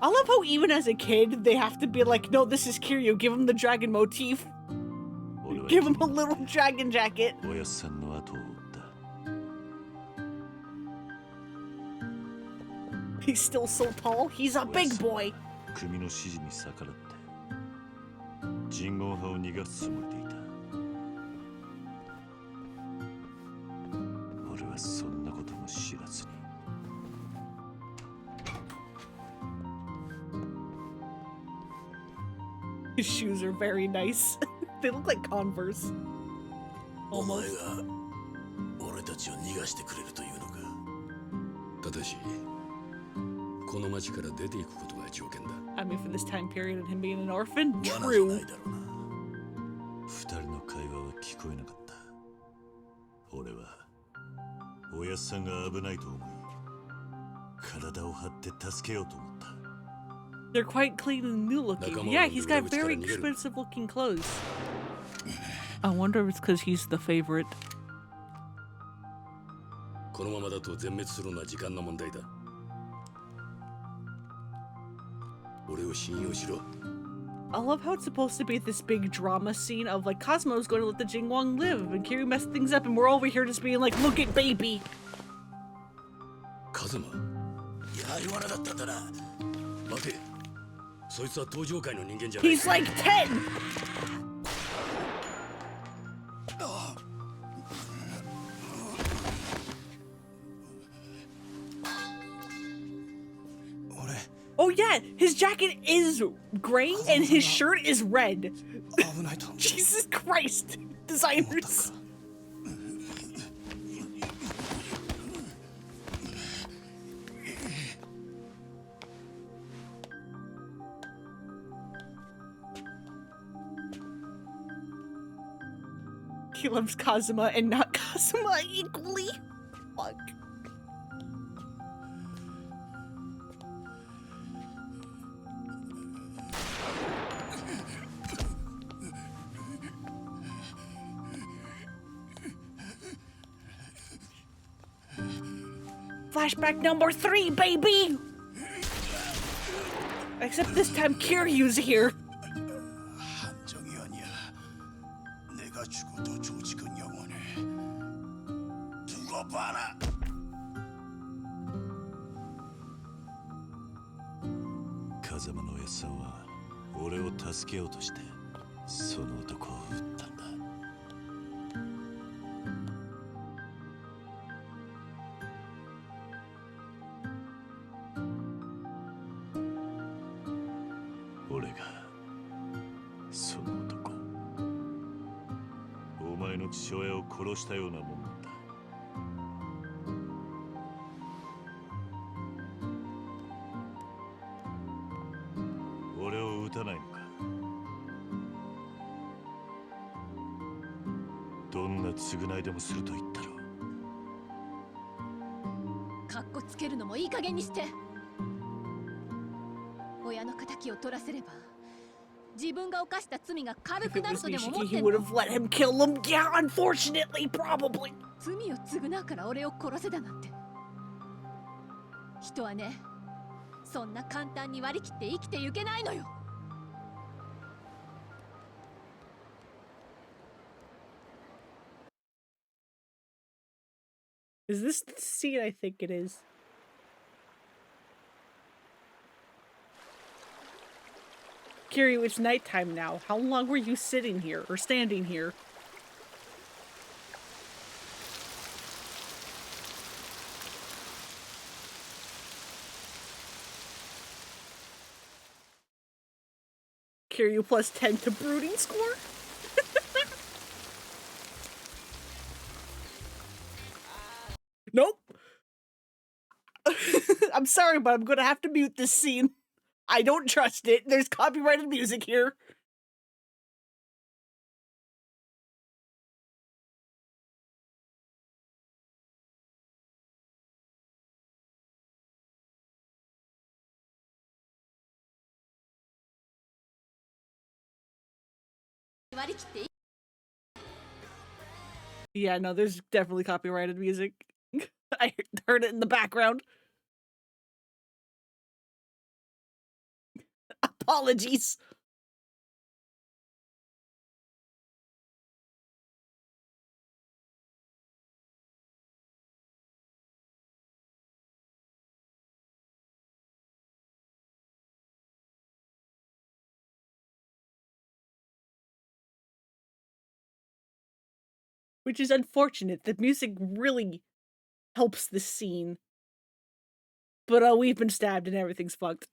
た。 I love how even as a kid, they have to be like, no, this is Kiryu, give him the dragon motif. Give him a little dragon jacket. おやさんの後を追った。 He's still so tall. He's a big boy. 組の指示に逆らって人言派を逃がすつもりでいた。俺はそんなことも知らずに。 His shoes are very nice. They look like Converse. お前が俺たちを逃がしてくれるというのか。ただし、この町から出ていくことが条件だ。I mean, for this time period and him being an orphan, 罠じゃ true. ないだろうな。二人の会話は聞こえなかった。俺はおやっさんが危ないと思い、体を張って助けようと思った。 They're quite clean and new looking. Yeah, he's got very expensive looking clothes. I wonder if it's because he's the favorite. このままだと全滅するのは時間の問題だ。俺を信用しろ。 I love how it's supposed to be this big drama scene of like Cosmo's going to let the Jingwang live and Kiryu messed things up and we're over here just being like, look at baby. カズマ。やはり罠だったんだな。待て。そいつは登場界の人間じゃない。 He's like 10! 俺。 Oh yeah, his jacket is gray and his shirt is red. Jesus Christ, designers. He loves Kazuma and not Kazuma equally. Fuck. Flashback number 3, baby! Except this time Kiryu's here. 내가 죽어도 조직은 영원해. 두고 봐라. 카즈마のおやっさんは俺を助けようとしてその男を撃ったんだ。俺がその男、お前の父親を殺したようなもんなんだ。俺を撃たないのか。どんな償いでもすると言ったろ。かっこつけるのもいい加減にして。親の敵を取らせれば自分が犯した罪が軽 If く it なる was とでも思っ Nishiki, て he ん would の？ have let him kill him. Yeah, unfortunately, probably. 罪を償うから俺を殺せだなんて。人はね、そんな簡単に割り切って生きてゆけないのよ。Is this the scene? I think it is. Kiryu, it's nighttime now. How long were you sitting here or standing here? Kiryu plus 10 to brooding score? Nope. I'm sorry, but I'm gonna have to mute this scene. I don't trust it. There's copyrighted music here. Yeah, no, there's definitely copyrighted music. I heard it in the background. Apologies. Which is unfortunate. The music really helps the scene. But we've been stabbed and everything's fucked.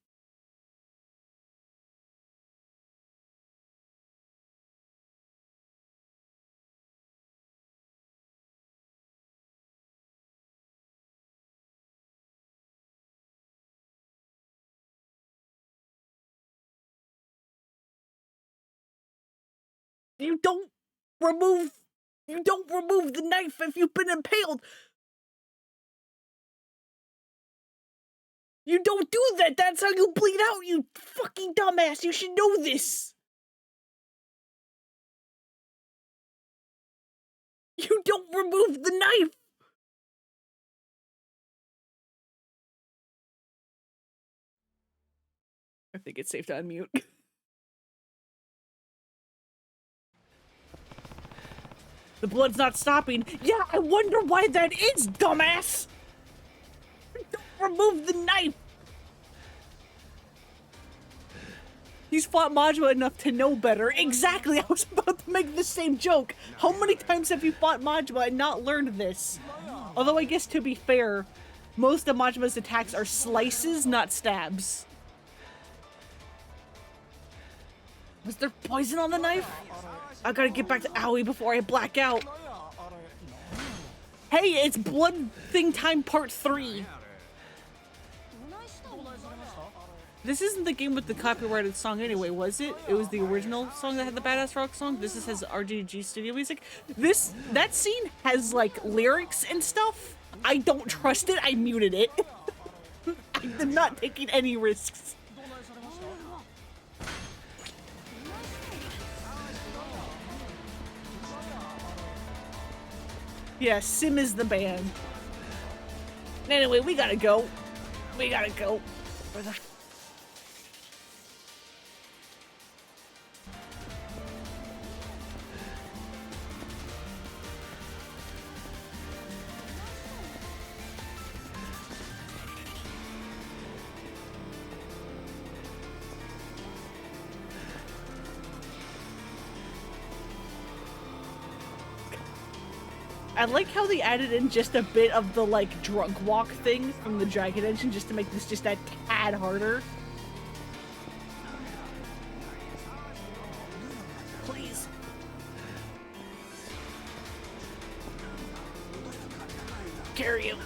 You don't remove the knife if you've been impaled. You don't do that. That's how you bleed out, you fucking dumbass. You should know this. You don't remove the knife. I think it's safe to unmute. The blood's not stopping. Yeah, I wonder why that is, dumbass. Don't remove the knife. He's fought Majima enough to know better. Exactly, I was about to make the same joke. How many times have you fought Majima and not learned this? Although I guess to be fair, most of Majima's attacks are slices, not stabs. Was there poison on the knife? I gotta get back to Aoi before I black out. Hey, it's Blood Thing Time Part 3. This isn't the game with the copyrighted song anyway, was it? It was the original song that had the Badass Rock song. This has RGG studio music. That scene has like lyrics and stuff. I don't trust it. I muted it. I'm not taking any risks. Yeah, Sim is the band. Anyway, we gotta go. We gotta go. Where the I like how they added in just a bit of the, like, drunk walk thing from the Dragon Engine just to make this just that tad harder. Please. Carry you.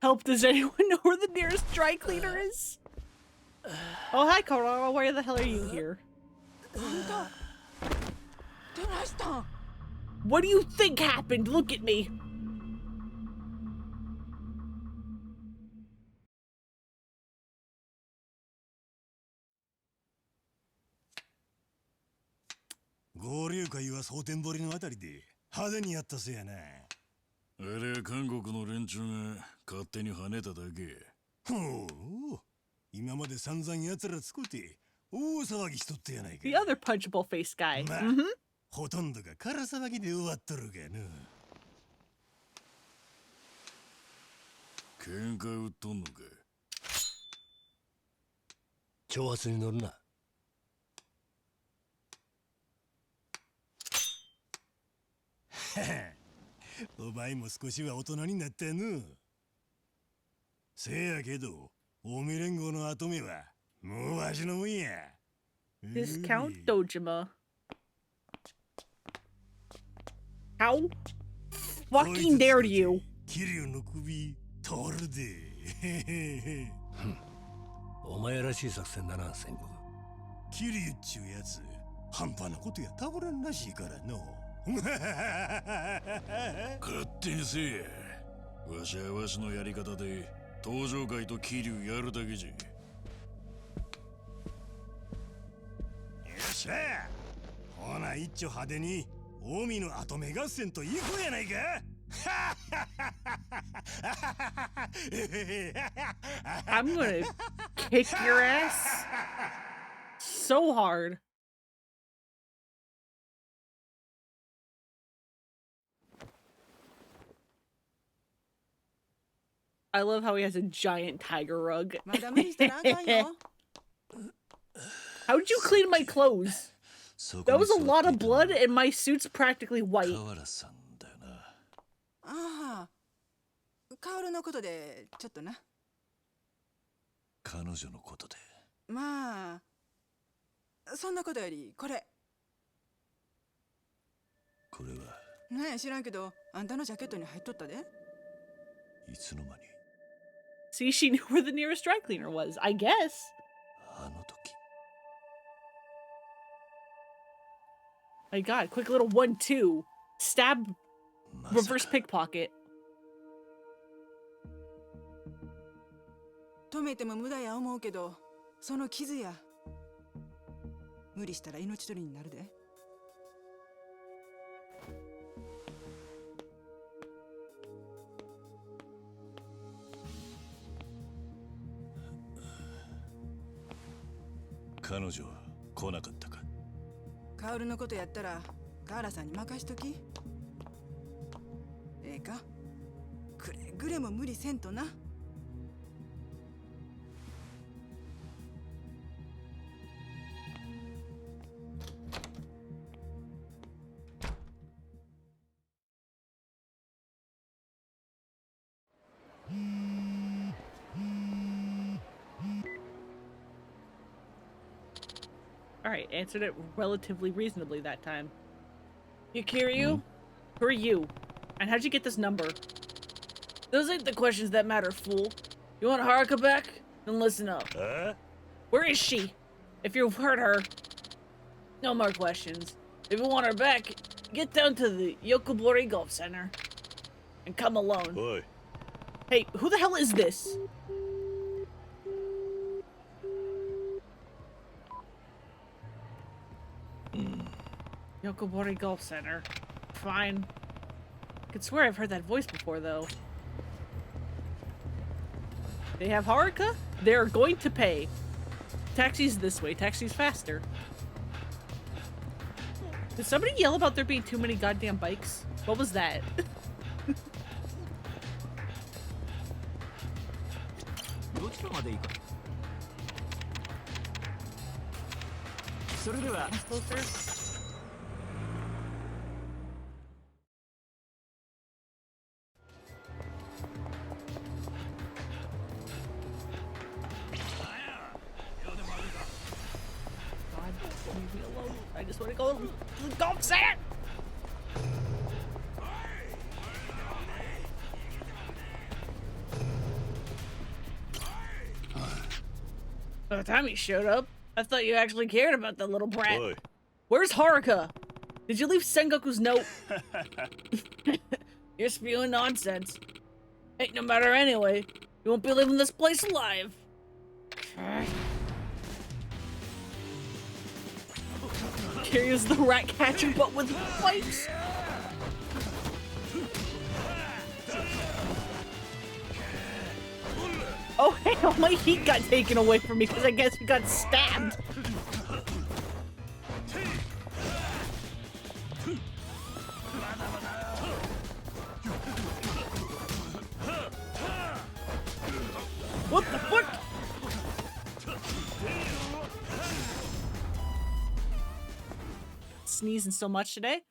Help, does anyone know where the nearest dry cleaner is? Oh, hi, Corona. Why the hell are you here? What do you think happened? Look at me. The other punchable face guy. Mm-hmm. ほとんどが空騒ぎで終わっとるがな。喧嘩売っとんのか。挑発に乗るな。お前も少しは大人になったの。せやけど、近江連合の跡目はもうわしのもんや。Discount Dojima. How fucking dared you? キリュウの首取るで。お前らしい作戦だな、戦後。キリュウっちゅうやつ、半端なことやたぶらんらしいからの。勝手にせえ。わしはわしのやり方で登場会とキリュウやるだけじゃ。よっしゃ。ほな一丁派手に。近江の跡目合戦といこうやないか。I'm gonna kick your ass so hard. I love how he has a giant tiger rug. How'd you clean my clothes? That was a lot of blood, and my suit's practically white. ああ、カオルのことでちょっとな。彼女のことで。まあ、そんなことよりこれ。これは。ねえ、知らんけど、あんたのジャケットに入っとったで。いつの間に。See, she knew where the nearest dry cleaner was, I guess. あの時。My God, quick little 1-2. Stab, reverse pickpocket. 止めても無駄や思うけど、その傷や。無理したら命取りになるで。彼女は来なかったか。カオルのことやったらガーラさんに任しとき。ええか、くれぐれも無理せんとな。Alright, answered it relatively reasonably that time. Yakiryu? Who are you? And how'd you get this number? Those ain't the questions that matter, fool. You want Haruka back? Then listen up. Where is she? If you've heard her, no more questions. If you want her back, get down to the Yokobori Golf Center. And come alone. Oi. Hey, who the hell is this? Yokobori Golf Center. Fine. I could swear I've heard that voice before, though. They have Haruka? They're going to pay. Taxi's this way. Taxi's faster. Did somebody yell about there being too many goddamn bikes? What was that? Leave me alone. I just want to go to the golf set. By the time he showed up, I thought you actually cared about the little brat. Oi. Where's Haruka? Did you leave Sengoku's note? You're spewing nonsense. Ain't no matter anyway. You won't be leaving this place alive. Kiryu's the rat catcher, but with pipes. Oh, hey, all my heat got taken away from me because I guess we got stabbed. What the fuck? Sneezing so much today?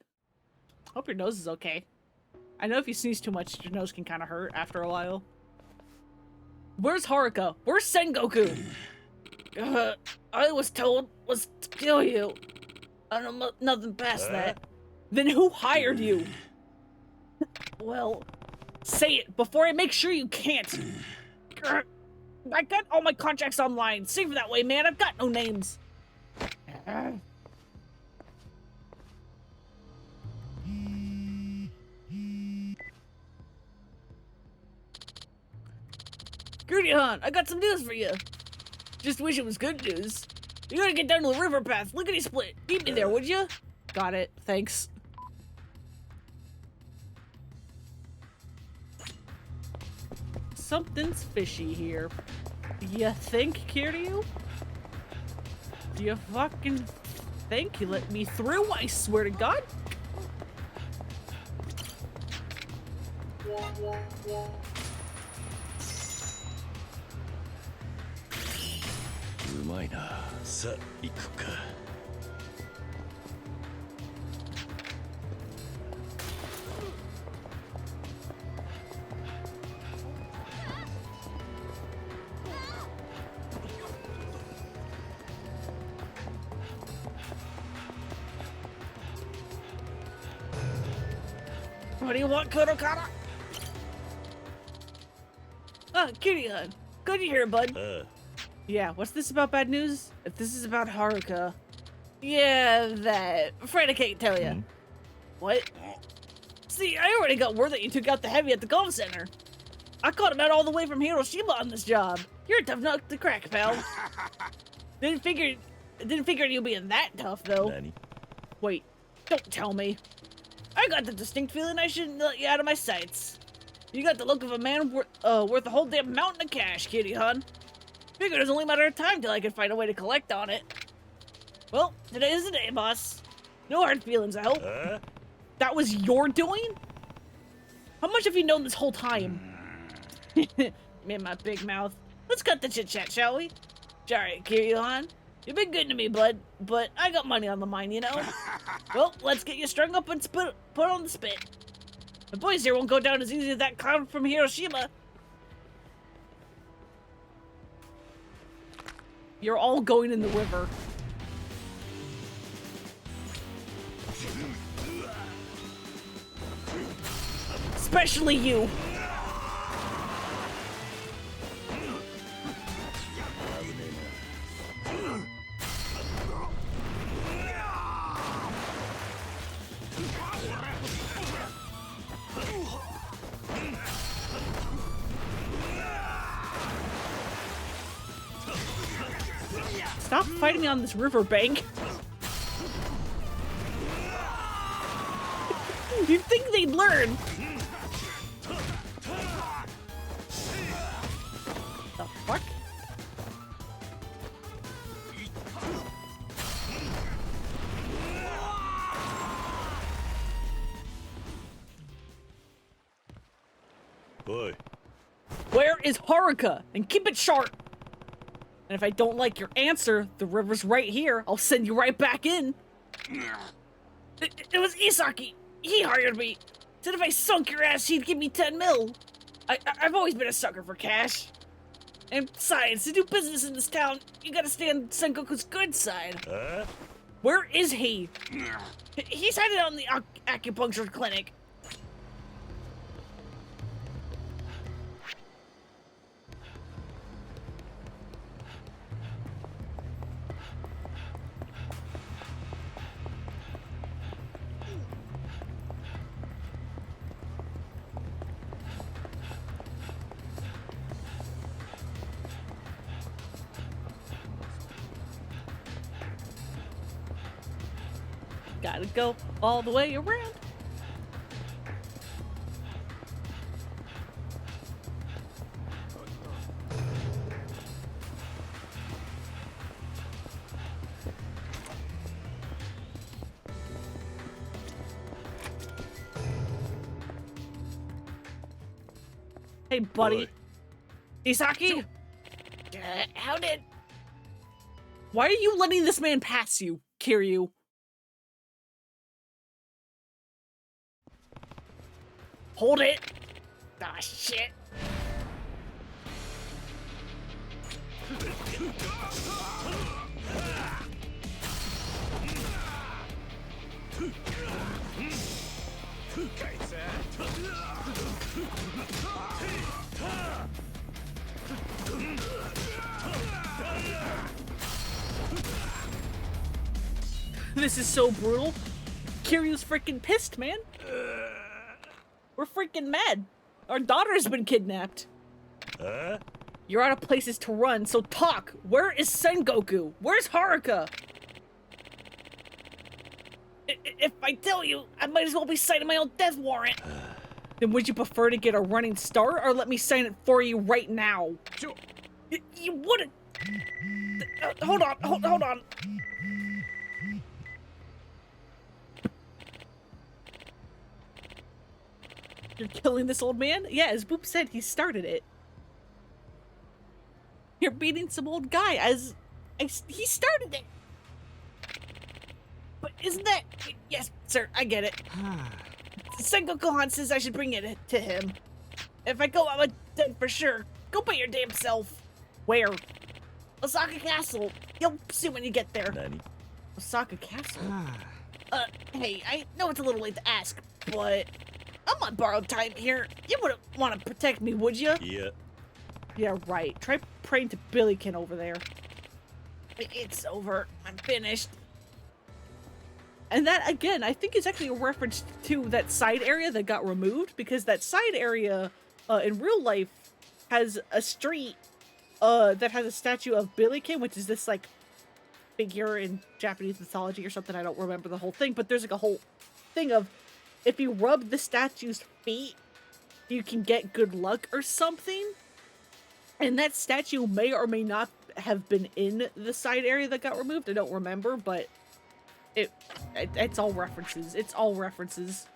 Hope your nose is okay. I know if you sneeze too much, your nose can kind of hurt after a while. Where's Haruka? Where's Sengoku? I was told was to kill you. I don't know nothing past that. Then who hired you? Well, say it before I make sure you can't. I got all my contracts online. Save it that way, man. I've got no names. Gurdy-han, I got some news for you. Just wish it was good news. You gotta get down to the river path. Lickety split. Meet me there, would you? Got it. Thanks. Something's fishy here. You think, Kiryu? Do you fucking think you let me through? I swear to God. Sa, iku ka. What do you want, Kodokata? Ah, Kiryu-han. Good to hear, bud. Yeah, what's this about bad news? If this is about Haruka... Yeah, that. Afraid I can't tell you. What? See, I already got word that you took out the heavy at the golf center. I caught him out all the way from Hiroshima on this job. You're a tough nut to crack, pal. Didn't figure you being that tough, though. Nani? Wait, don't tell me. I got the distinct feeling I shouldn't let you out of my sights. You got the look of a man worth a whole damn mountain of cash, Kiryu-han. Figured it was only a matter of time till I could find a way to collect on it. Well, today is the day, boss. No hard feelings, I hope. That was your doing? How much have you known this whole time? Me and my big mouth. Let's cut the chit-chat, shall we? Alright, Kiryu-han. You've been good to me, bud, but I got money on the mind, you know? Well, let's get you strung up and put on the spit. The boys here won't go down as easy as that clown from Hiroshima. You're all going in the river. Especially you. Stop fighting me on this riverbank. You'd think they'd learn. The fuck? Boy. Where is Haruka? And keep it short. And if I don't like your answer, the river's right here. I'll send you right back in. It was Isaki. He hired me. Said if I sunk your ass, he'd give me 10 mil. I've always been a sucker for cash. And besides, to do business in this town, you gotta stay on Sengoku's good side. Where is he? He's headed on the acupuncture clinic. Gotta go all the way around. Hey, buddy. Isaki? How did... Why are you letting this man pass you, Kiryu? Hold it! Ah, shit. This is so brutal. Kiryu's freaking pissed, man. We're freaking mad. Our daughter's been kidnapped. You're out of places to run, so talk. Where is Sengoku? Where's Haruka? If I tell you, I might as well be signing my own death warrant. Then would you prefer to get a running start or let me sign it for you right now? You wouldn't. Hold on. You're killing this old man? Yeah, as Boop said, he started it. You're beating some old guy he started it. But isn't that... Yes, sir, I get it. Sengoku-han says I should bring it to him. If I go, I'm dead for sure. Go by your damn self. Where? Osaka Castle. You'll see when you get there. Osaka Castle? Hey, I know it's a little late to ask, but I'm on borrowed time here. You wouldn't want to protect me, would you? Yeah. Yeah, right. Try praying to Billykin over there. It's over. I'm finished. And that, again, I think is actually a reference to that side area that got removed, because that side area in real life has a street that has a statue of Billykin, which is this, like, figure in Japanese mythology or something. I don't remember the whole thing, but there's, like, a whole thing of if you rub the statue's feet, you can get good luck or something. And that statue may or may not have been in the side area that got removed. I don't remember, but it's all references. It's all references.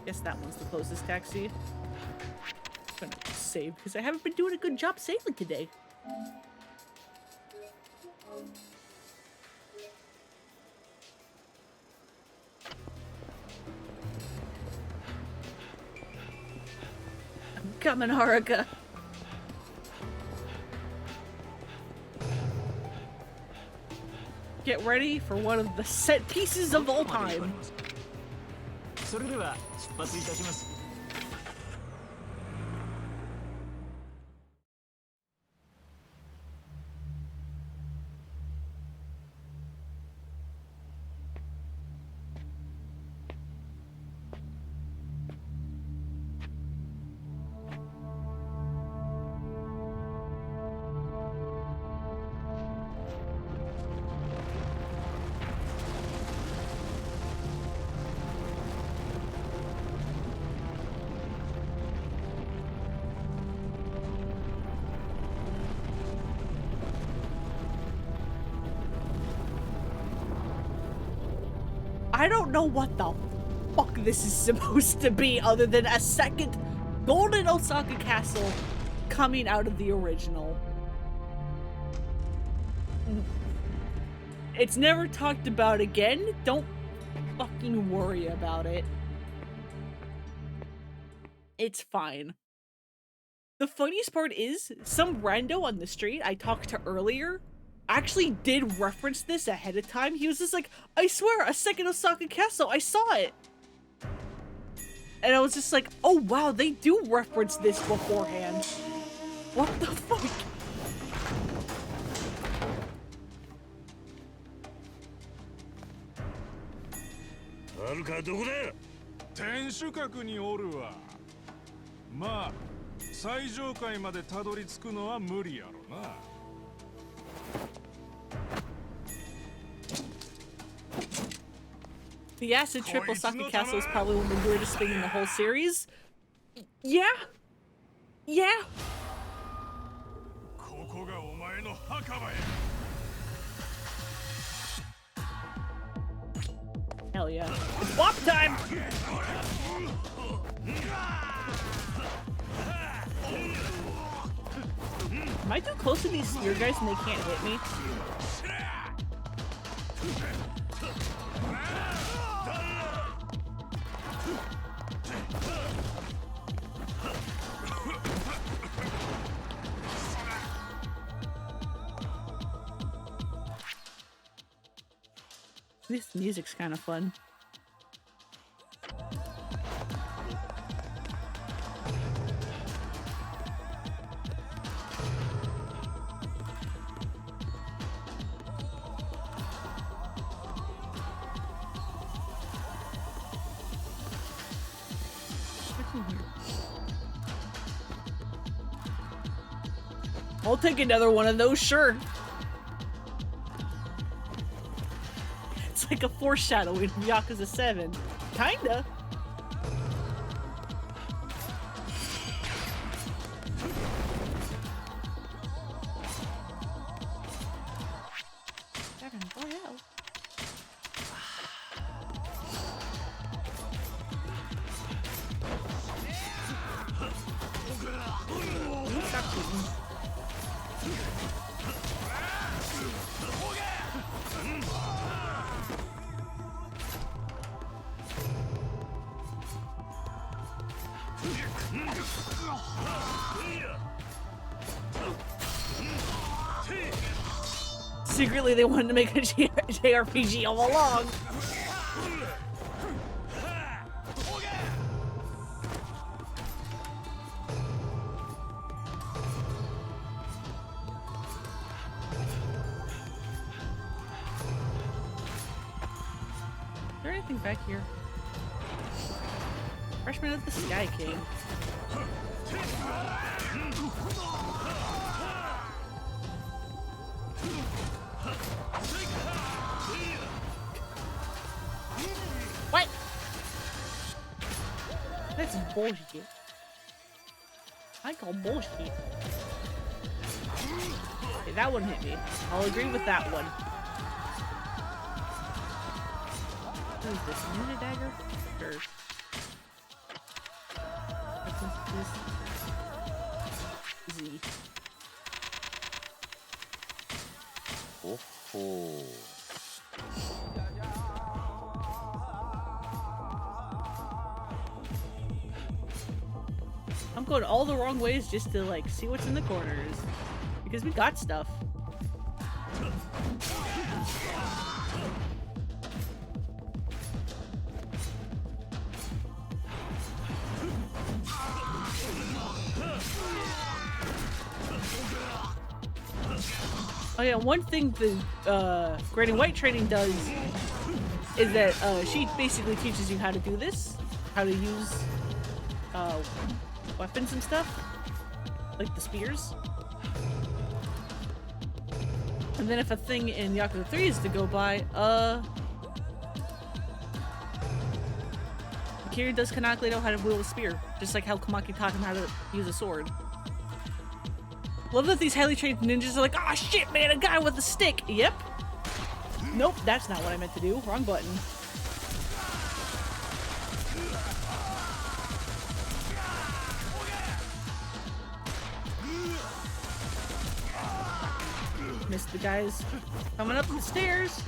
Guess that one's the closest taxi. I'm gonna save because I haven't been doing a good job saving today. I'm coming, Haruka. Get ready for one of the set pieces of all time. それでは出発いたします。I don't know what the fuck this is supposed to be other than a second Golden Osaka Castle coming out of the original. It's never talked about again. Don't fucking worry about it. It's fine. The funniest part is, some rando on the street I talked to earlier actually did reference this ahead of time. He was just like, I swear, a second Osaka Castle, I saw it. And I was just like, oh wow, they do reference this beforehand. What the fuck? はるかどこだ。天守閣におるわ。まあ最上階までたどり着くのは無理やろな。The acid triple Saki Castle is probably one of the weirdest things in the whole series. Yeah. Yeah. Hell yeah. It's WAP time! Am I too close to these spear guys and they can't hit me? This music's kind of fun. What's in here? I'll take another one of those, sure. It's like a foreshadowing of Yakuza 7. Kinda. Secretly, they wanted to make a JRPG all along. Is there anything back here? Freshman of the Sky King. What? That's bullshit. I call bullshit. Okay, that one hit me. I'll agree with that one. What is this? Unit dagger? Sure. Z. Oh. I'm going all the wrong ways just to like see what's in the corners because we got stuff. Oh yeah, one thing the Granny White training does is that she basically teaches you how to do this, how to use weapons and stuff, like the spears. And then if a thing in Yakuza 3 is to go by, Akira does canonically know how to wield a spear, just like how Kamaki taught him how to use a sword. Love that these highly trained ninjas are like, ah, shit, man, a guy with a stick. Yep. Nope, that's not what I meant to do. Wrong button. Missed the guys coming up the stairs.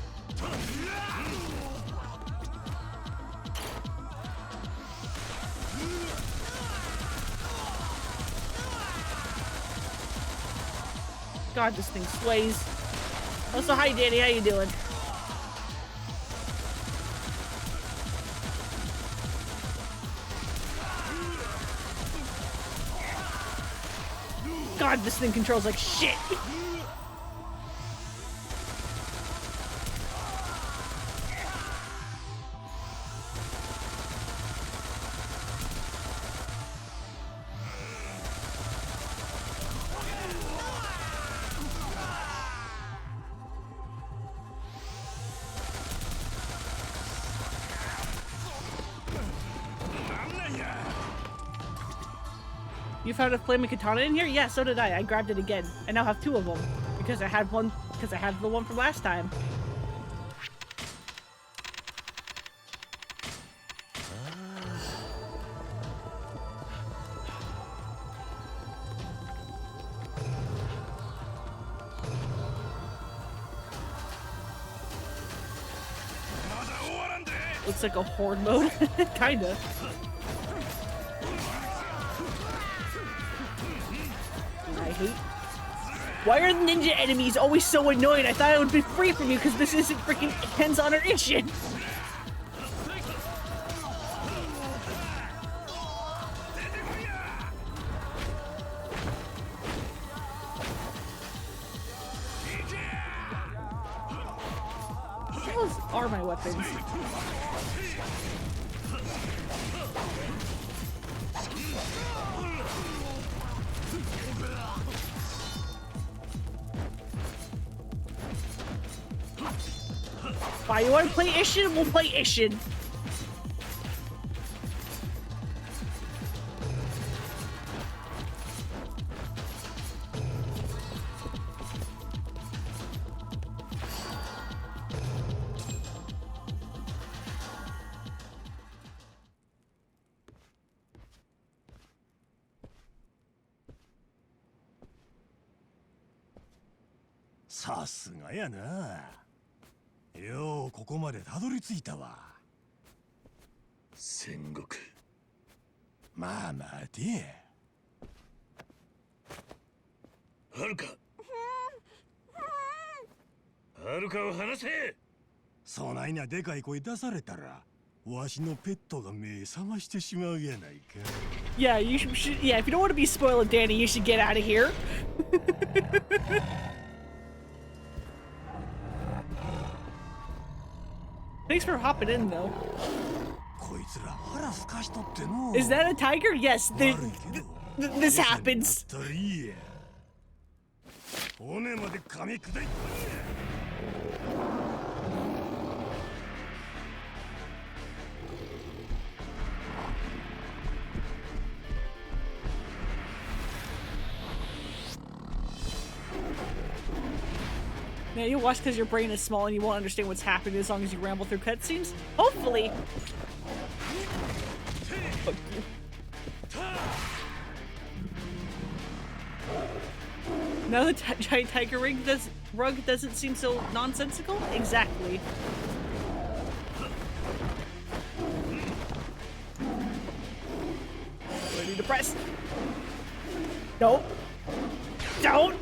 God, this thing sways. Also, hi, Danny. How you doing? God, this thing controls like shit. You found a flaming katana in here? Yeah, so did I. I grabbed it again. I now have 2 of them because I had one. Because I had the one from last time. Looks like a horde mode, kinda. I hate. Why are the ninja enemies always so annoying? I thought I would be free from you because this isn't freaking hands-on or Ishin. Those are my weapons. Fine, you want to play Ishin? We'll play Ishin.さすがやな。ようここまでたどり着いたわ。戦国。まあ待て。はるか。はるかを離せ。そないなでかい声出されたら、わしのペットが目覚ましてしまうやないか。Yeah, you should. Yeah, if you don't want to be spoiled, Danny, you should get out of here. Thanks for hopping in, though. Is that a tiger? Yes, this happens. Now you watch because your brain is small and you won't understand what's happening as long as you ramble through cutscenes. Hopefully. Fuck you. Now the giant tiger rug doesn't seem so nonsensical? Exactly. Ready to press. Nope. Don't.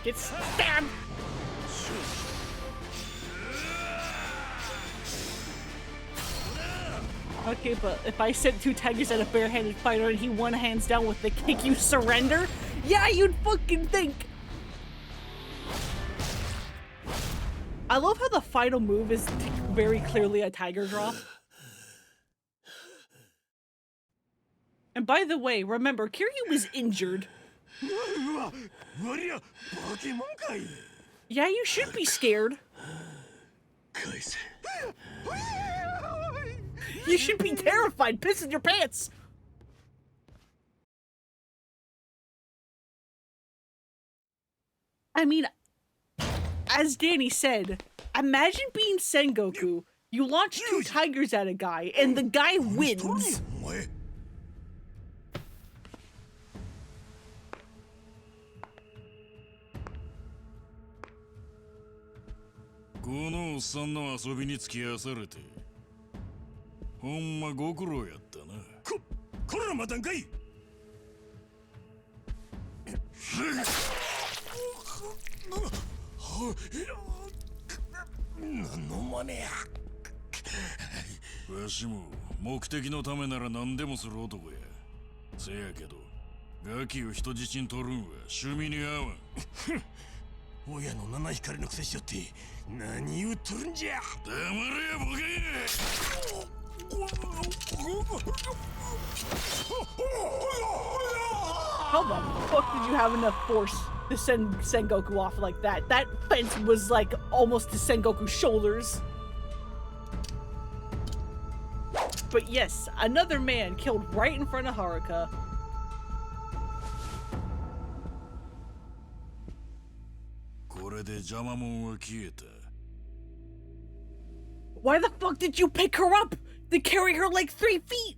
Get stabbed! Okay, but if I sent 2 tigers at a barehanded fighter and he won hands down with the kick, you surrender? Yeah, you'd fucking think! I love how the final move is very clearly a tiger drop. And by the way, remember, Kiryu was injured. Yeah, you should be scared. You should be terrified, pissing your pants. I mean, as Danny said, imagine being Sengoku. You launch 2 tigers at a guy, and the guy wins. このおっさんの遊びに付き合わされてほんまご苦労やったな。こらまたんかい。何の真似や。わしも目的のためなら何でもする男や。せやけどガキを人質に取るんは趣味に合わん。親の七光のくせしよって何言うとるんじゃ。黙れよボケ。 How the fuck did you have enough force to send Sengoku off like that? That fence was like almost to Sengoku's shoulders. But yes, another man killed right in front of Haruka. Why the fuck did you pick her up? To carry her like 3 feet?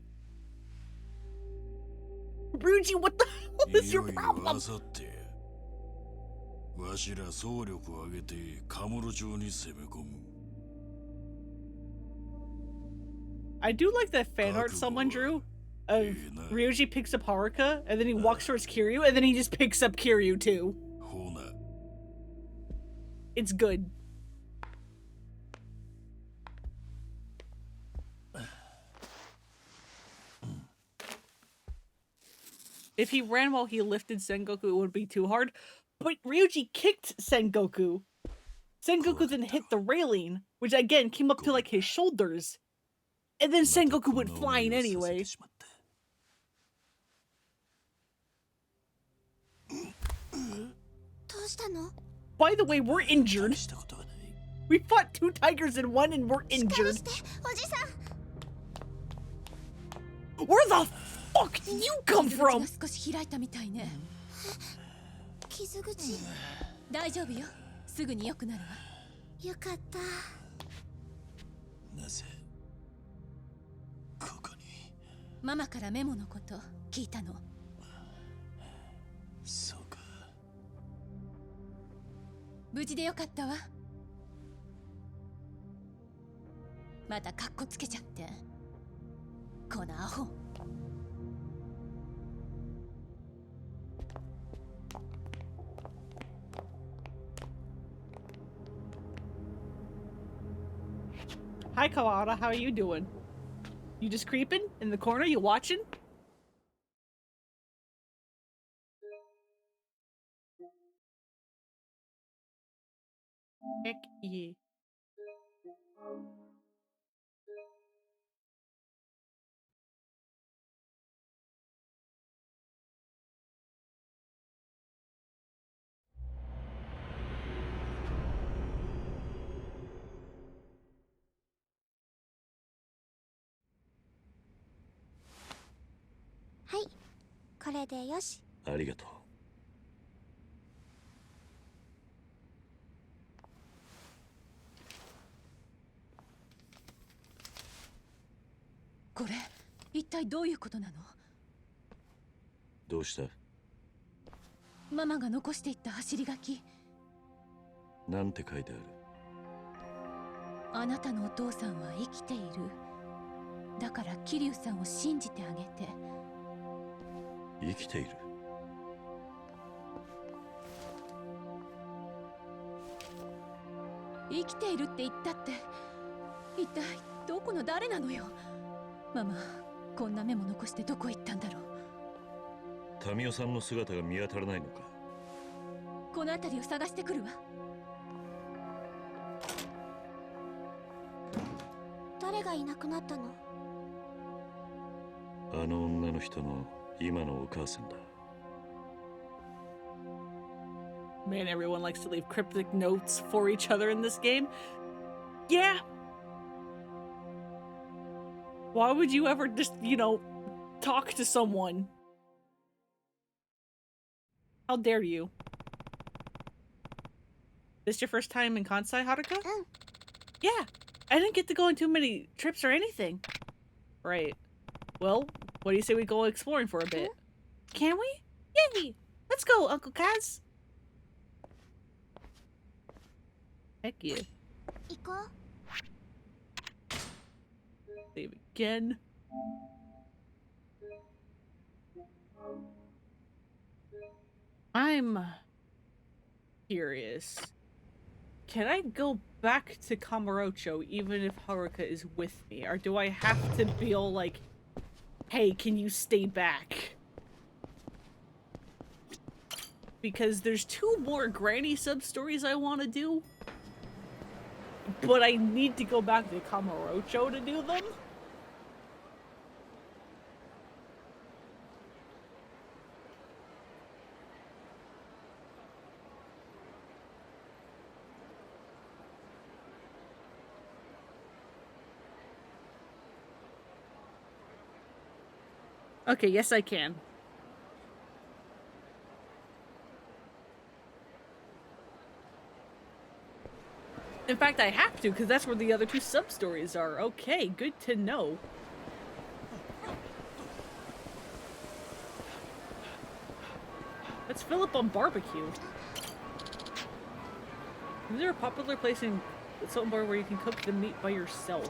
Ryuji, what the hell is your problem? わしら総力を挙げてカムロ町に攻め込む。 I do like that fan art someone drew of Ryuji picks up Haruka and then he walks towards Kiryu and then he just picks up Kiryu too. It's good. If he ran while he lifted Sengoku, it would be too hard. But Ryuji kicked Sengoku. Sengoku then hit the railing, which again came up to like his shoulders. And then Sengoku went flying anyway. By the way, we're injured. We fought 2 tigers in one and we're injured. Where the fuck did you come from? 大丈夫よ。すぐに良くなるわ。よかった。なぜここに。ママからメモのこと聞いたの。そうか。無事でよかったわ。またカッコつけちゃって。このアホ。Hi Kawada, how are you doing? You just creeping in the corner? You watching? Heck yeah. Hi. これでよし。ありがとう。これ一体どういうことなの？どうした？ママが残していった走り書き。なんて書いてある？あなたのお父さんは生きている。だから桐生さんを信じてあげて。生きている？生きているって言ったって一体どこの誰なのよ。ママ、こんなメモ残してどこ行ったんだろう。民生さんの姿が見当たらないのか？この辺りを探してくるわ。誰がいなくなったの？あの女の人の今のお母さんだ。Man, everyone likes to leave cryptic notes for each other in this game. Yeah. Why would you ever just, you know, talk to someone? How dare you? This your first time in Kansai, Haruka? Yeah. I didn't get to go on too many trips or anything. Right. Well, what do you say we go exploring for a bit? Can we? Yay! Let's go, Uncle Kaz. Heck yeah. Save again. I'm curious. Can I go back to Kamurocho even if Haruka is with me? Or do I have to feel like, hey, can you stay back? because there's 2 more Granny sub-stories I want to do. But I need to go back to Kamurocho to do them. Okay, yes I can. In fact, I have to, because that's where the other 2 sub-stories are. Okay, good to know. Let's fill up on barbecue. Is there a popular place in somewhere where you can cook the meat by yourself?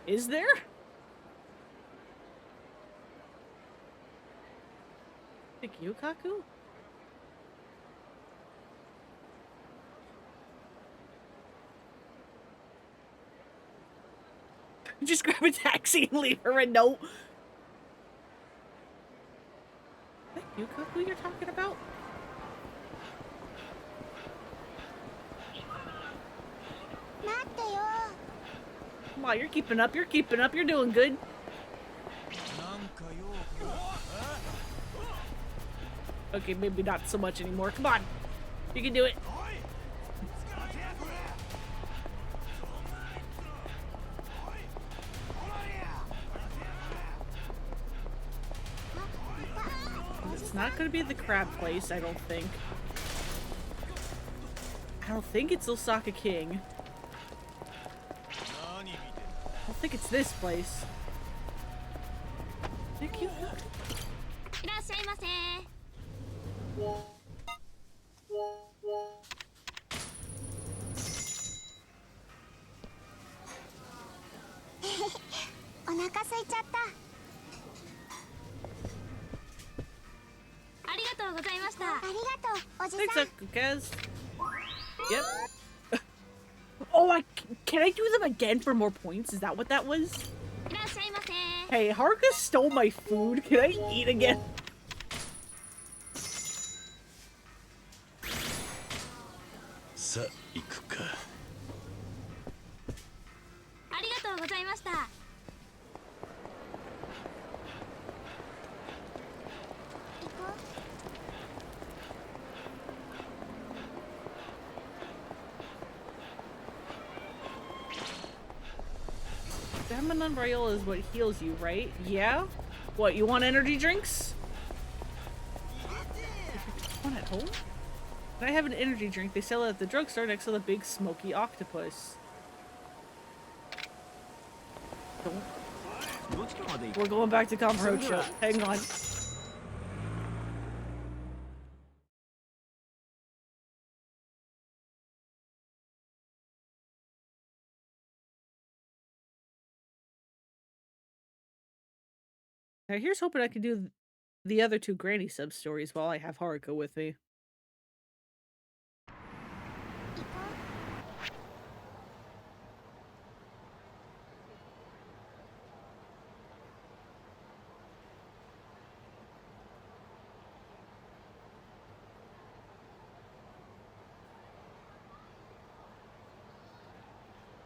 Is there? Like Yukaku? Just grab a taxi and leave her a note. Is that Yukaku you're talking about? Come on, you're keeping up, you're keeping up, you're doing good. Okay, maybe not so much anymore. Come on, you can do it. It's not gonna be the crab place, I don't think. I don't think it's Osaka King. I don't think it's this place. Thank you. Thanks, Kaz. Yep. Oh, can I do them again for more points? Is that what that was? Hey, Haruka stole my food. Can I eat again? Stamina Rail is what heals you, right? Yeah? What, you want energy drinks? One at home? Can I have an energy drink? They sell it at the drugstore next to the big smoky octopus. We're going back to Kamurocho. Hang on. Now here's hoping I can do the other 2 Granny sub-stories while I have Haruka with me.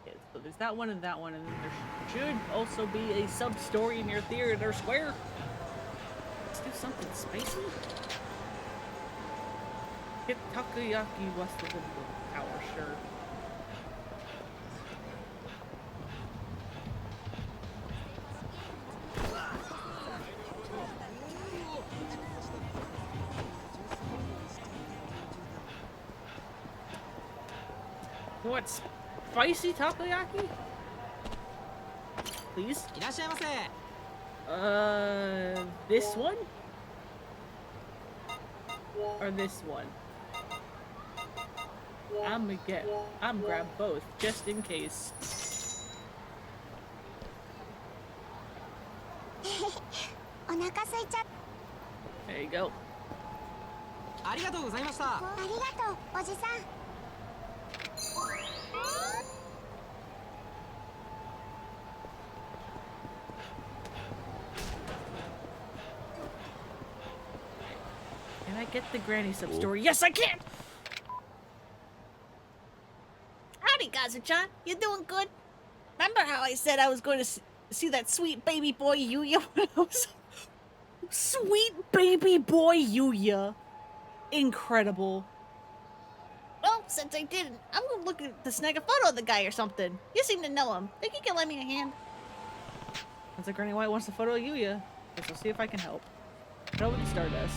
Okay, so there's that one and that one, and then there should also be a sub-story near Theater Square. Let's do something spicy. Hit takoyaki west of the tower, sure. What? Spicy takoyaki? Please? This one? Or this one? I'm grab both, just in case. There you go. Can I Get the granny sub story. Yes, I can! Howdy, Kazu-chan. You doing good? Remember how I said I was going to see that sweet baby boy Yuya when I was... Sweet baby boy Yuya. Incredible. Well, since I didn't, I'm gonna look to snag a photo of the guy or something. You seem to know him. Think you can lend me a hand? Sounds like Granny White wants a photo of Yuya. Guess I'll see if I can help. Go with the Stardust.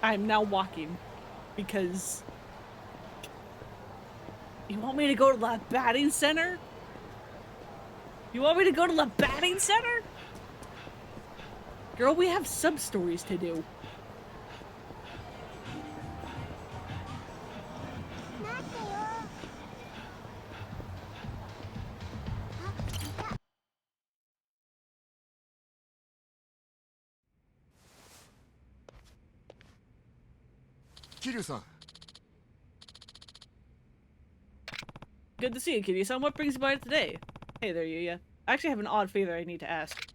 I'm now walking because you want me to go to the batting center? You want me to go to the batting center? Girl, we have sub-stories to do. Kiryu-san. Good to see you, Kitty-san. What brings you by today? Hey there, Yuya. I actually have an odd favor I need to ask.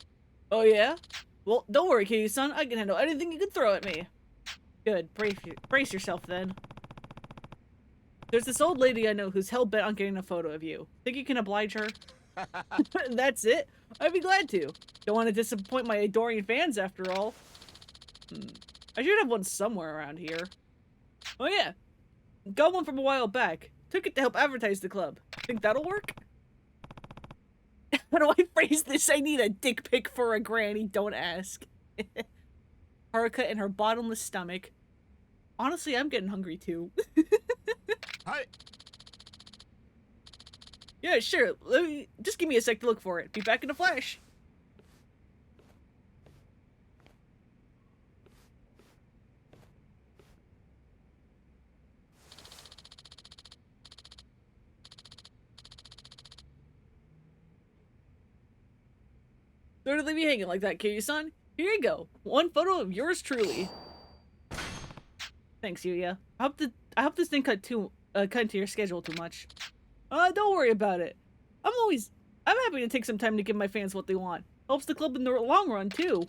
Oh yeah? Well, don't worry, Kitty-san. I can handle anything you can throw at me. Good. Brace yourself, then. There's this old lady I know who's hell-bent on getting a photo of you. Think you can oblige her? That's it? I'd be glad to. Don't want to disappoint my adoring fans, after all. I should have one somewhere around here. Oh yeah. Got one from a while back. Took it to help advertise the club. Think that'll work? How do I phrase this? I need a dick pic for a granny, don't ask. Haruka and her bottomless stomach. Honestly, I'm getting hungry too. Hi. Yeah, sure. Just give me a sec to look for it. Be back in a flash. Don't leave me hanging like that, Kiryu-san. Here you go. One photo of yours truly. Thanks, Yuya. I hope this didn't cut into your schedule too much. Don't worry about it. I'm happy to take some time to give my fans what they want. Helps the club in the long run, too.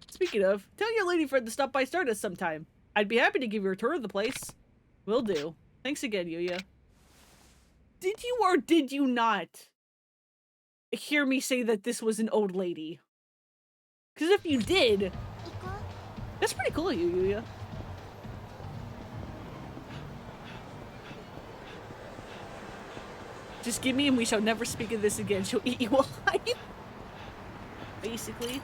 Speaking of, tell your lady friend to stop by Stardust sometime. I'd be happy to give you a tour of the place. Will do. Thanks again, Yuya. Did you or did you not hear me say that this was an old lady? Because if you did, that's pretty cool of you, Yuya. Just give me and we shall never speak of this again. She'll eat you alive. Basically.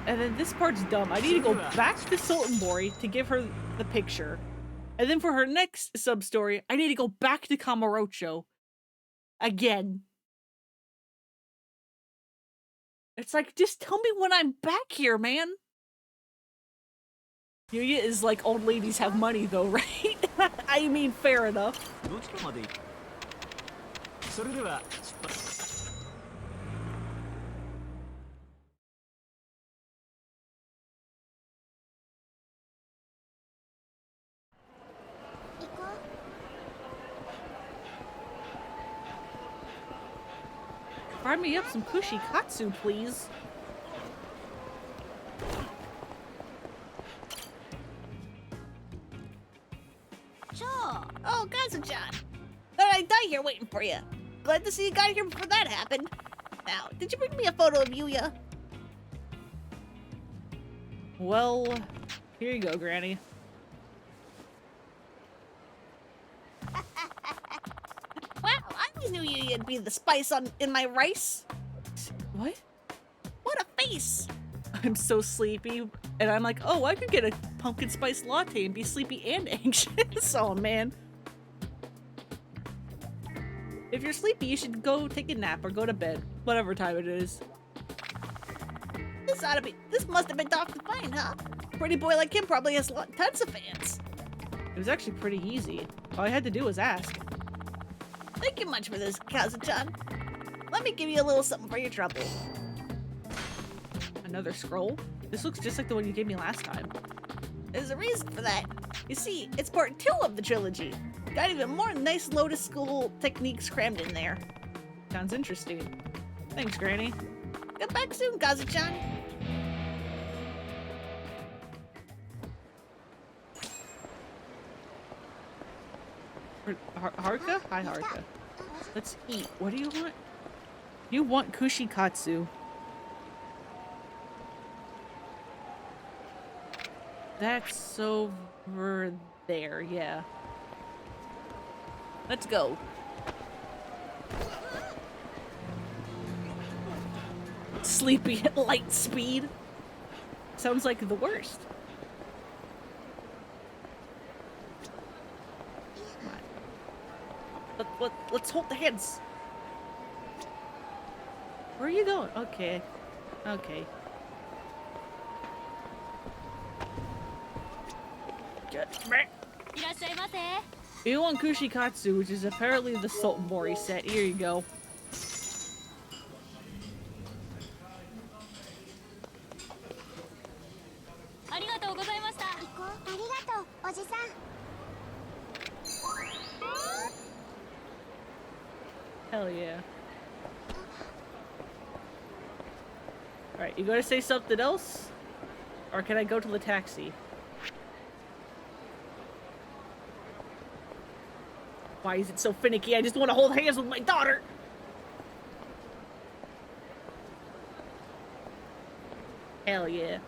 And then this part's dumb. I need to go back to Sultanbori to give her the picture. And then for her next sub-story, I need to go back to Kamurocho. Again. It's like, just tell me when I'm back here, man. Yuya is like old ladies have money though, right? I mean, fair enough. Fry me up some cushy katsu, please. Oh, Kazu-chan. Thought I'd die here waiting for you. Glad to see you got here before that happened. Now, did you bring me a photo of Yuya? Well, here you go, Granny. Wow, I always knew Yuya be the spice in my rice. What? What a face! I'm so sleepy, and I'm like, oh, I could get a pumpkin spice latte and be sleepy and anxious. Oh, man. If you're sleepy, you should go take a nap or go to bed, whatever time it is. This must have been tough to find, huh? A pretty boy like him probably has tons of fans. It was actually pretty easy. All I had to do was ask. Thank you much for this, Kazu-chan. Let me give you a little something for your trouble. Another scroll? This looks just like the one you gave me last time. There's a reason for that. You see, it's part 2 of the trilogy. Got even more nice Lotus School techniques crammed in there. Sounds interesting. Thanks, Granny. Get back soon, Kazu-chan. Haruka? Hi, Haruka. Let's eat. What do you want? You want kushikatsu. That's over there, yeah. Let's go. Sleepy at light speed. Sounds like the worst. Let's hold the hands. Where are you going? Okay. Okay. You want kushikatsu, which is apparently the Sultan Mori set. Here you go. Hell yeah. Alright, you gonna say something else? Or can I go to the taxi? Why is it so finicky? I just want to hold hands with my daughter! Hell yeah.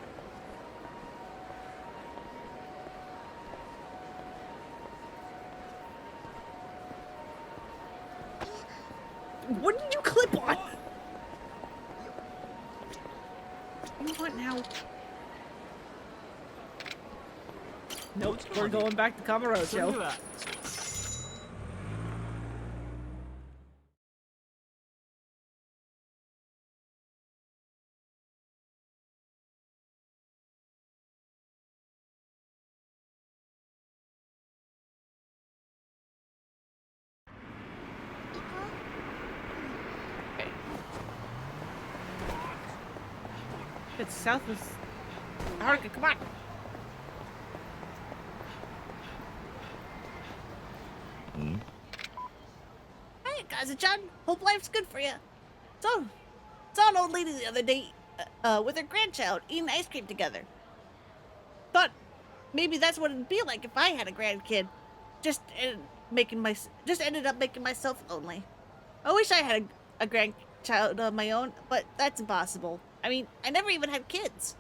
What did you clip on? You want now? Nope, we're going back to Kamurocho. It's south of... Haruka, come on! Hey, Kazu-chan. Hope life's good for you. Saw an old lady the other day with her grandchild eating ice cream together. Thought maybe that's what it'd be like if I had a grandkid. Just ended up making myself lonely. I wish I had a grandchild of my own, but that's impossible. I mean, I never even had kids.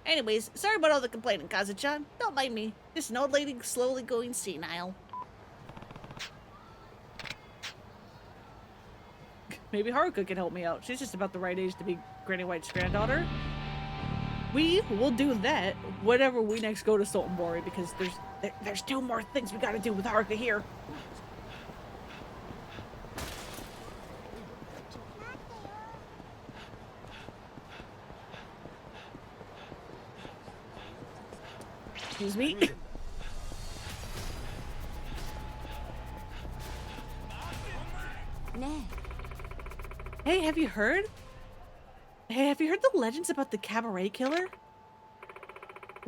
Anyways, sorry about all the complaining, Kazu-chan. Don't mind me. Just an old lady slowly going senile. Maybe Haruka can help me out. She's just about the right age to be Granny White's granddaughter. We will do that whenever we next go to Sultan Mori, because there's 2 more things we gotta do with Haruka here. Excuse me. Hey, have you heard? Hey, have you heard the legends about the cabaret killer?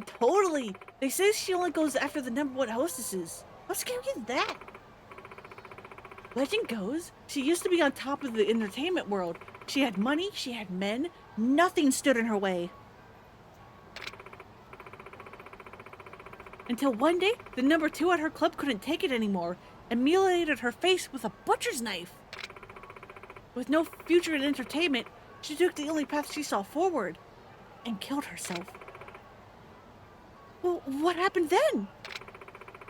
Totally. They say she only goes after the #1 hostesses. How scary is that? Legend goes, she used to be on top of the entertainment world. She had money, she had men, nothing stood in her way. Until one day, the #2 at her club couldn't take it anymore and mutilated her face with a butcher's knife. With no future in entertainment, she took the only path she saw forward and killed herself. Well, what happened then?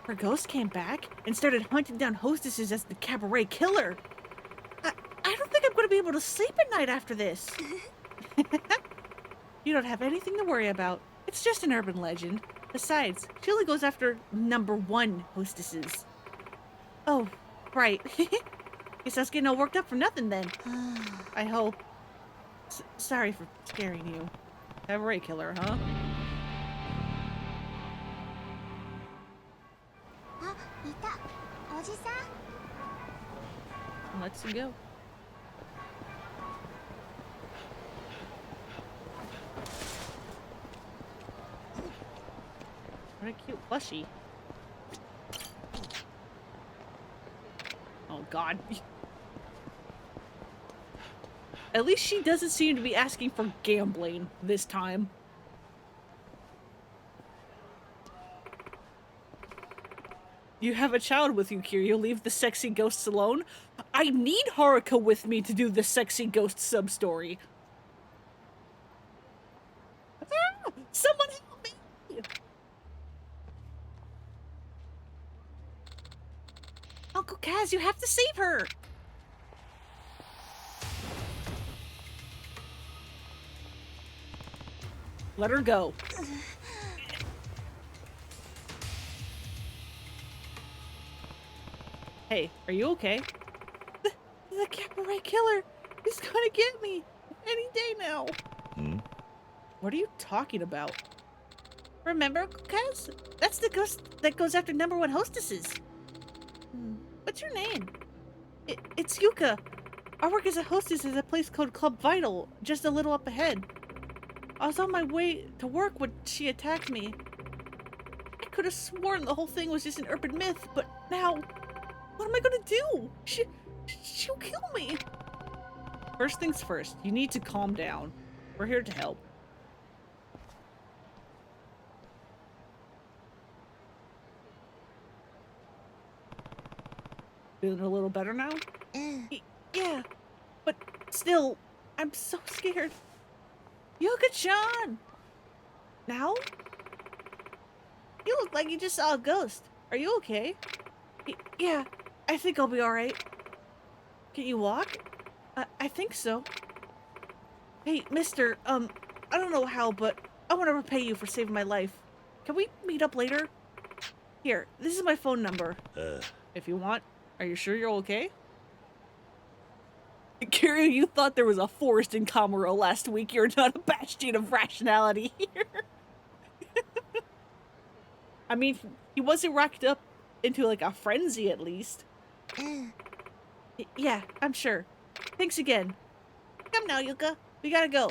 Her ghost came back and started hunting down hostesses as the cabaret killer. I don't think I'm going to be able to sleep at night after this. You don't have anything to worry about. It's just an urban legend. Besides, she only goes after #1 hostesses. Oh, right. Guess I was getting all worked up for nothing then. I hope. Sorry for scaring you. Cabaret killer, huh? Let's go. What a cute plushie. God. At least she doesn't seem to be asking for gambling this time. You have a child with you, Kiryu. Leave the sexy ghosts alone. I need Haruka with me to do the sexy ghost sub-story. Ah, someone help me! Uncle Kaz, you have to save her! Let her go. Hey, are you okay? The cabaret killer! He's gonna get me! Any day now! Hmm? What are you talking about? Remember, Uncle Kaz? That's the ghost that goes after #1 hostesses. What's your name? It's Yuka. I work as a hostess at a place called Club Vital, just a little up ahead. I was on my way to work when she attacked me. I could have sworn the whole thing was just an urban myth, but now, what am I gonna do? She'll kill me. First things first, you need to calm down. We're here to help. Feeling a little better now? Yeah, but still, I'm so scared. Yuka-chan! Now? You look like you just saw a ghost. Are you okay? Yeah, I think I'll be alright. Can you walk? I think so. Hey, mister, I don't know how, but I want to repay you for saving my life. Can we meet up later? Here, this is my phone number. If you want. Are you sure you're okay? Kiryu, you thought there was a forest in Kamuro last week. You're not a bastion of rationality here. I mean, he wasn't racked up into like a frenzy at least. Yeah, I'm sure. Thanks again. Come now, Yuka. We gotta go.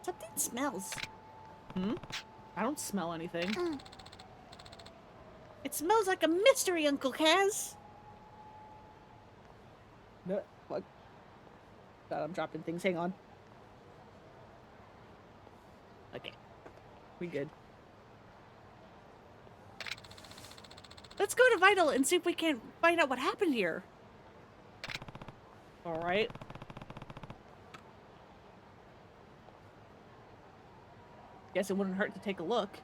Something smells. I don't smell anything. It smells like a mystery, Uncle Kaz. No, what? God, I'm dropping things. Hang on. Okay. We good. Let's go to Vital and see if we can find out what happened here. Alright. Guess it wouldn't hurt to take a look.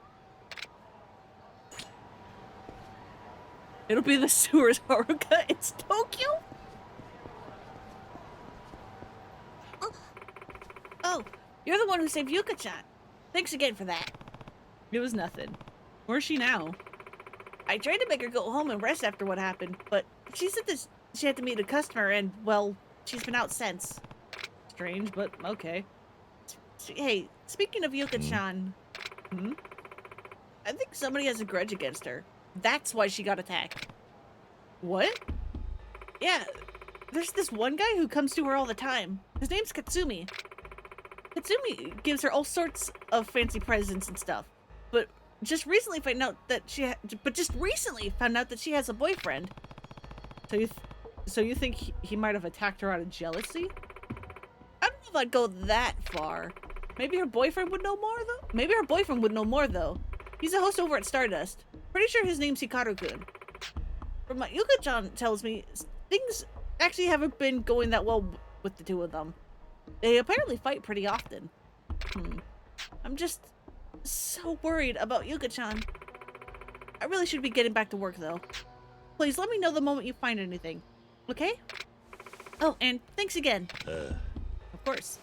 It'll be the sewers, Haruka. It's Tokyo? Oh, you're the one who saved Yuka-chan. Thanks again for that. It was nothing. Where's she now? I tried to make her go home and rest after what happened, but she said this she had to meet a customer and, well, she's been out since. Strange, but okay. Hey, speaking of Yuka-chan, I think somebody has a grudge against her. That's why she got attacked. What? Yeah, there's this one guy who comes to her all the time. His name's Katsumi. Katsumi gives her all sorts of fancy presents and stuff, but just recently found out that she has a boyfriend. So you think he might have attacked her out of jealousy? I don't know if I'd go that far. Maybe her boyfriend would know more, though? Maybe her boyfriend would know more, though. He's a host over at Stardust. Pretty sure his name's Hikaru-kun. From what Yuka-chan tells me, things actually haven't been going that well with the two of them. They apparently fight pretty often. I'm just so worried about Yuka-chan. I really should be getting back to work, though. Please let me know the moment you find anything. Okay? Oh, and thanks again. Of course.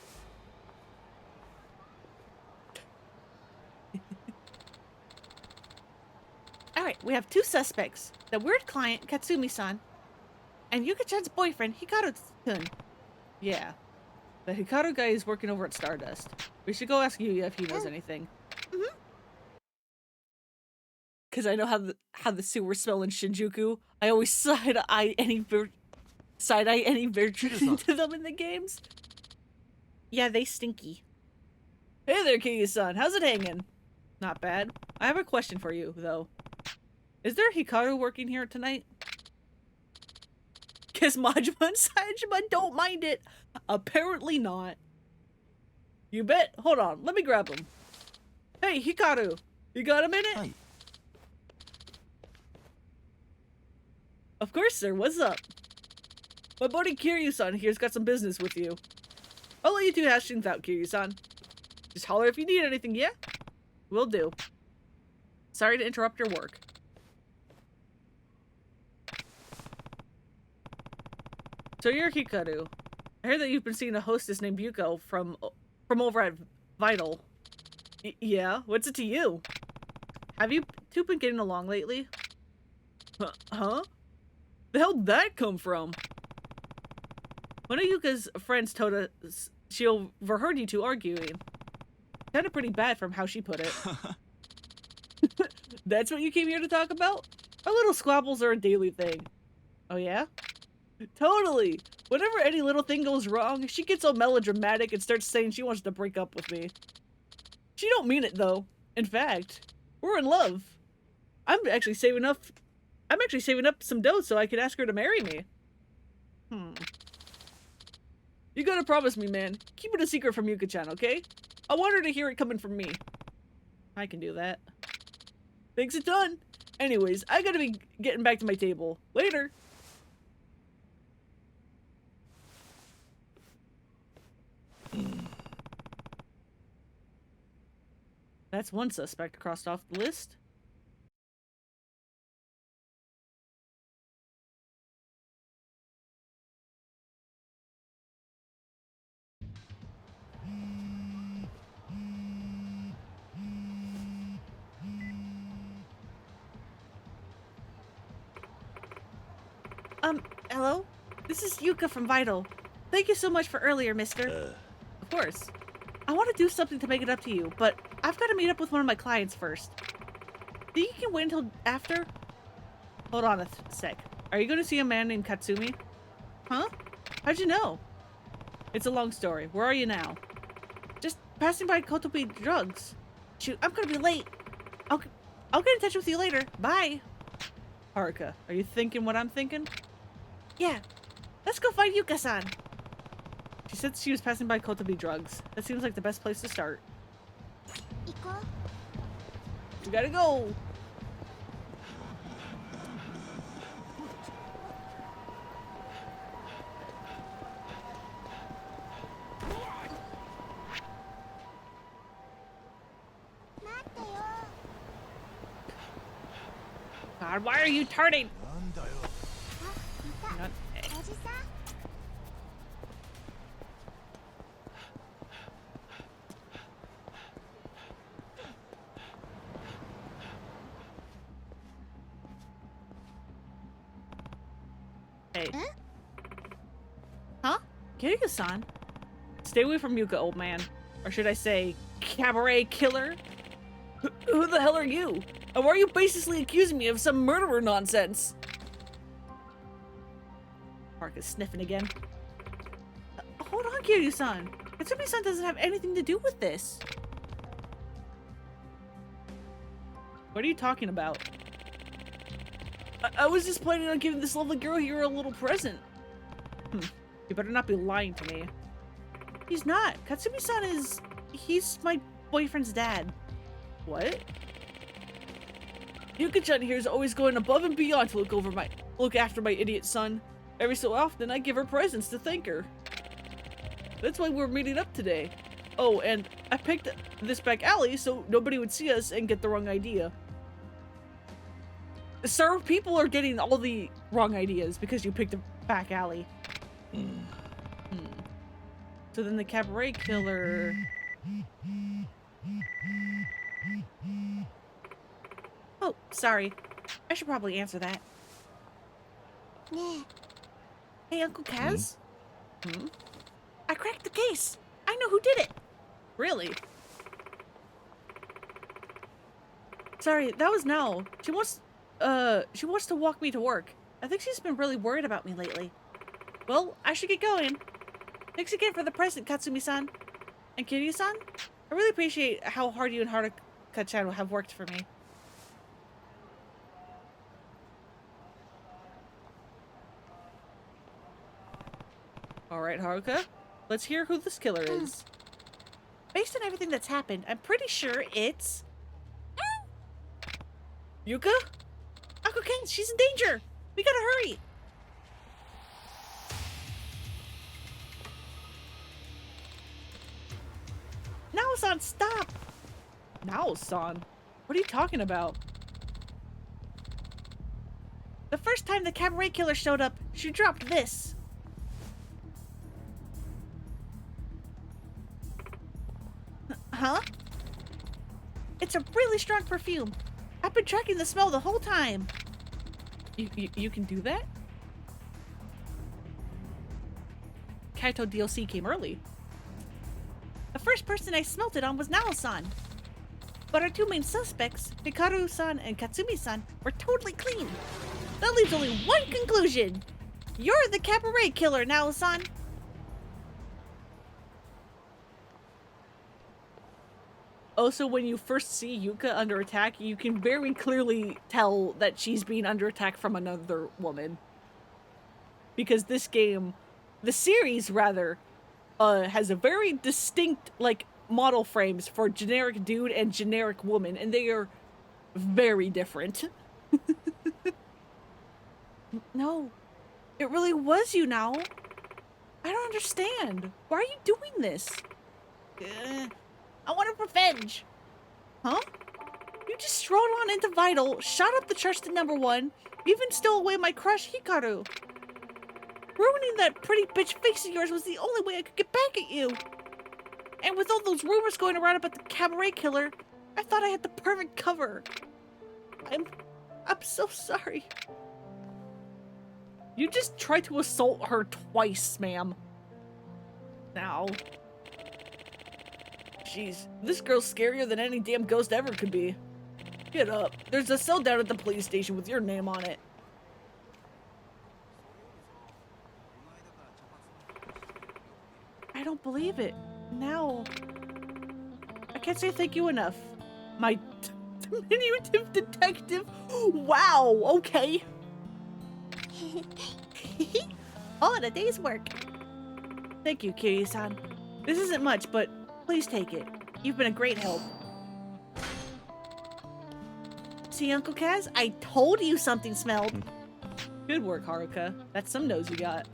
Alright, we have two suspects. The weird client, Katsumi-san, and Yuka-chan's boyfriend, Hikaru-kun. Yeah. The Hikaru guy is working over at Stardust. We should go ask Yuya if he knows anything. Because I know how the sewers smell in Shinjuku. I always side-eye any virtue into them in the games. Yeah, they stinky. Hey there, Kiryu-san. How's it hanging? Not bad. I have a question for you, though. Is there Hikaru working here tonight? Guess Majima and Sajima don't mind it. Apparently not. You bet. Hold on. Let me grab him. Hey, Hikaru. You got a minute? Hi. Of course, sir. What's up? My buddy Kiryu-san here's got some business with you. I'll let you two hash things out, Kiryu-san. Just holler if you need anything, yeah? Will do. Sorry to interrupt your work. So you're Hikaru. I heard that you've been seeing a hostess named Yuko from over at Vital. Yeah? What's it to you? Have you two been getting along lately? Huh? The hell did that come from? One of Yuka's friends told us she overheard you two arguing. Kinda pretty bad from how she put it. That's what you came here to talk about? Our little squabbles are a daily thing. Oh yeah? Totally! Whenever any little thing goes wrong, she gets all melodramatic and starts saying she wants to break up with me. She don't mean it though. In fact, we're in love. I'm actually saving up some dough so I can ask her to marry me. You gotta promise me, man. Keep it a secret from Yuka-chan, okay? I want her to hear it coming from me. I can do that. Thanks a ton. Anyways, I gotta be getting back to my table. Later. That's one suspect crossed off the list. Hello? This is Yuka from Vital. Thank you so much for earlier, mister. Of course. I want to do something to make it up to you, but I've got to meet up with one of my clients first. Think you can wait until after? Hold on a sec. Are you going to see a man named Katsumi? Huh? How'd you know? It's a long story. Where are you now? Just passing by Kotobi Drugs. Shoot, I'm going to be late. I'll get in touch with you later. Bye. Haruka, are you thinking what I'm thinking? Yeah. Let's go find Yuka-san. She said she was passing by Kotobi Drugs. That seems like the best place to start. You gotta go. God, why are you turning? Not- Hey. Huh? Kiryu-san? Stay away from Yuka, old man. Or should I say, cabaret killer? Who the hell are you? And why are you basically accusing me of some murderer nonsense? Mark is sniffing again. Hold on, Kiryu-san. Katsumi-san doesn't have anything to do with this. What are you talking about? I was just planning on giving this lovely girl here a little present. You better not be lying to me. He's not. Katsumi-san is... He's my boyfriend's dad. What? Yuka-chan here is always going above and beyond to look after my idiot son. Every so often, I give her presents to thank her. That's why we're meeting up today. Oh, and I picked this back alley so nobody would see us and get the wrong idea. Sir, people are getting all the wrong ideas because you picked a back alley. So then the cabaret killer... Oh, sorry. I should probably answer that. Hey, Uncle Kaz? I cracked the case. I know who did it. Really? Sorry, that was Nao. She wants to walk me to work. I think she's been really worried about me lately. Well, I should get going. Thanks again for the present, Katsumi-san. And Kiryu-san, I really appreciate how hard you and Haruka-chan have worked for me. Alright, Haruka, let's hear who this killer is. Based on everything that's happened, I'm pretty sure it's... Yuka? Ako-ken, she's in danger! We gotta hurry! Nao-san, stop! Nao-san? What are you talking about? The first time the cabaret killer showed up, she dropped this. Huh? It's a really strong perfume. I've been tracking the smell the whole time. You can do that? Kaito DLC came early. The first person I smelt it on was Nao-san. But our two main suspects, Hikaru-san and Katsumi-san, were totally clean. That leaves only one conclusion. You're the cabaret killer, Nao-san. Also, when you first see Yuka under attack, you can very clearly tell that she's being under attack from another woman. Because this game, the series rather, has a very distinct, like, model frames for generic dude and generic woman, and they are very different. No, it really was you now. I don't understand. Why are you doing this? I want revenge. Huh? You just strolled on into Vital, shot up the trusted #1, even stole away my crush Hikaru. Ruining that pretty bitch face of yours was the only way I could get back at you. And with all those rumors going around about the cabaret killer, I thought I had the perfect cover. I'm so sorry. You just tried to assault her twice, ma'am. Now. Jeez, this girl's scarier than any damn ghost ever could be. Get up. There's a cell down at the police station with your name on it. I don't believe it. Now, I can't say thank you enough. My diminutive detective. Wow, okay. All in a day's work. Thank you, Kiryu-san. This isn't much, but please take it. You've been a great help. See, Uncle Kaz, I told you something smelled. Good work, Haruka. That's some nose you got.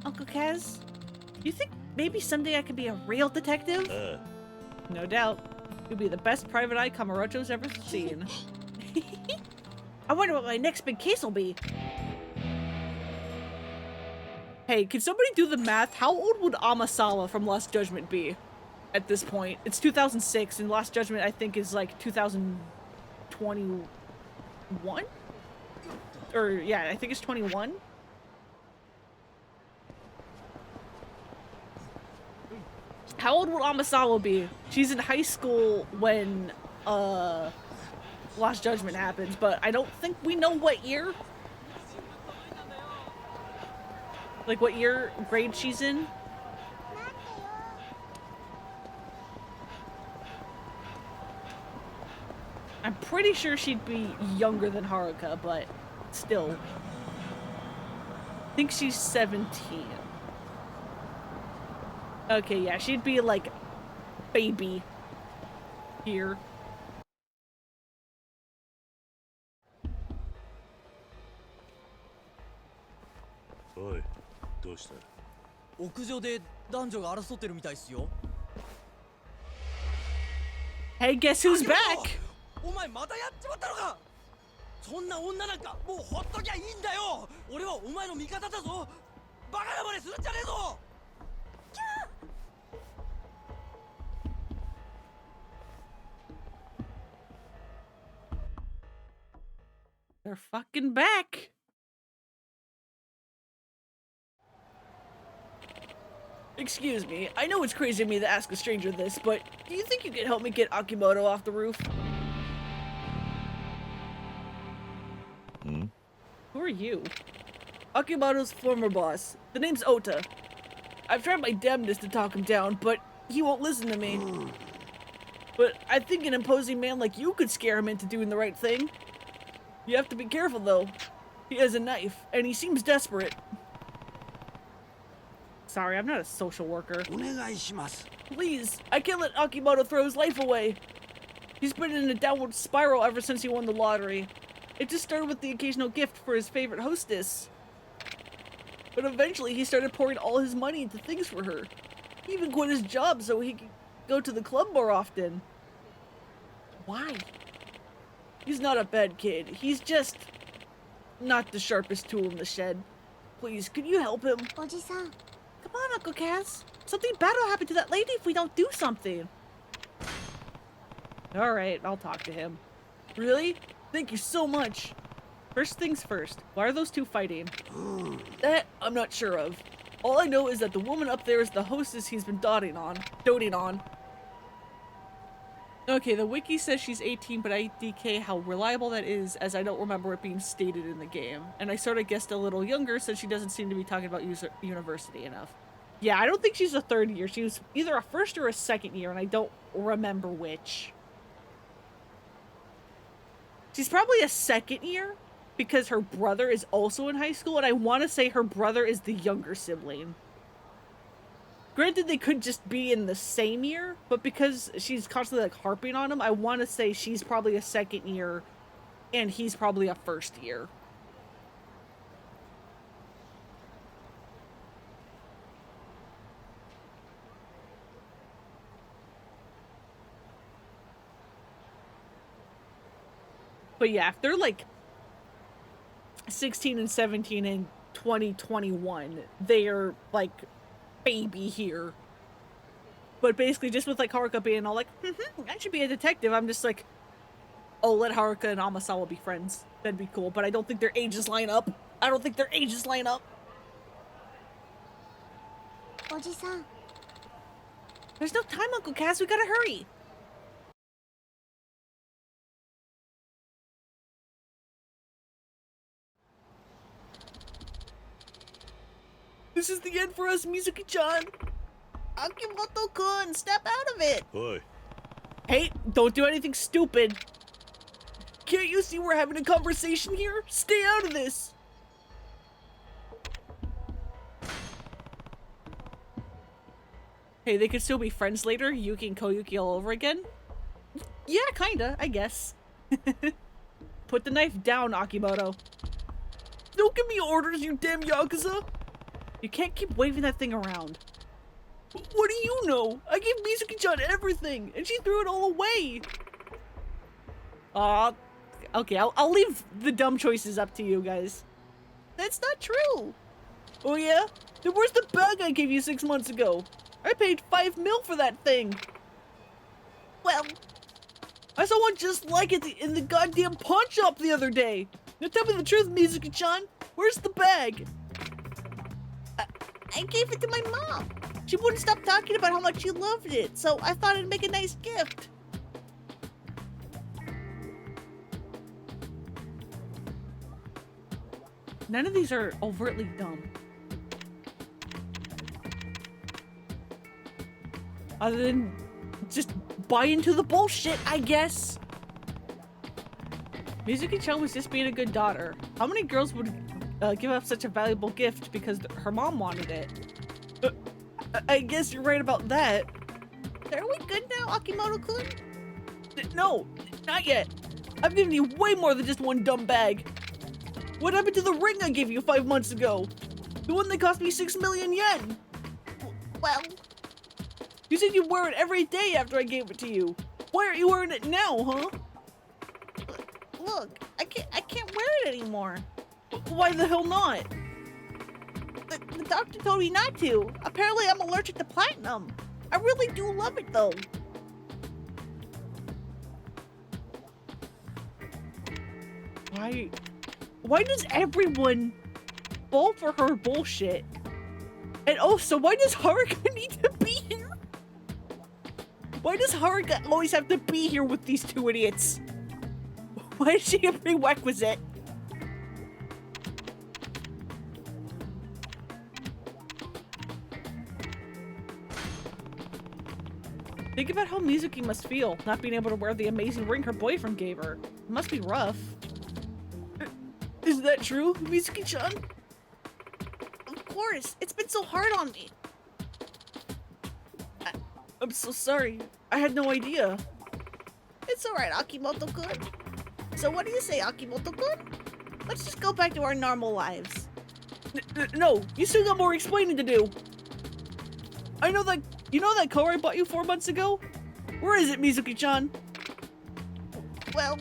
Uncle Kaz, you think maybe someday I could be a real detective? No doubt. You'll be the best private eye Kamurocho's ever seen. I wonder what my next big case will be. Hey, can somebody do the math? How old would Amasawa from Lost Judgment be at this point? It's 2006, and Lost Judgment, I think, is like 2021? Or, yeah, I think it's 21. How old would Amasawa be? She's in high school when, Lost Judgment happens, but I don't think we know what year. Like, what year grade she's in? I'm pretty sure she'd be younger than Haruka, but still. I think she's 17. Okay, yeah, she'd be like baby here. Oi, どうした? 屋上で男女が争ってるみたいっすよ。Hey, guess who's back? お前またやっちまったのか。そんな女なんかもうほっときゃいいんだよ。俺はお前の味方だぞ。バカなまねするんじゃねえぞ。 They're fucking back. Excuse me, I know it's crazy of me to ask a stranger this, but do you think you could help me get Akimoto off the roof? Hmm? Who are you? Akimoto's former boss. The name's Ota. I've tried my damnedest to talk him down, but he won't listen to me. But I think an imposing man like you could scare him into doing the right thing. You have to be careful, though. He has a knife, and he seems desperate. Sorry, I'm not a social worker. Please, I can't let Akimoto throw his life away. He's been in a downward spiral ever since he won the lottery. It just started with the occasional gift for his favorite hostess. But eventually, he started pouring all his money into things for her. He even quit his job so he could go to the club more often. Why? He's not a bad kid. He's just not the sharpest tool in the shed. Please, could you help him? Oji-san. Come on, Uncle Cass. Something bad will happen to that lady if we don't do something. Alright, I'll talk to him. Really? Thank you so much. First things first, why are those two fighting? That I'm not sure of. All I know is that the woman up there is the hostess he's been doting on. Okay, the wiki says she's 18, but I DK how reliable that is, as I don't remember it being stated in the game. And I sort of guessed a little younger since she doesn't seem to be talking about university enough. Yeah, I don't think she's a third year. She was either a first or a second year, and I don't remember which. She's probably a second year, because her brother is also in high school, and I want to say her brother is the younger sibling. Granted, they could just be in the same year, but because she's constantly like harping on him, I want to say she's probably a second year and he's probably a first year. But yeah, if they're like 16 and 17 in 2021, they're like baby here. But basically just with like Haruka being all like, I should be a detective, I'm just like, oh, let Haruka and Amasawa be friends. That'd be cool, but I don't think their ages line up. Oji-san. There's no time, Uncle Cass, we gotta hurry. This is the end for us, Mizuki-chan. Akimoto-kun, step out of it. Oi. Hey, don't do anything stupid. Can't you see we're having a conversation here? Stay out of this. Hey, they could still be friends later, Yuki and Koyuki all over again? Yeah, kinda, I guess. Put the knife down, Akimoto. Don't give me orders, you damn Yakuza! You can't keep waving that thing around. What do you know? I gave Mizuki-chan everything, and she threw it all away! Okay, I'll leave the dumb choices up to you guys. That's not true! Oh yeah? Then where's the bag I gave you 6 months ago? I paid $5 million for that thing! Well, I saw one just like it in the goddamn pawn shop the other day! Now tell me the truth, Mizuki-chan! Where's the bag? I gave it to my mom. She wouldn't stop talking about how much she loved it, so I thought it'd make a nice gift. None of these are overtly dumb. Other than just buy into the bullshit, I guess. Mizuki-chan was just being a good daughter. How many girls would give up such a valuable gift because her mom wanted it? I guess you're right about that. Are we good now, Akimoto-kun? No, not yet. I've given you way more than just one dumb bag. What happened to the ring I gave you 5 months ago? The one that cost me 6 million yen? Well, you said you'd wear it every day after I gave it to you. Why aren't you wearing it now, huh? Look, I can't wear it anymore. Why the hell not? The doctor told me not to. Apparently I'm allergic to platinum. I really do love it though. Why does everyone fall for her bullshit? And also, why does Haruka need to be here? Why does Haruka always have to be here with these two idiots? Why is she a prerequisite? Think about how Mizuki must feel, not being able to wear the amazing ring her boyfriend gave her. It must be rough. Is that true, Mizuki-chan? Of course, it's been so hard on me. I'm so sorry. I had no idea. It's alright, Akimoto-kun. So what do you say, Akimoto-kun? Let's just go back to our normal lives. No, you still got more explaining to do. I know that. You know that car I bought you 4 months ago? Where is it, Mizuki-chan? Well,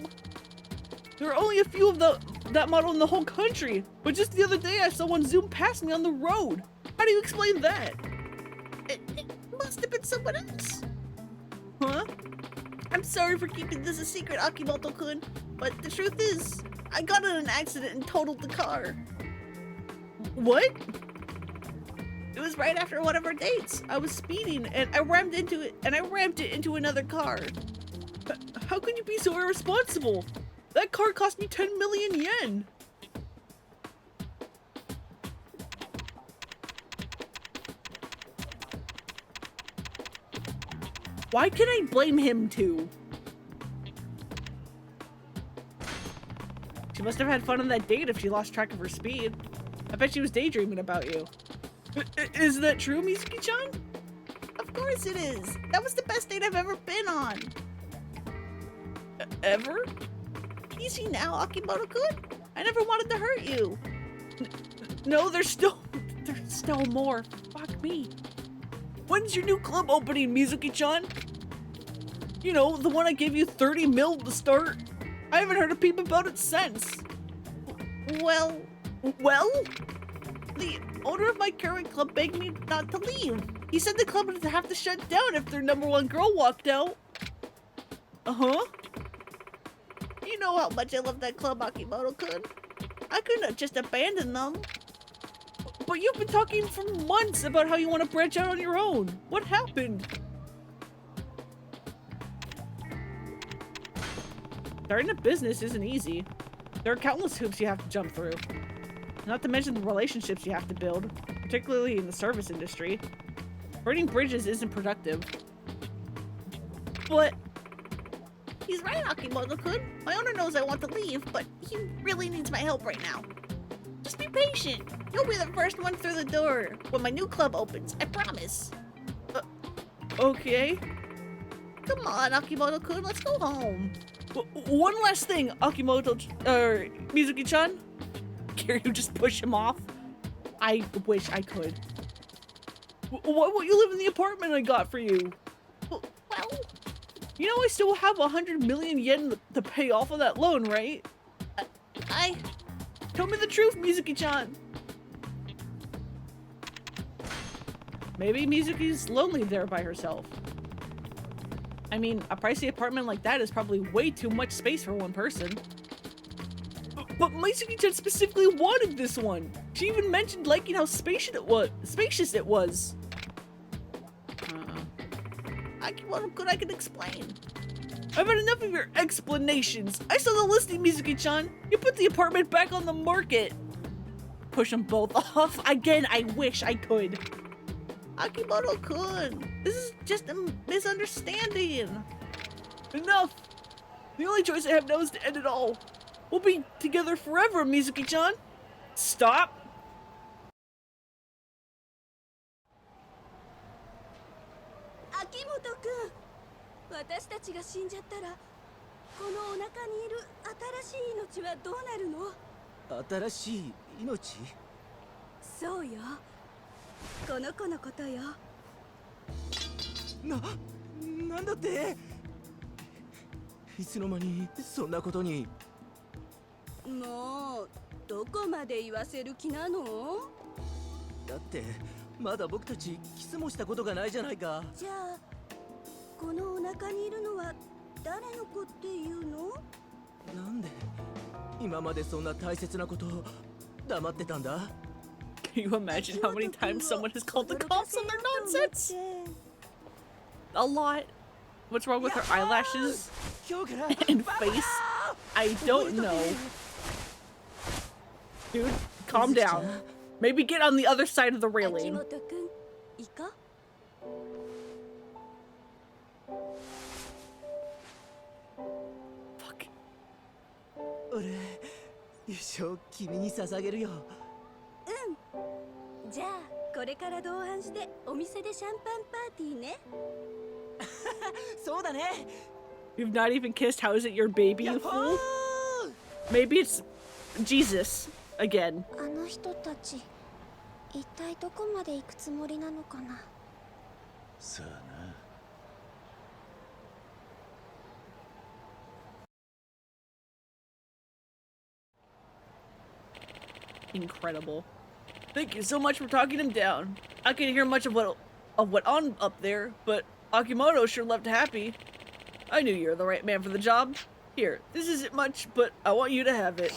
there are only a few of that model in the whole country. But just the other day, I saw one zoom past me on the road. How do you explain that? It must have been someone else. Huh? I'm sorry for keeping this a secret, Akimoto-kun, but the truth is, I got in an accident and totaled the car. What? It was right after one of our dates. I was speeding and I rammed into it, and I rammed it into another car. How can you be so irresponsible? That car cost me 10 million yen. Why can I blame him too? She must have had fun on that date if she lost track of her speed. I bet she was daydreaming about you. Is that true, Mizuki-chan? Of course it is. That was the best date I've ever been on. Ever? Easy now, Akimoto-kun. I never wanted to hurt you. No, there's still more. Fuck me. When's your new club opening, Mizuki-chan? You know, the one I gave you 30 mil to start. I haven't heard a peep about it since. Well? The owner of my current club begged me not to leave. He said the club would have to shut down if their #1 girl walked out. Uh-huh. You know how much I love that club, Akimoto-kun. I couldn't just abandon them. But you've been talking for months about how you want to branch out on your own. What happened? Starting a business isn't easy. There are countless hoops you have to jump through. Not to mention the relationships you have to build, particularly in the service industry. Burning bridges isn't productive. But he's right, Akimoto-kun. My owner knows I want to leave, but he really needs my help right now. Just be patient. You'll be the first one through the door when my new club opens. I promise. Okay. Come on, Akimoto-kun. Let's go home. One last thing, Mizuki-chan. Kiryu just push him off. I wish I could. Why won't you live in the apartment I got for you? Well, you know I still have 100 million yen to pay off of that loan, right? Tell me the truth, Mizuki-chan. Maybe Mizuki's lonely there by herself. I mean, a pricey apartment like that is probably way too much space for one person. But Mizuki-chan specifically wanted this one. She even mentioned liking how spacious it was. Akimoto-kun, I can explain. I've had enough of your explanations. I saw the listing, Mizuki-chan. You put the apartment back on the market. Push them both off. Again, I wish I could. Akimoto-kun, this is just a misunderstanding. Enough. The only choice I have now is to end it all. We'll be together forever, Mizuki-chan. Stop. Akimoto-kun, 私たちが死んじゃったら、このお腹にいる新しい命はどうなるの？新しい命？そうよ。この子のことよ。なんだって？いつの間にそんなことに？もうどこまで言わせる気なの？だってまだ僕たちキスもしたことがないじゃないか。じゃあこのお腹にいるのは誰の子っていうの？なんで今までそんな大切なことを黙ってたんだ？ Can you imagine how many times someone has called the cops on their nonsense? A lot. What's wrong with her eyelashes and face? I don't know. Dude, calm down. Maybe get on the other side of the railing. 俺一生君に捧げるよ。じゃあこれから同伴してお店でシャンパンパーティーね。そうだね。 You've not even kissed. How is it your baby, you fool? Maybe it's Jesus again. あの人たち一体どこまで行くつもりなのかな。さあな。Incredible. Thank you so much for talking him down. I can't hear much of what on up there, but Akimoto sure left happy. I knew you were the right man for the job. Here, this isn't much, but I want you to have it.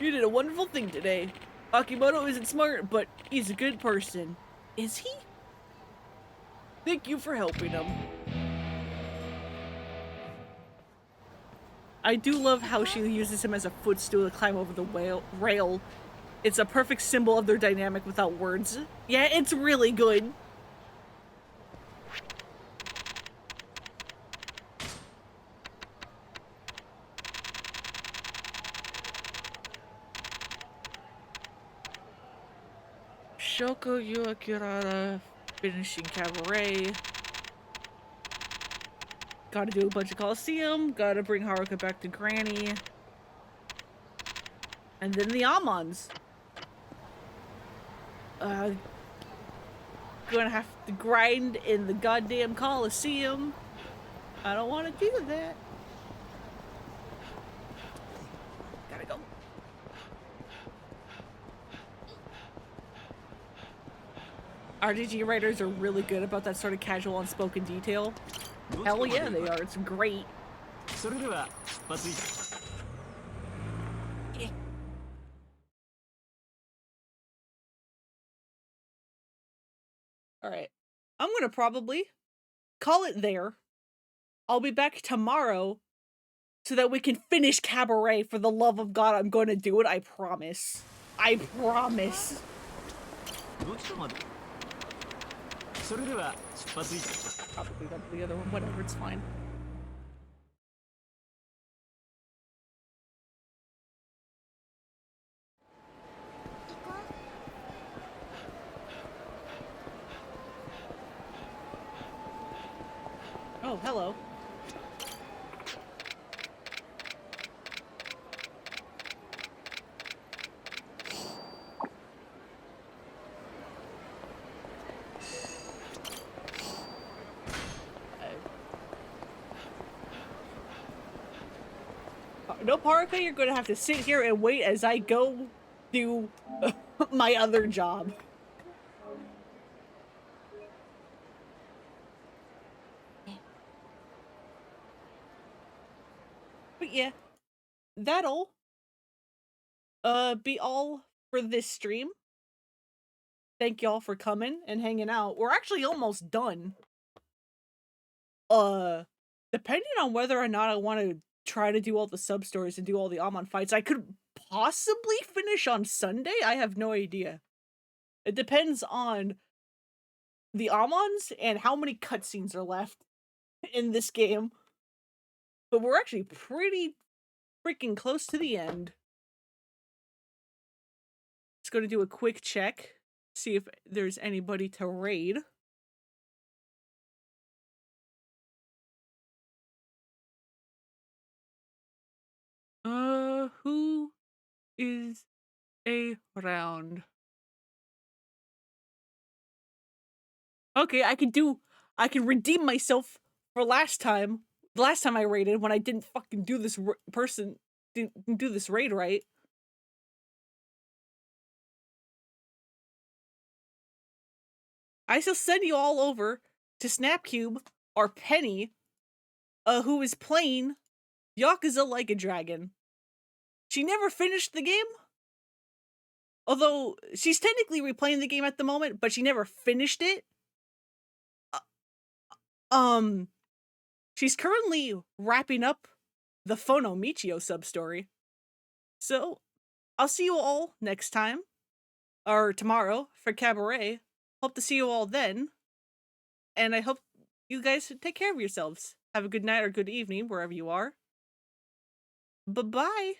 You did a wonderful thing today. Akimoto isn't smart, but he's a good person. Is he? Thank you for helping him. I do love how she uses him as a footstool to climb over the rail. It's a perfect symbol of their dynamic without words. Yeah, it's really good. Shoko Yuakirara finishing Cabaret. Gotta do a bunch of Coliseum. Gotta bring Haruka back to Granny. And then the Amons. Gonna have to grind in the goddamn Coliseum. I don't want to do that. Gotta go. RDG writers are really good about that sort of casual unspoken detail. Hell yeah, they are. It's great. Alright. I'm gonna probably call it there. I'll be back tomorrow so that we can finish Cabaret. For the love of God, I'm gonna do it. I promise. I promise. Probably the other one. Whatever, it's fine. Oh, hello. No, Haruka, you're gonna have to sit here and wait as I go do my other job. But yeah, that'll be all for this stream. Thank y'all for coming and hanging out. We're actually almost done. Depending on whether or not I want to try to do all the sub-stories and do all the Amon fights, I could possibly finish on Sunday? I have no idea. It depends on the Amons and how many cutscenes are left in this game. But we're actually pretty freaking close to the end. Just gonna do a quick check, see if there's anybody to raid. Who is around? Okay, I can redeem myself for last time. The last time I raided when I didn't fucking do this didn't do this raid right. I shall send you all over to Snapcube or Penny, who is playing Yakuza Like a Dragon. She never finished the game. Although she's technically replaying the game at the moment, but she never finished it. She's currently wrapping up the Phono Michio sub-story. So, I'll see you all next time. Or tomorrow for Cabaret. Hope to see you all then. And I hope you guys take care of yourselves. Have a good night or good evening, wherever you are. Bye-bye.